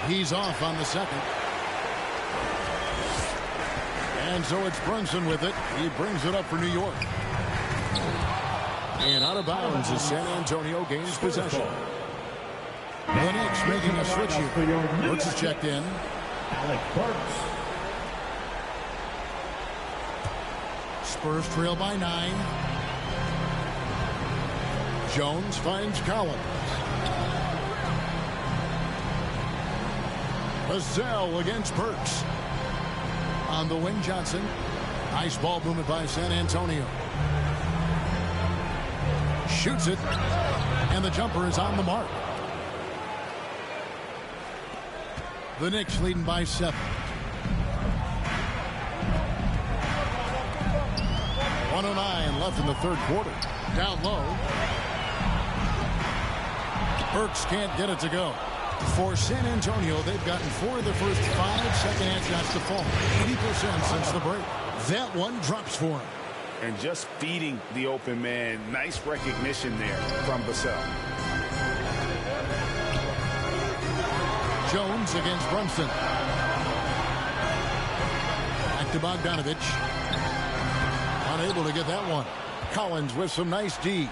He's off on the second. And so it's Brunson with it. He brings it up for New York. And out of bounds as San Antonio gains possession. The Knicks making a switch here. Brooks is checked in. Alec Burks. Spurs trail by 9. Jones finds Collins. Vassell against Burks. On the wing, Johnson. Nice ball movement by San Antonio. Shoots it. And the jumper is on the mark. The Knicks leading by 7. 1:09 left in the third quarter. Down low. Burks can't get it to go. For San Antonio, they've gotten 4 of the first 5 second-half shots to fall. 80% since the break. That one drops for him. And just feeding the open man. Nice recognition there from Vassell. Jones against Brunson. Back to Bogdanovich. Unable to get that one. Collins with some nice D.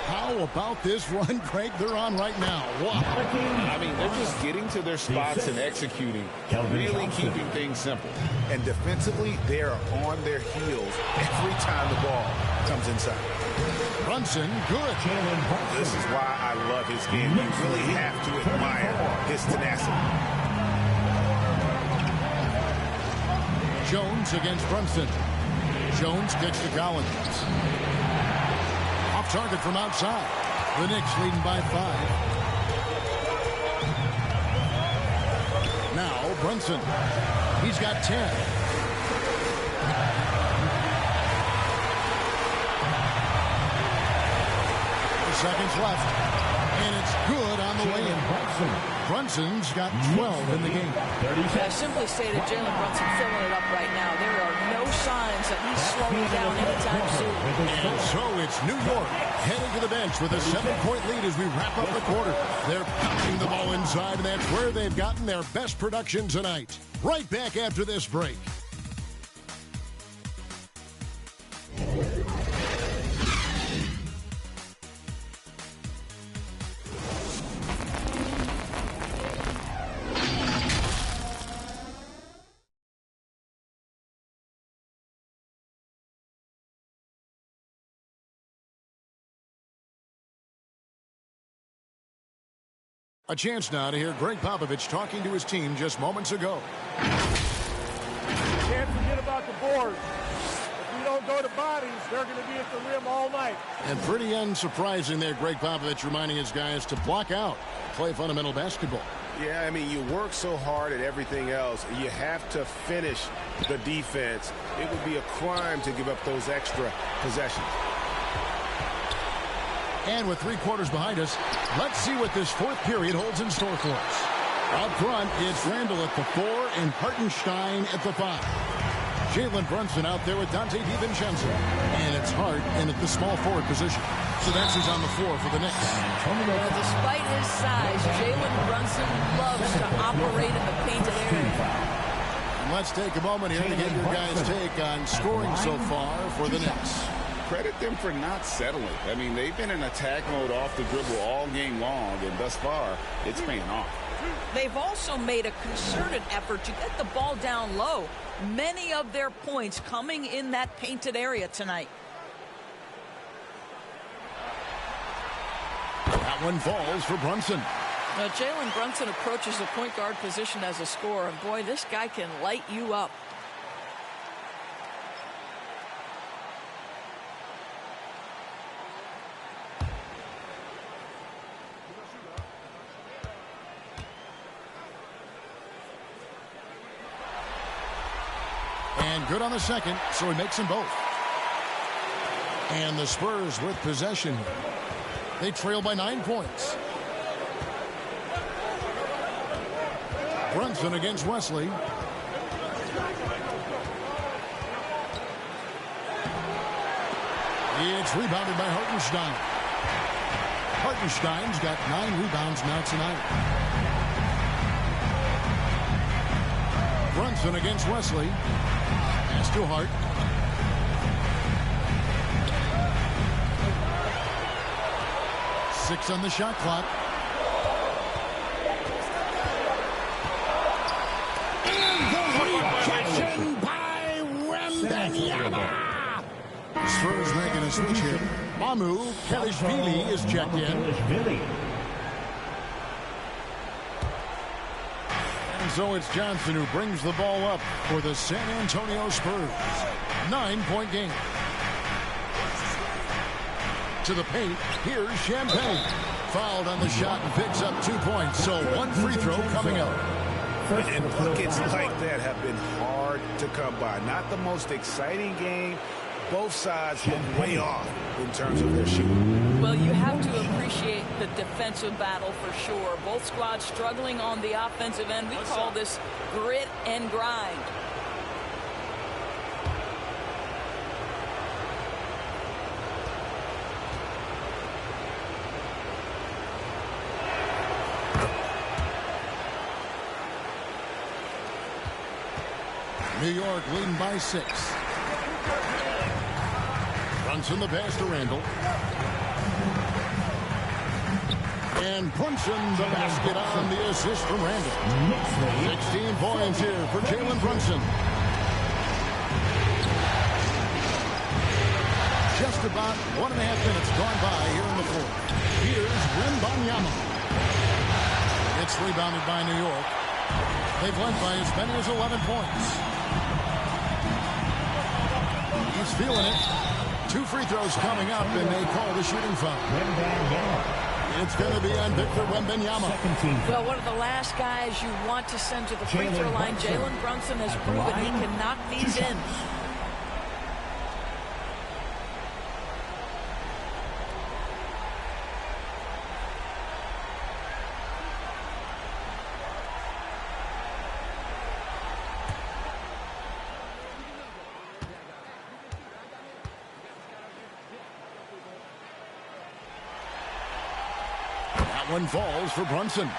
How about this run, Craig, they're on right now? Wow. I mean, they're just getting to their spots and executing, really keeping things simple. And defensively, they are on their heels every time the ball comes inside. Brunson, good. This is why I love his game. You really have to admire his tenacity. Jones against Brunson. Jones kicks to Collins. Off target from outside. The Knicks leading by 5. Now Brunson. He's got 10. Seconds left. And it's good on the way in. Brunson's got 12 in the game. I simply stated Jalen Brunson filling it up right now. There are no signs that he's slowing down anytime soon. And so it's New York heading to the bench with a 7-point lead as we wrap up the quarter. They're pounding the ball inside, and that's where they've gotten their best production tonight. Right back after this break. A chance now to hear Greg Popovich talking to his team just moments ago. Can't forget about the boards. If we don't go to bodies, they're going to be at the rim all night. And pretty unsurprising there, Greg Popovich reminding his guys to block out, play fundamental basketball. Yeah, I mean, you work so hard at everything else. You have to finish the defense. It would be a crime to give up those extra possessions. And with 3 quarters behind us, let's see what this fourth period holds in store for us. Up front, it's Randall at the 4 and Hartenstein at the 5. Jalen Brunson out there with Dante DiVincenzo. And it's Hart in at the small forward position. So that's who's on the floor for the Knicks. Well, despite his size, Jalen Brunson loves to operate in the painted area. And let's take a moment here to get your guys' take on scoring so far for the Knicks. Credit them for not settling. I mean, they've been in attack mode off the dribble all game long, and thus far, it's paying off. They've also made a concerted effort to get the ball down low. Many of their points coming in that painted area tonight. That one falls for Brunson. Now, Jalen Brunson approaches the point guard position as a scorer, and boy, this guy can light you up. And good on the second, so he makes them both. And the Spurs with possession. They trail by 9 points. Brunson against Wesley. It's rebounded by Hartenstein. Hartenstein's got 9 rebounds now tonight. Brunson against Wesley. Pass to Hart. Six on the shot clock. Rejection by Wembanyama. Spurs making a switch here. Mamu Kelishvili is checked in. And so it's Johnson who brings the ball up for the San Antonio Spurs. 9-point game. To the paint. Here's Champagne. Fouled on the shot and picks up 2 points. So one free throw coming up. And buckets like that have been hard to come by. Not the most exciting game. Both sides look way off in terms of their shooting. Well, you have to appreciate the defensive battle for sure. Both squads struggling on the offensive end. We call this grit and grind. New York leading by 6. Brunson the pass to Randall. And Brunson the basket on the assist from Randall. 16 points here for Jalen Brunson. Just about 1.5 minutes gone by here in the fourth. Here's Wembanyama. It's rebounded by New York. They've led by as many as 11 points. He's feeling it. 2 free throws coming up, and they call the shooting foul. It's going to be on Victor Wembanyama. Well, one of the last guys you want to send to the free throw line. Jalen Brunson has proven he can knock these in. One falls for Brunson.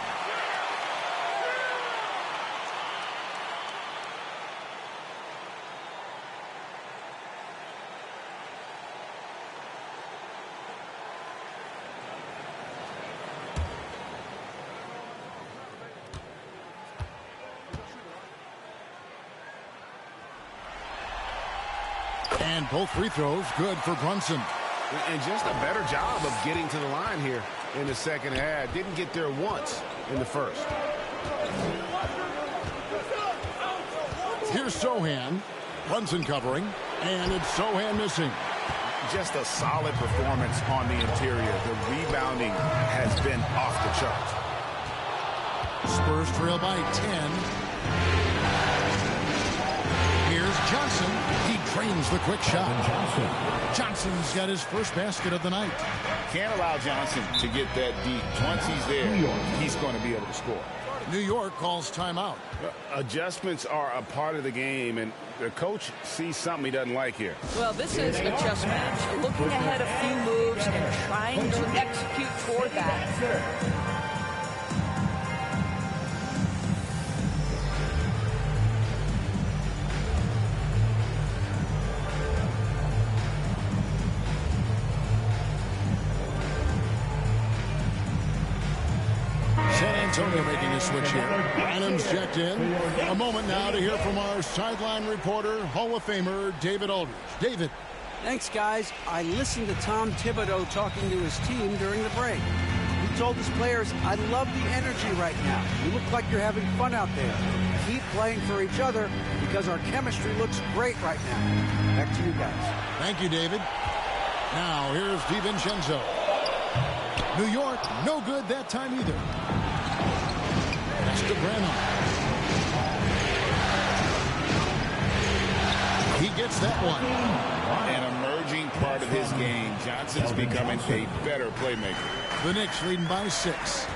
And both free throws good for Brunson. And just a better job of getting to the line here in the second half. Didn't get there once in the first. Here's Sohan. Brunson covering. And it's Sohan missing. Just a solid performance on the interior. The rebounding has been off the charts. Spurs trail by 10. Here's Johnson. He drains the quick shot. Johnson's got his first basket of the night. Can't allow Johnson to get that deep. Once he's there, he's going to be able to score. New York calls timeout. Adjustments are a part of the game, and the coach sees something he doesn't like here. Well, this is adjustment, looking ahead a few moves and trying to execute toward that. San Antonio making a switch here. Adams checked in. A moment now to hear from our sideline reporter, Hall of Famer David Aldridge. David. Thanks, guys. I listened to Tom Thibodeau talking to his team during the break. He told his players, I love the energy right now. You look like you're having fun out there. Keep playing for each other because our chemistry looks great right now. Back to you guys. Thank you, David. Now, here's DiVincenzo. New York, no good that time either. That's DeBrano. He gets that one. An emerging part of his game. Johnson's becoming a better playmaker. The Knicks leading by 6.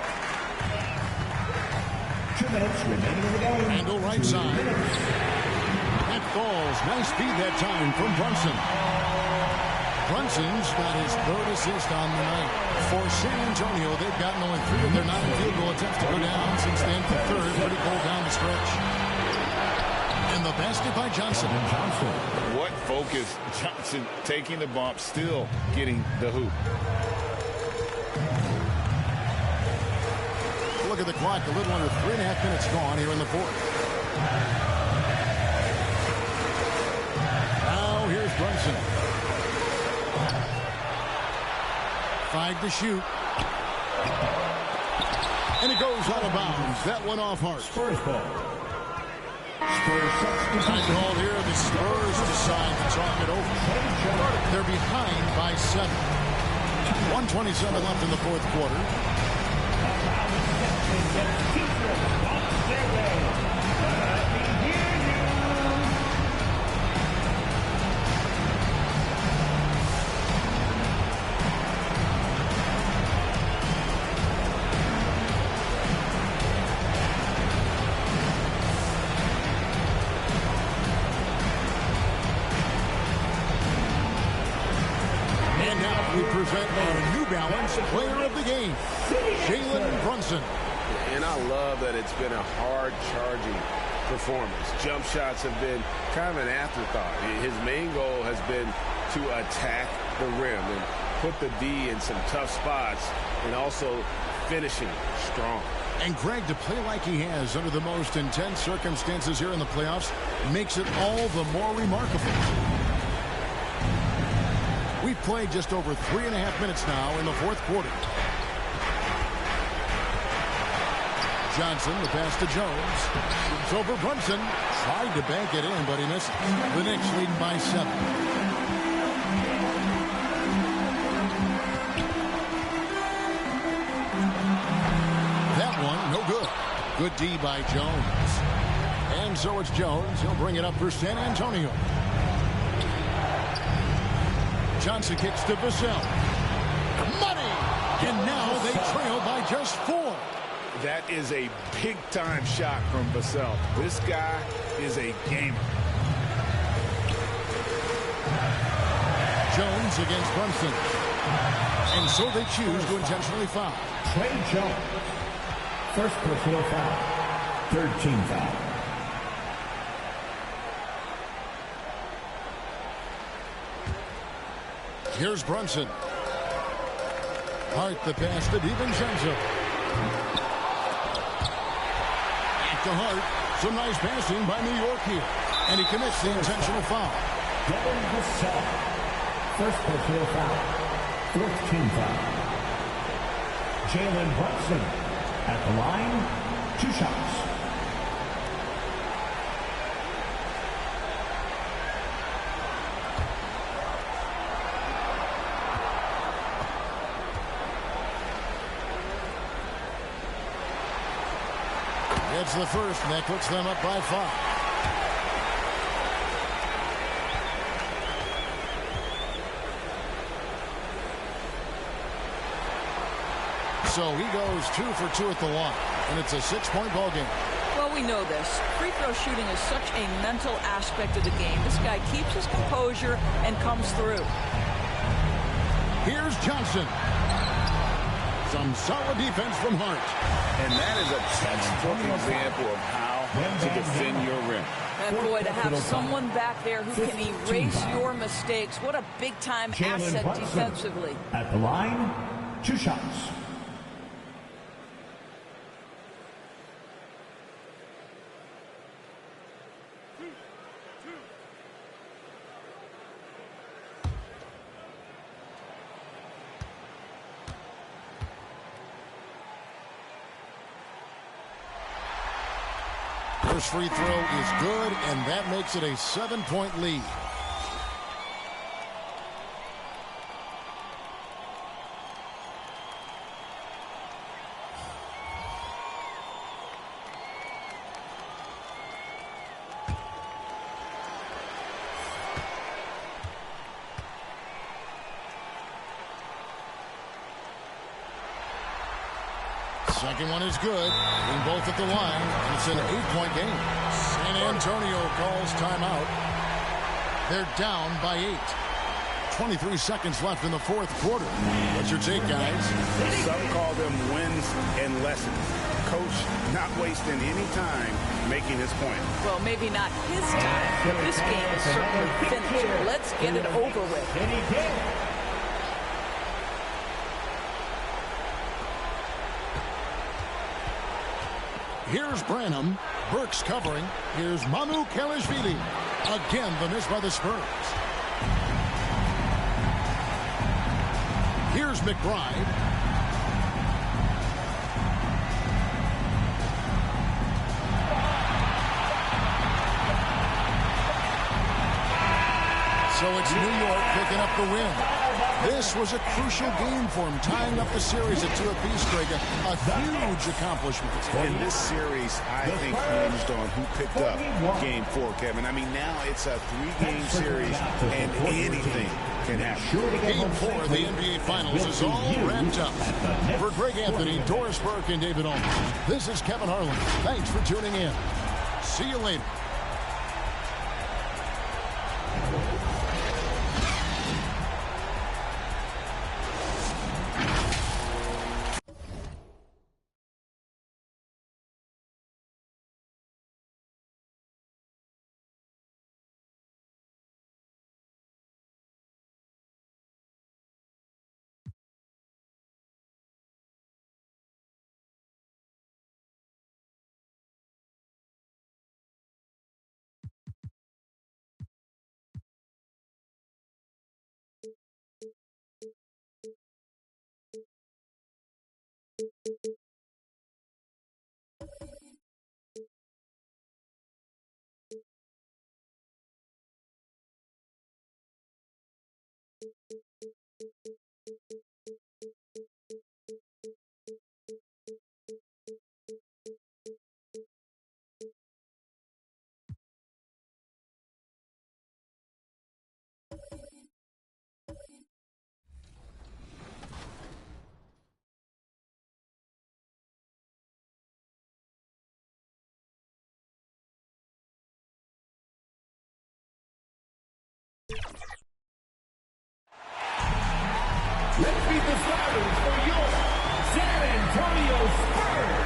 2 minutes remaining in the game. Angle right side. That falls. Nice feed that time from Brunson. Brunson's got his 3rd assist on the night. For San Antonio, they've gotten only 3 of their 9 field goal attempts to go down since then for 3rd. Pretty cold down the stretch. And the basket by Johnson. What focus. Johnson taking the bump, still getting the hoop. Look at the clock. A little under 3.5 minutes gone here in the 4th. Now here's Brunson. 5 to shoot. And it goes out of bounds. That one off Hart. Spurs ball. Time called here. The Spurs decide to talk it over. They're behind by 7. 1:27 left in the 4th quarter. Present our New Balance Player of the Game, Jalen Brunson. And I love that it's been a hard-charging performance. Jump shots have been kind of an afterthought. His main goal has been to attack the rim and put the D in some tough spots and also finishing strong. And Greg, to play like he has under the most intense circumstances here in the playoffs makes it all the more remarkable. We've played just over 3.5 minutes now in the 4th quarter. Johnson, the pass to Jones. It's over Brunson. Tried to bank it in, but he missed. The Knicks leading by 7. That one, no good. Good D by Jones. And so it's Jones. He'll bring it up for San Antonio. Johnson kicks to Vassell. Money! And now they trail by just 4. That is a big-time shot from Vassell. This guy is a gamer. Jones against Brunson. And so they choose to intentionally foul. Trey Jones. First personal foul. 3rd team foul. Here's Brunson. Hart the pass to DiVincenzo. Back to Hart. Some nice passing by New York here. And he commits the intentional foul. Devin Vassell. First personal foul. 4th team foul. Jalen Brunson at the line. 2 shots. It's the first, and that puts them up by 5. So he goes 2 for 2 at the line. and it's a 6-point ball game. Well, we know this. Free throw shooting is such a mental aspect of the game. This guy keeps his composure and comes through. Here's Johnson. Some solid defense from Hart. And that is a textbook example of how to defend your rim. And boy, to have someone back there who can erase your mistakes, what a big-time asset defensively. At the line, 2 shots. First free throw is good, and that makes it a 7-point lead. Second one is good. In both at the line. It's an 8-point game. San Antonio calls timeout. They're down by 8. 23 seconds left in the fourth quarter. What's your take, guys? Some call them wins and lessons. Coach not wasting any time making his point. Well, maybe not his time, but this game is certainly finished. Let's get it over with. Here's Branham. Burks covering. Here's Mamukelashvili. Again, the miss by the Spurs. Here's McBride. So it's New York picking up the win. This was a crucial game for him, tying up the series at 2 apiece, Greg. A huge accomplishment. And this series, I think, hinged on who picked up Game 4, Kevin. I mean, now it's a 3-game series, and anything can happen. Game 4 of the NBA Finals is all wrapped up. For Greg Anthony, Doris Burke, and David Olney, this is Kevin Harlan. Thanks for tuning in. See you later. Let's beat the starters for your San Antonio Spurs.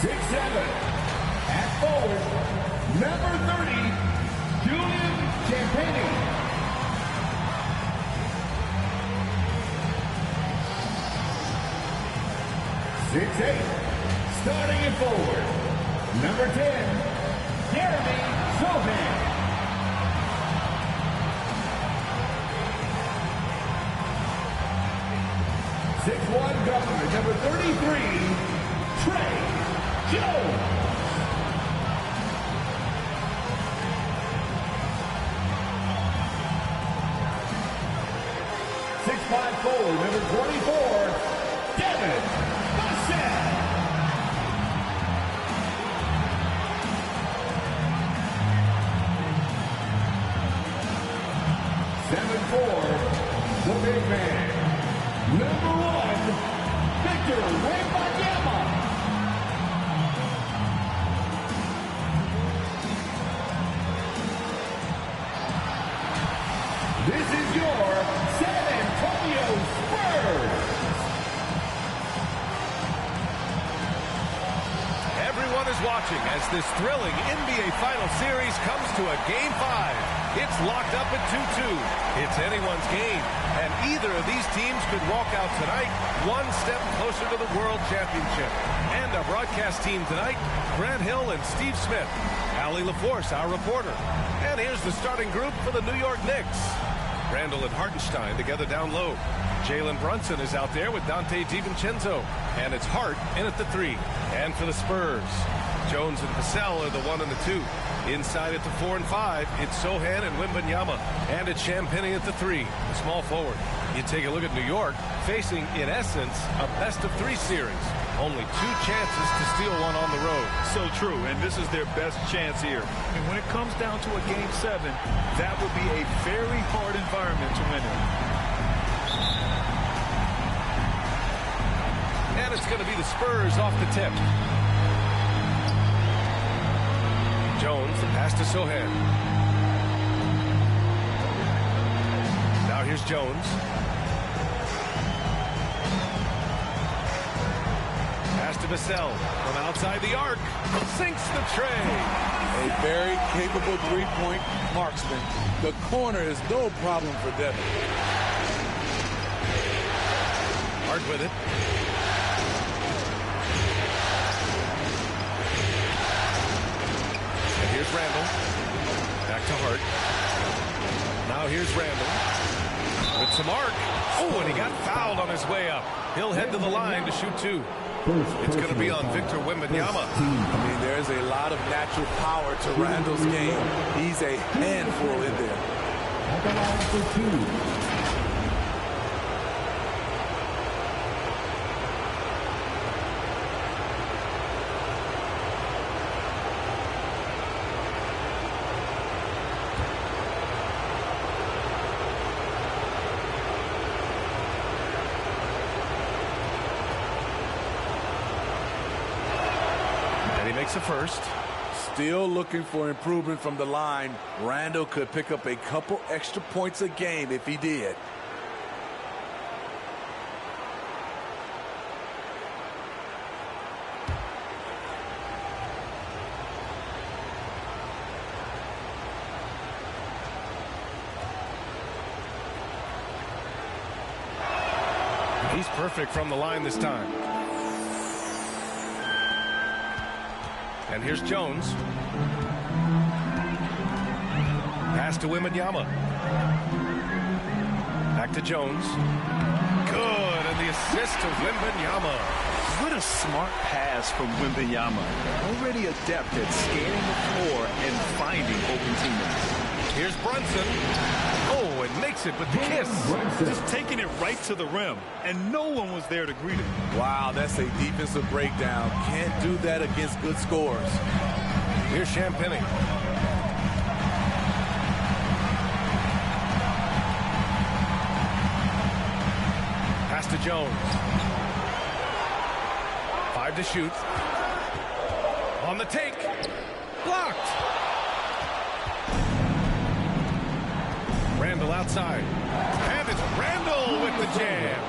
Six-seven. At forward, number 30, Julian Champagnie. 6'8", starting at forward, number 10, Jeremy Sochan. 6'1", guard, number 33, Tre Jones. 6'5", forward, number 24, Devin Vassell. 7'4", the big man, Number 1, Victor Wembanyama. This is your San Antonio Spurs. Everyone is watching as this thrilling NBA Final Series comes to a Game 5. It's locked up at 2-2. It's anyone's game, and either of these teams could walk out tonight one step closer to the World Championship. And our broadcast team tonight, Grant Hill and Steve Smith. Allie LaForce, our reporter. And here's the starting group for the New York Knicks. Randall and Hartenstein together down low. Jalen Brunson is out there with Dante DiVincenzo. And it's Hart in at the 3. And for the Spurs, Jones and Vassell are the 1 and the 2. Inside at the 4 and 5, it's Sohan and Wembanyama. And it's Champagnie at the 3, the small forward. You take a look at New York, facing, in essence, a best-of-3 series. Only 2 chances to steal one on the road. So true, and this is their best chance here. And when it comes down to a Game 7, that would be a very hard environment to win in. And it's going to be the Spurs off the tip. Jones, the pass to Sohan. Now here's Jones. Pass to Vassell from outside the arc. Sinks the tray. A very capable three-point marksman. The corner is no problem for Devin. Hart with it. Here's Randall. Back to Hart. Now here's Randall. With some arc. Oh, and he got fouled on his way up. He'll head to the line to shoot 2. It's going to be on Victor Wembanyama. I mean, there's a lot of natural power to Randall's game. He's a handful in there. At the line for 2. Makes a first. Still looking for improvement from the line. Randall could pick up a couple extra points a game if he did. He's perfect from the line this time. And here's Jones. Pass to Wembanyama. Back to Jones. Good, and the assist to Wembanyama. What a smart pass from Wembanyama. Already adept at scanning the floor and finding open teammates. Here's Brunson. Oh, and makes it with the kiss. Just taking it right to the rim, and no one was there to greet him. Wow, that's a defensive breakdown. Can't do that against good scores. Here's Champagnie. Pass to Jones. 5 to shoot. On the take. Blocked. Randall outside. And it's Randall with the jam.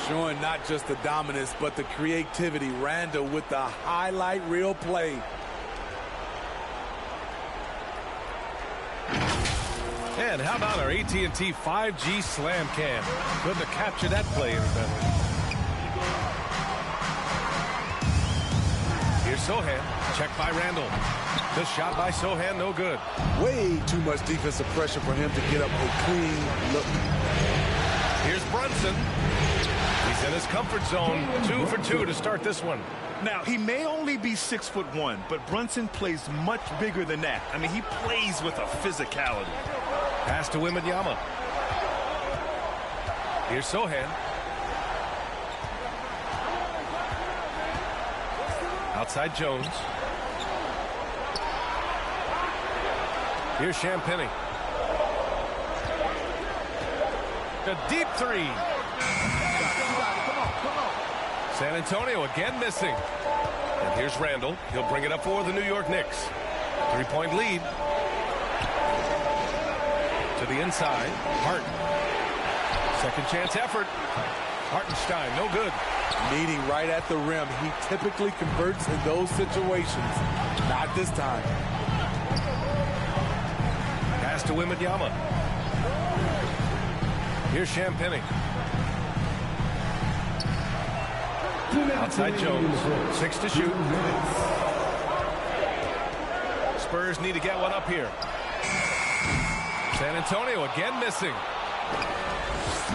Showing not just the dominance, but the creativity. Randall with the highlight reel play. And how about our AT&T 5G Slam Cam? Couldn't have captured that play any better. Here's Sohan. Checked by Randall. The shot by Sohan, no good. Way too much defensive pressure for him to get up a clean look. Here's Brunson. He's in his comfort zone. 2 for 2 to start this one. Now, he may only be 6'1", but Brunson plays much bigger than that. I mean, he plays with a physicality. Pass to Wembanyama. Here's Sohan. Outside Jones. Here's Champagnie. A deep 3. San Antonio again missing. And here's Randall. He'll bring it up for the New York Knicks. 3-point lead. To the inside. Hart. Second chance effort. Hartenstein, no good. Meeting right at the rim. He typically converts in those situations. Not this time. Pass to Wembanyama. Here's Champagnie. Outside Jones. 6 to shoot. Spurs need to get one up here. San Antonio again missing.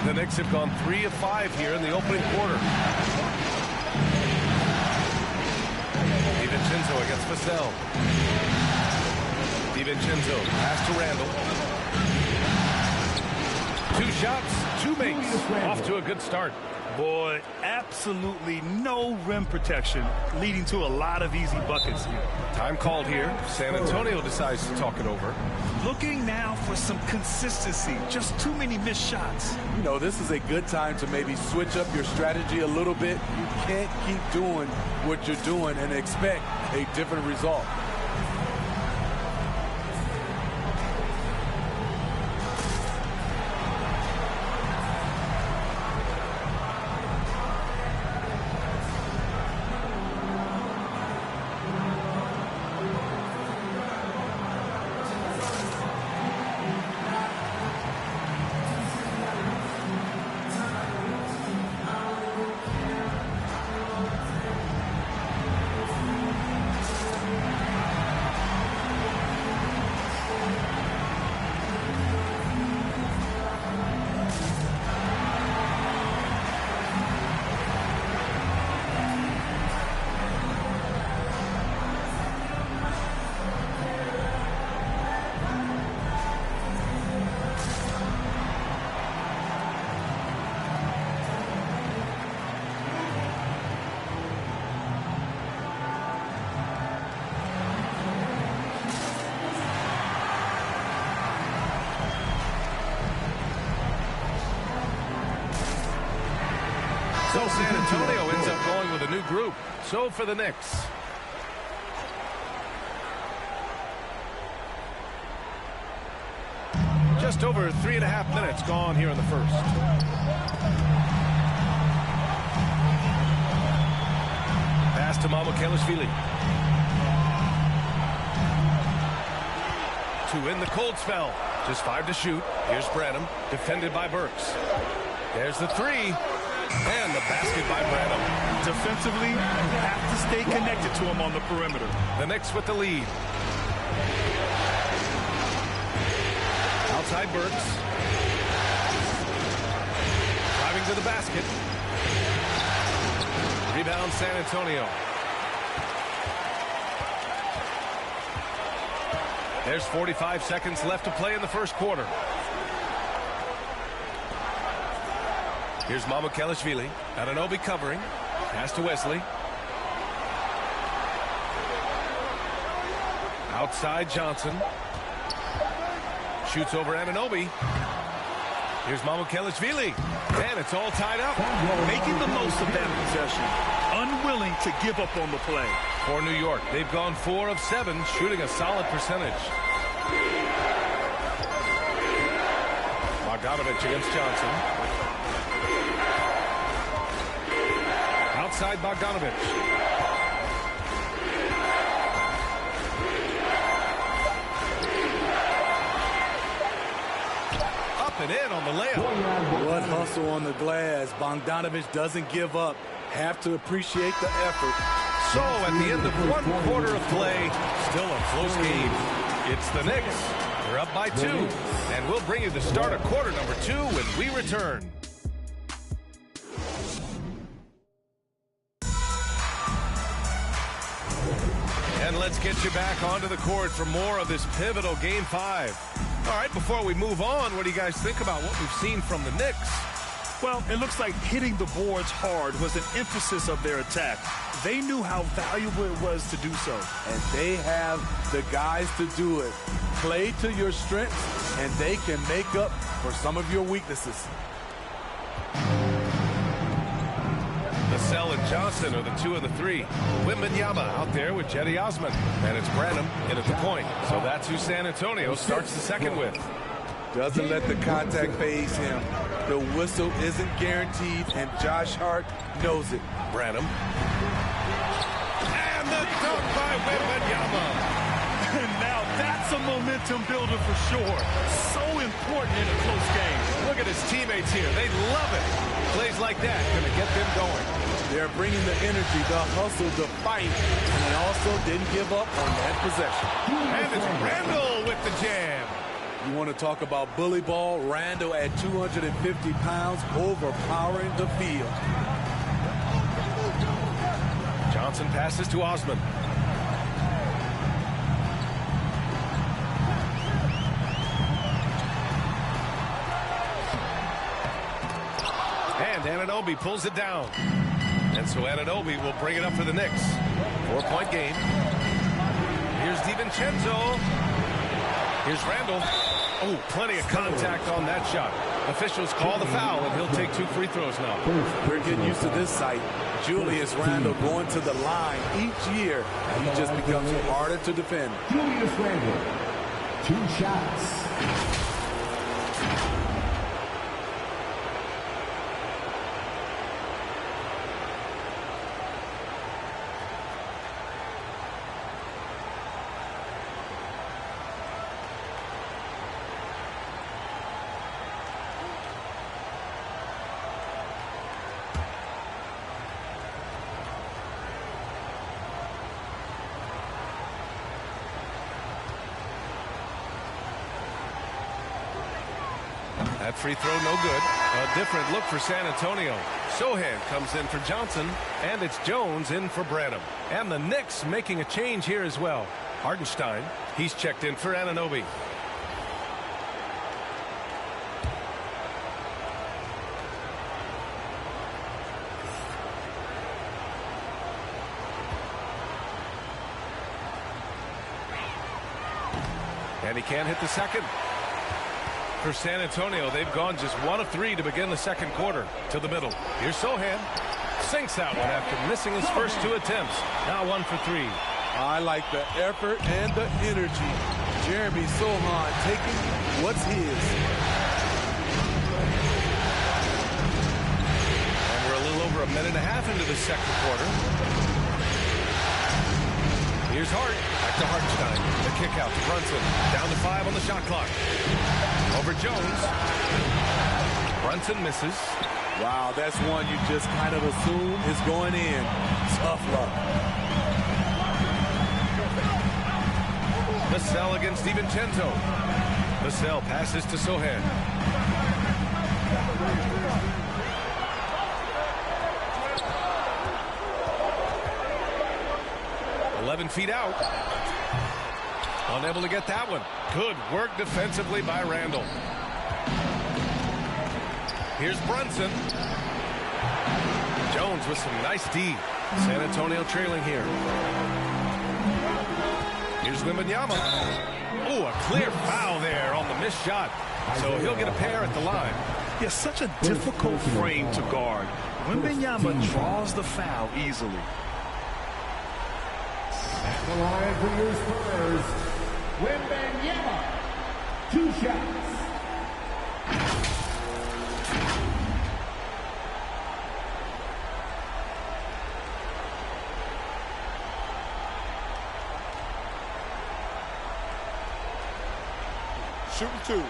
The Knicks have gone 3 of 5 here in the opening quarter. DiVincenzo against Vassell. DiVincenzo pass to Randall. 2 shots, 2 makes. Off to a good start. Boy, absolutely no rim protection, leading to a lot of easy buckets here. Time called here. San Antonio decides to talk it over. Looking now for some consistency. Just too many missed shots. You know, this is a good time to maybe switch up your strategy a little bit. You can't keep doing what you're doing and expect a different result. So San Antonio ends up going with a new group. So for the Knicks. Just over 3.5 minutes gone here in the first. Pass to Mamukelashvili. To win the cold spell. Just 5 to shoot. Here's Branham, defended by Burks. There's the 3. And the basket by Branham. Defensively, you have to stay connected to him on the perimeter. The Knicks with the lead. Outside Burks. Driving to the basket. Rebound San Antonio. There's 45 seconds left to play in the first quarter. Here's Mamukelashvili. Anunoby covering. Pass to Wesley. Outside Johnson. Shoots over Anunoby. Here's Mamukelashvili. And it's all tied up. Making the most of that possession. Unwilling to give up on the play. For New York, they've gone 4 of 7, shooting a solid percentage. Bogdanovich against Johnson. Outside Bogdanovich. Up and in on the layup. What hustle on the glass. Bogdanovich doesn't give up. Have to appreciate the effort. So at the end of 1 quarter of play, still a close game. It's the Knicks. They're up by 2. And we'll bring you the start of quarter number 2 when we return. And let's get you back onto the court for more of this pivotal Game 5. All right, before we move on, what do you guys think about what we've seen from the Knicks? Well, it looks like hitting the boards hard was an emphasis of their attack. They knew how valuable it was to do so. And they have the guys to do it. Play to your strengths, and they can make up for some of your weaknesses. The Vassell and Johnson are the 2 of the 3. Wembanyama out there with Cedi Osman. And it's Branham in at the point. So that's who San Antonio starts the second with. Doesn't let the contact phase him. The whistle isn't guaranteed, and Josh Hart knows it. Branham. And the dunk by Wembanyama. And now that's a momentum builder for sure. So important in a close game. Look at his teammates here. They love it. Plays like that going to get them going. They're bringing the energy, the hustle, the fight, and they also didn't give up on that possession. And it's Randall with the jam. You want to talk about bully ball? Randall at 250 pounds, overpowering the field. Johnson passes to Osman. And Anunoby pulls it down. And so Anunoby will bring it up for the Knicks. 4-point game. Here's DiVincenzo. Here's Randall. Oh, plenty of contact on that shot. Officials call the foul, and he'll take 2 free throws now. We're getting used to this sight. Julius Randle going to the line each year. He just becomes harder to defend. Julius Randle, 2 shots. That free throw no good. A different look for San Antonio. Sohan comes in for Johnson, and it's Jones in for Branham. And the Knicks making a change here as well. Hartenstein, he's checked in for Anunoby. And he can't hit the second. For San Antonio, they've gone just 1 of 3 to begin the second quarter. To the middle. Here's Sohan. Sinks that one after missing his first 2 attempts. Now 1 for 3. I like the effort and the energy. Jeremy Sohan taking what's his. And we're a little over a minute and a half into the second quarter. Here's Hart. Back to Hartenstein. The kick out to Brunson. Down to 5 on the shot clock. Over Jones. Brunson misses. Wow, that's one you just kind of assume is going in. Tough luck. Vassell against DiVincenzo. Vassell passes to Sohan. "11 feet out. Unable to get that one. Good work defensively by Randall. Here's Brunson. Jones with some nice D. San Antonio trailing here. Here's Wembanyama. Oh, a clear foul there on the missed shot. So he'll get a pair at the line. Yeah, such a difficult frame to guard. Wembanyama draws the foul easily. At the line for your Spurs, Wembanyama, 2 shots. Shooting 2.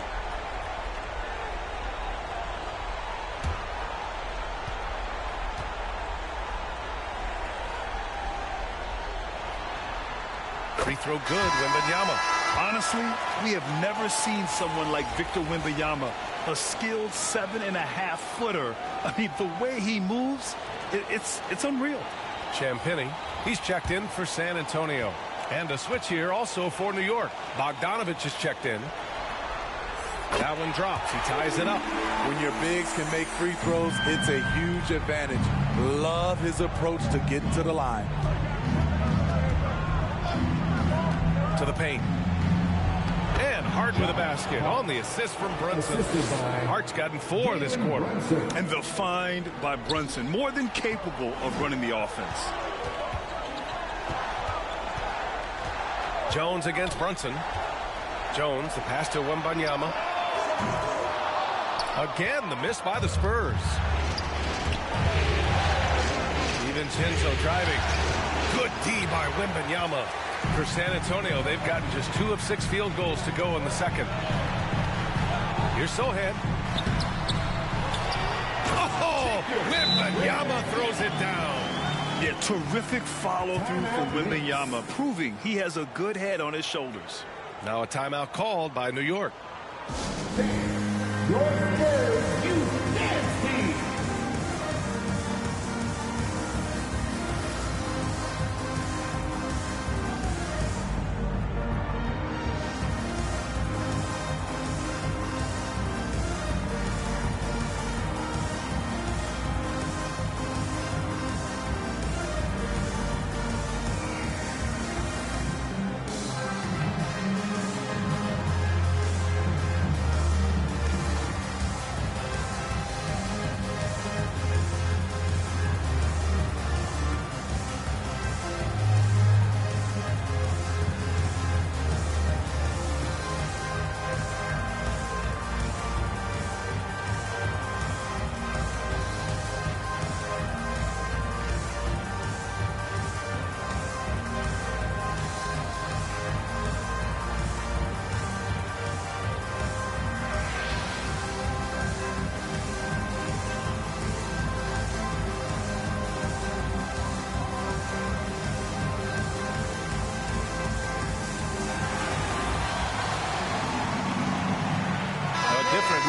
Free throw good, Wembanyama. Honestly, we have never seen someone like Victor Wembanyama, a skilled 7.5-footer. I mean, the way he moves, it's unreal. Champagnie, he's checked in for San Antonio. And a switch here also for New York. Bogdanovich is checked in. That one drops. He ties it up. When your bigs can make free throws, it's a huge advantage. Love his approach to getting to the line. To the paint. And Hart with a basket on the assist from Brunson. Hart's gotten 4 this quarter. And the find by Brunson, more than capable of running the offense. Jones against Brunson. Jones, the pass to Wembanyama. Again, the miss by the Spurs. DiVincenzo driving. Good D by Wembanyama. For San Antonio, they've gotten just 2 of 6 field goals to go in the second. Here's Sohan. Oh, Wembanyama throws it down. Yeah, terrific follow-through for Wembanyama, proving he has a good head on his shoulders. Now a timeout called by New York. Your Spurs youth dance team.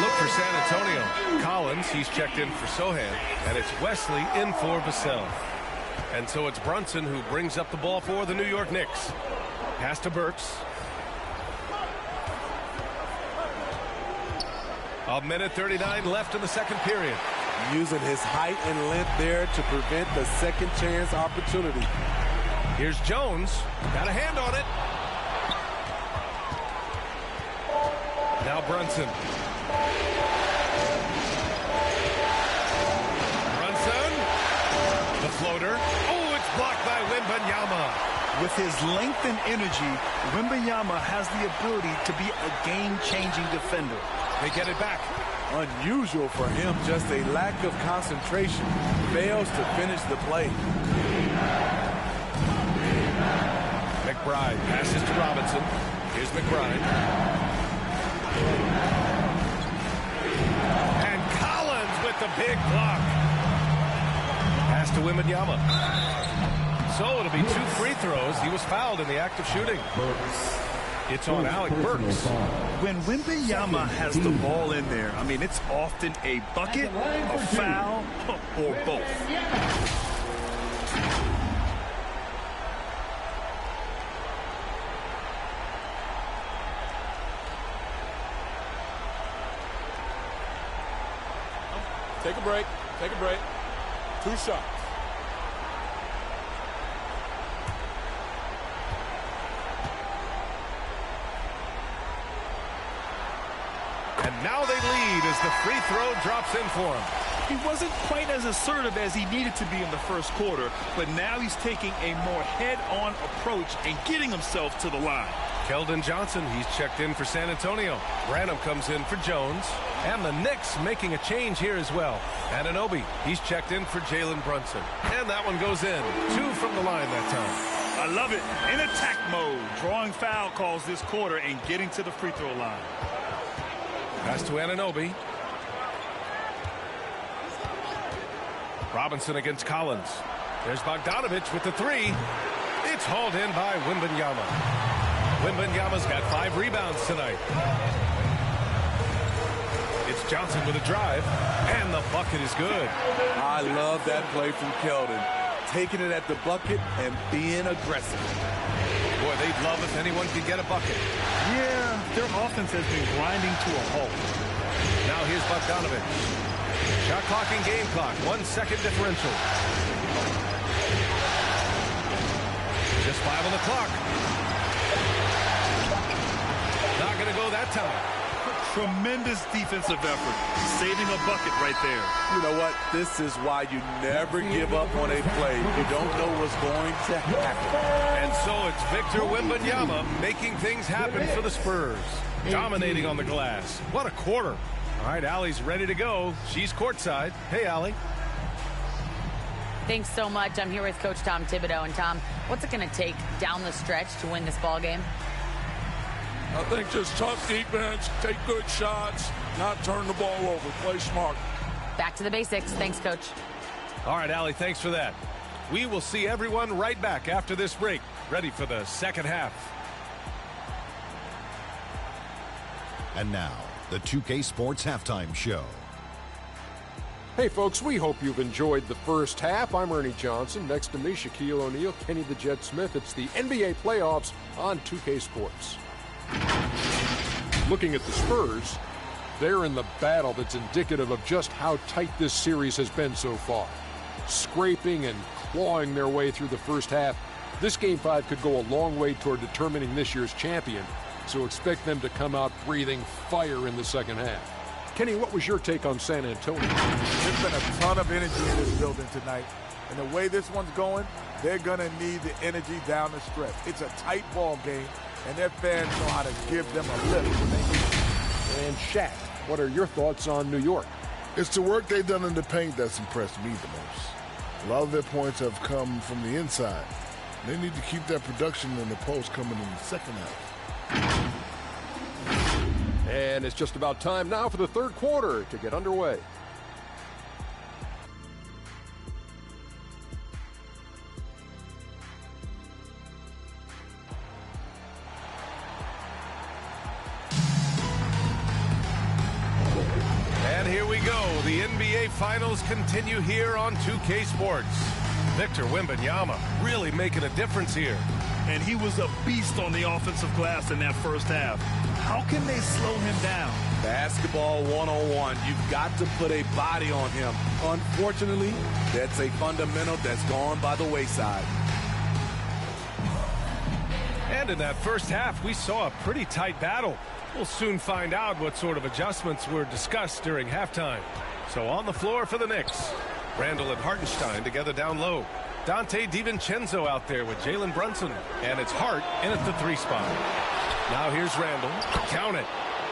Look for San Antonio. Collins, he's checked in for Sohan, and it's Wesley in for Vassell. And so it's Brunson who brings up the ball for the New York Knicks. Pass to Burks. A minute 39 left in the second period. Using his height and length there to prevent the second chance opportunity. Here's Jones. Got a hand on it. Now Brunson. Brunson. The floater. Oh, it's blocked by Wembanyama. With his length and energy, Wembanyama has the ability to be a game-changing defender. They get it back. Unusual for him, just a lack of concentration. Fails to finish the play. McBride passes to Robinson. Here's McBride. And Collins with the big block. Pass to Wembanyama. So it'll be 2 free throws. He was fouled in the act of shooting. It's on Alec Burks. When Wembanyama has the ball in there, I mean, it's often a bucket, a foul, or both. Take a break. Take a break. 2 shots. And now they lead as the free throw drops in for him. He wasn't quite as assertive as he needed to be in the first quarter, but now he's taking a more head-on approach and getting himself to the line. Keldon Johnson, he's checked in for San Antonio. Branham comes in for Jones. And the Knicks making a change here as well. Anunoby, he's checked in for Jalen Brunson. And that one goes in. 2 from the line that time. I love it. In attack mode, drawing foul calls this quarter and getting to the free throw line. Pass to Anunoby. Robinson against Collins. There's Bogdanovich with the 3. It's hauled in by Wembanyama. Wembanyama's got 5 rebounds tonight. It's Johnson with a drive, and the bucket is good. I love that play from Keldon. Taking it at the bucket and being aggressive. Boy, they'd love if anyone could get a bucket. Yeah, their offense has been grinding to a halt. Now here's Bogdanovich. Shot clock and game clock. 1 second differential. Just 5 on the clock. Not going to go that time. Tremendous defensive effort, saving a bucket right there. You know what? This is why you never give up on a play. You don't know what's going to happen. And so it's Victor Wembanyama making things happen for the Spurs. Dominating on the glass. What a quarter. All right, Allie's ready to go. She's courtside. Hey, Allie. Thanks so much. I'm here with Coach Tom Thibodeau. And Tom, what's it going to take down the stretch to win this ball game? I think just tough defense, take good shots, not turn the ball over, play smart. Back to the basics. Thanks, Coach. All right, Allie, thanks for that. We will see everyone right back after this break, ready for the second half. And now, the 2K Sports Halftime Show. Hey, folks, we hope you've enjoyed the first half. I'm Ernie Johnson. Next to me, Shaquille O'Neal, Kenny the Jet Smith. It's the NBA playoffs on 2K Sports. Looking at the Spurs, they're in the battle that's indicative of just how tight this series has been so far. Scraping and clawing their way through the first half, this Game 5 could go a long way toward determining this year's champion, so expect them to come out breathing fire in the second half. Kenny, what was your take on San Antonio? There's been a ton of energy in this building tonight, and the way this one's going, they're going to need the energy down the stretch. It's a tight ball game, and their fans know how to give them a lift when they need it. And Shaq, what are your thoughts on New York? It's the work they've done in the paint that's impressed me the most. A lot of their points have come from the inside. They need to keep that production in the post coming in the second half. And it's just about time now for the third quarter to get underway. And here we go. The NBA Finals continue here on 2K Sports. Victor Wembanyama really making a difference here. And he was a beast on the offensive glass in that first half. How can they slow him down? Basketball 101. You've got to put a body on him. Unfortunately, that's a fundamental that's gone by the wayside. And in that first half, we saw a pretty tight battle. We'll soon find out what sort of adjustments were discussed during halftime. So on the floor for the Knicks, Randall and Hartenstein together down low. Dante DiVincenzo out there with Jalen Brunson. And it's Hart in at the 3 spot. Now here's Randall. Count it.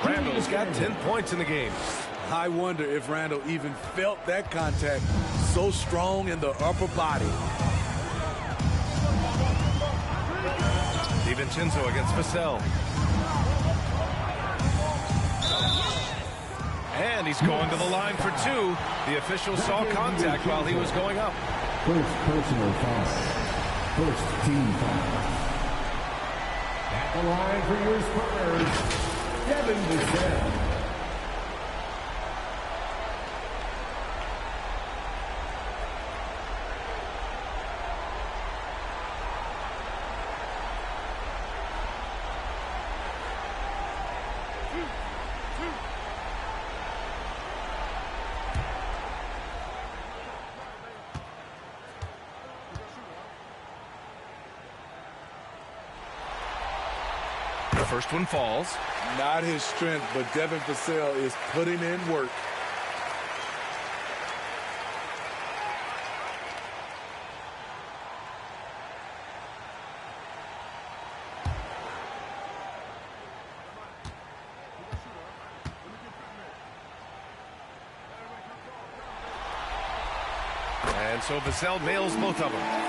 Randall's got 10 points in the game. I wonder if Randall even felt that contact so strong in the upper body. DiVincenzo against Vassell. And he's going to the line for 2. The official saw contact while he was going up. First personal foul. First team foul. At the line for your Spurs, Devin Vassell. First one falls. Not his strength, but Devin Vassell is putting in work. And so Vassell nails both of them.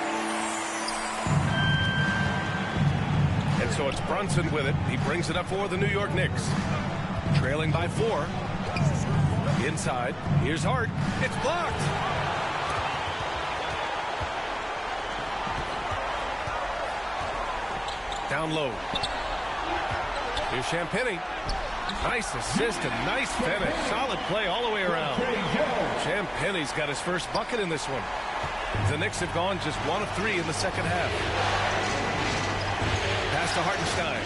And so it's Brunson with it. He brings it up for the New York Knicks. Trailing by 4. Inside. Here's Hart. It's blocked. Down low. Here's Champagnie. Nice assist and nice finish. Solid play all the way around. Champagnie's got his first bucket in this one. The Knicks have gone just 1 of 3 in the second half. Pass to Hartenstein.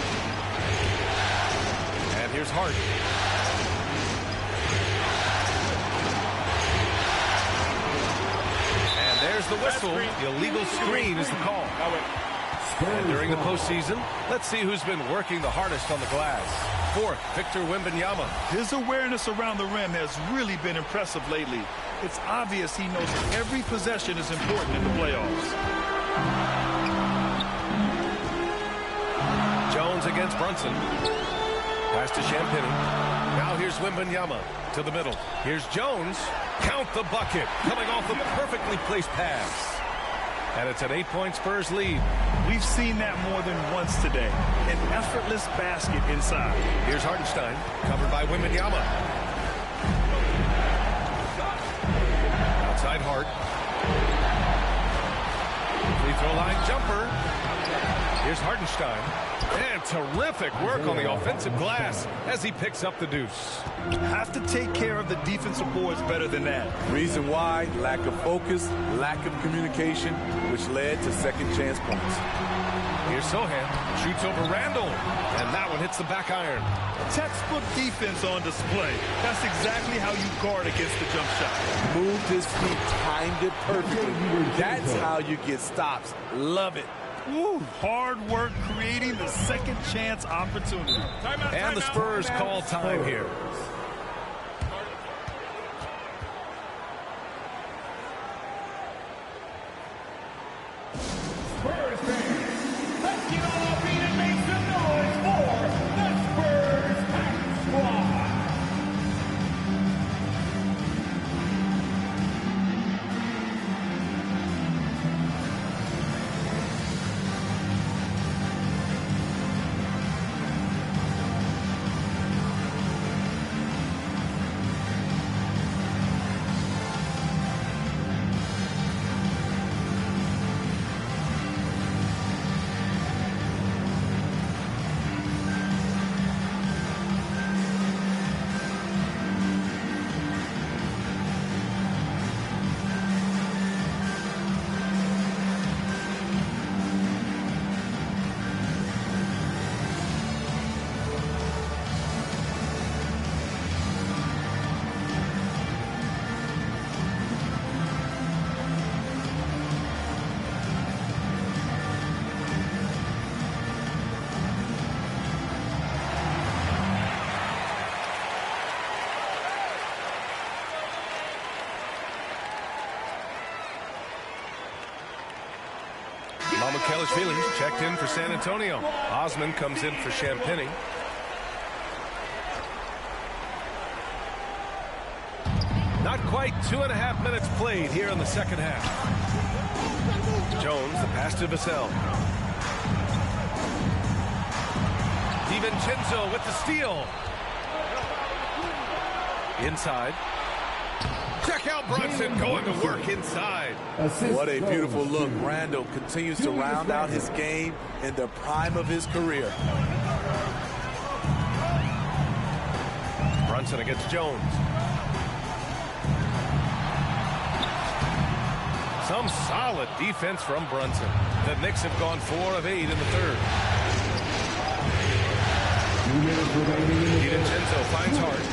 And here's Hart. And there's the whistle. The illegal screen is the call. And during the postseason, let's see who's been working the hardest on the glass. Fourth, Victor Wembanyama. His awareness around the rim has really been impressive lately. It's obvious he knows every possession is important in the playoffs. Jones against Brunson. Pass to Champagnie. Now here's Wembanyama to the middle. Here's Jones. Count the bucket. Coming off a perfectly placed pass. And it's an 8-point Spurs lead. We've seen that more than once today. An effortless basket inside. Here's Hartenstein, covered by Wembanyama. Outside Hart. Free throw line jumper. Here's Hartenstein. And terrific work on the offensive glass as he picks up the deuce. Have to take care of the defensive boards better than that. Reason why: lack of focus, lack of communication, which led to second chance points. Here's Sohan, shoots over Randall, and that one hits the back iron. Textbook defense on display. That's exactly how you guard against the jump shot. Moved his feet, timed it perfectly. That's how you get stops. Love it. Woo, hard work creating the second chance opportunity. And the Spurs call time here. Spurs fans, let's get on our feet and make some noise for the Spurs Pack Squad. Mamukelashvili checked in for San Antonio. Osman comes in for Champagnie. Not quite 2.5 minutes played here in the second half. Jones, the pass to Vassell. DiVincenzo with the steal. Inside. Check out Brunson going to work inside. What a beautiful look. Randall continues to round out his game in the prime of his career. Brunson against Jones. Some solid defense from Brunson. The Knicks have gone 4 of 8 in the third. DiVincenzo finds Hart.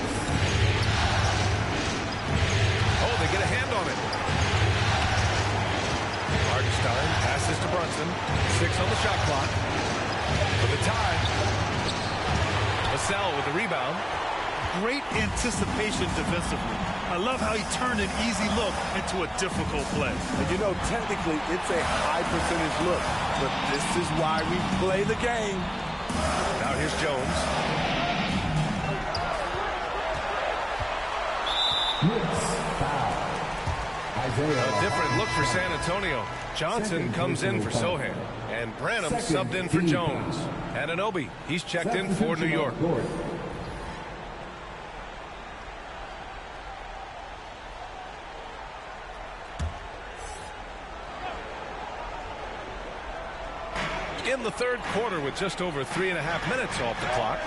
They get a hand on it. Hartenstein passes to Brunson. 6 on the shot clock. For the tie. Vassell with the rebound. Great anticipation defensively. I love how he turned an easy look into a difficult play. And you know, technically, it's a high percentage look. But this is why we play the game. Now here's Jones. A different look for San Antonio. Johnson comes in for Sohan. And Branham subbed in for Jones. Anunoby, he's checked in for New York. In the third quarter with just over 3.5 minutes off the clock.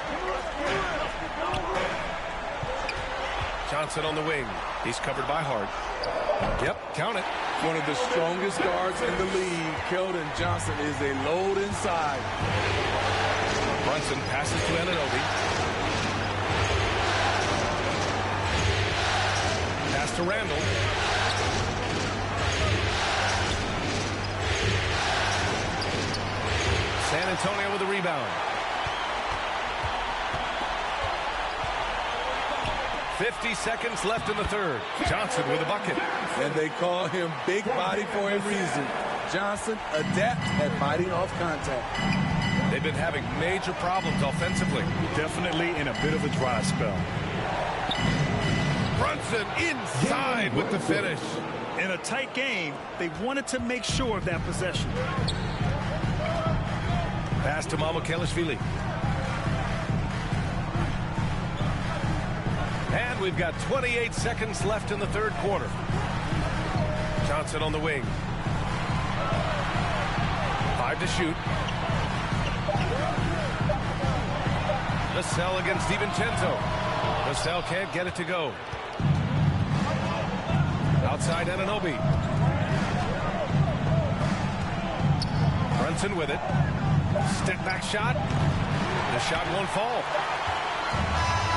Johnson on the wing. He's covered by Hart. Yep, count it. One of the strongest guards in the league, Keldon Johnson, is a load inside. Brunson passes to Anunoby. Pass to Randall. San Antonio with the rebound. 50 seconds left in the third. Johnson with a bucket. And they call him big body for a reason. Johnson adept at fighting off contact. They've been having major problems offensively. Definitely in a bit of a dry spell. Brunson inside with the finish. In a tight game, they wanted to make sure of that possession. Pass to Mamukelashvili. And we've got 28 seconds left in the third quarter. Johnson on the wing. 5 to shoot. Vassell against DiVincenzo. Vassell can't get it to go. Outside Anunoby. Brunson with it. Step back shot. The shot won't fall.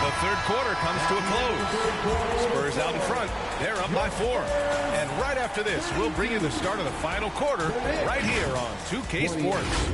The third quarter comes to a close. Spurs out in front. They're up by 4. And right after this, we'll bring you the start of the final quarter right here on 2K Sports.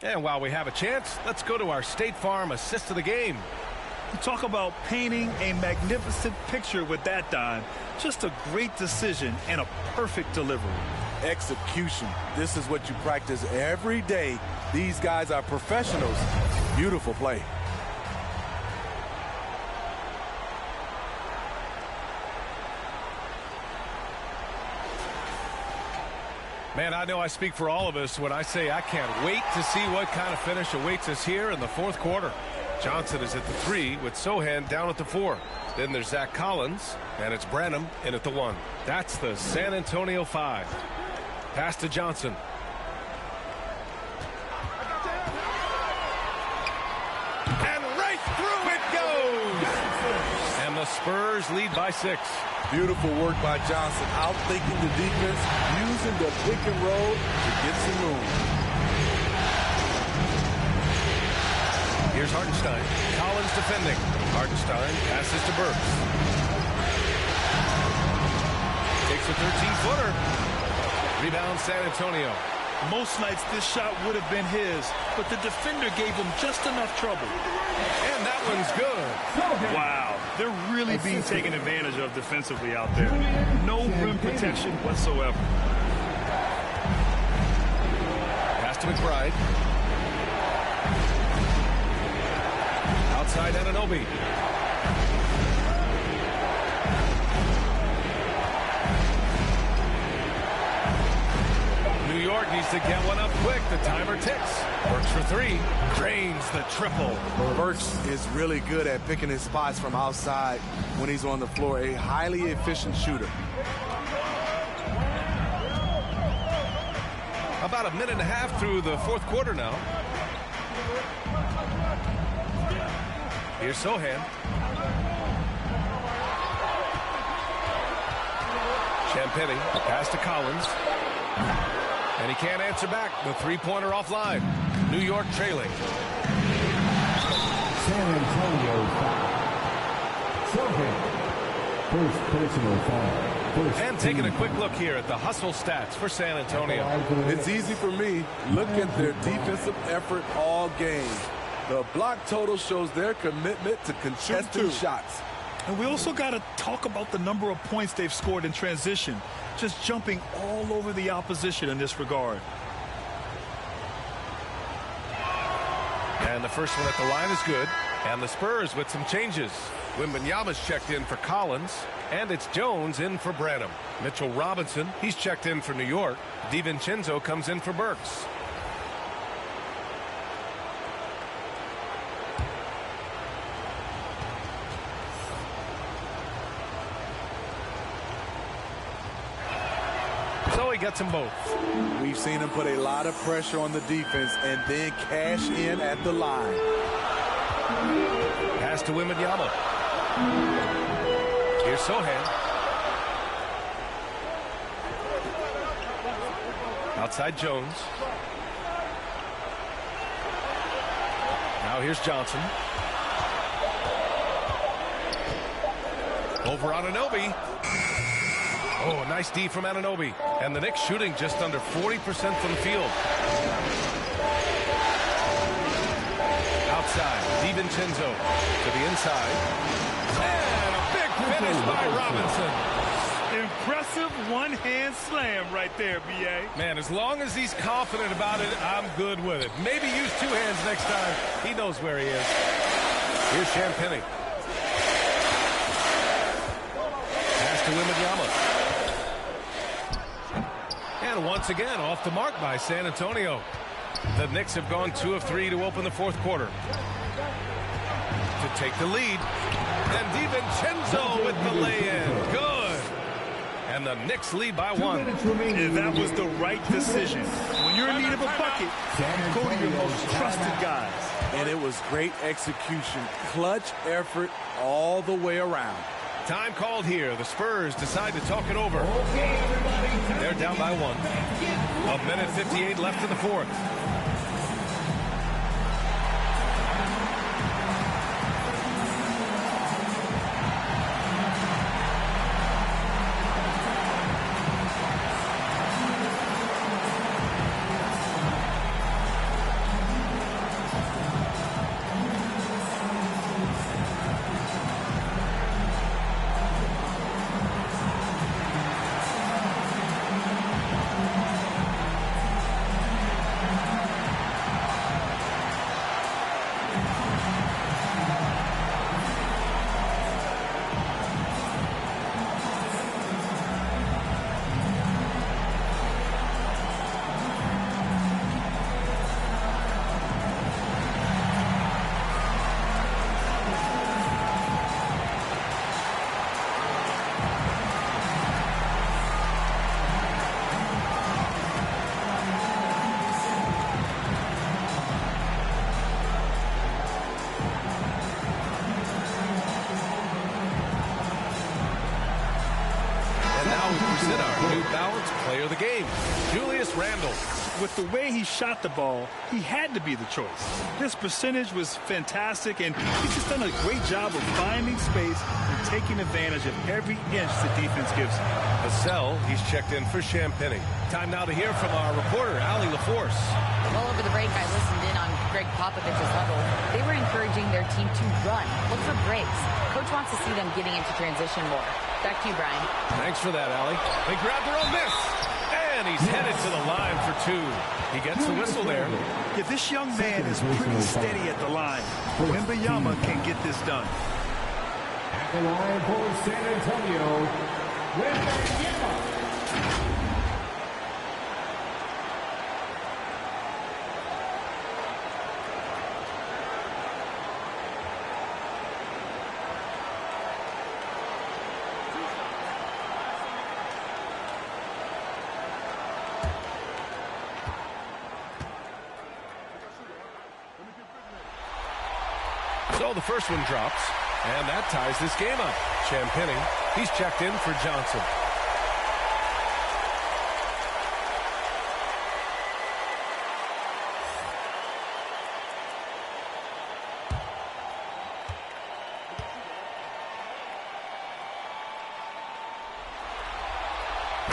And while we have a chance, let's go to our State Farm assist of the game. You talk about painting a magnificent picture with that dime. Just a great decision and a perfect delivery. Execution. This is what you practice every day. These guys are professionals. Beautiful play. Man, I know I speak for all of us when I say I can't wait to see what kind of finish awaits us here in the fourth quarter. Johnson is at the 3 with Sohan down at the 4. Then there's Zach Collins, and it's Branham in at the 1. That's the San Antonio 5. Pass to Johnson. And right through it goes! And the Spurs lead by 6. Beautiful work by Johnson, outthinking the defense, using the pick and roll to get some room. Here's Hartenstein. Collins defending. Hartenstein passes to Burks. Takes a 13-footer. Rebound San Antonio. Most nights this shot would have been his, but the defender gave him just enough trouble. And that one's good. Wow. They're really being taken advantage of defensively out there. No rim protection whatsoever. Pass to McBride. Outside Anunoby. New York needs to get one up quick. The timer ticks. Burks for 3. Drains the triple. Burks is really good at picking his spots from outside when he's on the floor. A highly efficient shooter. About a minute and a half through the fourth quarter now. Here's Sohan. Champagnie. Pass to Collins. And he can't answer back. The three-pointer offline. New York trailing. San Antonio foul. First personal foul. And taking a quick look here at the hustle stats for San Antonio. It's easy for me. Look at their defensive effort all game. The block total shows their commitment to contesting shots. And we also got to talk about the number of points they've scored in transition. Just jumping all over the opposition in this regard. And the first one at the line is good. And the Spurs with some changes. Wembanyama's checked in for Collins. And it's Jones in for Branham. Mitchell Robinson, he's checked in for New York. DiVincenzo comes in for Burks. So he gets them both. We We've seen him put a lot of pressure on the defense and then cash in at the line. Pass to Wembanyama. Here's Sohan. Outside Jones. Now here's Johnson. Over Anunoby. Oh, nice D from Anunoby. And the Knicks shooting just under 40% from the field. Outside, DiVincenzo to the inside. And a big finish by Robinson. Impressive one-hand slam right there, B.A. Man, as long as he's confident about it, I'm good with it. Maybe use two hands next time. He knows where he is. Here's Champagnie. Pass to Wembanyama. And once again, off the mark by San Antonio. The Knicks have gone 2 of 3 to open the fourth quarter. To take the lead. And DiVincenzo with the lay-in. Good. And the Knicks lead by 1. And that was the right decision. When you're in need of a bucket, go to your most trusted guys. And it was great execution. Clutch effort all the way around. Time called here. The Spurs decide to talk it over. They're down by 1. 1:58 left in the fourth. Player of the game, Julius Randle. With the way he shot the ball, he had to be the choice. His percentage was fantastic, and he's just done a great job of finding space and taking advantage of every inch the defense gives him. Vassell, he's checked in for Champagnie. Time now to hear from our reporter, Allie LaForce. Well, over the break, I listened in on Greg Popovich's huddle. They were encouraging their team to run, look for breaks. Coach wants to see them getting into transition more. Back to you, Brian. Thanks for that, Allie. They grab their own miss. And he's headed to the line for 2. He gets the whistle there. Yeah, this young man is pretty steady at the line. Wembanyama can get this done. At the line for San Antonio, Wembanyama. So the first one drops, and that ties this game up. Champagnie, he's checked in for Johnson.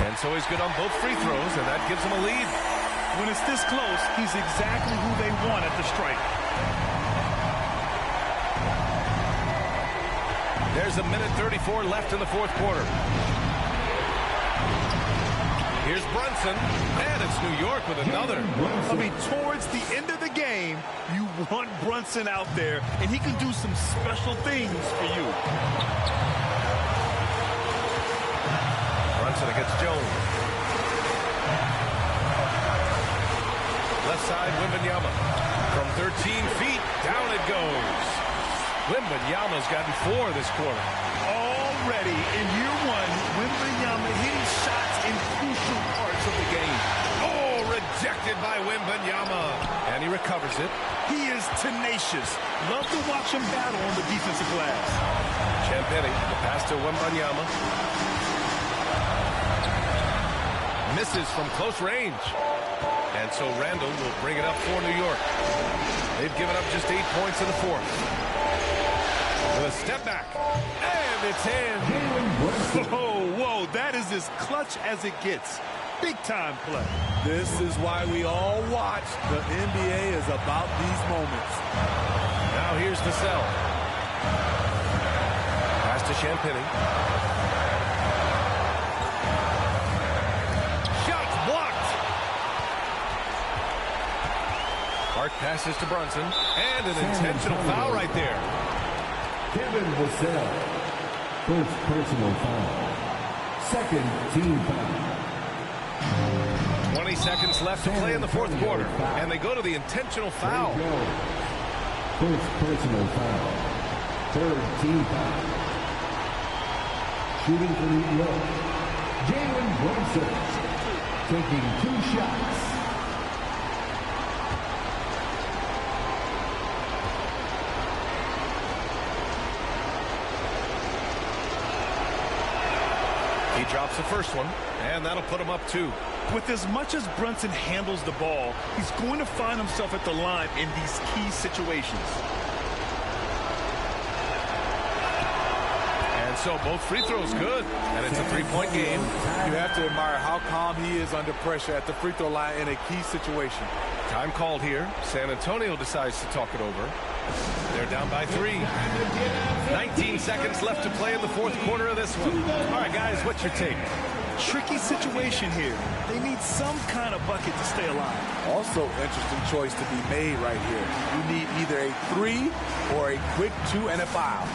And so he's good on both free throws, and that gives him a lead. When it's this close, he's exactly who they want at the stripe. There's 1:34 left in the fourth quarter. Here's Brunson, and it's New York with another. I mean, towards the end of the game, you want Brunson out there, and he can do some special things for you. Brunson against Jones. Left side, Wembanyama. From 13 feet, down it goes. Wembanyama's gotten 4 this quarter. Already in year 1, Wembanyama hitting shots in crucial parts of the game. Oh, recovers it. He is tenacious. Love to watch him battle on the defensive glass. Champagnie, the pass to Wembanyama. Misses from close range. And so Randall will bring it up for New York. They've given up just 8 points in the fourth. With a step back. And it's in. Whoa, that is as clutch as it gets. Big time play. This is why we all watch. The NBA is about these moments. Now here's Vassell. Pass to Champagnie. Shots blocked. Hart passes to Brunson. And an intentional foul right there. Kevin Vassell. First personal foul. Second team foul. 20 seconds left to play in the fourth quarter. And they go to the intentional foul. First personal foul. Third team foul. Shooting for New York. Jalen Brunson. Taking 2 shots. He drops the first one, and that'll put him up 2. With as much as Brunson handles the ball, he's going to find himself at the line in these key situations. And so both free throws good, and it's a 3-point game. You have to admire how calm he is under pressure at the free throw line in a key situation. Time called here. San Antonio decides to talk it over. They're down by 3. 19 seconds left to play in the fourth quarter of this one. All right, guys, what's your take? Tricky situation here. They need some kind of bucket to stay alive. Also, interesting choice to be made right here. You need either a 3 or a quick 2 and a foul.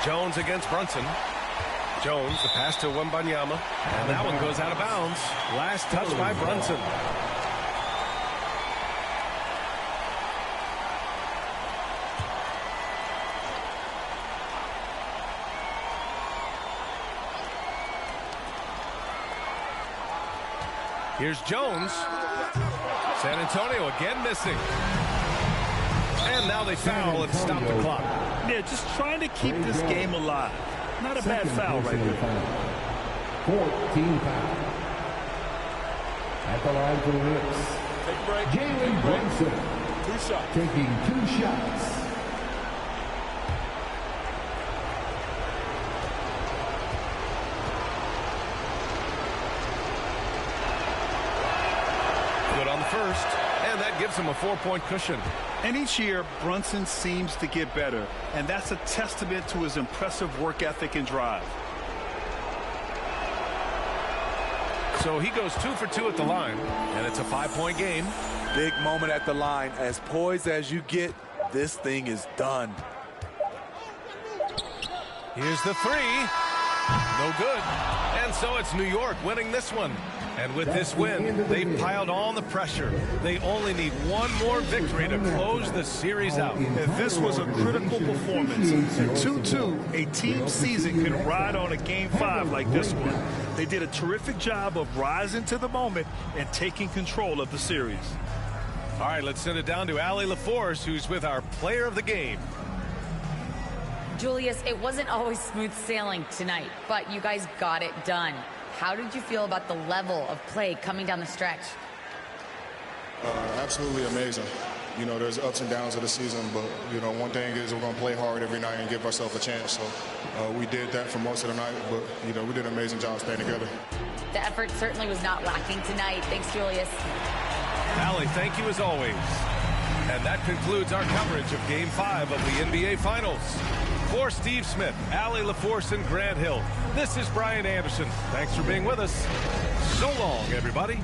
Jones against Brunson. Jones, the pass to Wembanyama. And that one goes out of bounds. Last touch by Brunson. Here's Jones. San Antonio again missing. And now they foul and stop the clock. Yeah, just trying to keep this game alive. Not a bad foul right there. 14 foul. At the line for the Knicks. Jalen Brunson. 2 shots. Taking 2 shots. Good on the first, and that gives him a 4-point cushion. And each year, Brunson seems to get better, and that's a testament to his impressive work ethic and drive. So he goes 2 for 2 at the line, and it's a 5-point game. Big moment at the line. As poised as you get, this thing is done. Here's the 3. No good. And so it's New York winning this one. And with this win, they've piled on the pressure. They only need one more victory to close the series out. And this was a critical performance. At 2-2, a team season can ride on a Game 5 like this one. They did a terrific job of rising to the moment and taking control of the series. All right, let's send it down to Allie LaForce, who's with our player of the game. Julius, it wasn't always smooth sailing tonight, but you guys got it done. How did you feel about the level of play coming down the stretch? Absolutely amazing. You know, there's ups and downs of the season, but, you know, one thing is we're going to play hard every night and give ourselves a chance. So we did that for most of the night, but, you know, we did an amazing job staying together. The effort certainly was not lacking tonight. Thanks, Julius. Allie, thank you as always. And that concludes our coverage of Game 5 of the NBA Finals. For Steve Smith, Allie LaForce, and Grant Hill, this is Brian Anderson. Thanks for being with us. So long, everybody.